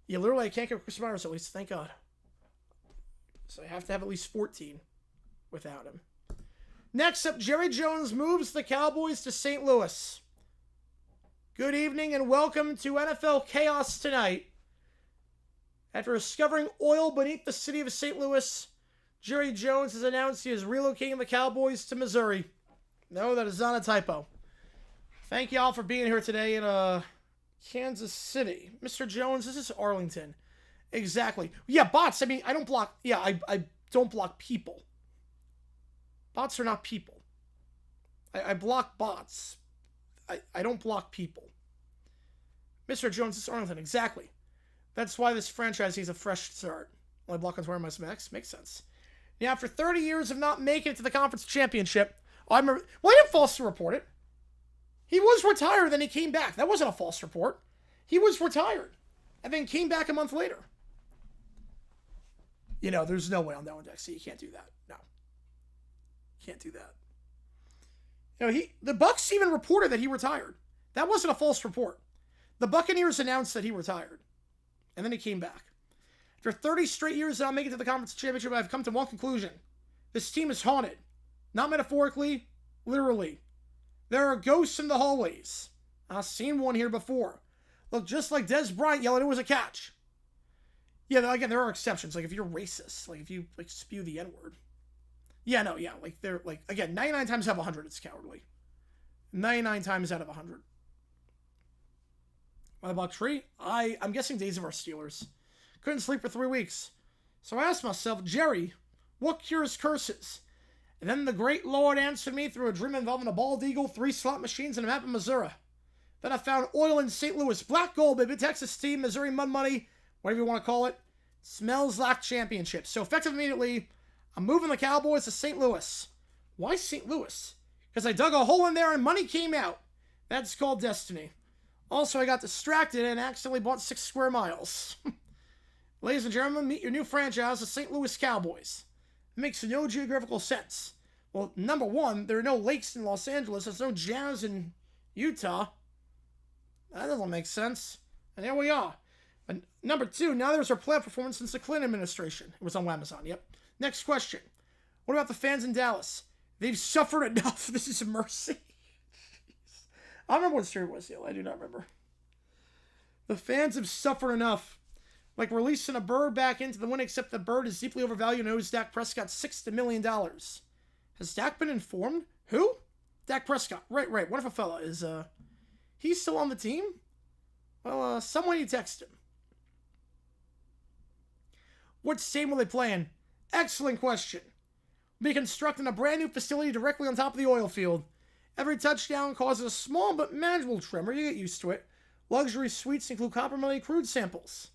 Yeah, literally, I can't get Chris Myers at least. Thank God. So I have to have at least 14 without him. Next up, Jerry Jones moves the Cowboys to St. Louis. Good evening and welcome to NFL Chaos tonight. After discovering oil beneath the city of St. Louis, Jerry Jones has announced he is relocating the Cowboys to Missouri. No, that is not a typo. Thank you all for being here today in Kansas City. Mr. Jones, this is Arlington. Exactly. Yeah, bots. I mean, I don't block. Yeah, I don't block people. Bots are not people. I block bots. I don't block people. Mr. Jones, this is Arlington. Exactly. That's why this franchise needs a fresh start. Only block on wearing my smacks. Makes sense. Now, after 30 years of not making it to the conference championship, I remember. Well, I didn't falsely report it. He was retired, then he came back. That wasn't a false report. He was retired, and then came back a month later. You know, there's no way on that one, Dexy. You can't do that. No, can't do that. You know, the Bucs even reported that he retired. That wasn't a false report. The Buccaneers announced that he retired, and then he came back. After 30 straight years of not making it to the conference championship, I've come to one conclusion: this team is haunted. Not metaphorically, literally. There are ghosts in the hallways. I've seen one here before. Look, just like Des Bryant yelling it was a catch. Yeah, again, there are exceptions. Like, if you're racist, like, if you, like, spew the N-word. Yeah, no, yeah, like, they're, like, again, 99 times out of 100, it's cowardly. 99 times out of 100. What about Tree? I'm guessing days of our Steelers. Couldn't sleep for 3 weeks. So I asked myself, Jerry, what cures curses? And then the great Lord answered me through a dream involving a bald eagle, 3 slot machines, and a map of Missouri. Then I found oil in St. Louis. Black gold, baby. Texas team, Missouri mud money, whatever you want to call it. Smells like championship. So effective immediately, I'm moving the Cowboys to St. Louis. Why St. Louis? Because I dug a hole in there and money came out. That's called destiny. Also, I got distracted and accidentally bought 6 square miles. Ladies and gentlemen, meet your new franchise, the St. Louis Cowboys. It makes no geographical sense. Well, number one, there are no lakes in Los Angeles. There's no jazz in Utah. That doesn't make sense. And here we are. And number two, now there's our playoff performance since the Clinton administration. It was on Amazon, yep. Next question. What about the fans in Dallas? They've suffered enough. This is a mercy. I remember what the story was, I do not remember. The fans have suffered enough. Like releasing a bird back into the wind, except the bird is deeply overvalued and owes Dak Prescott $60 million. Has Dak been informed? Who? Dak Prescott. Right. Wonderful fella. Is he still on the team? Well, someone you text him. What stadium will they play in? Excellent question. We'll be constructing a brand new facility directly on top of the oil field. Every touchdown causes a small but manageable tremor. You get used to it. Luxury suites include complimentary crude samples.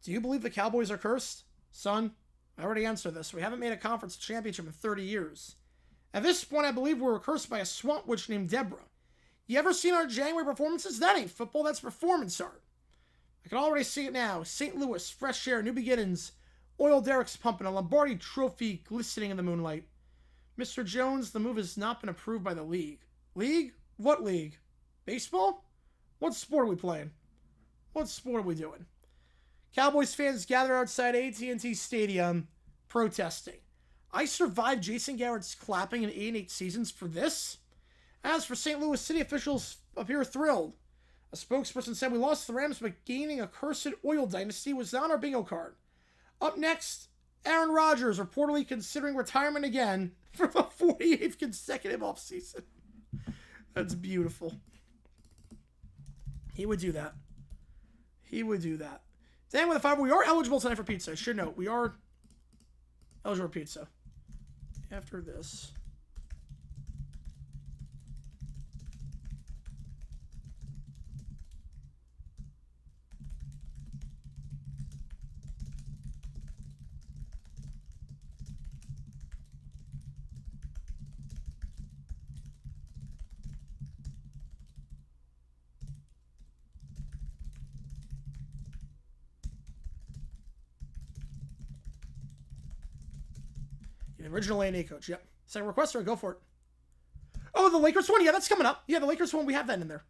Do you believe the Cowboys are cursed? Son, I already answered this. We haven't made a conference championship in 30 years. At this point, I believe we were cursed by a swamp witch named Deborah. You ever seen our January performances? That ain't football, that's performance art. I can already see it now. St. Louis, fresh air, new beginnings. Oil derricks pumping, a Lombardi trophy glistening in the moonlight. Mr. Jones, the move has not been approved by the league. League? What league? Baseball? What sport are we playing? What sport are we doing? Cowboys fans gather outside AT&T Stadium protesting. I survived Jason Garrett's clapping in 8 and 8 seasons for this? As for St. Louis City, officials appear thrilled. A spokesperson said, we lost the Rams, but gaining a cursed oil dynasty was on our bingo card. Up next, Aaron Rodgers reportedly considering retirement again for the 48th consecutive offseason. That's beautiful. He would do that. He would do that. Dan with a 5, we are eligible tonight for pizza. I should note, we are eligible for pizza. After this. original A&A coach. Yep. Second requester, go for it. Oh, the Lakers one? Yeah, that's coming up. Yeah, the Lakers one, we have that in there.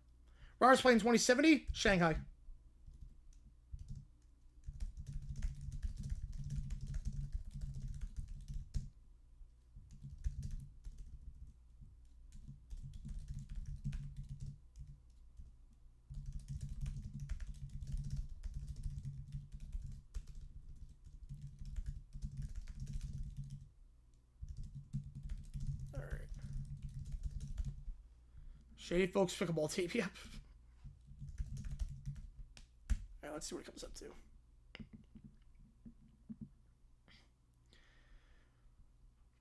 Riders playing 2070, Shanghai. Shady folks, pickleball tape, yep. Alright, let's see what it comes up to.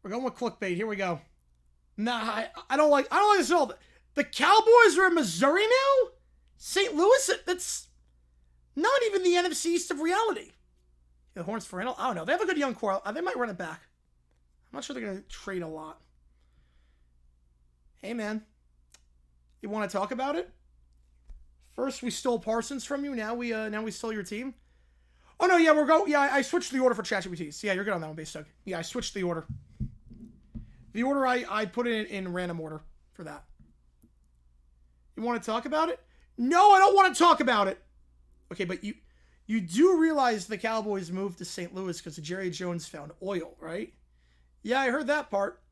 We're going with clickbait. Here we go. Nah, I don't like this at all. The Cowboys are in Missouri now? St. Louis? That's not even the NFC East of reality. The Hornets for Randall? I don't know. They have a good young core. They might run it back. I'm not sure they're going to trade a lot. Hey, man. You want to talk about it? First, we stole Parsons from you. Now we stole your team. Oh no, yeah, I switched the order for ChatGPT. So yeah, you're good on that one, Base Doug. Yeah, I switched the order. The order I put it in random order for that. You want to talk about it? No, I don't want to talk about it. Okay, but you do realize the Cowboys moved to St. Louis because Jerry Jones found oil, right? Yeah, I heard that part.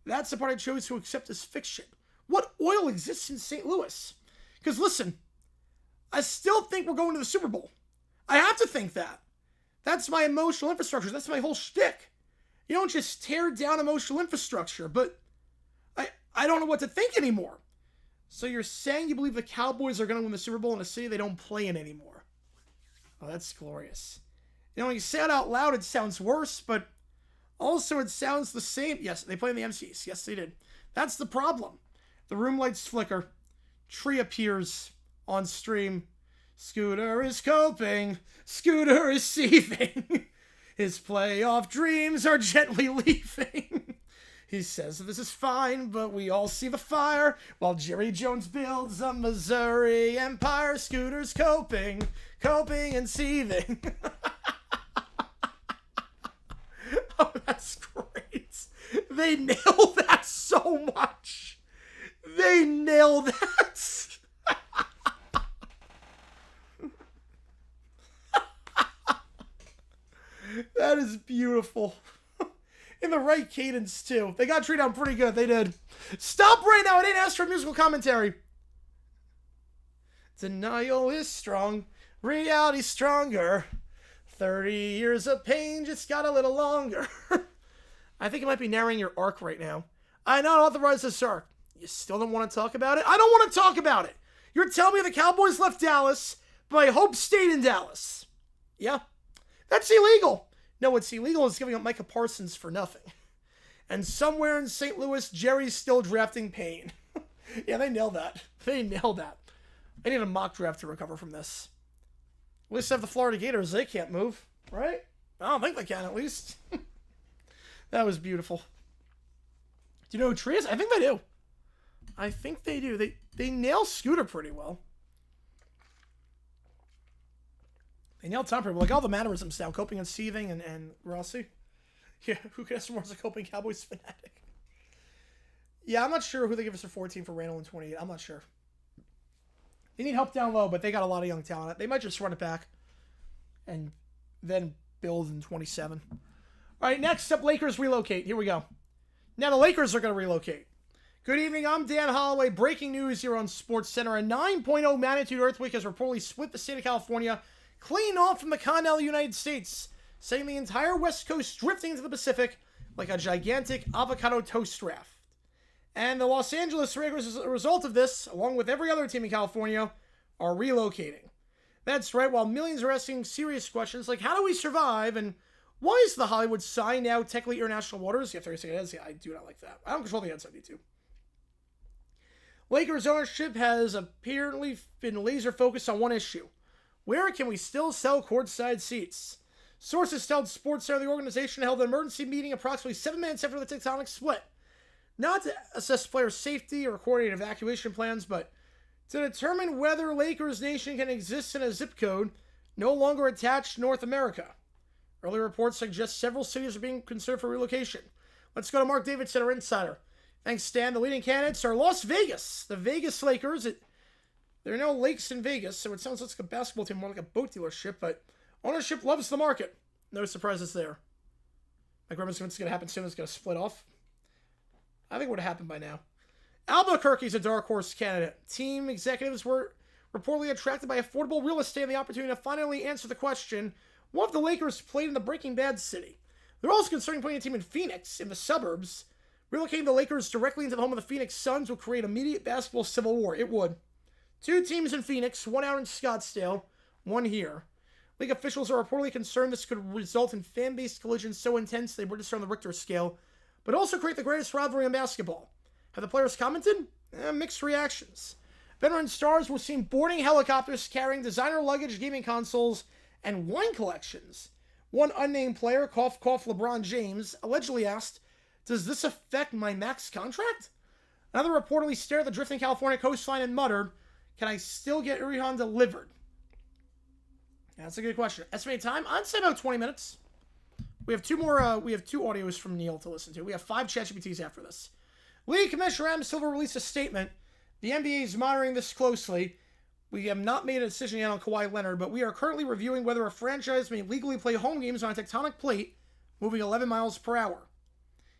That's the part I chose to accept as fiction. What oil exists in St. Louis? Because listen, I still think we're going to the Super Bowl. I have to think that. That's my emotional infrastructure. That's my whole shtick. You don't just tear down emotional infrastructure, but I don't know what to think anymore. So you're saying you believe the Cowboys are going to win the Super Bowl in a city they don't play in anymore? Oh, that's glorious. You know, when you say it out loud, it sounds worse, but also it sounds the same. Yes, they play in the MCs. Yes, they did. That's the problem. The room lights flicker. Tree appears on stream. Scooter is coping. Scooter is seething. His playoff dreams are gently leaving. He says this is fine, but we all see the fire. While Jerry Jones builds a Missouri empire, Scooter's coping and seething. Oh, that's great. They nailed that so much. They nailed that. That is beautiful. In the right cadence, too. They got treated out pretty good. They did. Stop right now. I didn't ask for musical commentary. Denial is strong. Reality stronger. 30 years of pain just got a little longer. I think it might be narrowing your arc right now. I not authorize this arc. You still don't want to talk about it? I don't want to talk about it. You're telling me the Cowboys left Dallas, but I hope stayed in Dallas. Yeah. That's illegal. No, what's illegal is giving up Micah Parsons for nothing. And somewhere in St. Louis, Jerry's still drafting Payne. Yeah, they nailed that. They nailed that. I need a mock draft to recover from this. At least have the Florida Gators. They can't move, right? I don't think they can, at least. That was beautiful. Do you know who Tree is? I think they do. I think they do. They nail Scooter pretty well. They nailed Tom pretty well. Like all the mannerisms now. Coping and seething and Rossi. Yeah, who could ask more as a coping Cowboys fanatic? Yeah, I'm not sure who they give us a 14 for Randall and 28. I'm not sure. They need help down low, but they got a lot of young talent. They might just run it back and then build in 27. All right, next up, Lakers relocate. Here we go. Now the Lakers are going to relocate. Good evening, I'm Dan Holloway. Breaking news here on SportsCenter. A 9.0 magnitude earthquake has reportedly split the state of California clean off from the continental United States, sending the entire West Coast drifting into the Pacific like a gigantic avocado toast raft. And the Los Angeles Lakers, as a result of this, along with every other team in California, are relocating. That's right, while millions are asking serious questions like, how do we survive? And why is the Hollywood sign now technically international waters? Yeah, 30 seconds. Yeah, I do not like that. I don't control the N72. Lakers ownership has apparently been laser focused on one issue. Where can we still sell courtside seats? Sources told SportsCenter the organization held an emergency meeting approximately 7 minutes after the tectonic split. Not to assess player safety or coordinate evacuation plans, but to determine whether Lakers Nation can exist in a zip code no longer attached to North America. Early reports suggest several cities are being considered for relocation, Let's go to Mark Davidson, our insider. Thanks, Stan. The leading candidates are Las Vegas. The Vegas Lakers. There are no lakes in Vegas, so it sounds like a basketball team, more like a boat dealership, but ownership loves the market. No surprises there. Like, remember what's going to happen soon? It's going to split off. I think it would have happened by now. Albuquerque's a dark horse candidate. Team executives were reportedly attracted by affordable real estate and the opportunity to finally answer the question, what if the Lakers played in the Breaking Bad city? They're also considering putting a team in Phoenix, in the suburbs. Relocating the Lakers directly into the home of the Phoenix Suns would create immediate basketball civil war. It would. 2 teams in Phoenix, 1 out in Scottsdale, 1 here. League officials are reportedly concerned this could result in fan-based collisions so intense they register on the Richter scale, but also create the greatest rivalry in basketball. Have the players commented? Mixed reactions. Veteran stars were seen boarding helicopters carrying designer luggage, gaming consoles, and wine collections. One unnamed player, cough cough LeBron James, allegedly asked, "Does this affect my max contract?" Another reportedly stared at the drifting California coastline and muttered, "Can I still get Urihan delivered?" That's a good question. Estimated time? I'd say about 20 minutes. We have 2 more. We have 2 audios from Neil to listen to. We have 5 ChatGPTs after this. League Commissioner Adam Silver released a statement. The NBA is monitoring this closely. We have not made a decision yet on Kawhi Leonard, but we are currently reviewing whether a franchise may legally play home games on a tectonic plate moving 11 miles per hour.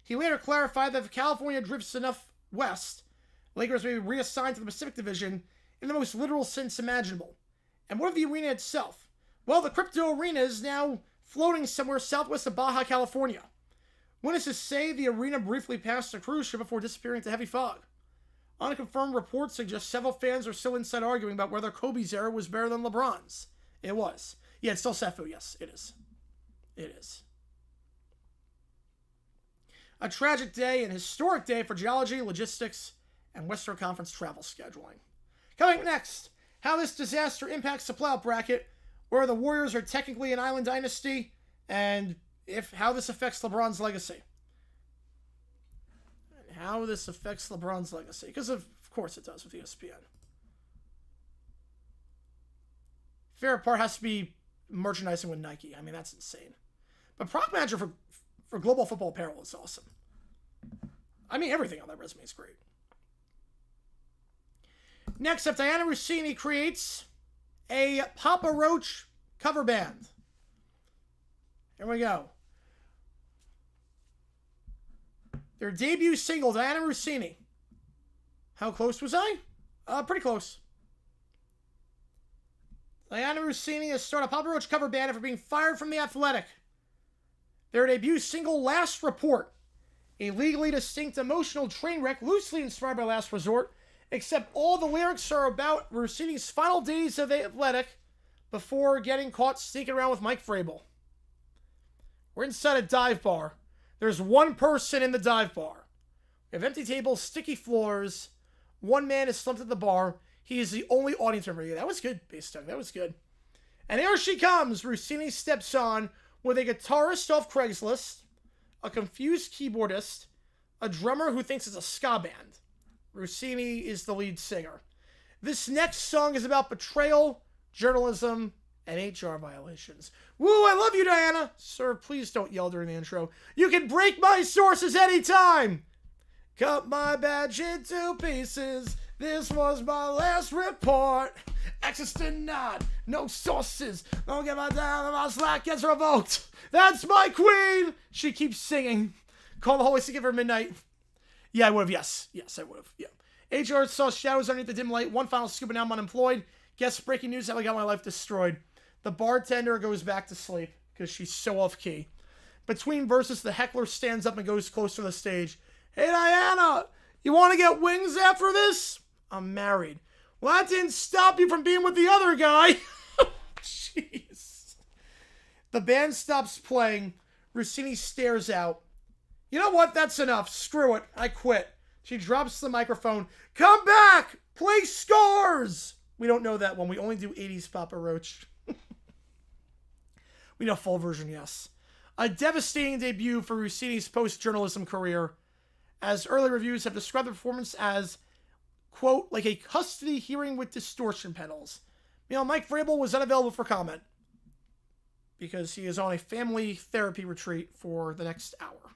He later clarified that if California drifts enough west, Lakers may be reassigned to the Pacific Division in the most literal sense imaginable. And what of the arena itself? Well, the crypto arena is now floating somewhere southwest of Baja, California. Witnesses say the arena briefly passed a cruise ship before disappearing into heavy fog. Unconfirmed reports suggest several fans are still inside arguing about whether Kobe's era was better than LeBron's. It was. Yeah, it's still Sefu. Yes, it is. It is. A tragic day, an historic day for geology, logistics, and Western Conference travel scheduling. Coming next, how this disaster impacts the playoff bracket, where the Warriors are technically an island dynasty, and how this affects LeBron's legacy. How this affects LeBron's legacy. Because of course it does with ESPN. Favorite part has to be merchandising with Nike. I mean, that's insane. But product manager for Global Football Apparel is awesome. I mean, everything on that resume is great. Next up, Diana Rossini creates a Papa Roach cover band. Here we go. Their debut single, Diana Rossini. How close was I? Pretty close. Diana Rossini has started a Papa Roach cover band after being fired from The Athletic. Their debut single, Last Report. A legally distinct emotional train wreck loosely inspired by Last Resort, except all the lyrics are about Rossini's final days of The Athletic before getting caught sneaking around with Mike Vrabel. We're inside a dive bar. There's one person in the dive bar. We have empty tables, sticky floors. One man is slumped at the bar. He is the only audience member. Yeah, that was good, Base Doug. That was good. And here she comes. Rossini steps on with a guitarist off Craigslist, a confused keyboardist, a drummer who thinks it's a ska band. Rossini is the lead singer. This next song is about betrayal, journalism, and HR violations. Woo, I love you, Diana. Sir, please don't yell during the intro. You can break my sources anytime. Cut my badge into pieces. This was my last report. Access denied. No sources. Don't get my time. My Slack gets revoked. That's my queen. She keeps singing. Call the Holy Secret for midnight. Yeah, I would have. Yes, I would have. Yeah. HR saw shadows underneath the dim light. One final scoop and now I'm unemployed. Guess breaking news how I got my life destroyed. The bartender goes back to sleep because she's so off key. Between verses, the heckler stands up and goes closer to the stage. Hey, Diana, you want to get wings after this? I'm married. Well, that didn't stop you from being with the other guy. Jeez. The band stops playing. Rossini stares out. You know what? That's enough. Screw it. I quit. She drops the microphone. Come back! Play Scores! We don't know that one. We only do 80s Papa Roach. We know full version, yes. A devastating debut for Rossini's post-journalism career, as early reviews have described the performance as, quote, like a custody hearing with distortion pedals. You know, Mike Vrabel was unavailable for comment because he is on a family therapy retreat for the next hour.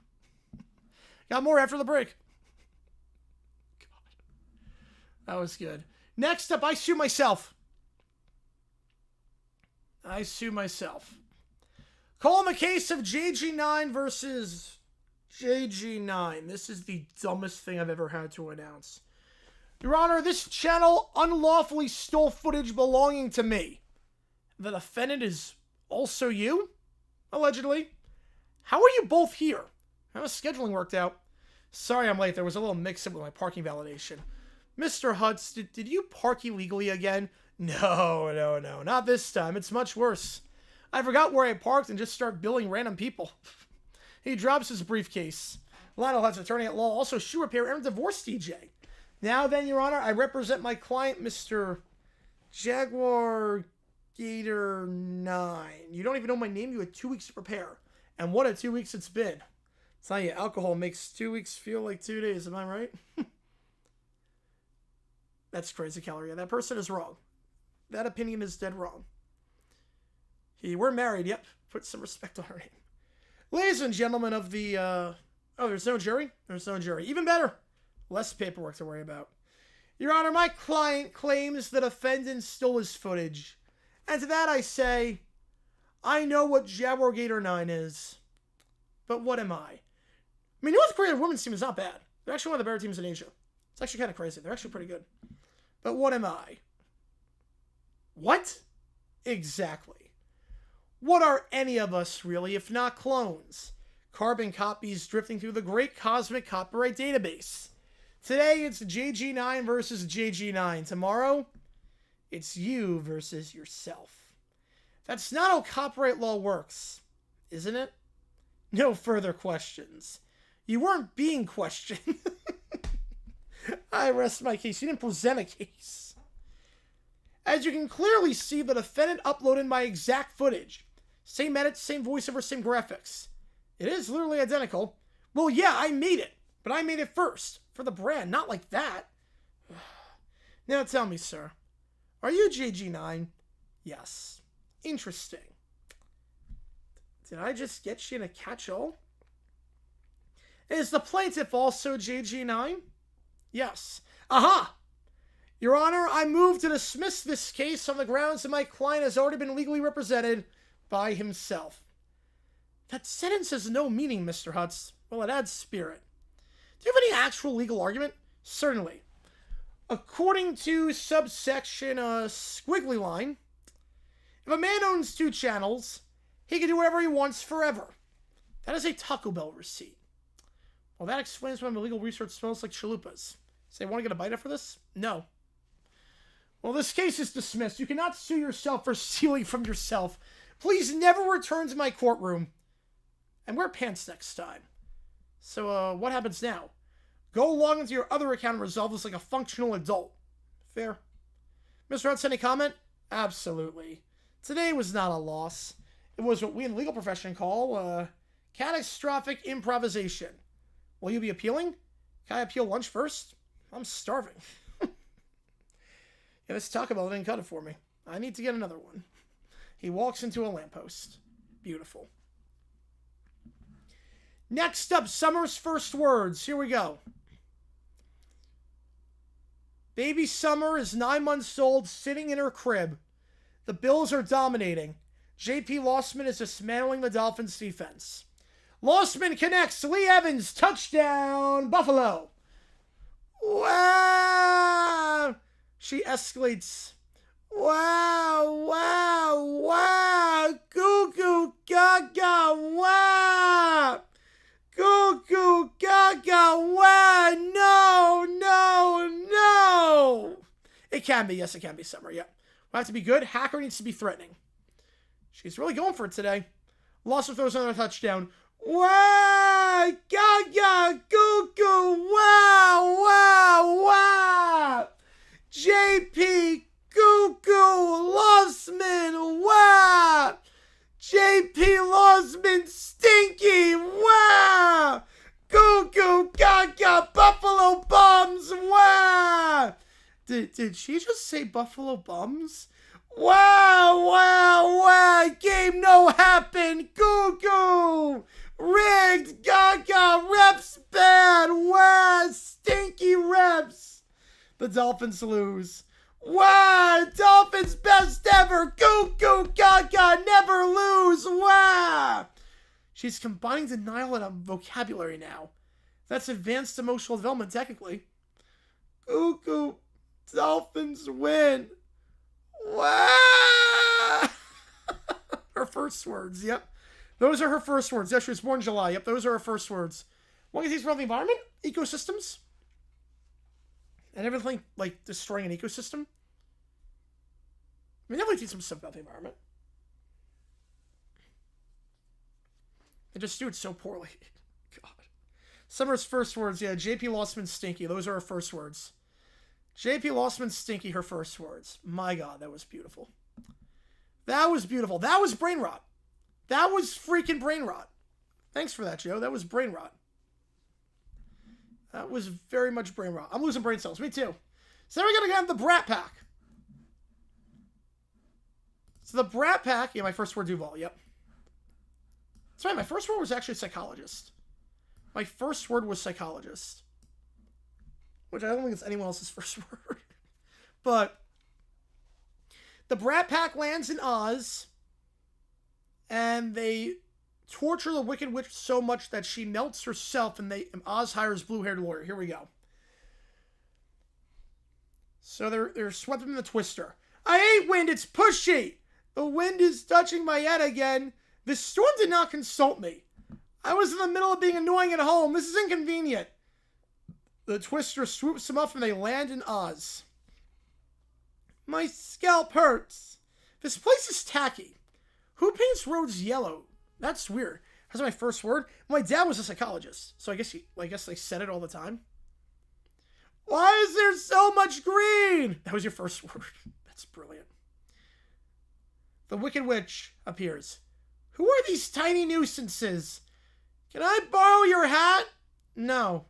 Got more after the break. God. That was good. Next up, I sue myself. I sue myself. Call him a case of JG9 versus JG9. This is the dumbest thing I've ever had to announce. Your Honor, this channel unlawfully stole footage belonging to me. The defendant is also you, allegedly. How are you both here? How was scheduling worked out? Sorry I'm late. There was a little mix-up with my parking validation. Mr. Hutz, did you park illegally again? No, not this time. It's much worse. I forgot where I parked and just started billing random people. He drops his briefcase. Lionel Hutz, attorney at law, also shoe repair and divorce DJ. Now then, Your Honor, I represent my client, Mr. Jaguar Gator 9. You don't even know my name. You had 2 weeks to prepare. And what a 2 weeks it's been. It's not you, alcohol makes 2 weeks feel like 2 days. Am I right? That's crazy, Calorie. That person is wrong. That opinion is dead wrong. We're married, yep. Put some respect on her name. Ladies and gentlemen of the, oh, there's no jury? There's no jury. Even better. Less paperwork to worry about. Your Honor, my client claims the defendant stole his footage. And to that I say, I know what Jaguar Gator 9 is. But what am I? I mean, North Korea's women's team is not bad. They're actually one of the better teams in Asia. It's actually kind of crazy. They're actually pretty good. But what am I? What? Exactly. What are any of us, really, if not clones? Carbon copies drifting through the great cosmic copyright database. Today, it's JG9 versus JG9. Tomorrow, it's you versus yourself. That's not how copyright law works, isn't it? No further questions. You weren't being questioned. I rest my case. You didn't present a case. As you can clearly see, the defendant uploaded my exact footage. Same edit, same voiceover, same graphics. It is literally identical. Well, yeah, I made it. But I made it first. For the brand, not like that. Now tell me, sir. Are you JG9? Yes. Interesting. Did I just get you in a catch-all? Is the plaintiff also JG9? Yes. Aha! Your Honor, I move to dismiss this case on the grounds that my client has already been legally represented by himself. That sentence has no meaning, Mr. Hutz. Well, it adds spirit. Do you have any actual legal argument? Certainly. According to subsection squiggly line, if a man owns 2 channels, he can do whatever he wants forever. That is a Taco Bell receipt. Well, that explains why my legal research smells like chalupas. Say, want to get a bite after this? No. Well, this case is dismissed. You cannot sue yourself for stealing from yourself. Please never return to my courtroom. And wear pants next time. So, what happens now? Go log into your other account and resolve this like a functional adult. Fair. Mr. Hutz, any comment? Absolutely. Today was not a loss. It was what we in the legal profession call, catastrophic improvisation. Will you be appealing? Can I appeal lunch first? I'm starving. Yeah, this Taco Bell didn't cut it for me. I need to get another one. He walks into a lamppost. Beautiful. Next up, Summer's first words. Here we go. Baby Summer is 9 months old, sitting in her crib. The Bills are dominating. J.P. Lossman is dismantling the Dolphins' defense. Lossman connects. Lee Evans, touchdown, Buffalo. Wow. She escalates. Wow, wow, wow. Goo goo gaga, wow. Goo goo gaga, wow. No, no, no. It can be. Yes, it can be Summer. Yep. We'll have to be good. Hacker needs to be threatening. She's really going for it today. Lawson throws another touchdown. Wow! Gaga! Goo goo! Wow! Wow! Wow! JP! Goo goo! Lossman! Wow! JP Lossman! Stinky! Wow! Goo goo! Gaga! Buffalo Bums! Wow! Did she just say Buffalo Bums? Wow, wow, wow, game no happen, goo goo, Rigged. Gaga. Reps bad. Wow. Stinky reps. The Dolphins lose. Wow. Dolphins best ever. Goo goo gaga. Never lose. Wow. She's combining denial and a vocabulary now. That's advanced emotional development, technically. Goo goo. Dolphins win. Wow. Her first words, yep. Those are her first words. Yeah, she was born in July. Yep, those are her first words. What is these about the environment? Ecosystems? And everything, like, destroying an ecosystem? I mean, definitely teach some stuff about the environment. They just do it so poorly. God. Summer's first words, yeah, JP Lossman stinky. Those are her first words. JP Lossman stinky, her first words. My God, that was beautiful. That was beautiful. That was brain rot. That was freaking brain rot. Thanks for that, Joe. That was brain rot. That was very much brain rot. I'm losing brain cells. Me too. So then we're going to get the Brat Pack. So the Brat Pack. Yeah, my first word, Duval. Yep. That's right. My first word was actually psychologist. My first word was psychologist. Which I don't think it's anyone else's first word. But the Brat Pack lands in Oz. And they torture the Wicked Witch so much that she melts herself, and Oz hires blue-haired lawyer. Here we go. So they're swept in the Twister. I hate wind. It's pushy. The wind is touching my head again. The storm did not consult me. I was in the middle of being annoying at home. This is inconvenient. The Twister swoops them up, and they land in Oz. My scalp hurts. This place is tacky. Who paints roads yellow? That's weird. That's my first word. My dad was a psychologist, so I guess they said it all the time. Why is there so much green? That was your first word. That's brilliant. The Wicked Witch appears. Who are these tiny nuisances? Can I borrow your hat? No.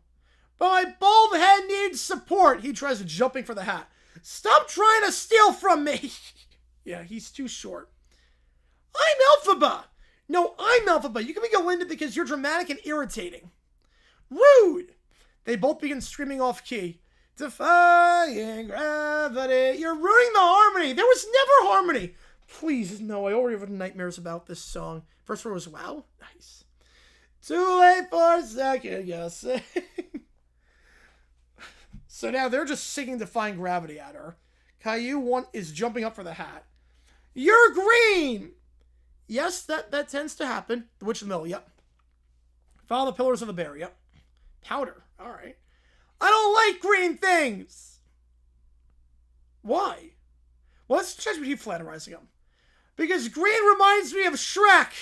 But my bald head needs support. He tries jumping for the hat. Stop trying to steal from me. Yeah, he's too short. I'm Elphaba. No, I'm Elphaba. You can be Galinda because you're dramatic and irritating. Rude. They both begin screaming off key. Defying gravity. You're ruining the harmony. There was never harmony. Please, no. I already have nightmares about this song. First word was wow. Nice. Too late for a second guessing. So now they're just singing Defying Gravity at her. Caillou is jumping up for the hat. You're green. Yes, that tends to happen. The Witch of the Mill, yep. Follow the Pillars of the Bear, yep. Powder, all right. I don't like green things. Why? Well, let's check with you flatterizing him. Because green reminds me of Shrek.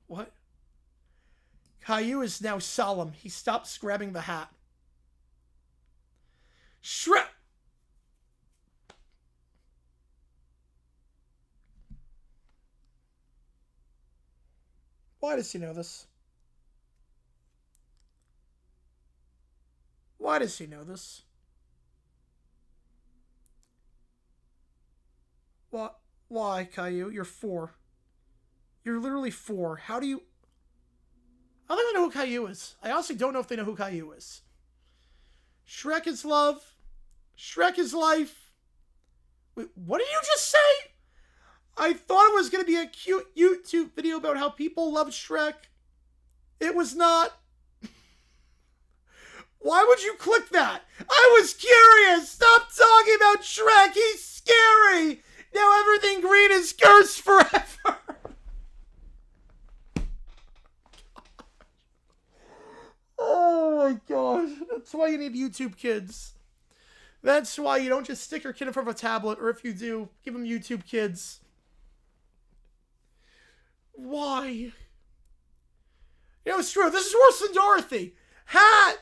What? Caillou is now solemn. He stops grabbing the hat. Shrek. Why does he know this? Why does he know this? What? Why, Caillou? You're 4. You're literally 4. How do you... I don't even know who Caillou is. I honestly don't know if they know who Caillou is. Shrek is love. Shrek is life. Wait, what did you just say? I thought it was going to be a cute YouTube video about how people love Shrek. It was not. Why would you click that? I was curious. Stop talking about Shrek. He's scary. Now everything green is cursed forever. Oh my gosh. That's why you need YouTube Kids. That's why you don't just stick your kid in front of a tablet, or if you do, give them YouTube Kids. Why? You know, it's true. This is worse than Dorothy. Hat!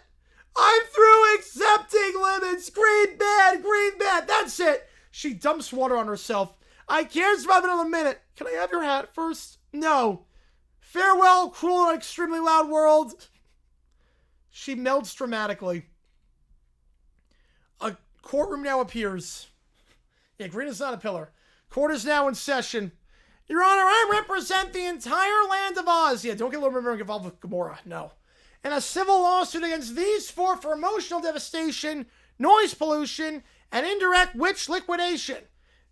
I'm through accepting limits. Green bad, green bad. That's it. She dumps water on herself. I can't survive another minute. Can I have your hat first? No. Farewell, cruel and extremely loud world. She melts dramatically. A courtroom now appears. Yeah, green is not a pillar. Court is now in session. Your Honor, I represent the entire land of Oz. Yeah, don't get a little bit involved with Gamora. No. In a civil lawsuit against these four for emotional devastation, noise pollution, and indirect witch liquidation.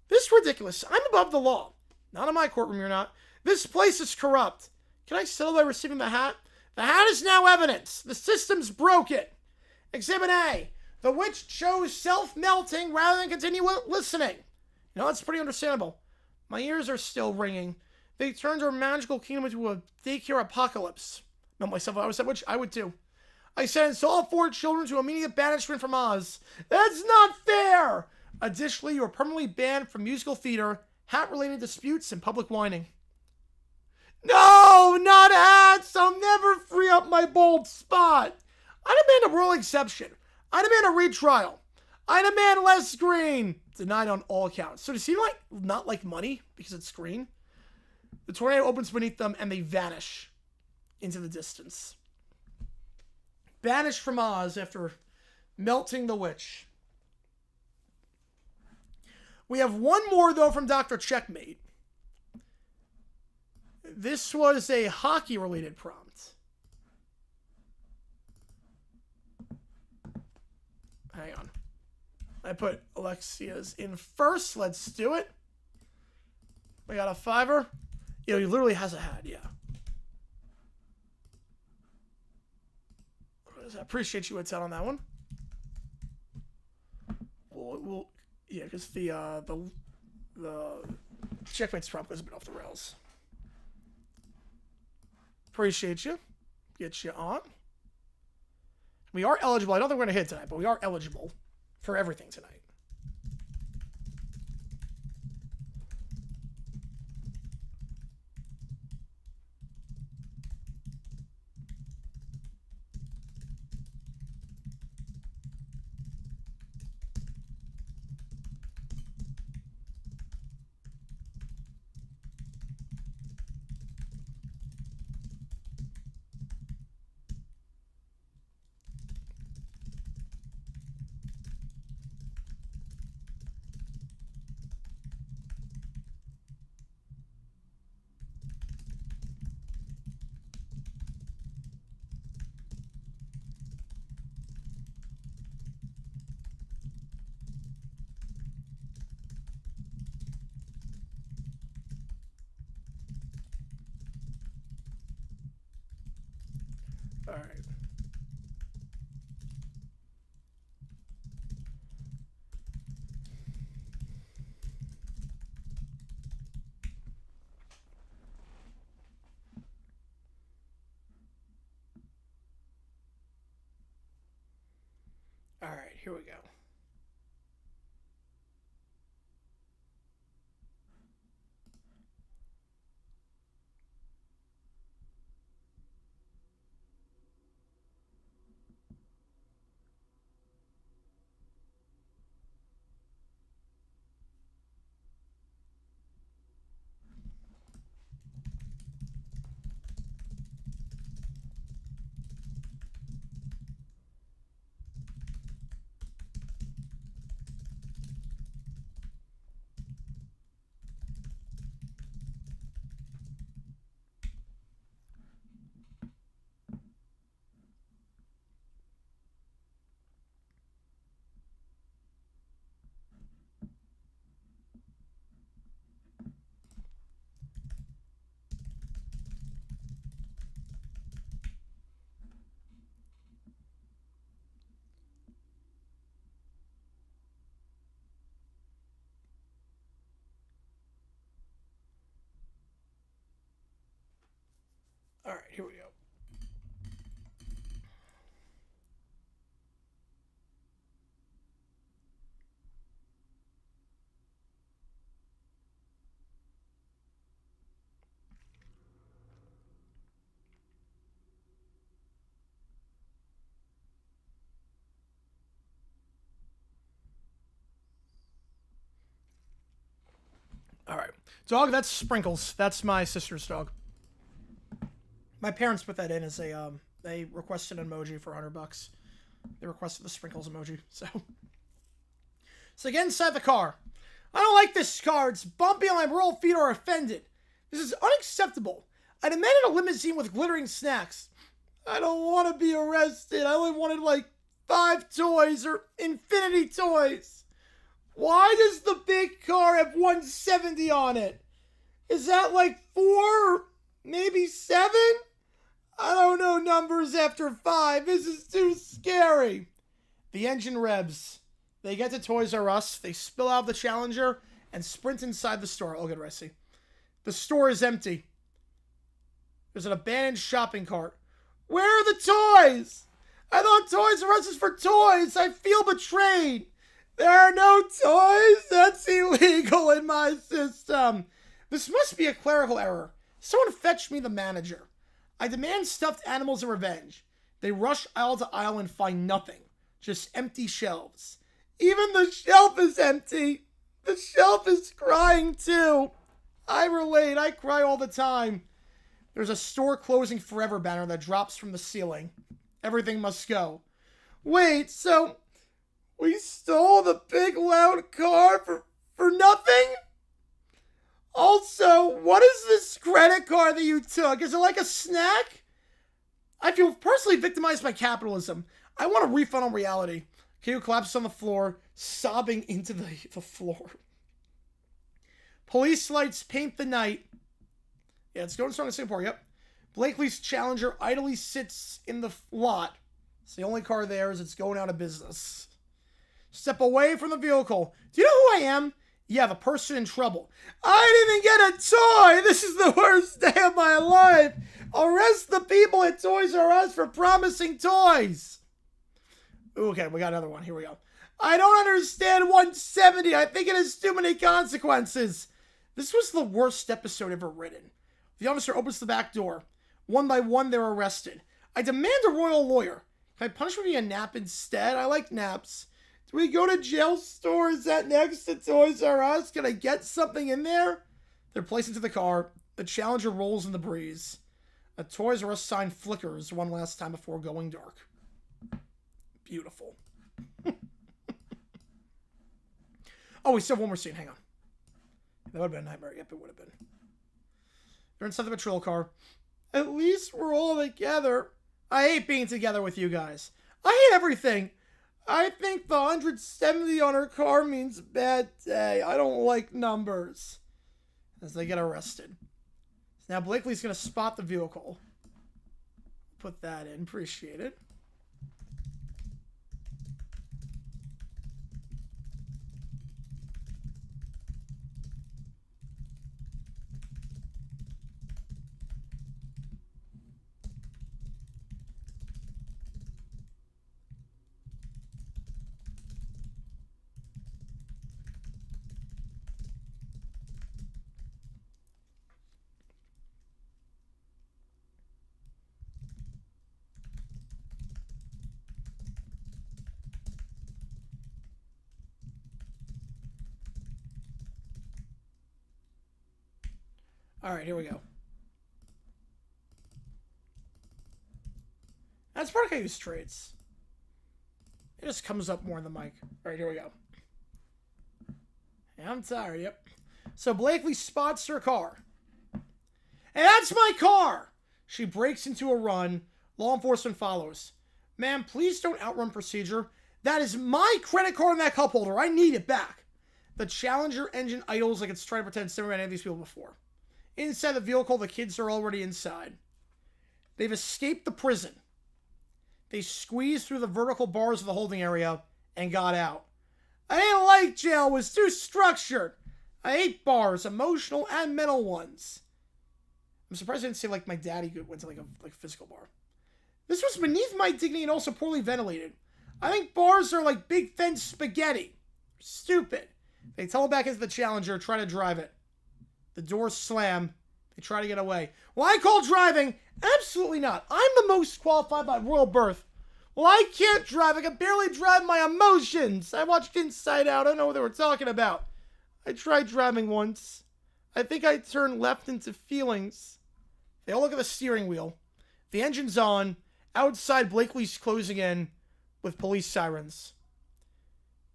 This is ridiculous. I'm above the law. Not in my courtroom, you're not. This place is corrupt. Can I settle by receiving the hat? The hat is now evidence. The system's broken. Exhibit A. The witch chose self-melting rather than continue listening. You know, that's pretty understandable. My ears are still ringing. They turned our magical kingdom into a daycare apocalypse. Melt myself if I was that witch, I would too. I sentenced all four children to immediate banishment from Oz. That's not fair! Additionally, you are permanently banned from musical theater, hat-related disputes, and public whining. No, not hats! I'll never free up my bold spot. I demand a royal exception. I demand a retrial. I demand less green. Denied on all accounts. So does he not like money because it's green? The tornado opens beneath them and they vanish into the distance. Banished from Oz after melting the witch. We have one more though from Dr. Checkmate. This was a hockey-related prompt. Hang on. I put Alexia's in first. Let's do it. We got a $5. You know, he literally has a hat, yeah. I appreciate you, Ted, on that one. We'll yeah, because the Checkmate's prompt goes a bit off the rails. Appreciate you. Get you on. We are eligible. I don't think we're going to hit tonight, but we are eligible for everything tonight. All right. All right, here we go. All right, here we go. All right. Dog, that's Sprinkles. That's my sister's dog. My parents put that in as a, they requested an emoji for $100. They requested the Sprinkles emoji, so. So get inside the car. I don't like this car. It's bumpy and my roll feet are offended. This is unacceptable. I demanded a limousine with glittering snacks. I don't want to be arrested. I only wanted like 5 toys or infinity toys. Why does the big car have 170 on it? Is that like 4 or maybe 7? I don't know numbers after 5. This is too scary. The engine revs. They get to Toys R Us. They spill out of the Challenger and sprint inside the store. Oh, good, Ricey. The store is empty. There's an abandoned shopping cart. Where are the toys? I thought Toys R Us is for toys. I feel betrayed. There are no toys? That's illegal in my system. This must be a clerical error. Someone fetch me the manager. I demand stuffed animals and revenge. They rush aisle to aisle and find nothing. Just empty shelves. Even the shelf is empty. The shelf is crying too. I relate. I cry all the time. There's a store closing forever banner that drops from the ceiling. Everything must go. Wait, so we stole the big loud car for nothing? Also, what is this credit card that you took? Is it like a snack? I feel personally victimized by capitalism. I want a refund on reality. Kyo collapses on the floor, sobbing into the floor. Police lights paint the night. Yeah, it's going strong in Singapore, yep. Blakely's Challenger idly sits in the lot. It's the only car there as it's going out of business. Step away from the vehicle. Do you know who I am? Yeah, the person in trouble. I didn't get a toy! This is the worst day of my life! Arrest the people at Toys R Us for promising toys! Okay, we got another one. Here we go. I don't understand 170. I think it has too many consequences. This was the worst episode ever written. The officer opens the back door. One by one, they're arrested. I demand a royal lawyer. Can I punish me a nap instead? I like naps. Do we go to jail store? Is that next to Toys R Us? Can I get something in there? They're placed into the car. The Challenger rolls in the breeze. A Toys R Us sign flickers one last time before going dark. Beautiful. Oh, we still have one more scene. Hang on. That would have been a nightmare. Yep, it would have been. They're inside the patrol car. At least we're all together. I hate being together with you guys. I hate everything. I think the 170 on her car means bad day. I don't like numbers. As they get arrested. Now Blakely's going to spot the vehicle. Put that in. Appreciate it. All right, here we go. That's part of how I use traits. It just comes up more in the mic. All right, here we go. Yeah, I'm tired, yep. So Blakely spots her car. Hey, that's my car! She breaks into a run. Law enforcement follows. Ma'am, please don't outrun procedure. That is my credit card in that cup holder. I need it back. The Challenger engine idles like it's trying to pretend it's never met any of these people before. Inside the vehicle, the kids are already inside. They've escaped the prison. They squeezed through the vertical bars of the holding area and got out. I didn't like jail. It was too structured. I hate bars, emotional and mental ones. I'm surprised I didn't say like my daddy went to like a physical bar. This was beneath my dignity and also poorly ventilated. I think bars are like big fence spaghetti. Stupid. They tumble back into the Challenger, try to drive it. The doors slam. They try to get away. Well, I call driving. Absolutely not. I'm the most qualified by royal birth. Well, I can't drive. I can barely drive my emotions. I watched Inside Out. I don't know what they were talking about. I tried driving once. I think I turned left into feelings. They all look at the steering wheel. The engine's on. Outside, Blakely's closing in with police sirens.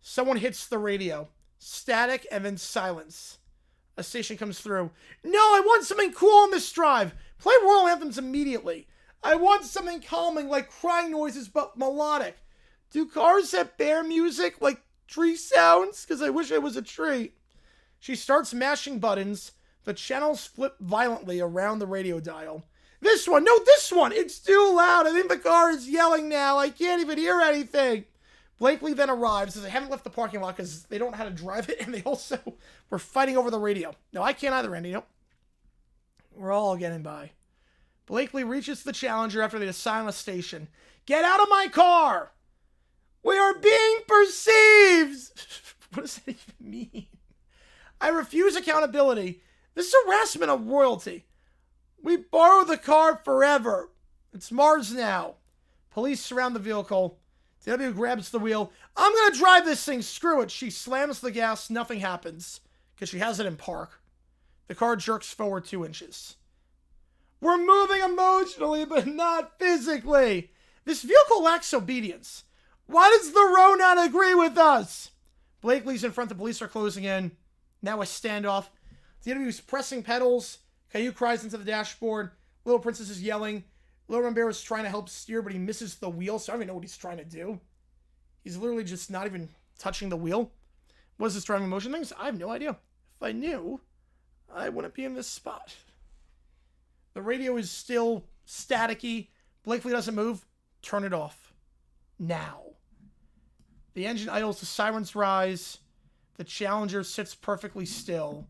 Someone hits the radio. Static and then silence. A station comes through. No, I want something cool on this drive. Play Royal Anthems immediately. I want something calming, like crying noises, but melodic. Do cars have bear music, like tree sounds? Because I wish I was a tree. She starts mashing buttons. The channels flip violently around the radio dial. This one! No, this one! It's too loud! I think the car is yelling now. I can't even hear anything. Blakely then arrives, as they haven't left the parking lot because they don't know how to drive it, and they also were fighting over the radio. No, I can't either, Andy. Nope. We're all getting by. Blakely reaches the Challenger after they decide on a station. Get out of my car! We are being perceived! What does that even mean? I refuse accountability. This is harassment of royalty. We borrow the car forever. It's Mars now. Police surround the vehicle. DW grabs the wheel. I'm going to drive this thing. Screw it. She slams the gas. Nothing happens because she has it in park. The car jerks forward 2 inches. We're moving emotionally, but not physically. This vehicle lacks obedience. Why does the row not agree with us? Blakely's in front. The police are closing in. Now a standoff. DW's pressing pedals. Caillou cries into the dashboard. Little Princess is yelling. Little Rambert is trying to help steer, but he misses the wheel, so I don't even know what he's trying to do. He's literally just not even touching the wheel. What is this driving motion things? I have no idea. If I knew, I wouldn't be in this spot. The radio is still staticky. Blakely doesn't move. Turn it off. Now. The engine idles, the sirens rise. The Challenger sits perfectly still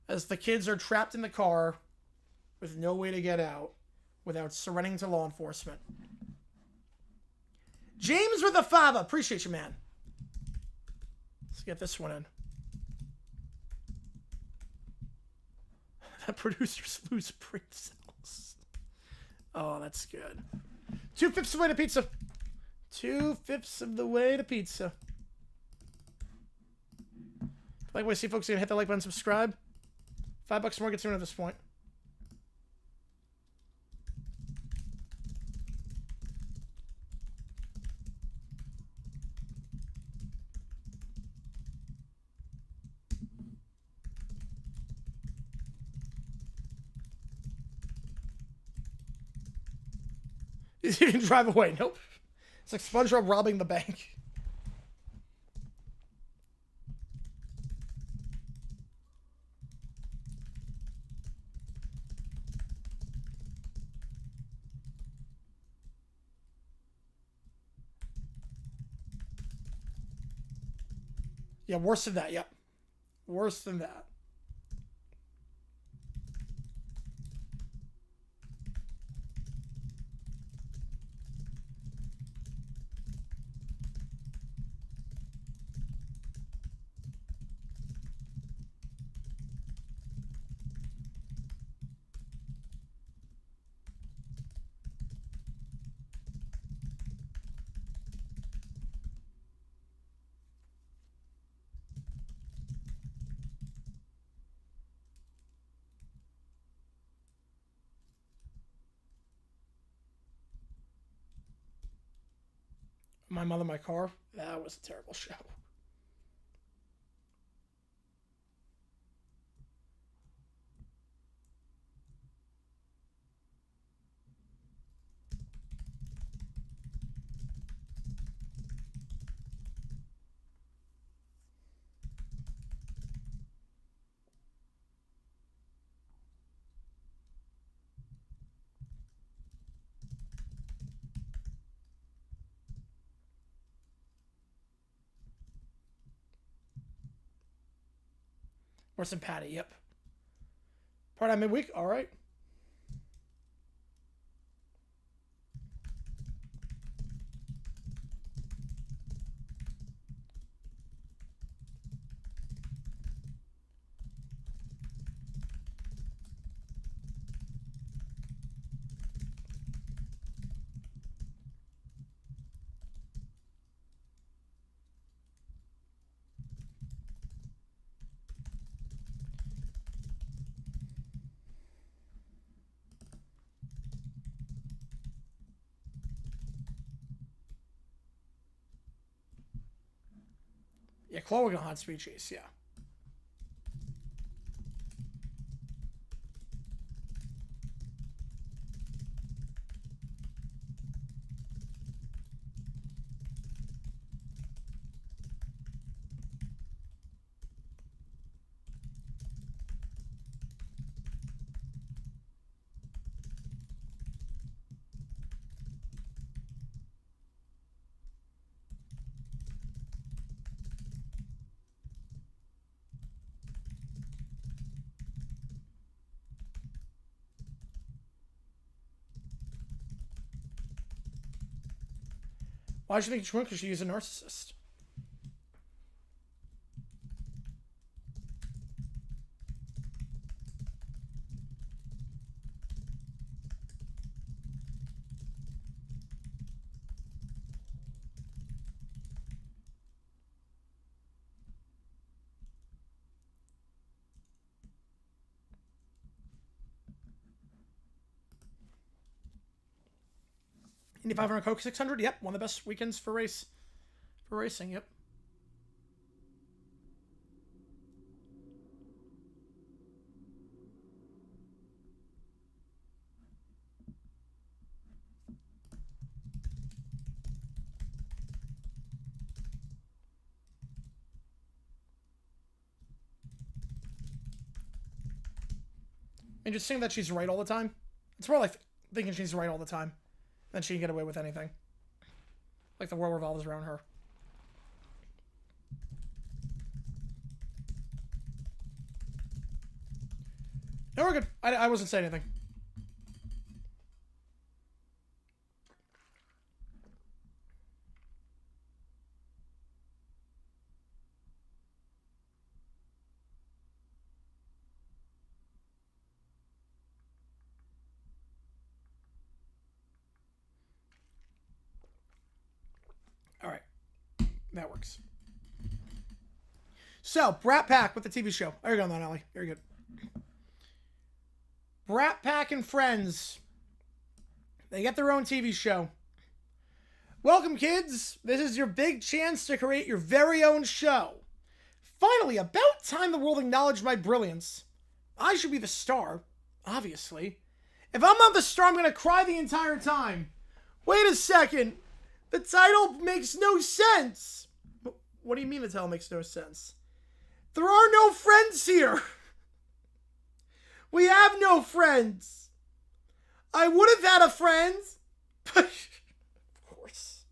as the kids are trapped in the car with no way to get out without surrendering to law enforcement. James with a fava. Appreciate you, man. Let's get this one in. That producers lose brain cells. Oh, that's good. 2/5 of the way to pizza. 2/5 of the way to pizza. Like what I see, folks, are gonna hit that like button, subscribe. $5 more gets you in at this point. You can drive away. Nope. It's like SpongeBob robbing the bank. Yeah, worse than that. Yep. Worse than that. My Mother, My Car. That was a terrible show. Worse than Patty, yep. Part-time midweek, all right. Yeah, Chloe on Hot Speed Chase, yeah. Why should you think she won? Because she's a narcissist. Indy 500 Coke 600. Yep, one of the best weekends for racing. Yep. Interesting that she's right all the time. It's more like thinking she's right all the time. Then she can get away with anything. Like the world revolves around her. No, we're good. I wasn't saying anything. All right. That works. So, Brat Pack with the TV show. There you go, then, Ellie. Very good. Brat Pack and Friends. They get their own TV show. Welcome, kids. This is your big chance to create your very own show. Finally, about time the world acknowledged my brilliance. I should be the star, obviously. If I'm not the star, I'm going to cry the entire time. Wait a second. The title makes no sense. What do you mean the title makes no sense? There are no friends here. We have no friends. I would have had a friend, but of course.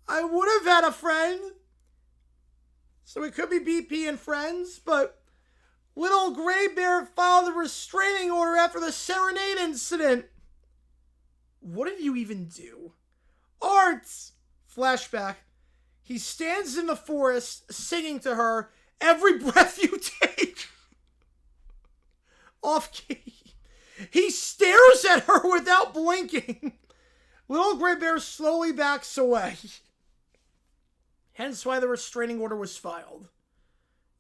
I would have had a friend. So it could be BP and friends, but little Gray Bear filed a restraining order after the Serenade incident. What did you even do? Art! Flashback. He stands in the forest singing to her, every breath you take. Off key. He stares at her without blinking. Little Gray Bear slowly backs away. Hence why the restraining order was filed.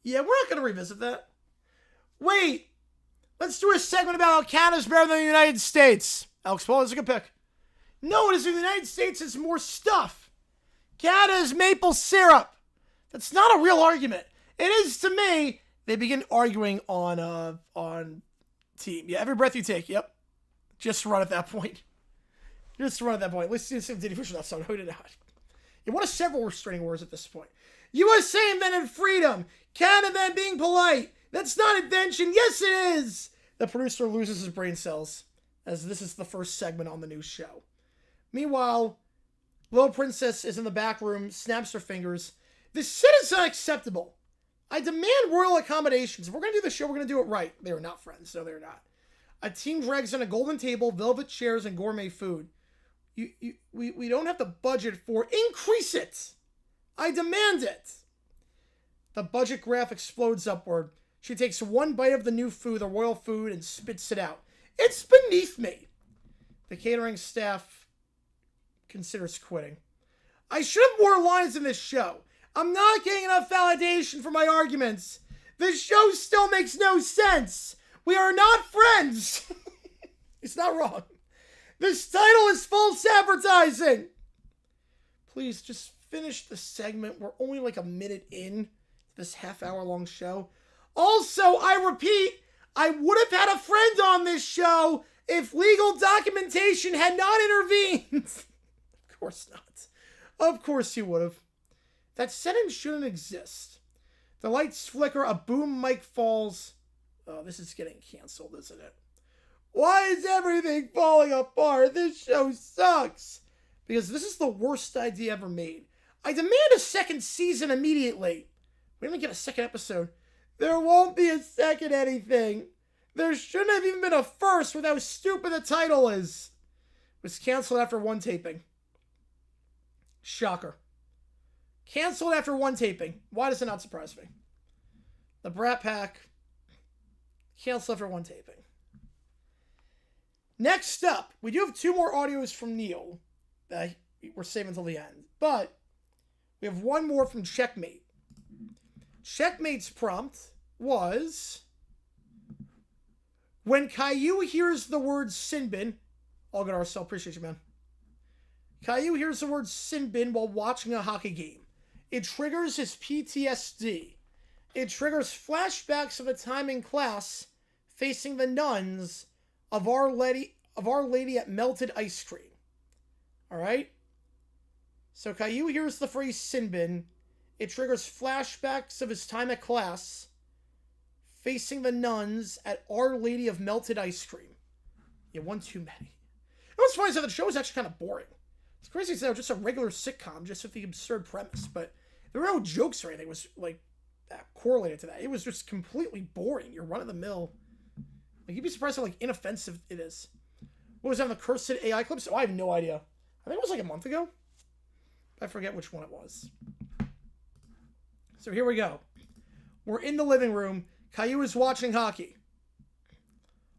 Yeah, we're not going to revisit that. Wait. Let's do a segment about how Canada's better than the United States. Alex Paul is a good pick. No, it is the United States has more stuff. Canada is maple syrup. That's not a real argument. It is to me. They begin arguing on team. Yeah, every breath you take. Yep. Just run at that point. Just run at that point. Let's see if Diddy Fisher that song. Who did not? You want several restraining orders at this point. USA invented freedom. Canada being polite. That's not invention. Yes, it is. The producer loses his brain cells as this is the first segment on the new show. Meanwhile, Little Princess is in the back room, snaps her fingers. This set is unacceptable. I demand royal accommodations. If we're going to do the show, we're going to do it right. They are not friends. No, they're not. A team drags in a golden table, velvet chairs, and gourmet food. We don't have the budget for... Increase it! I demand it! The budget graph explodes upward. She takes one bite of the new food, the royal food, and spits it out. It's beneath me. The catering staff considers quitting. I should have more lines in this show. I'm not getting enough validation for my arguments. This show still makes no sense. We are not friends. It's not wrong. This title is false advertising. Please just finish the segment. We're only like a minute in this half-hour-long show. Also, I repeat, I would have had a friend on this show if legal documentation had not intervened. Of course not. Of course you would have. That sentence shouldn't exist. The lights flicker, a boom mic falls. Oh, this is getting canceled, isn't it? Why is everything falling apart? This show sucks. Because this is the worst idea ever made. I demand a second season immediately. We didn't get a second episode. There won't be a second anything. There shouldn't have even been a first with how stupid the title is. It was canceled after one taping. Shocker. Canceled after one taping. Why does it not surprise me? The Brat Pack. Canceled after one taping. Next up, we do have 2 more audios from Neil that we're saving until the end. But we have 1 more from Checkmate. Checkmate's prompt was, when Caillou hears the word sin bin, all good, Arcel, appreciate you, man. Caillou hears the word sin bin while watching a hockey game. It triggers his PTSD. It triggers flashbacks of a time in class facing the nuns of Our Lady at Melted Ice Cream. Alright? So Caillou hears the phrase sin bin. It triggers flashbacks of his time at class facing the nuns at Our Lady of Melted Ice Cream. Yeah, one too many. You know what's funny is that the show is actually kind of boring. It's crazy to say it was just a regular sitcom, just with the absurd premise, but there were no jokes or anything. It was like correlated to that. It was just completely boring. You're run-of-the-mill. Like, you'd be surprised how like inoffensive it is. What was that on the Cursed AI clips? Oh, I have no idea. I think it was like a month ago. I forget which one it was. So here we go. We're in the living room. Caillou is watching hockey.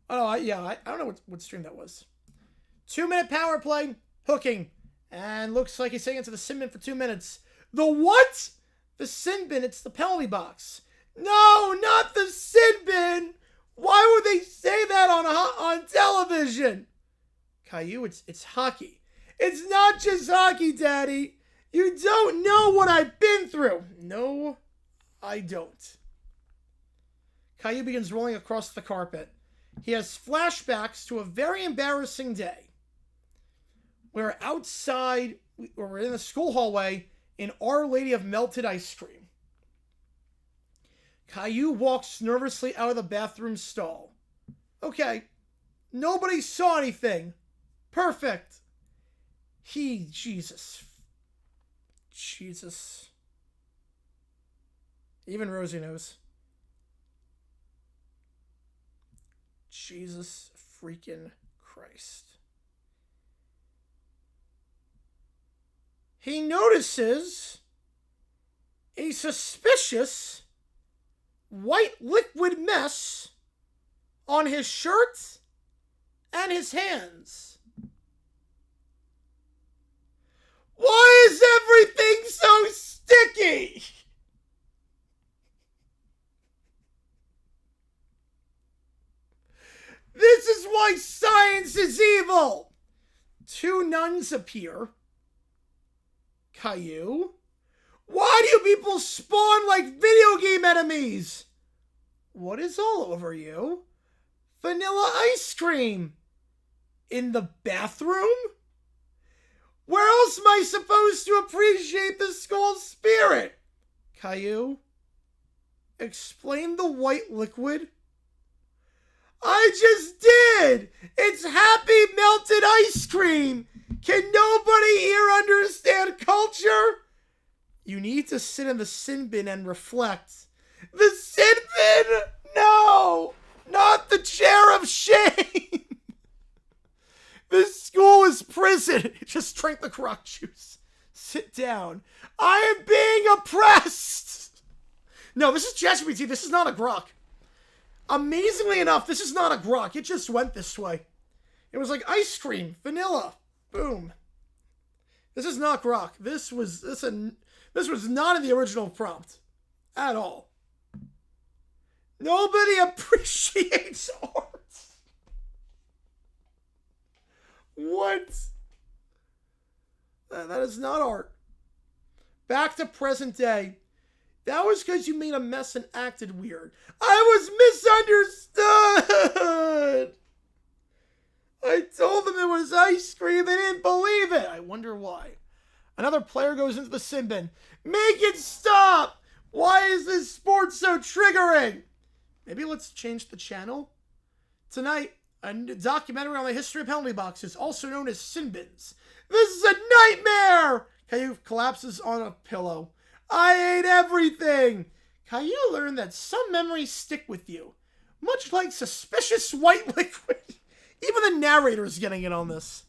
Oh, I don't know what stream that was. 2-minute power play. Hooking. And looks like he's saying into the sin bin for 2 minutes. The what? The sin bin. It's the penalty box. No, not the sin bin. Why would they say that on television? Caillou, it's hockey. It's not just hockey, Daddy. You don't know what I've been through. No, I don't. Caillou begins rolling across the carpet. He has flashbacks to a very embarrassing day. We're outside, or we're in the school hallway in Our Lady of Melted Ice Cream. Caillou walks nervously out of the bathroom stall. Okay, nobody saw anything. Perfect. Jesus. Even Rosie knows. Jesus freaking Christ. He notices a suspicious white liquid mess on his shirt and his hands. Why is everything so sticky? This is why science is evil. 2 nuns appear. Caillou? Why do you people spawn like video game enemies? What is all over you? Vanilla ice cream. In the bathroom? Where else am I supposed to appreciate the school spirit? Caillou? Explain the white liquid. I just did! It's happy melted ice cream! Can nobody here understand culture? You need to sit in the sin bin and reflect. The sin bin? No! Not the chair of shame! This school is prison. Just drink the crock juice. Sit down. I am being oppressed! No, this is ChatGPT. This is not a grok. Amazingly enough, this is not a grok. It just went this way. It was like ice cream, vanilla. Boom. This is not grok. This was not in the original prompt at all. Nobody appreciates art. What? That is not art. Back to present day. That was because you made a mess and acted weird. I was misunderstood. I told them it was ice cream. They didn't believe it. I wonder why. Another player goes into the sin bin. Make it stop. Why is this sport so triggering? Maybe let's change the channel. Tonight, a documentary on the history of penalty boxes, also known as sin bins. This is a nightmare. Caillou collapses on a pillow. I ate everything. Caillou learned that some memories stick with you, much like suspicious white liquid. Even the narrator is getting in on this.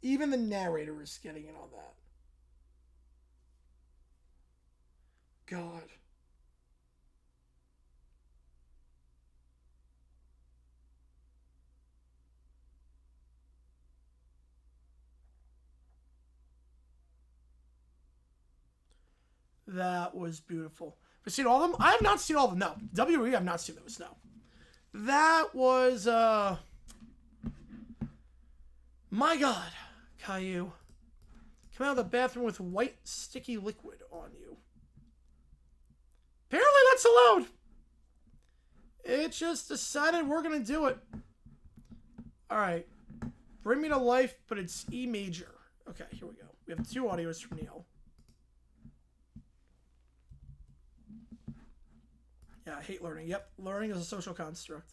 Even the narrator is getting in on that. God. That was beautiful. Have you seen all of them? I have not seen all of them, no. WWE, I have not seen those, no. That was, my God, Caillou. Come out of the bathroom with white, sticky liquid on you. Apparently that's allowed. It just decided we're going to do it. All right. Bring Me to Life, but it's E major. Okay, here we go. We have 2 audios from Neil. Yeah, I hate learning. Yep, learning is a social construct.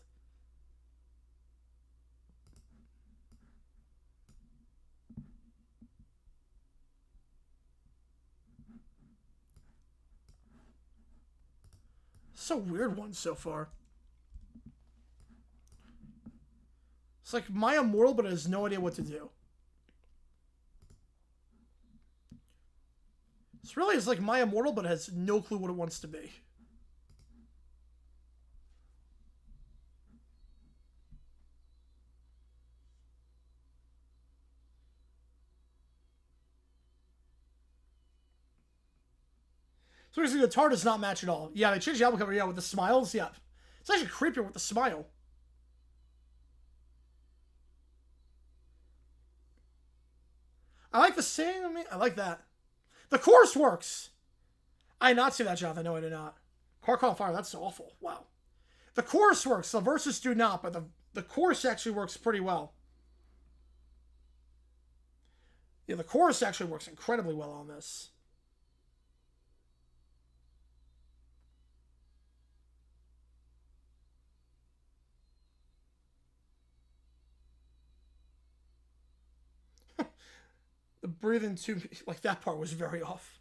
So weird one so far. It's like My Immortal, but it has no idea what to do. It's really like My Immortal, but it has no clue what it wants to be. So the guitar does not match at all. Yeah, they changed the album cover, yeah, with the smiles, yeah. It's actually creepier with the smile. I like the sing. I like that. The chorus works. I did not see that, Jonathan. No, I did not. Car Caught on Fire, that's awful. Wow. The chorus works. The verses do not, but the chorus actually works pretty well. Yeah, the chorus actually works incredibly well on this. The breathing too, like that part was very off.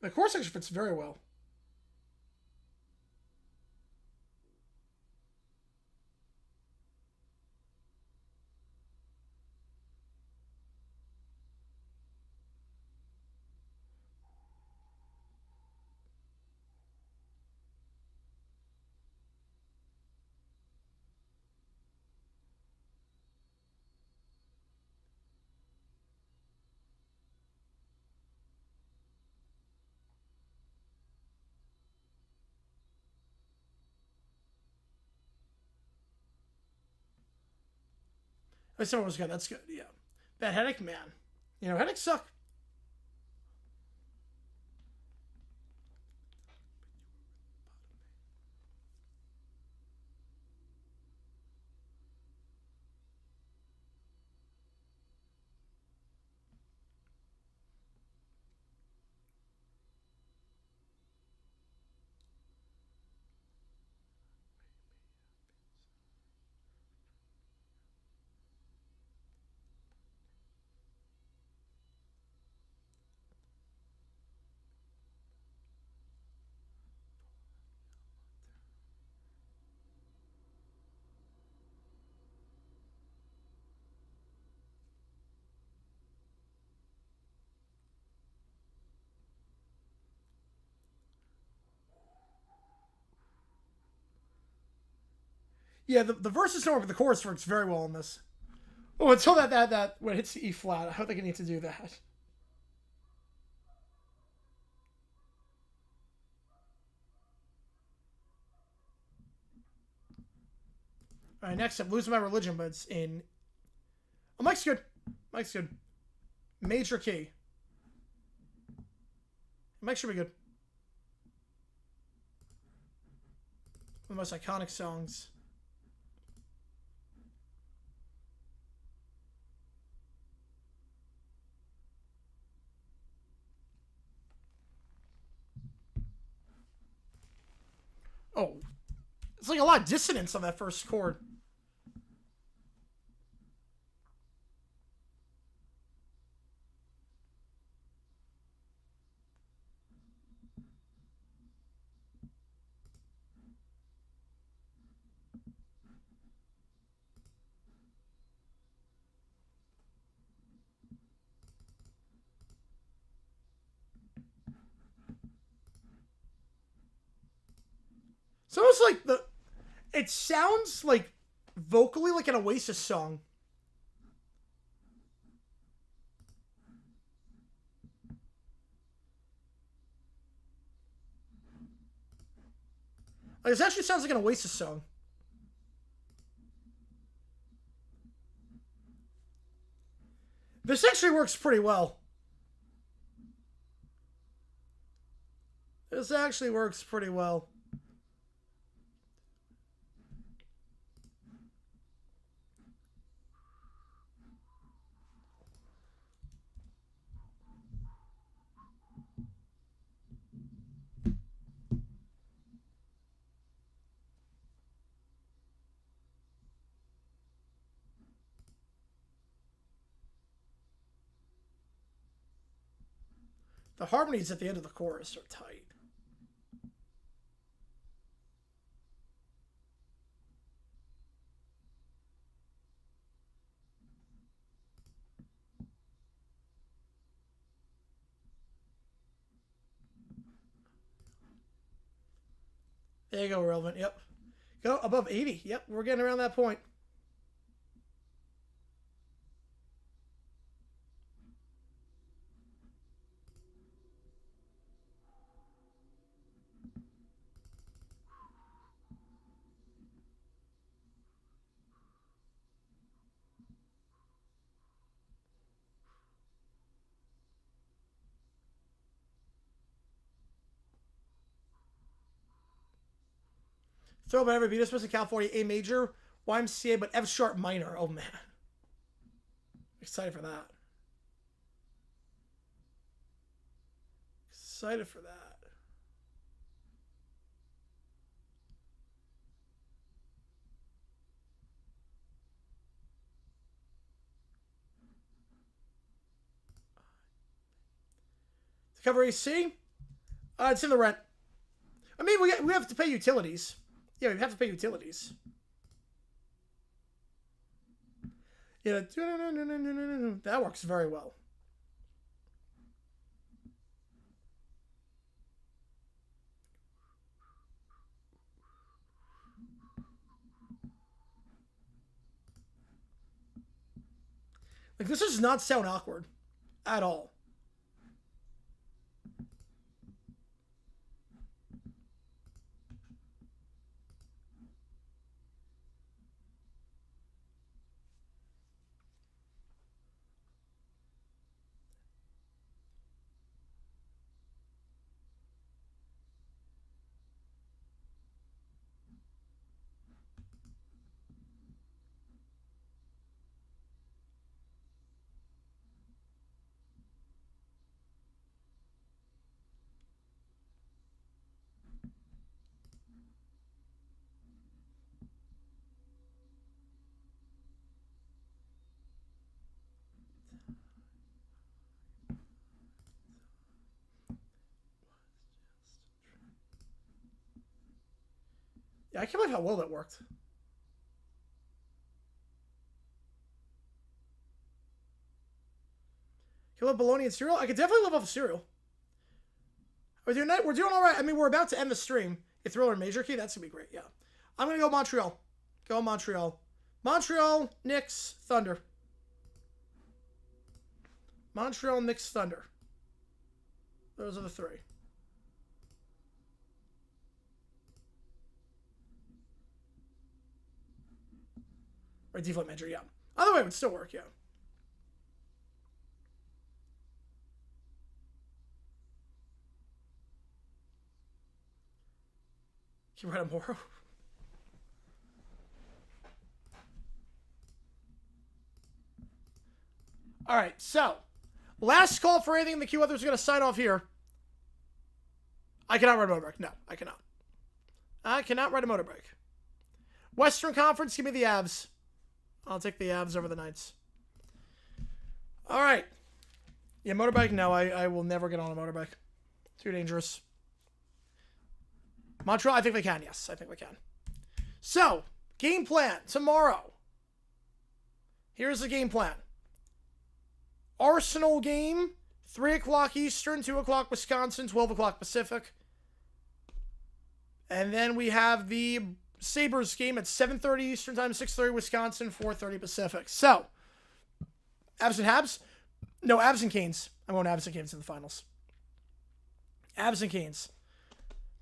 The chorus actually fits very well. I said it was good. That's good. Yeah. Bad headache, man. You know, headaches suck. Yeah, the verses don't work, but the chorus works very well in this. Oh, until that when it hits the E flat, I don't think I need to do that. All right, next up, Losing My Religion, but it's in. Oh, Mike's good. Mike's good. Major key. Mike should be good. One of the most iconic songs. It's like a lot of dissonance on that first chord. It's almost like it sounds like vocally like an Oasis song. Like, this actually sounds like an Oasis song. This actually works pretty well. This actually works pretty well. The harmonies at the end of the chorus are tight. There you go, relevant. Yep. Go above 80. Yep, we're getting around that point. Throw about every beat, especially California A major, YMCA, but F sharp minor. Oh man, excited for that. Excited for that. To cover AC, it's in the rent. I mean, we have to pay utilities. Yeah, we have to pay utilities. Yeah, that works very well. Like, this does not sound awkward at all. Yeah, I can't believe how well that worked. You love bologna and cereal? I could definitely live off of cereal. We're doing all right. I mean, we're about to end the stream. You Thriller major key, that's gonna be great. Yeah, I'm gonna go Montreal. Go Montreal. Montreal, Knicks, Thunder. Montreal, Knicks, Thunder. Those are the three. Or D flat major, yeah. Either way, it would still work, yeah. You read more. All right, so last call for anything. The Q others are going to sign off here. I cannot ride a motorbike. No, I cannot. I cannot ride a motorbike. Western Conference, give me the Avs. I'll take the Avs over the Knights. All right. Yeah, motorbike? No, I will never get on a motorbike. Too dangerous. Montreal, I think they can. Yes, I think they can. So, game plan tomorrow. Here's the game plan. Arsenal game, 3 o'clock Eastern, 2 o'clock Wisconsin, 12 o'clock Pacific. And then we have the Sabres game at 7:30 Eastern time, 6:30 Wisconsin, 4:30 Pacific. So, Avs and Habs? No, Avs and Canes. I'm going Avs and Canes in the finals. Avs and Canes.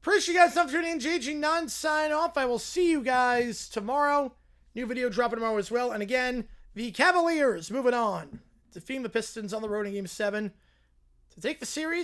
Appreciate you guys for tuning in. JG9 sign off. I will see you guys tomorrow. New video dropping tomorrow as well. And again, the Cavaliers moving on. Defeating the Pistons on the road in Game 7 to take the series.